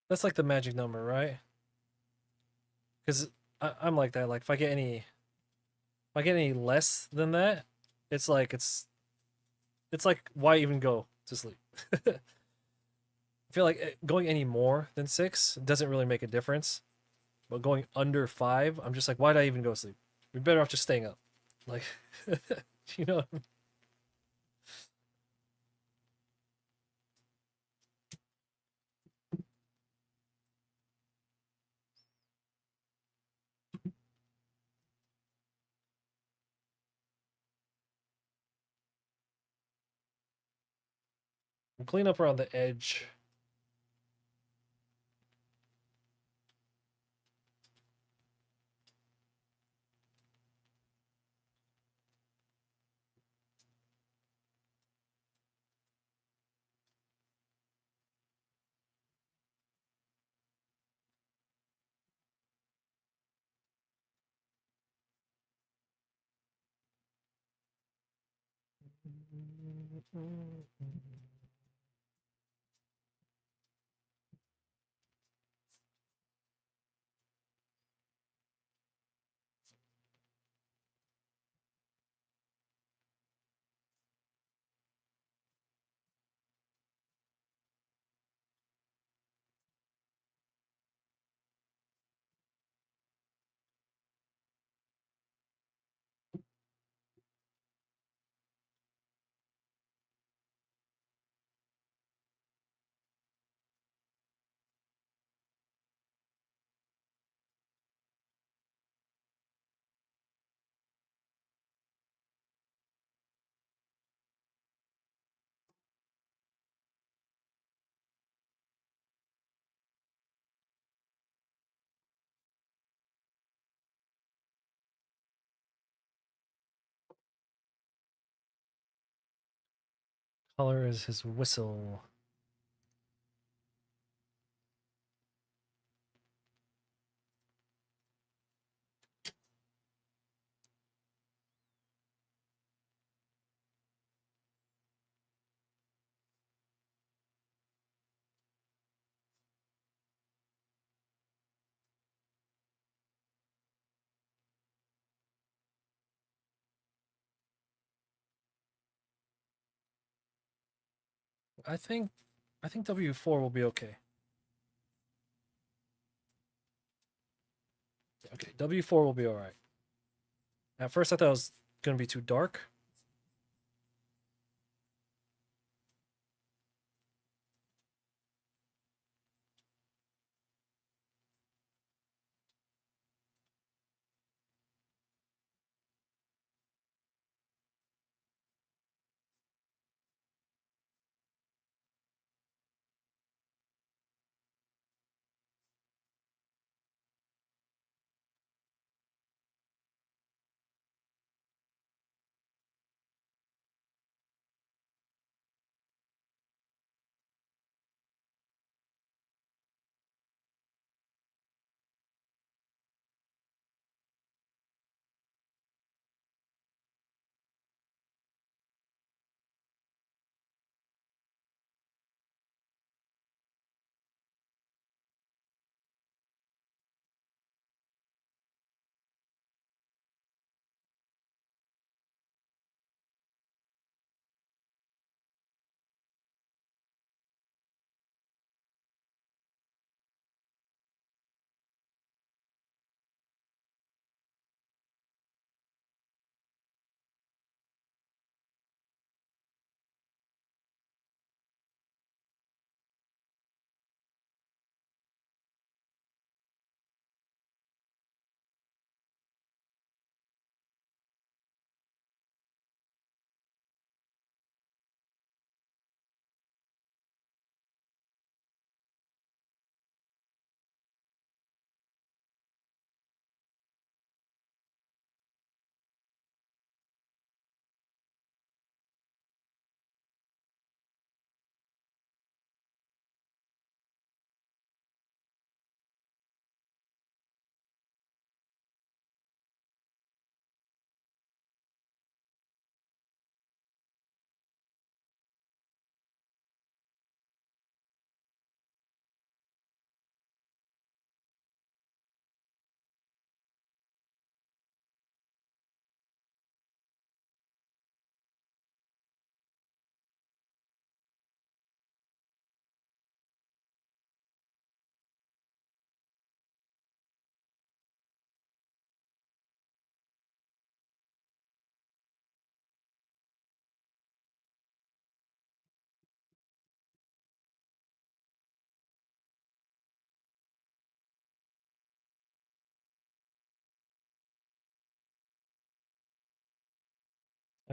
A: That's like the magic number, right? Because I'm like that. Like if I get any less than that, it's like it's like why even go to sleep? I feel like going any more than 6 doesn't really make a difference. But going under 5, I'm just like, why'd I even go to sleep? You're better off just staying up. Like, you know. Clean up around the edge. Color is his whistle. I think W4 will be okay. Okay, W4 will be all right. At first I thought it was going to be too dark.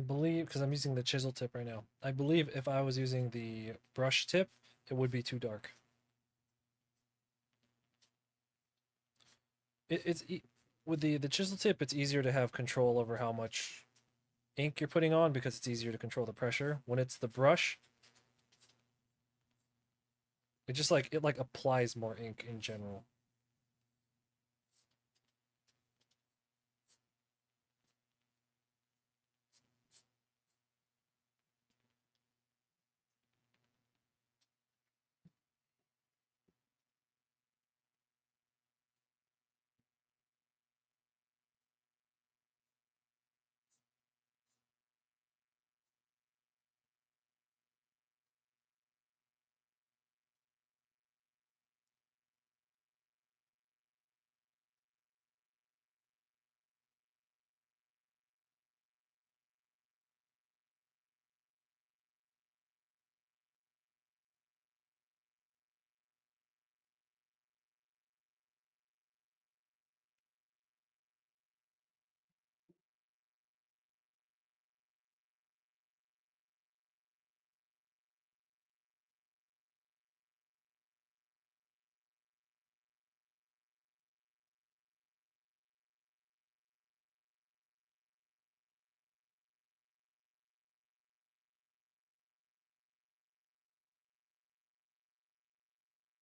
A: I believe, because I'm using the chisel tip right now, I believe if I was using the brush tip, it would be too dark. With the chisel tip, it's easier to have control over how much ink you're putting on because it's easier to control the pressure. When it's the brush, it just like it like applies more ink in general.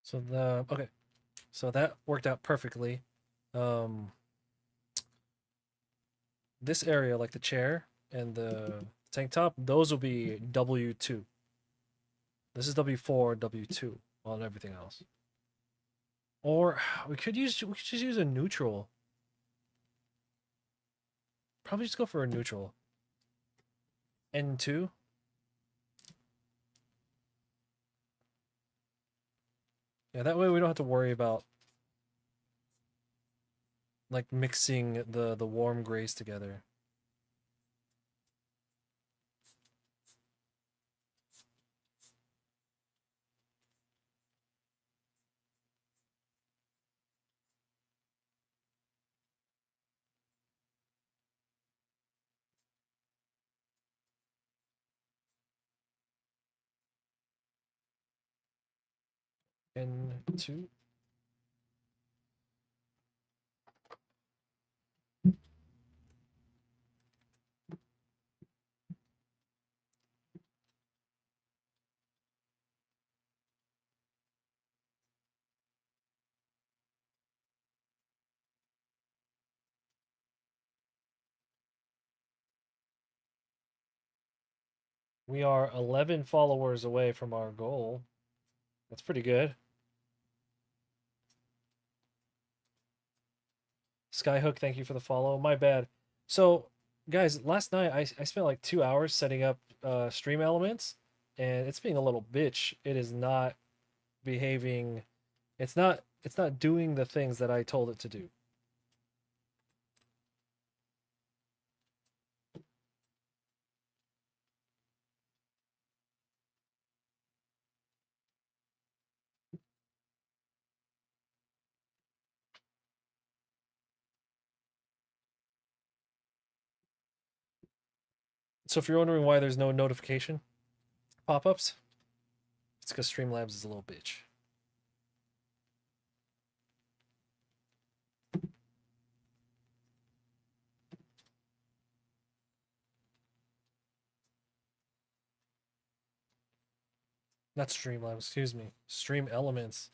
A: So the okay, so that worked out perfectly. Um, this area, like the chair and the tank top, those will be W2. This is W4, W2 on everything else. Or we could just use a neutral. Probably just go for a neutral. N2. Yeah, that way we don't have to worry about like mixing the warm grays together. N2. We are 11 followers away from our goal. That's pretty good. Skyhook, thank you for the follow. My bad. So, guys, last night I spent like 2 hours setting up stream elements, and it's being a little bitch. It is not behaving. It's not doing the things that I told it to do. So if you're wondering why there's no notification pop-ups, it's because Streamlabs is a little bitch. Not Streamlabs, excuse me. Stream Elements.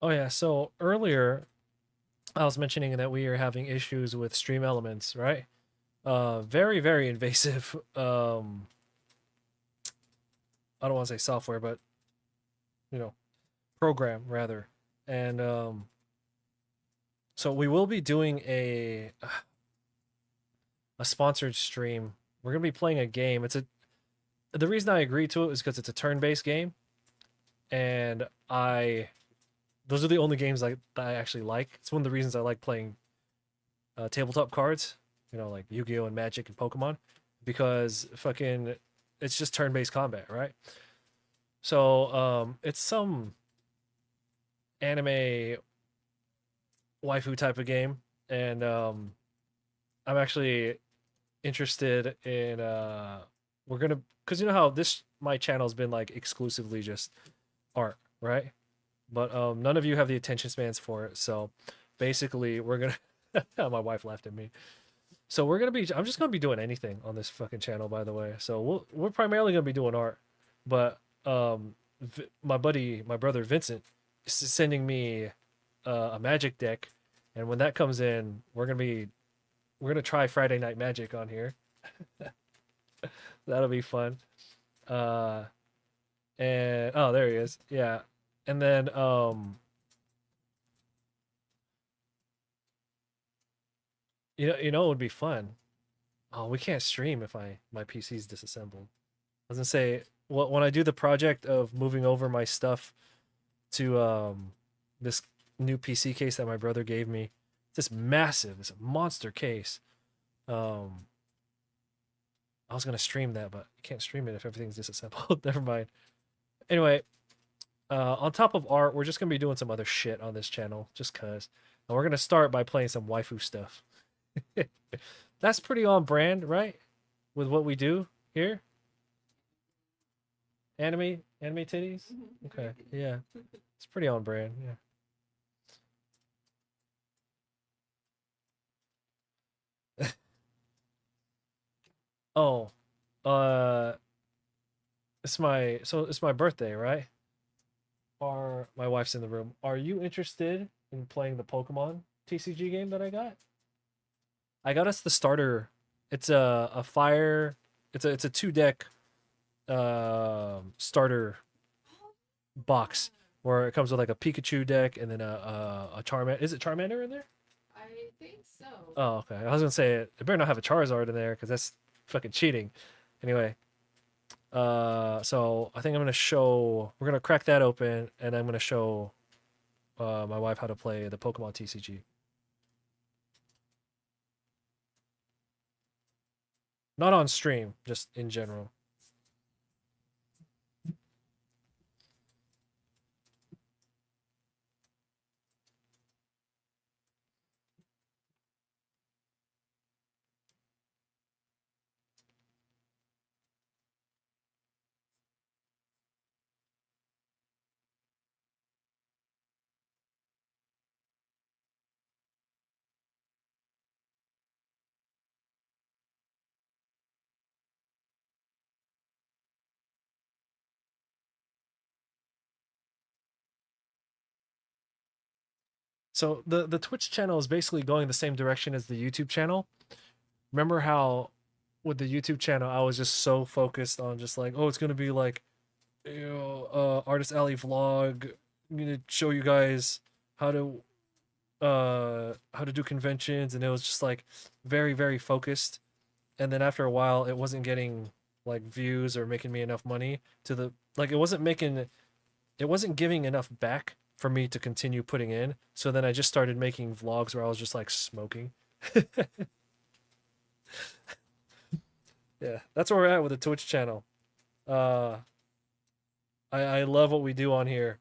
A: Oh yeah, so earlier I was mentioning that we are having issues with Stream Elements, right? Very, very invasive. I don't want to say software, but you know, program rather. And so we will be doing a sponsored stream. We're gonna be playing a game. It's a The reason I agreed to it is because it's a turn-based game, and I those are the only games that I actually like. It's one of the reasons I like playing tabletop cards, like Yu-Gi-Oh and Magic and Pokemon, because fucking it's just turn-based combat, right? So it's some anime waifu type of game, and I'm actually interested in we're gonna because you know how this my channel's been like exclusively just art, right? But none of you have the attention spans for it, so basically we're gonna my wife laughed at me. So I'm just gonna be doing anything on this fucking channel, by the way. So we're primarily gonna be doing art, but my brother Vincent is sending me a magic deck, and when that comes in, we're gonna try Friday Night Magic on here. That'll be fun. Uh, and oh, there he is. Yeah, and then you know it would be fun. Oh, we can't stream if my PC's disassembled. I was gonna say, when I do the project of moving over my stuff to this new PC case that my brother gave me, it's this massive, it's a monster case. Um, I was gonna stream that, but you can't stream it if everything's disassembled. Never mind. Anyway, on top of art, we're just gonna be doing some other shit on this channel, just cause. And we're gonna start by playing some waifu stuff. That's pretty on brand, right? With what we do here. Anime titties. Okay, yeah, it's pretty on brand. Yeah. Oh, uh, it's my birthday, right? My wife's in the room. Are you interested in playing the Pokemon TCG game that I got? I got us the starter. It's a fire. It's a two deck starter box where it comes with like a Pikachu deck and then a Charmander. Is it Charmander in there?
B: I think so.
A: Oh, okay. I was gonna say it better not have a Charizard in there because that's fucking cheating. Anyway, so I think we're gonna crack that open and I'm gonna show my wife how to play the Pokemon TCG. Not on stream, just in general. So the Twitch channel is basically going the same direction as the YouTube channel. Remember how with the YouTube channel I was just so focused on just like, oh, it's gonna be like, Artist Alley vlog. I'm gonna show you guys how to how to do conventions, and it was just like very, very focused. And then after a while, it wasn't getting like views or making me enough money to the like it wasn't giving enough back for me to continue putting in. So then I just started making vlogs where I was just like smoking. Yeah, that's where we're at with the Twitch channel. Uh, I love what we do on here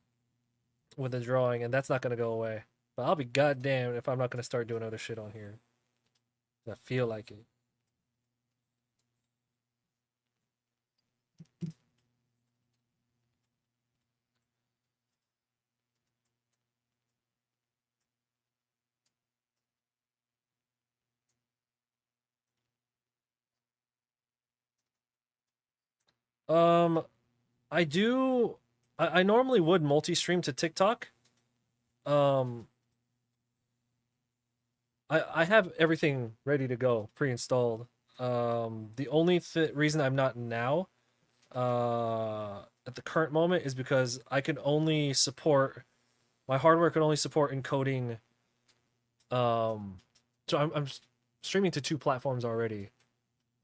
A: with the drawing, and that's not gonna go away. But I'll be goddamn if I'm not gonna start doing other shit on here. I feel like it. Um, I do. I normally would multi-stream to TikTok, Um, I have everything ready to go, pre-installed. The only reason I'm not now, at the current moment, is because I can only support my hardware can only support encoding. Um, so I'm streaming to two platforms already,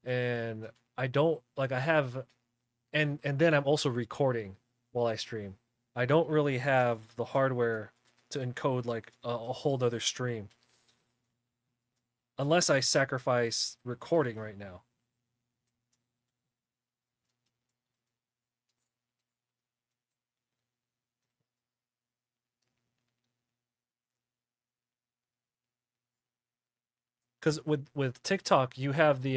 A: and I don't like I have, and then I'm also recording while I stream. I don't really have the hardware to encode like a whole other stream unless I sacrifice recording right now. Because with TikTok, you have the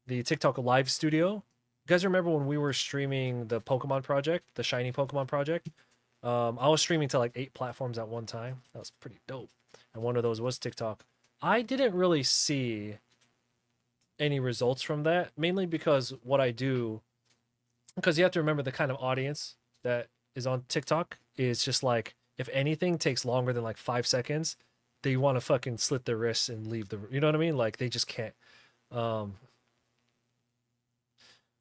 A: TikTok Live Studio. You guys remember when we were streaming the Pokemon project, the Shiny Pokemon project? I was streaming to like 8 platforms at one time. That was pretty dope. And one of those was TikTok. I didn't really see any results from that, mainly because what I do, because you have to remember the kind of audience that is on TikTok is just like, if anything takes longer than like 5 seconds, they want to fucking slit their wrists and leave you know what I mean? Like they just can't. Um,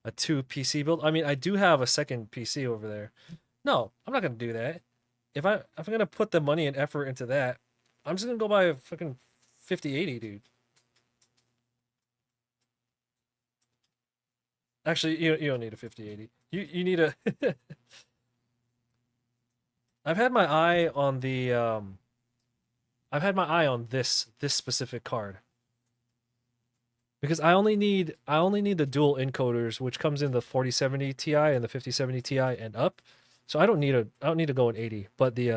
A: a two PC build. I mean, I do have a second PC over there. No, I'm not gonna do that. If I'm gonna put the money and effort into that, I'm just gonna go buy a fucking 5080, dude. Actually, you don't need a 5080. You need a. I've had my eye on the I've had my eye on this specific card because I only need the dual encoders, which comes in the 4070 Ti and the 5070 Ti and up. So I don't need to go in 80, but the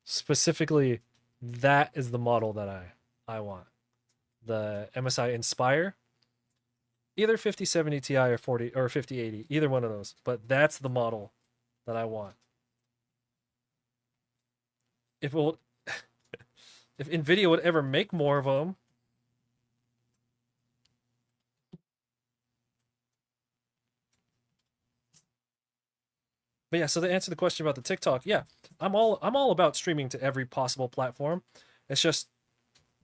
A: specifically that is the model that I want. The MSI Inspire, either 5070 Ti or 40 or 5080, either one of those. But that's the model that I want. If it will, if Nvidia would ever make more of them. But yeah, so to answer the question about the TikTok, yeah, I'm all about streaming to every possible platform. It's just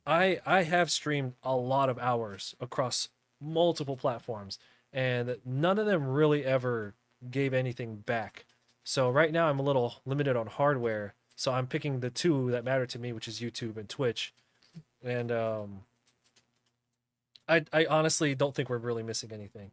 A: I have streamed a lot of hours across multiple platforms, and none of them really ever gave anything back. So right now I'm a little limited on hardware, so I'm picking the two that matter to me, which is YouTube and Twitch. And I honestly don't think we're really missing anything.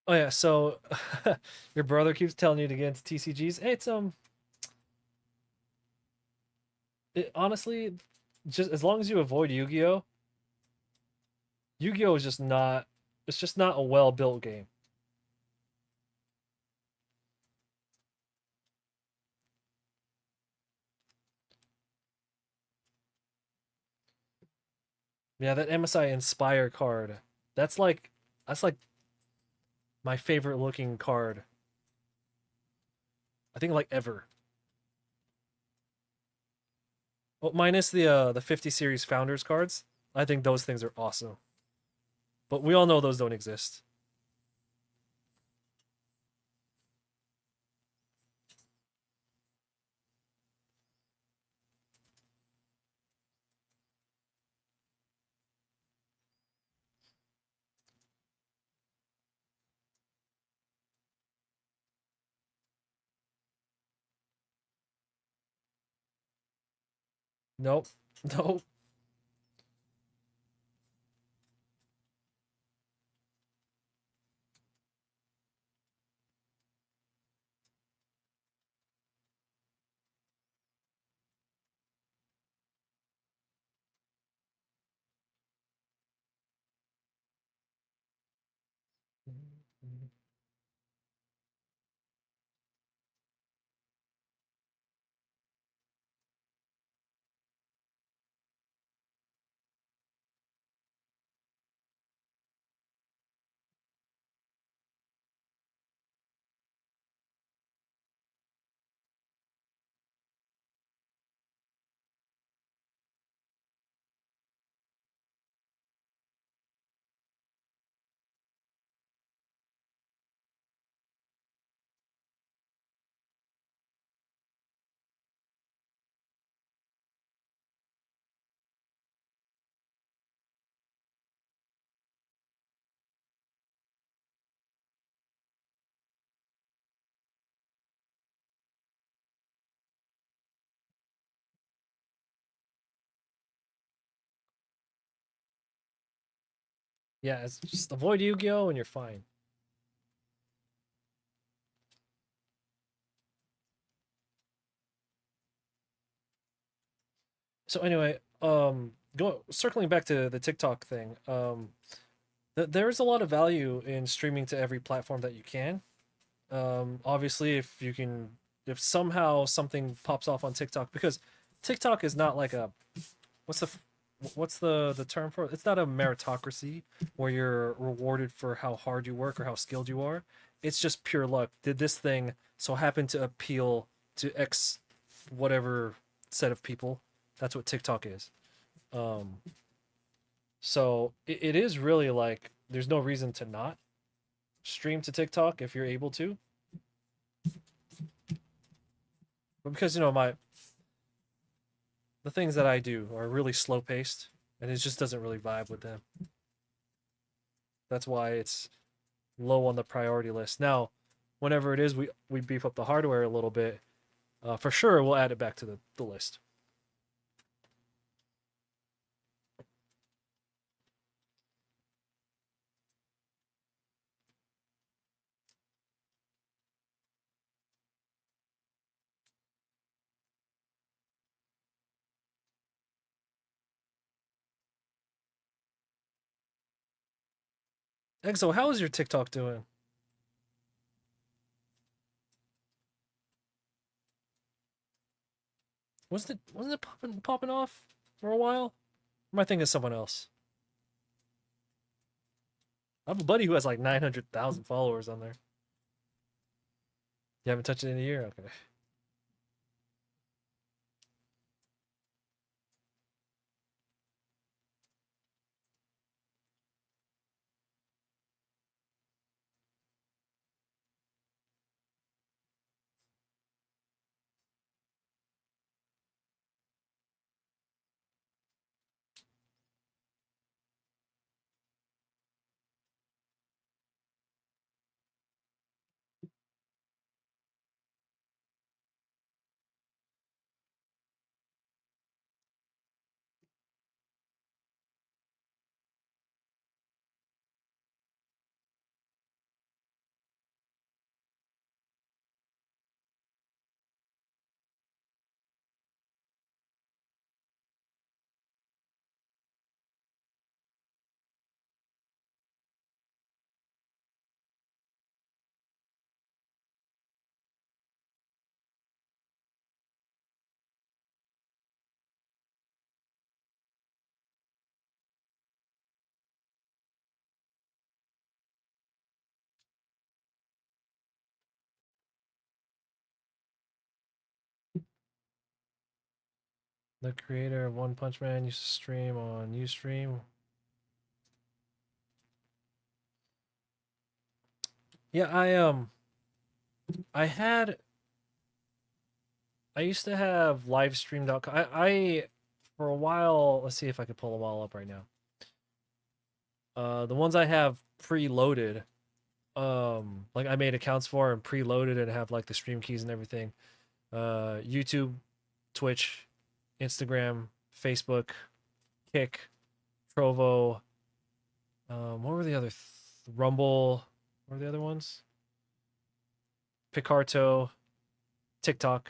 A: Oh yeah, so your brother keeps telling you to get into TCGs. Hey, honestly, just as long as you avoid Yu-Gi-Oh, Yu-Gi-Oh is just not. It's just not a well-built game. Yeah, that MSI Inspire card. That's like that's like my favorite looking card. I think like ever. Well, minus the 50 series founders cards. I think those things are awesome. But we all know those don't exist. Nope. Nope. Yeah, it's just avoid Yu-Gi-Oh and you're fine. So anyway, go circling back to the TikTok thing. There's a lot of value in streaming to every platform that you can. Obviously, if somehow something pops off on TikTok, because TikTok is not like a what's the what's the term for it? It's not a meritocracy where you're rewarded for how hard you work or how skilled you are. It's just pure luck. Did this thing so happen to appeal to X whatever set of people? That's what TikTok is. Um, so it is really like there's no reason to not stream to TikTok if you're able to. But because my the things that I do are really slow paced and it just doesn't really vibe with them. That's why it's low on the priority list. Now, whenever it is we beef up the hardware a little bit, for sure we'll add it back to the list. Exo, how is your TikTok doing? Wasn't it popping off for a while? Or am I thinking of someone else? I have a buddy who has like 900,000 followers on there. You haven't touched it in a year? Okay. The creator of One Punch Man used to stream on Ustream. Yeah, I had I used to have livestream.com. I for a while, let's see if I could pull them all up right now. The ones I have preloaded, like I made accounts for and preloaded and have like the stream keys and everything. YouTube, Twitch, Instagram, Facebook, Kick, Trovo. What were the other? Rumble. What were the other ones? Picarto, TikTok.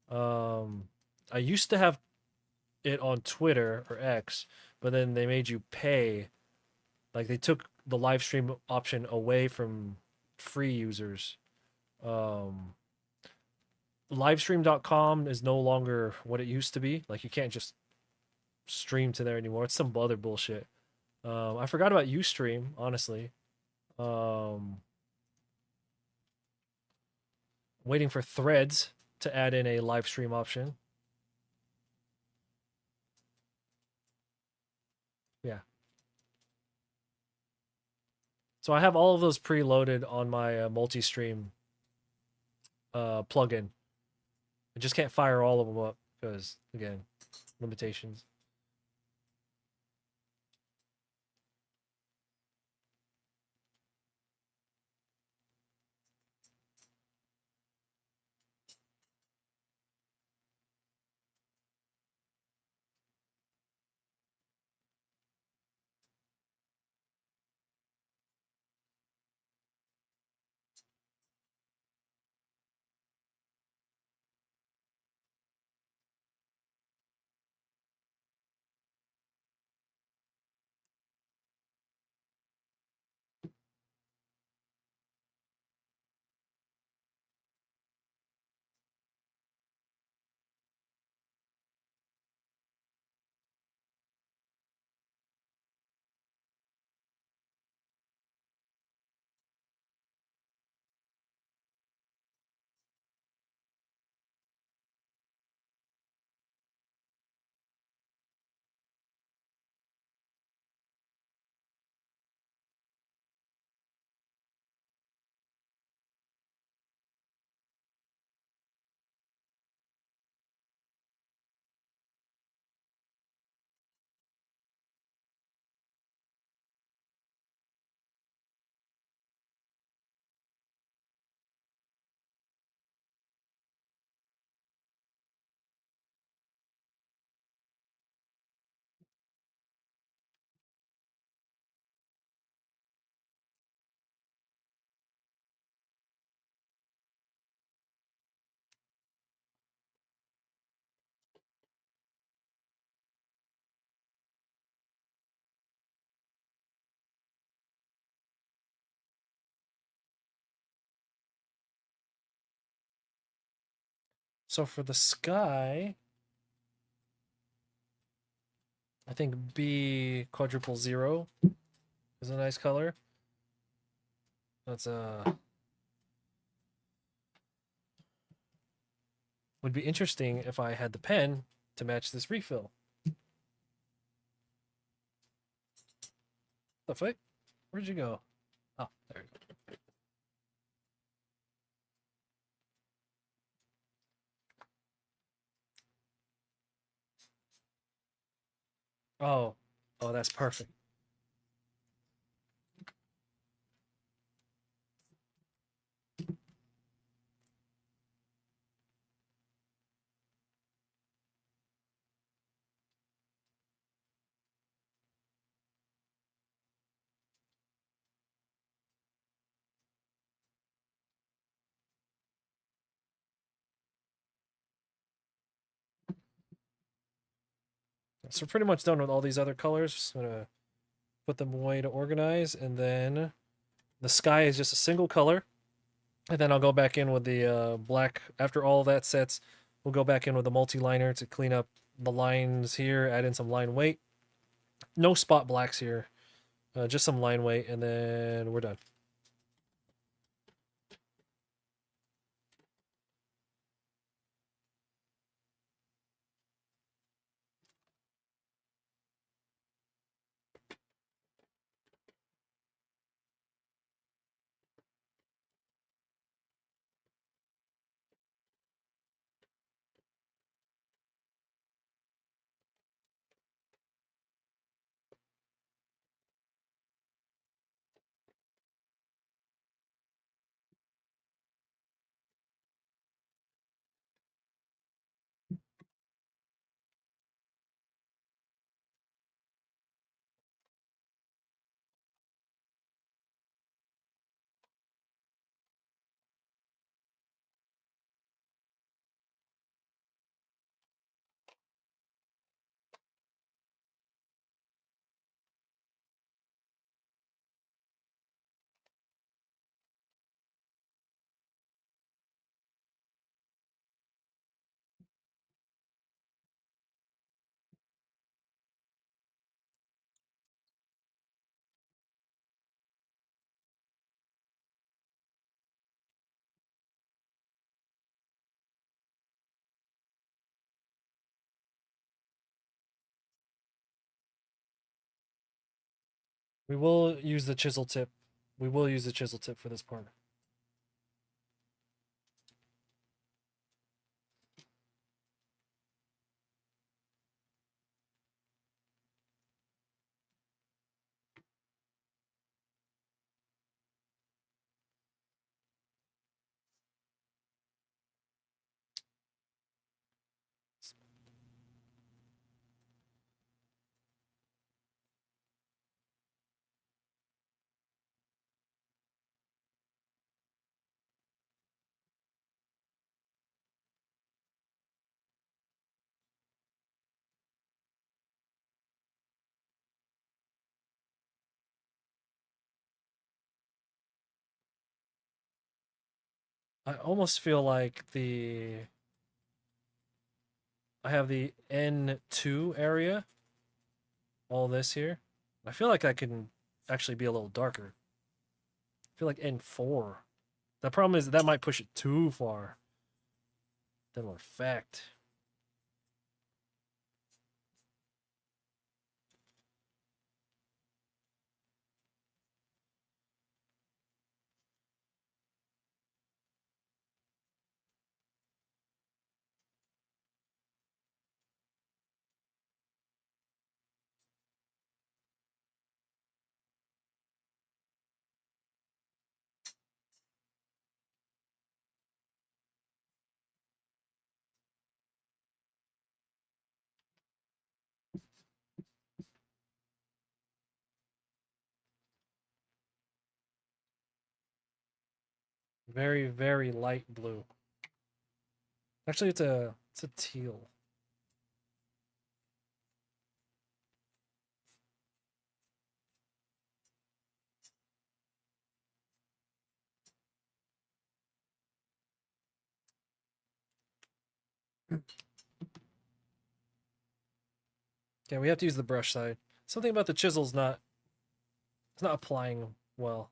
A: I used to have it on Twitter or X, but then they made you pay Like they took the live stream option away from free users. Um, livestream.com is no longer what it used to be. Like you can't just stream to there anymore. It's some other bullshit. I forgot about Ustream, honestly. Um, waiting for Threads to add in a live stream option. Yeah. So I have all of those preloaded on my multi-stream plugin. I just can't fire all of them up because, again, limitations. So for the sky, I think B quadruple zero is a nice color. That's would be interesting if I had the pen to match this refill. The fuck? Where'd you go? Oh, there you go. Oh, oh, that's perfect. So we're pretty much done with all these other colors. Just gonna put them away to organize, and then the sky is just a single color. And then I'll go back in with the black. After all that sets, we'll go back in with the multi-liner to clean up the lines here, add in some line weight. No spot blacks here, just some line weight, and then we're done. We will use the chisel tip. We will use the chisel tip for this part. I almost feel like I have the N2 area, all this here. I feel like that can actually be a little darker. I feel like N4. The problem is that might push it too far. That'll affect. Very, very light blue. Actually, it's a teal. Yeah, we have to use the brush side. Something about the chisel's not it's not applying well.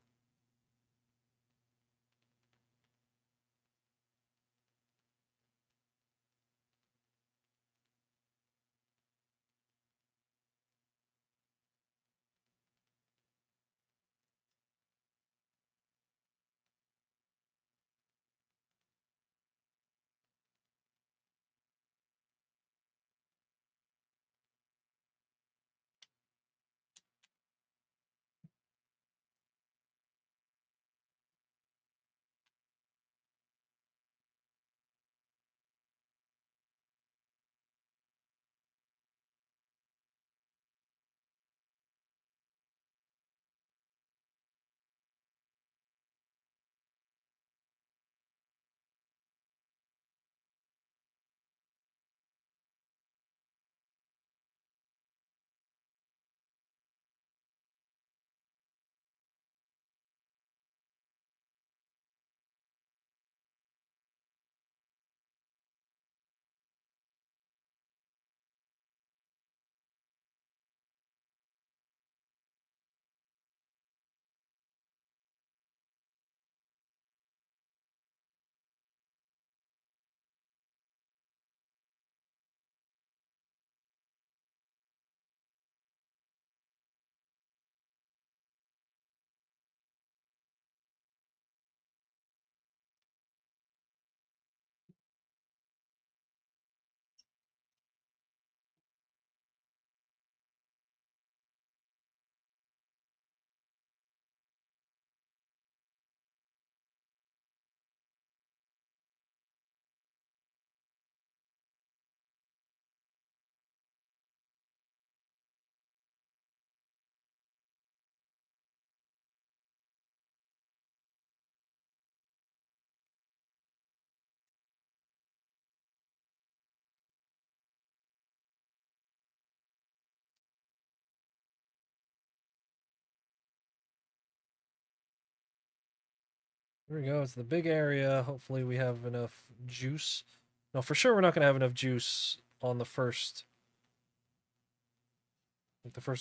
A: Here we go. It's the big area. Hopefully we have enough juice. No, for sure we're not gonna have enough juice on the first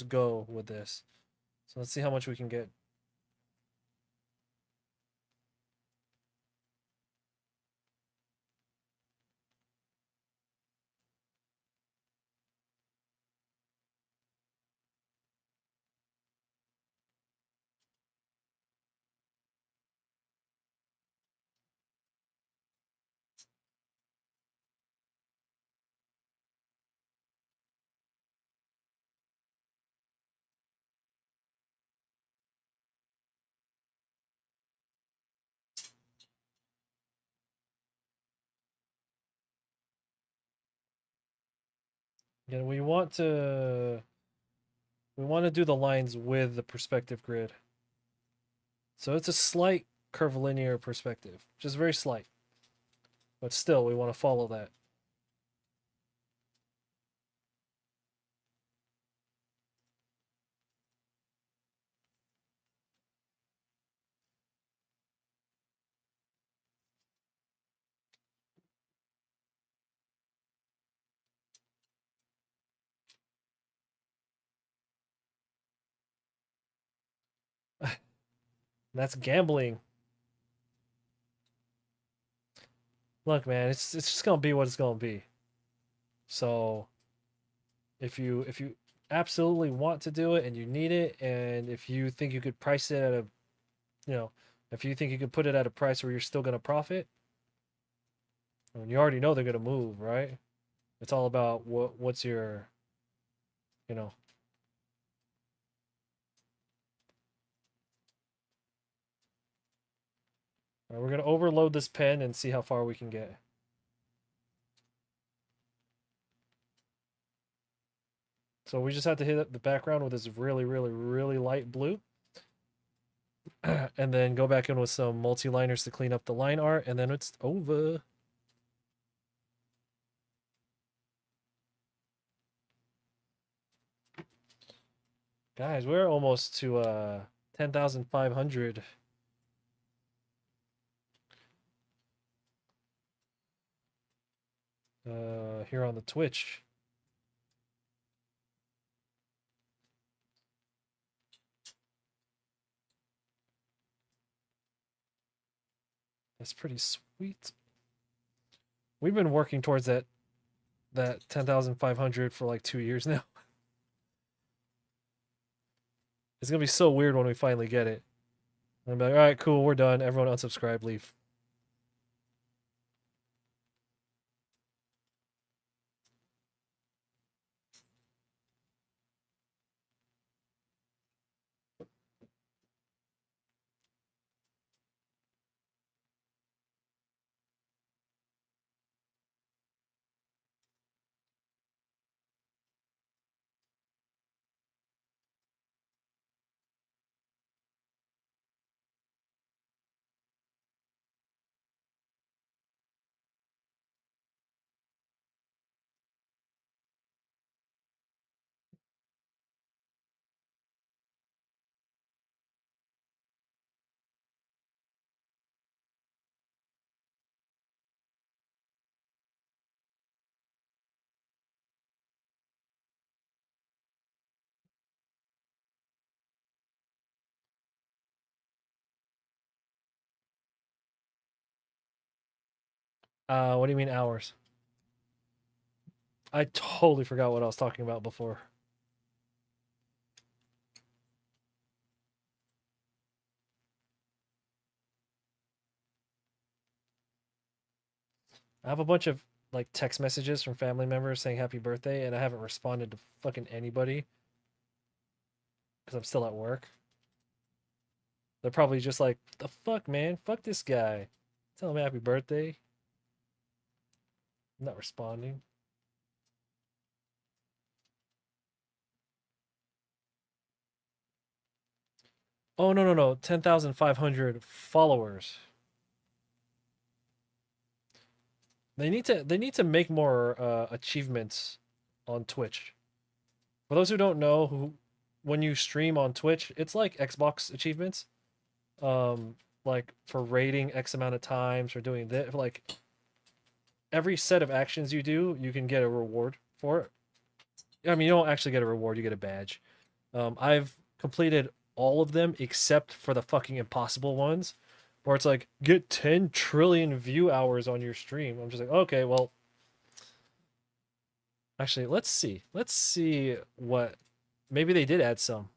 A: go with this. So let's see how much we can get. Again, we want to do the lines with the perspective grid. So it's a slight curvilinear perspective, just very slight. But still, we want to follow that. That's gambling. Look, man, it's just gonna be what it's gonna be. So if you absolutely want to do it and you need it, and if you think you could price it at a, you know, if you think you could put it at a price where you're still gonna profit, I mean, you already know they're gonna move, right? It's all about what's your, you know. All right, we're gonna overload this pen and see how far we can get. So we just have to hit the background with this really, really, really light blue. And then go back in with some multi-liners to clean up the line art, and then it's over. Guys, we're almost to 10,500 here on the Twitch. That's pretty sweet. We've been working towards that 10,500 for like 2 years now. It's gonna be so weird when we finally get it. I'm like, all right, cool, we're done. Everyone unsubscribe, leave. What do you mean hours? I totally forgot what I was talking about before. I have a bunch of like text messages from family members saying happy birthday, and I haven't responded to fucking anybody because I'm still at work. They're probably just like, the fuck, man? Fuck this guy. Tell him happy birthday. I'm not responding. Oh no, no, no. 10,500 followers. They need to make more achievements on Twitch. For those who don't know, who when you stream on Twitch, it's like Xbox achievements. Like for rating X amount of times, for doing this, like every set of actions you do, you can get a reward for it. I mean, you don't actually get a reward, you get a badge. I've completed all of them except for the fucking impossible ones, where it's like get 10 trillion view hours on your stream. I'm just like, okay, well, actually, let's see. Let's see what maybe they did add some.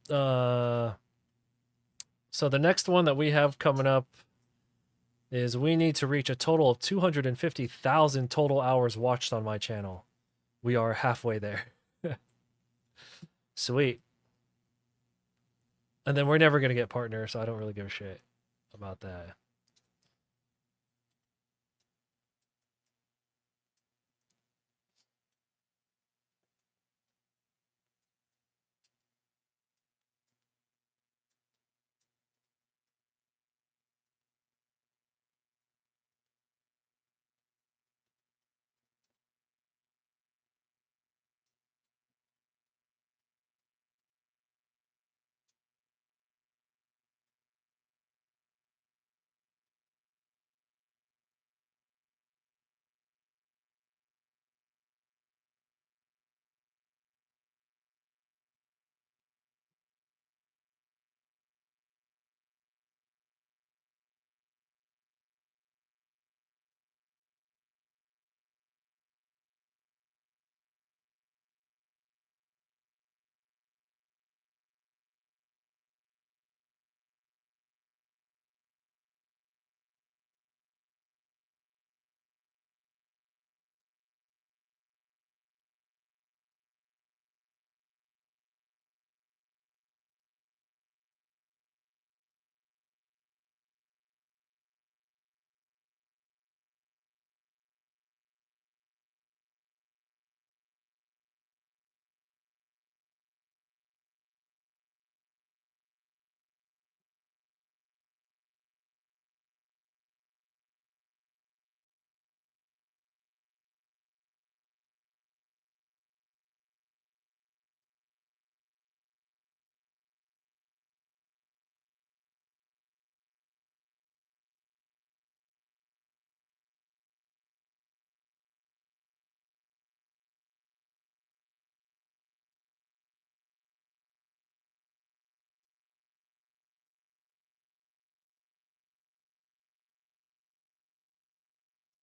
A: Uh, so the next one that we have coming up is we need to reach a total of 250,000 total hours watched on my channel. We are halfway there. Sweet. And then we're never going to get partners, so I don't really give a shit about that.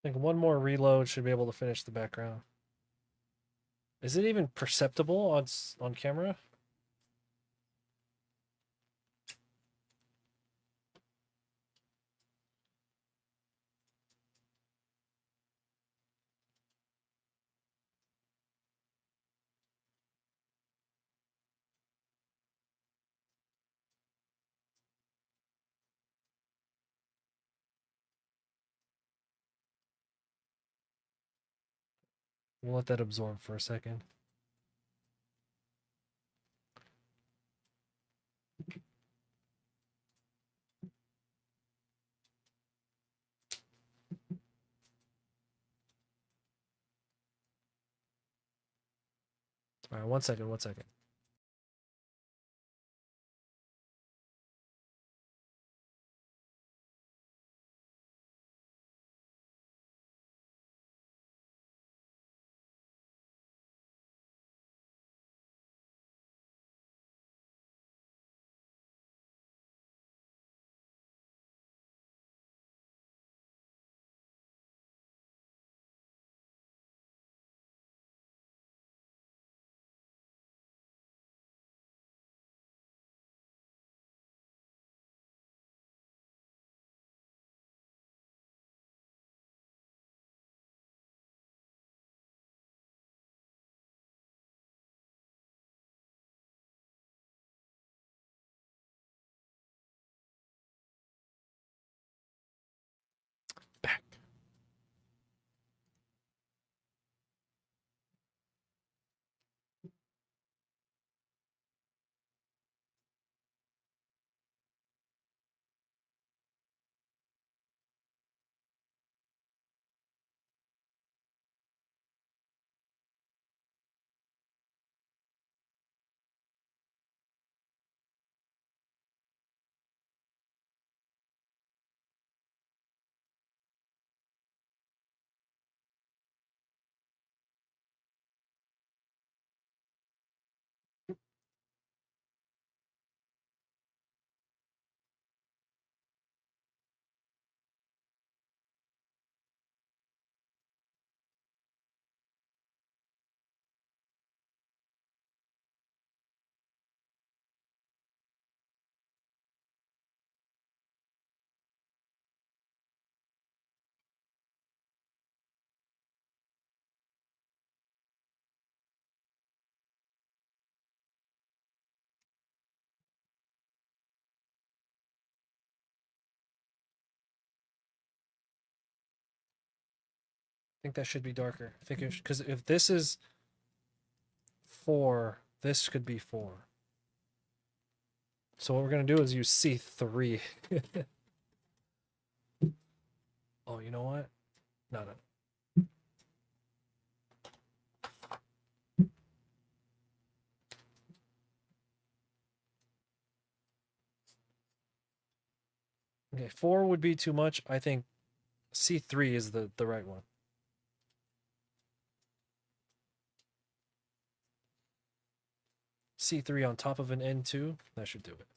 A: I think one more reload should be able to finish the background. Is it even perceptible on camera? We'll let that absorb for a second. All right, 1 second, 1 second. think that should be darker. I think because if this is 4, this could be 4. So what we're gonna do is use C3. Oh, you know what? No, no. Okay, 4 would be too much. I think C3 is the right one. C3 on top of an N2, that should do it.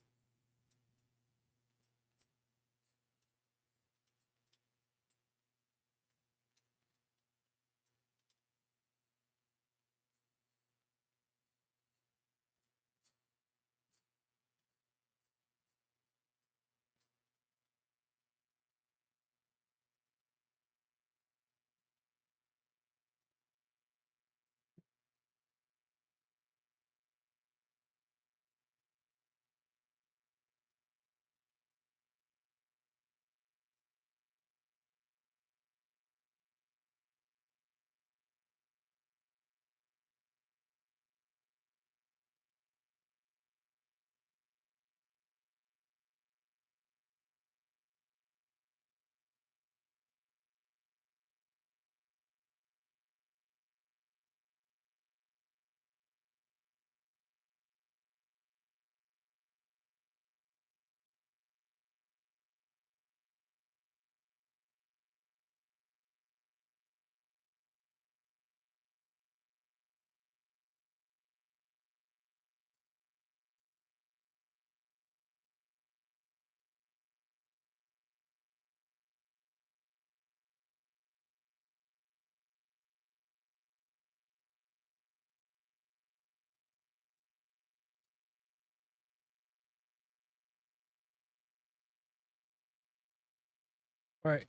A: All right.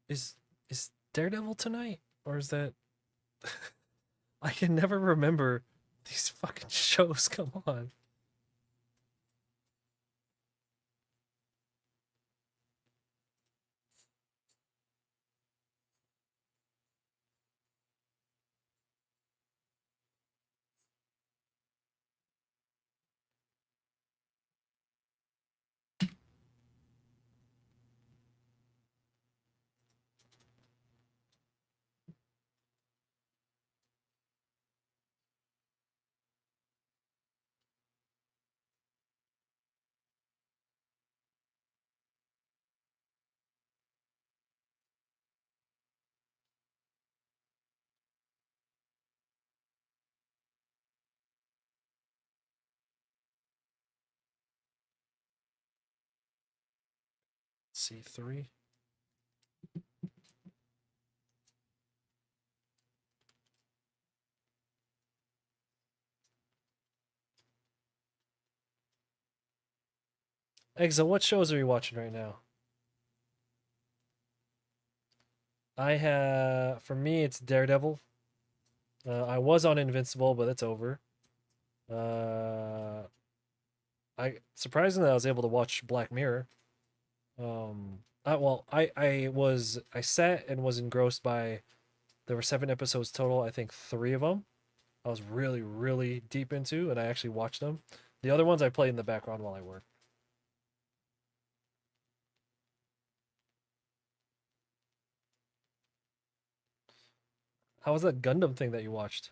A: Is is Daredevil tonight? Or is that I can never remember these fucking shows. Come on. C3. Exa, what shows are you watching right now? I have, for me, it's Daredevil. I was on Invincible, but it's over. Uh, I surprisingly I was able to watch Black Mirror. I sat and was engrossed by. There were 7 episodes total. I think 3 of them I was really really deep into, and I actually watched them. The other ones I played in the background while I work. How was that Gundam thing that you watched?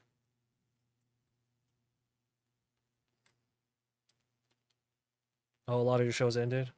A: Oh, a lot of your shows ended.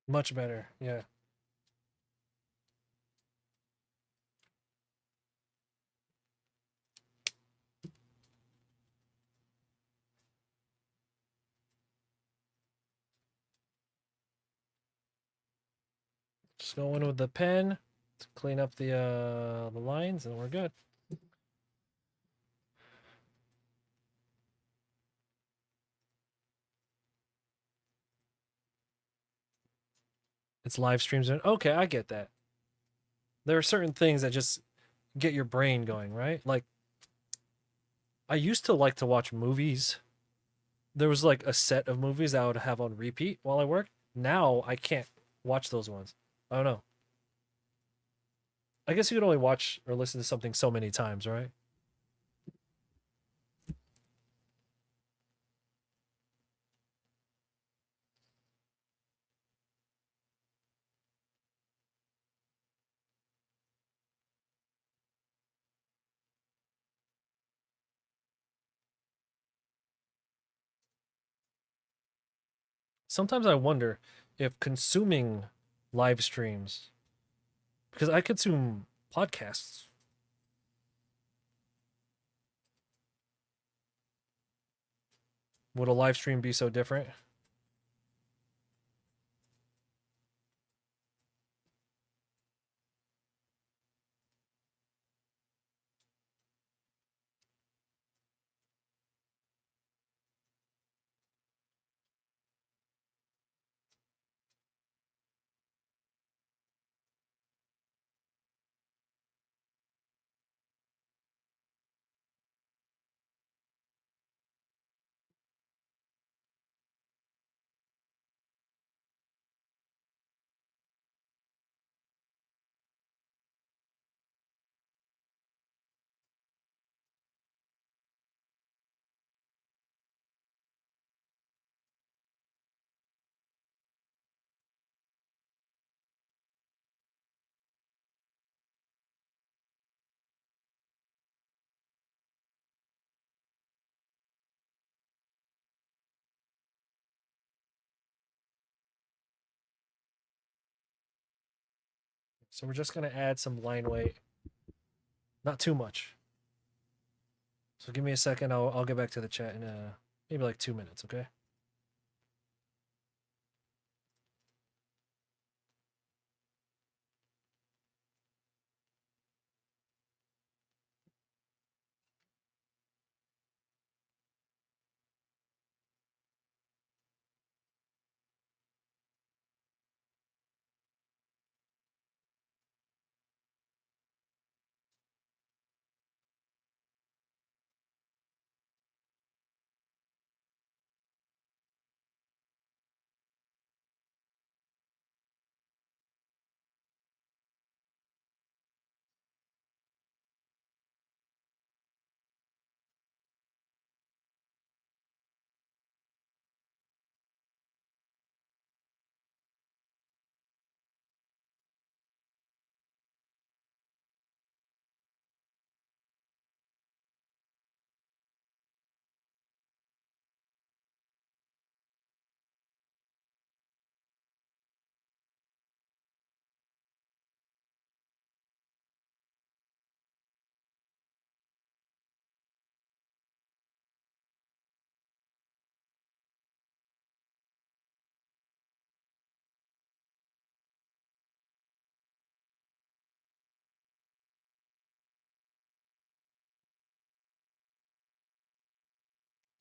A: Much better. Yeah. Just go in with the pen to clean up the lines, and we're good. It's live streams. Okay, I get that. There are certain things that just get your brain going, right? Like I used to like to watch movies. There was like a set of movies I would have on repeat while I work. Now I can't watch those ones. I don't know. I guess you can only watch or listen to something so many times, right? Sometimes I wonder if consuming live streams, because I consume podcasts, would a live stream be so different? So we're just gonna add some line weight, not too much. So give me a second. I'll get back to the chat in maybe like 2 minutes. Okay.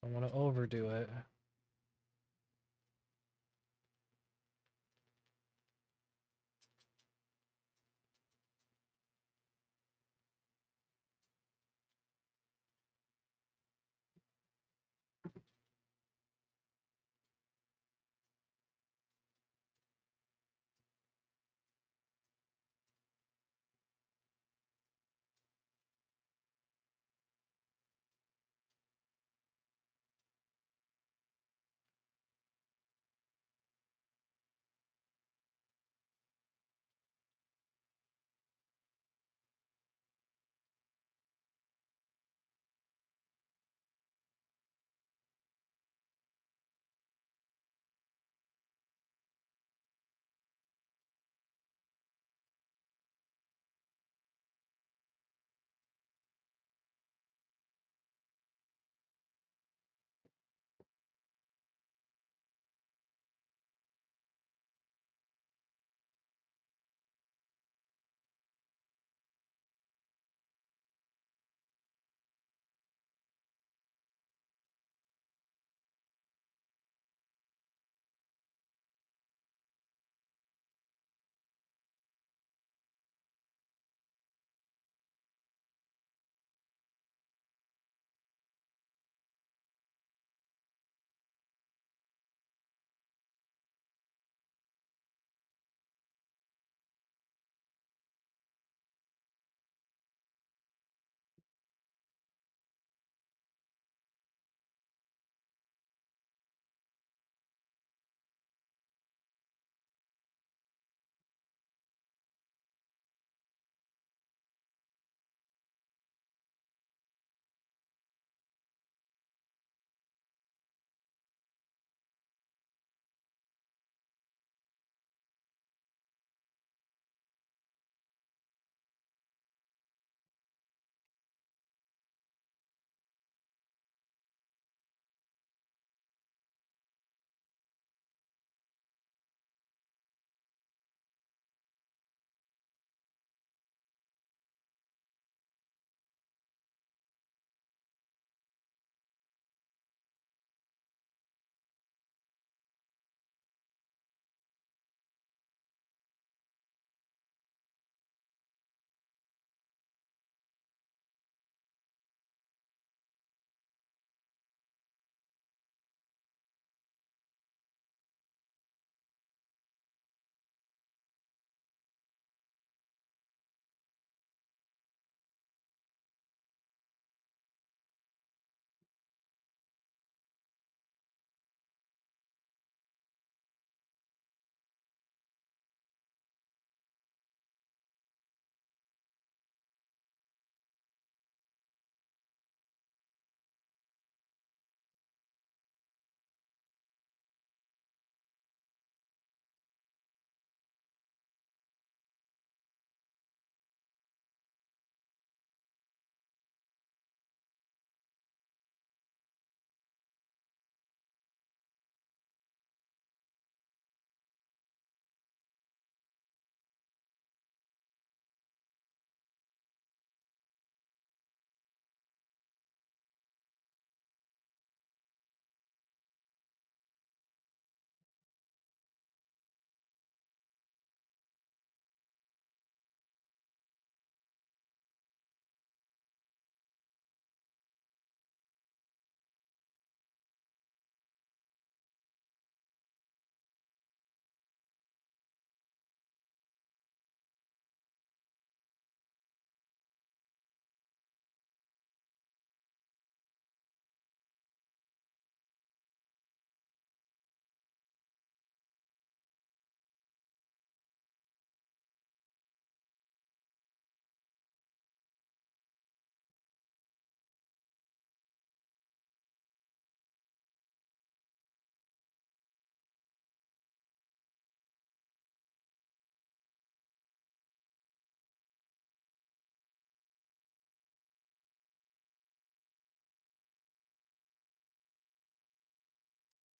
A: I want to overdo it.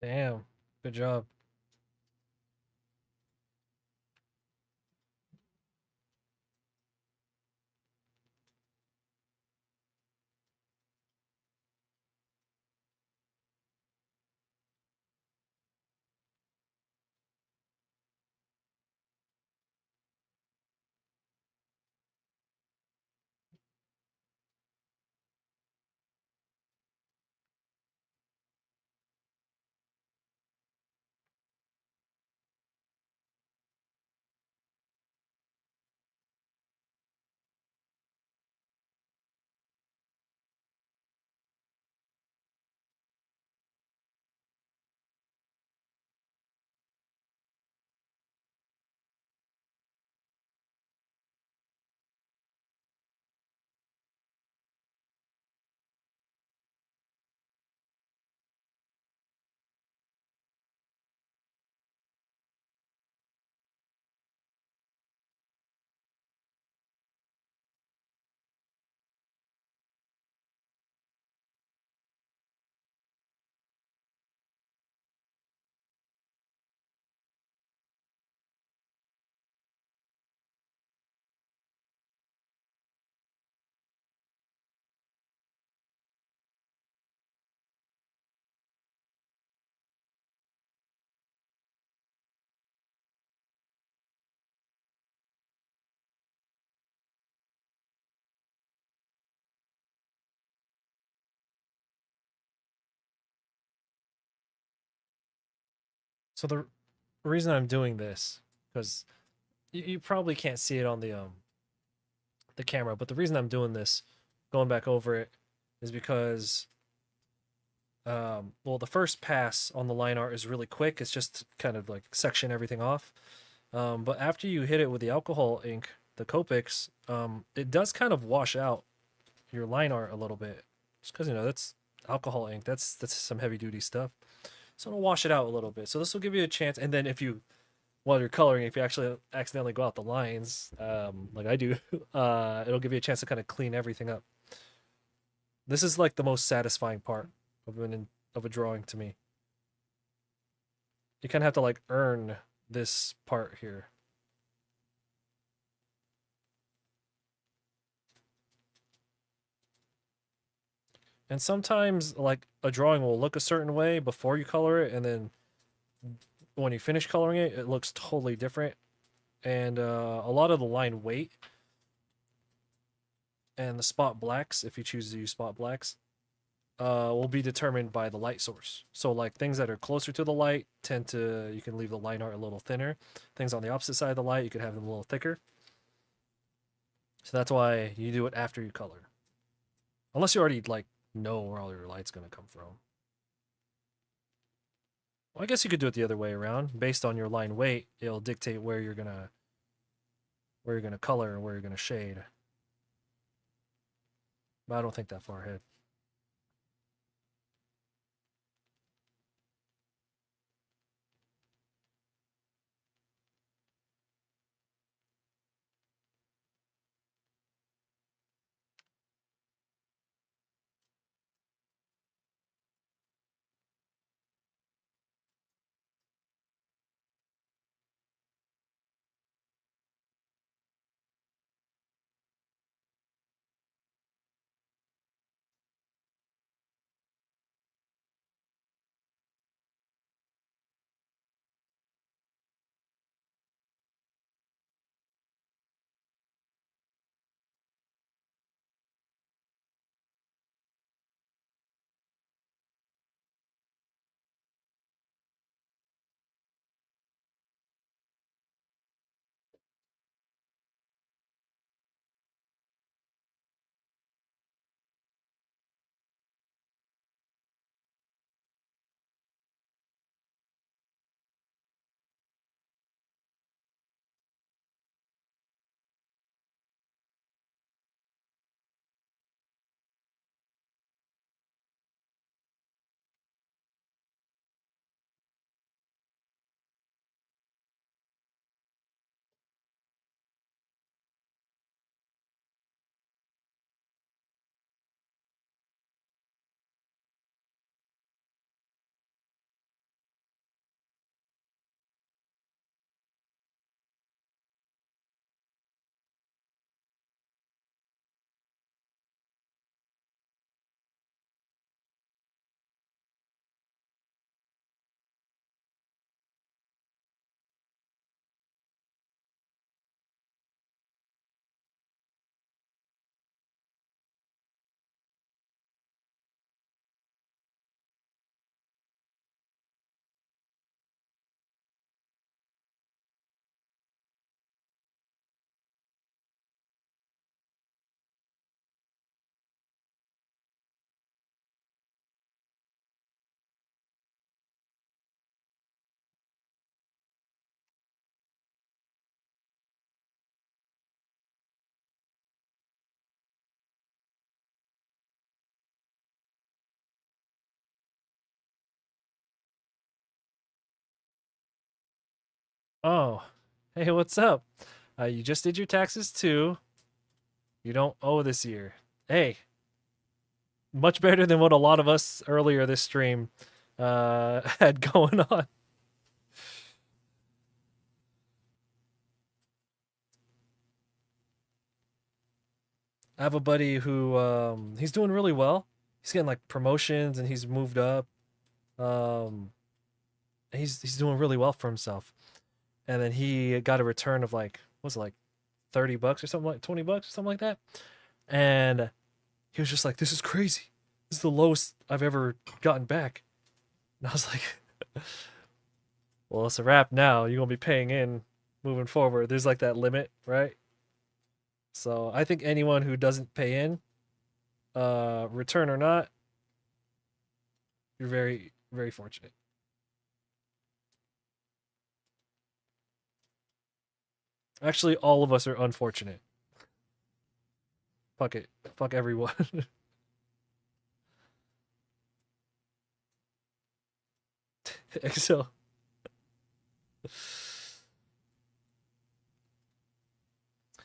A: Damn. Good job. So the reason I'm doing this, because you probably can't see it on the camera, but the reason I'm doing this, going back over it, is because well, the first pass on the line art is really quick. It's just kind of like section everything off. But after you hit it with the alcohol ink, the Copics, it does kind of wash out your line art a little bit. Just because that's alcohol ink. That's some heavy duty stuff. So it'll wash it out a little bit. So this will give you a chance. And then if you, while you're coloring, if you actually accidentally go out the lines, like I do, it'll give you a chance to kind of clean everything up. This is like the most satisfying part of a drawing to me. You kind of have to like earn this part here. And sometimes like a drawing will look a certain way before you color it, and then when you finish coloring it, it looks totally different. And a lot of the line weight and the spot blacks, if you choose to use spot blacks, will be determined by the light source. So like things that are closer to the light tend to, you can leave the line art a little thinner. Things on the opposite side of the light, you could have them a little thicker. So that's why you do it after you color. Unless you already like know where all your light's gonna come from. Well, I guess you could do it the other way around. Based on your line weight, it'll dictate where you're gonna color and where you're gonna shade. But I don't think that far ahead. Oh, hey, what's up? You just did your taxes too. You don't owe this year. Hey, much better than what a lot of us earlier this stream had going on. I have a buddy who he's doing really well. He's getting like promotions and he's moved up. Um, he's doing really well for himself. And then he got a return of like what was it like $30 or something like $20 or something like that. And he was just like, "This is crazy. This is the lowest I've ever gotten back." And I was like, "Well, it's a wrap now. You're gonna be paying in moving forward. There's like that limit, right?" So I think anyone who doesn't pay in, return or not, you're very, very fortunate. Actually, all of us are unfortunate. Fuck it. Fuck everyone. So,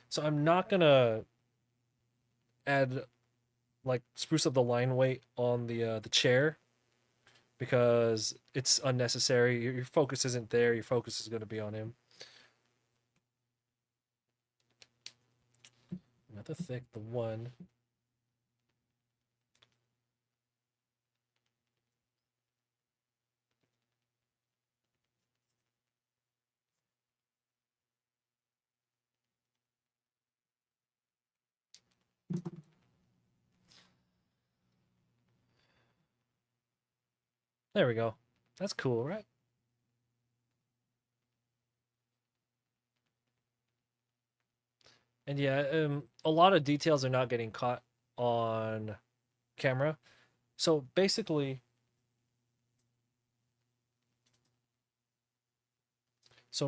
A: so I'm not gonna add like spruce up the line weight on the chair because it's unnecessary. Your focus isn't there. Your focus is gonna be on him. Not the thick, the one. There we go. That's cool, right? And yeah, a lot of details are not getting caught on camera. So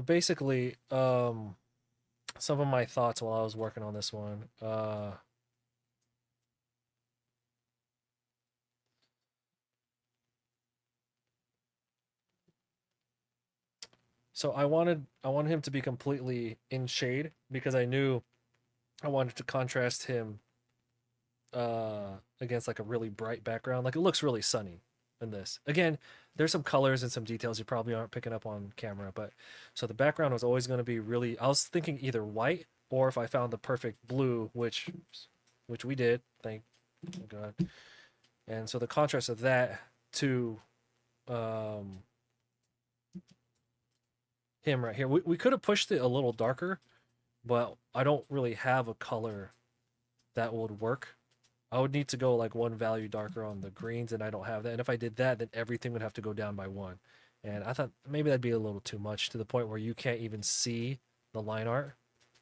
A: basically, some of my thoughts while I was working on this one. So I wanted him to be completely in shade because I knew I wanted to contrast him against like a really bright background. Like it looks really sunny in this. Again, there's some colors and some details you probably aren't picking up on camera, but so the background was always going to be really. I was thinking either white or if I found the perfect blue, which we did. Thank God. And so the contrast of that to um him right here. We could have pushed it a little darker, but I don't really have a color that would work. I would need to go like one value darker on the greens, and I don't have that. And if I did that, then everything would have to go down by one. And I thought maybe that'd be a little too much to the point where you can't even see the line art.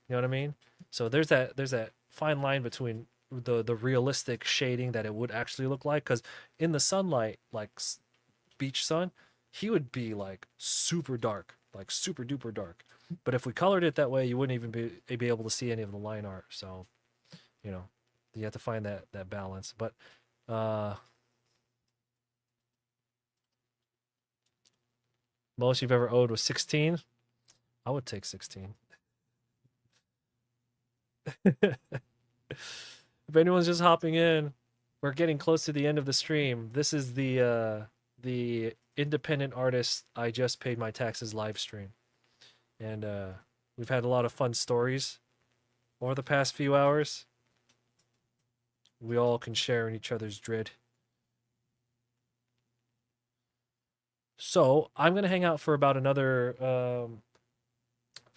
A: You know what I mean? So there's that fine line between the realistic shading that it would actually look like because in the sunlight, like beach sun, he would be like super dark, like super duper dark. But if we colored it that way, you wouldn't even be able to see any of the line art. So you know, you have to find that balance. But uh, most you've ever owed was 16. I would take 16. If anyone's just hopping in, we're getting close to the end of the stream. This is the independent artist I just paid my taxes live stream. And we've had a lot of fun stories over the past few hours. We all can share in each other's dread. So I'm gonna hang out for about another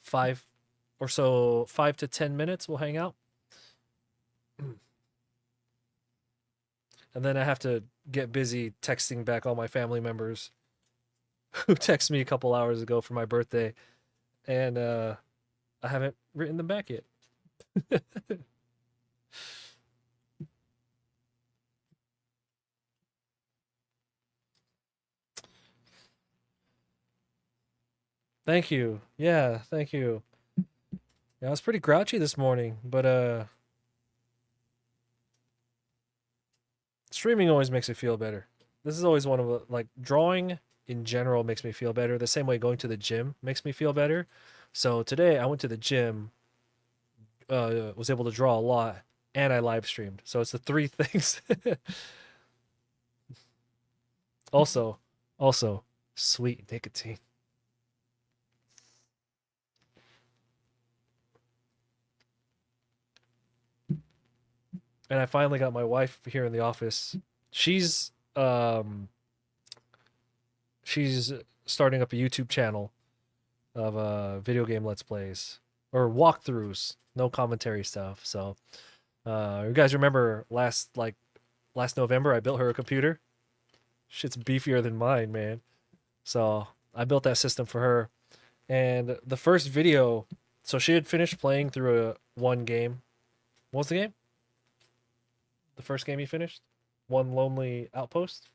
A: 5 to 10 minutes. We'll hang out, and then I have to get busy texting back all my family members who texted me a couple hours ago for my birthday, and I haven't written them back yet. Thank you. Yeah, thank you. Yeah, I was pretty grouchy this morning, but streaming always makes it feel better. This is always one of the like drawing in general makes me feel better. The same way going to the gym makes me feel better. So today I went to the gym, was able to draw a lot, and I live streamed. So it's the three things. Also, also, sweet nicotine. And I finally got my wife here in the office. She's she's starting up a YouTube channel of video game let's plays or walkthroughs, no commentary stuff. So, you guys remember last November I built her a computer? Shit's beefier than mine, man. So, I built that system for her. And the first video, so she had finished playing through one game. What was the game? The first game you finished? One Lonely Outpost?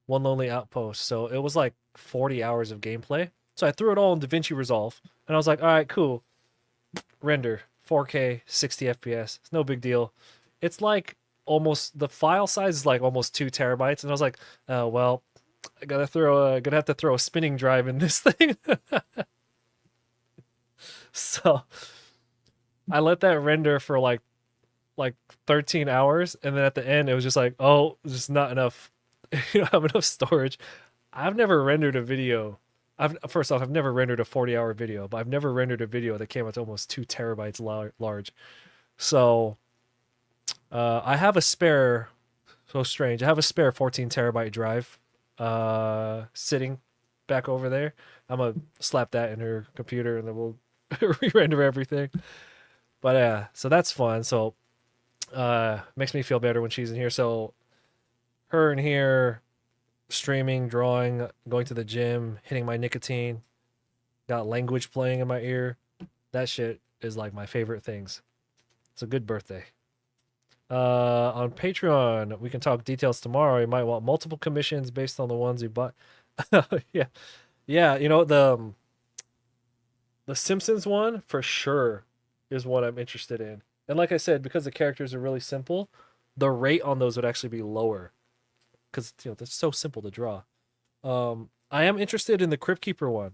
A: One Lonely Outpost. So it was like 40 hours of gameplay. So I threw it all in DaVinci Resolve. And I was like, all right, cool. Render 4K, 60 FPS. It's no big deal. It's like almost, the file size is like almost 2 terabytes. And I was like, well, gonna have to throw a spinning drive in this thing. So I let that render for like 13 hours, and then at the end it was just like, oh, just not enough. You don't have enough storage. I've never rendered a video. First off, I've never rendered a 40-hour video, but I've never rendered a video that came out to almost 2 terabytes large. So I have a spare. So strange. I have a spare 14 terabyte drive sitting back over there. I'm gonna slap that in her computer, and then we'll re-render everything. But yeah, so that's fun. So makes me feel better when she's in here. So her in here streaming, drawing, going to the gym, hitting my nicotine, got language playing in my ear. That shit is like my favorite things. It's a good birthday. On Patreon, we can talk details tomorrow. You might want multiple commissions based on the ones you bought. Yeah. Yeah, you know, the Simpsons one for sure is what I'm interested in. And like I said, because the characters are really simple, the rate on those would actually be lower because they're so simple to draw. I am interested in the Crypt Keeper one.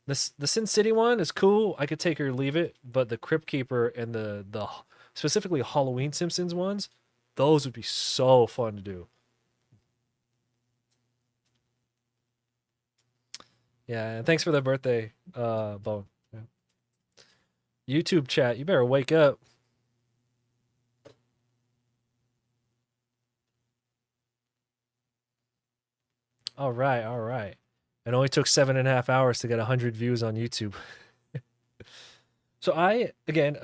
A: The Sin City one is cool. I could take or leave it, but the Crypt Keeper and the specifically Halloween Simpsons ones, those would be so fun to do. Yeah, and thanks for the birthday, Bone. Yeah. YouTube chat, you better wake up. All right, all right. It only took 7.5 hours to get 100 views on YouTube. So again,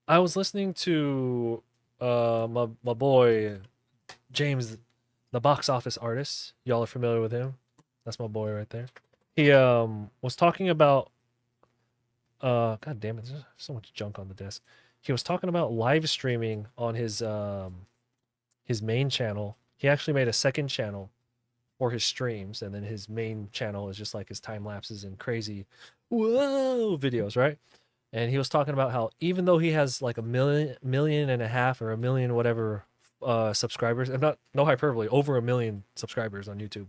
A: I was listening to my boy James, the box office artist. Y'all are familiar with him. That's my boy right there. He was talking about god damn it, there's so much junk on the desk. He was talking about live streaming on his main channel. He actually made a second channel for his streams, and then his main channel is just like his time lapses and crazy whoa videos, right? And he was talking about how even though he has like a million and a half or a million whatever subscribers, and not no hyperbole, over a million subscribers on YouTube,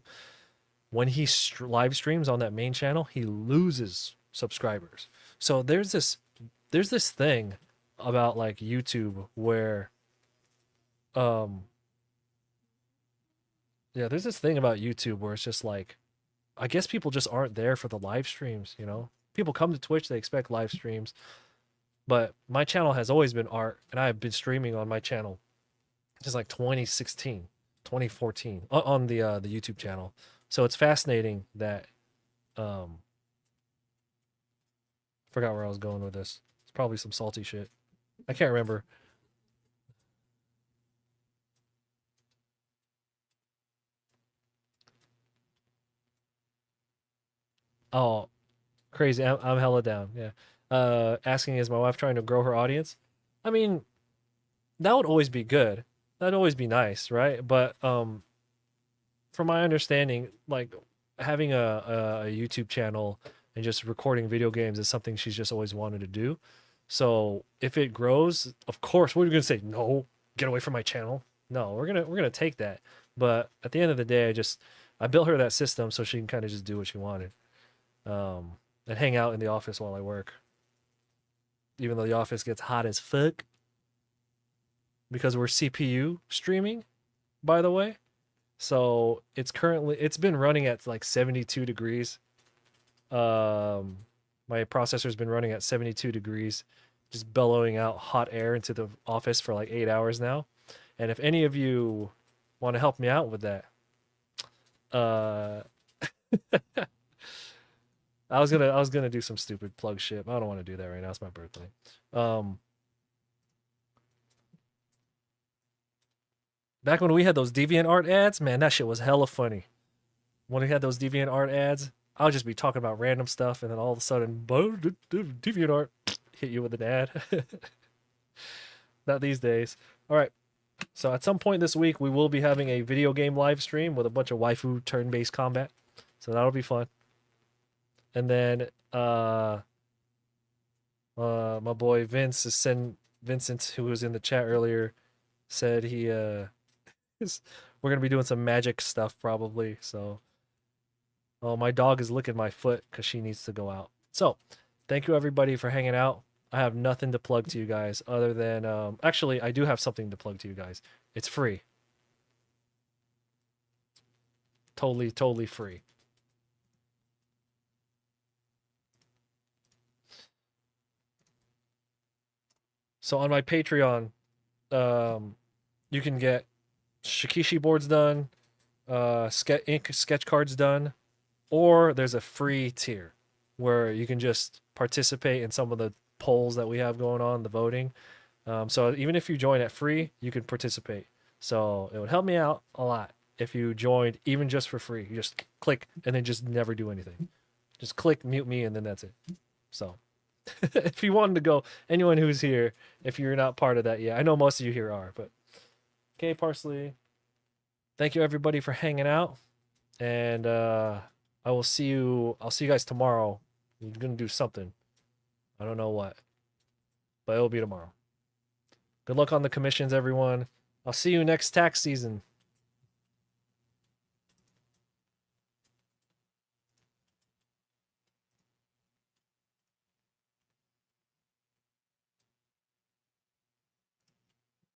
A: when he live streams on that main channel, he loses subscribers. So there's this thing about like YouTube where yeah, there's this thing about YouTube where it's just like, I guess people just aren't there for the live streams, you know? People come to Twitch, they expect live streams. But my channel has always been art, and I've been streaming on my channel since like 2016, 2014 on the YouTube channel. So it's fascinating that forgot where I was going with this. It's probably some salty shit. I can't remember. Oh, crazy. I'm hella down. Yeah. Asking, is my wife trying to grow her audience? I mean, that would always be good. That'd always be nice, right? But from my understanding, like having a YouTube channel and just recording video games is something she's just always wanted to do. So if it grows, of course, what are you gonna say? No, get away from my channel. No, we're gonna take that. But at the end of the day, I built her that system so she can kind of just do what she wanted, um, and hang out in the office while I work. Even though the office gets hot as fuck because we're CPU streaming, by the way. So it's been running at like 72 degrees. Um, my processor's been running at 72 degrees, just bellowing out hot air into the office for like 8 hours now. And if any of you want to help me out with that, uh, I was gonna do some stupid plug shit. I don't want to do that right now. It's my birthday. Um, Back when we had those DeviantArt ads, man, that shit was hella funny. When we had those DeviantArt ads, I'll just be talking about random stuff, and then all of a sudden, DeviantArt hit you with an ad. Not these days. All right. So at some point this week, we will be having a video game live stream with a bunch of waifu turn-based combat. So that'll be fun. And then my boy Vincent, who was in the chat earlier, said we're gonna be doing some magic stuff probably. So, oh, my dog is licking my foot because she needs to go out. So, thank you everybody for hanging out. I have nothing to plug to you guys other than actually I do have something to plug to you guys. It's free. Totally free. So on my Patreon, you can get Shikishi boards done, ink sketch cards done, or there's a free tier where you can just participate in some of the polls that we have going on, the voting. So even if you join at free, you can participate. So it would help me out a lot if you joined even just for free. You just click and then just never do anything. Just click mute me and then that's it. So if you wanted to go, anyone who's here, if you're not part of that yet, I know most of you here are, but okay, Parsley. Thank you everybody for hanging out. And I'll see you guys tomorrow. I'm gonna do something. I don't know what. But it'll be tomorrow. Good luck on the commissions, everyone. I'll see you next tax season.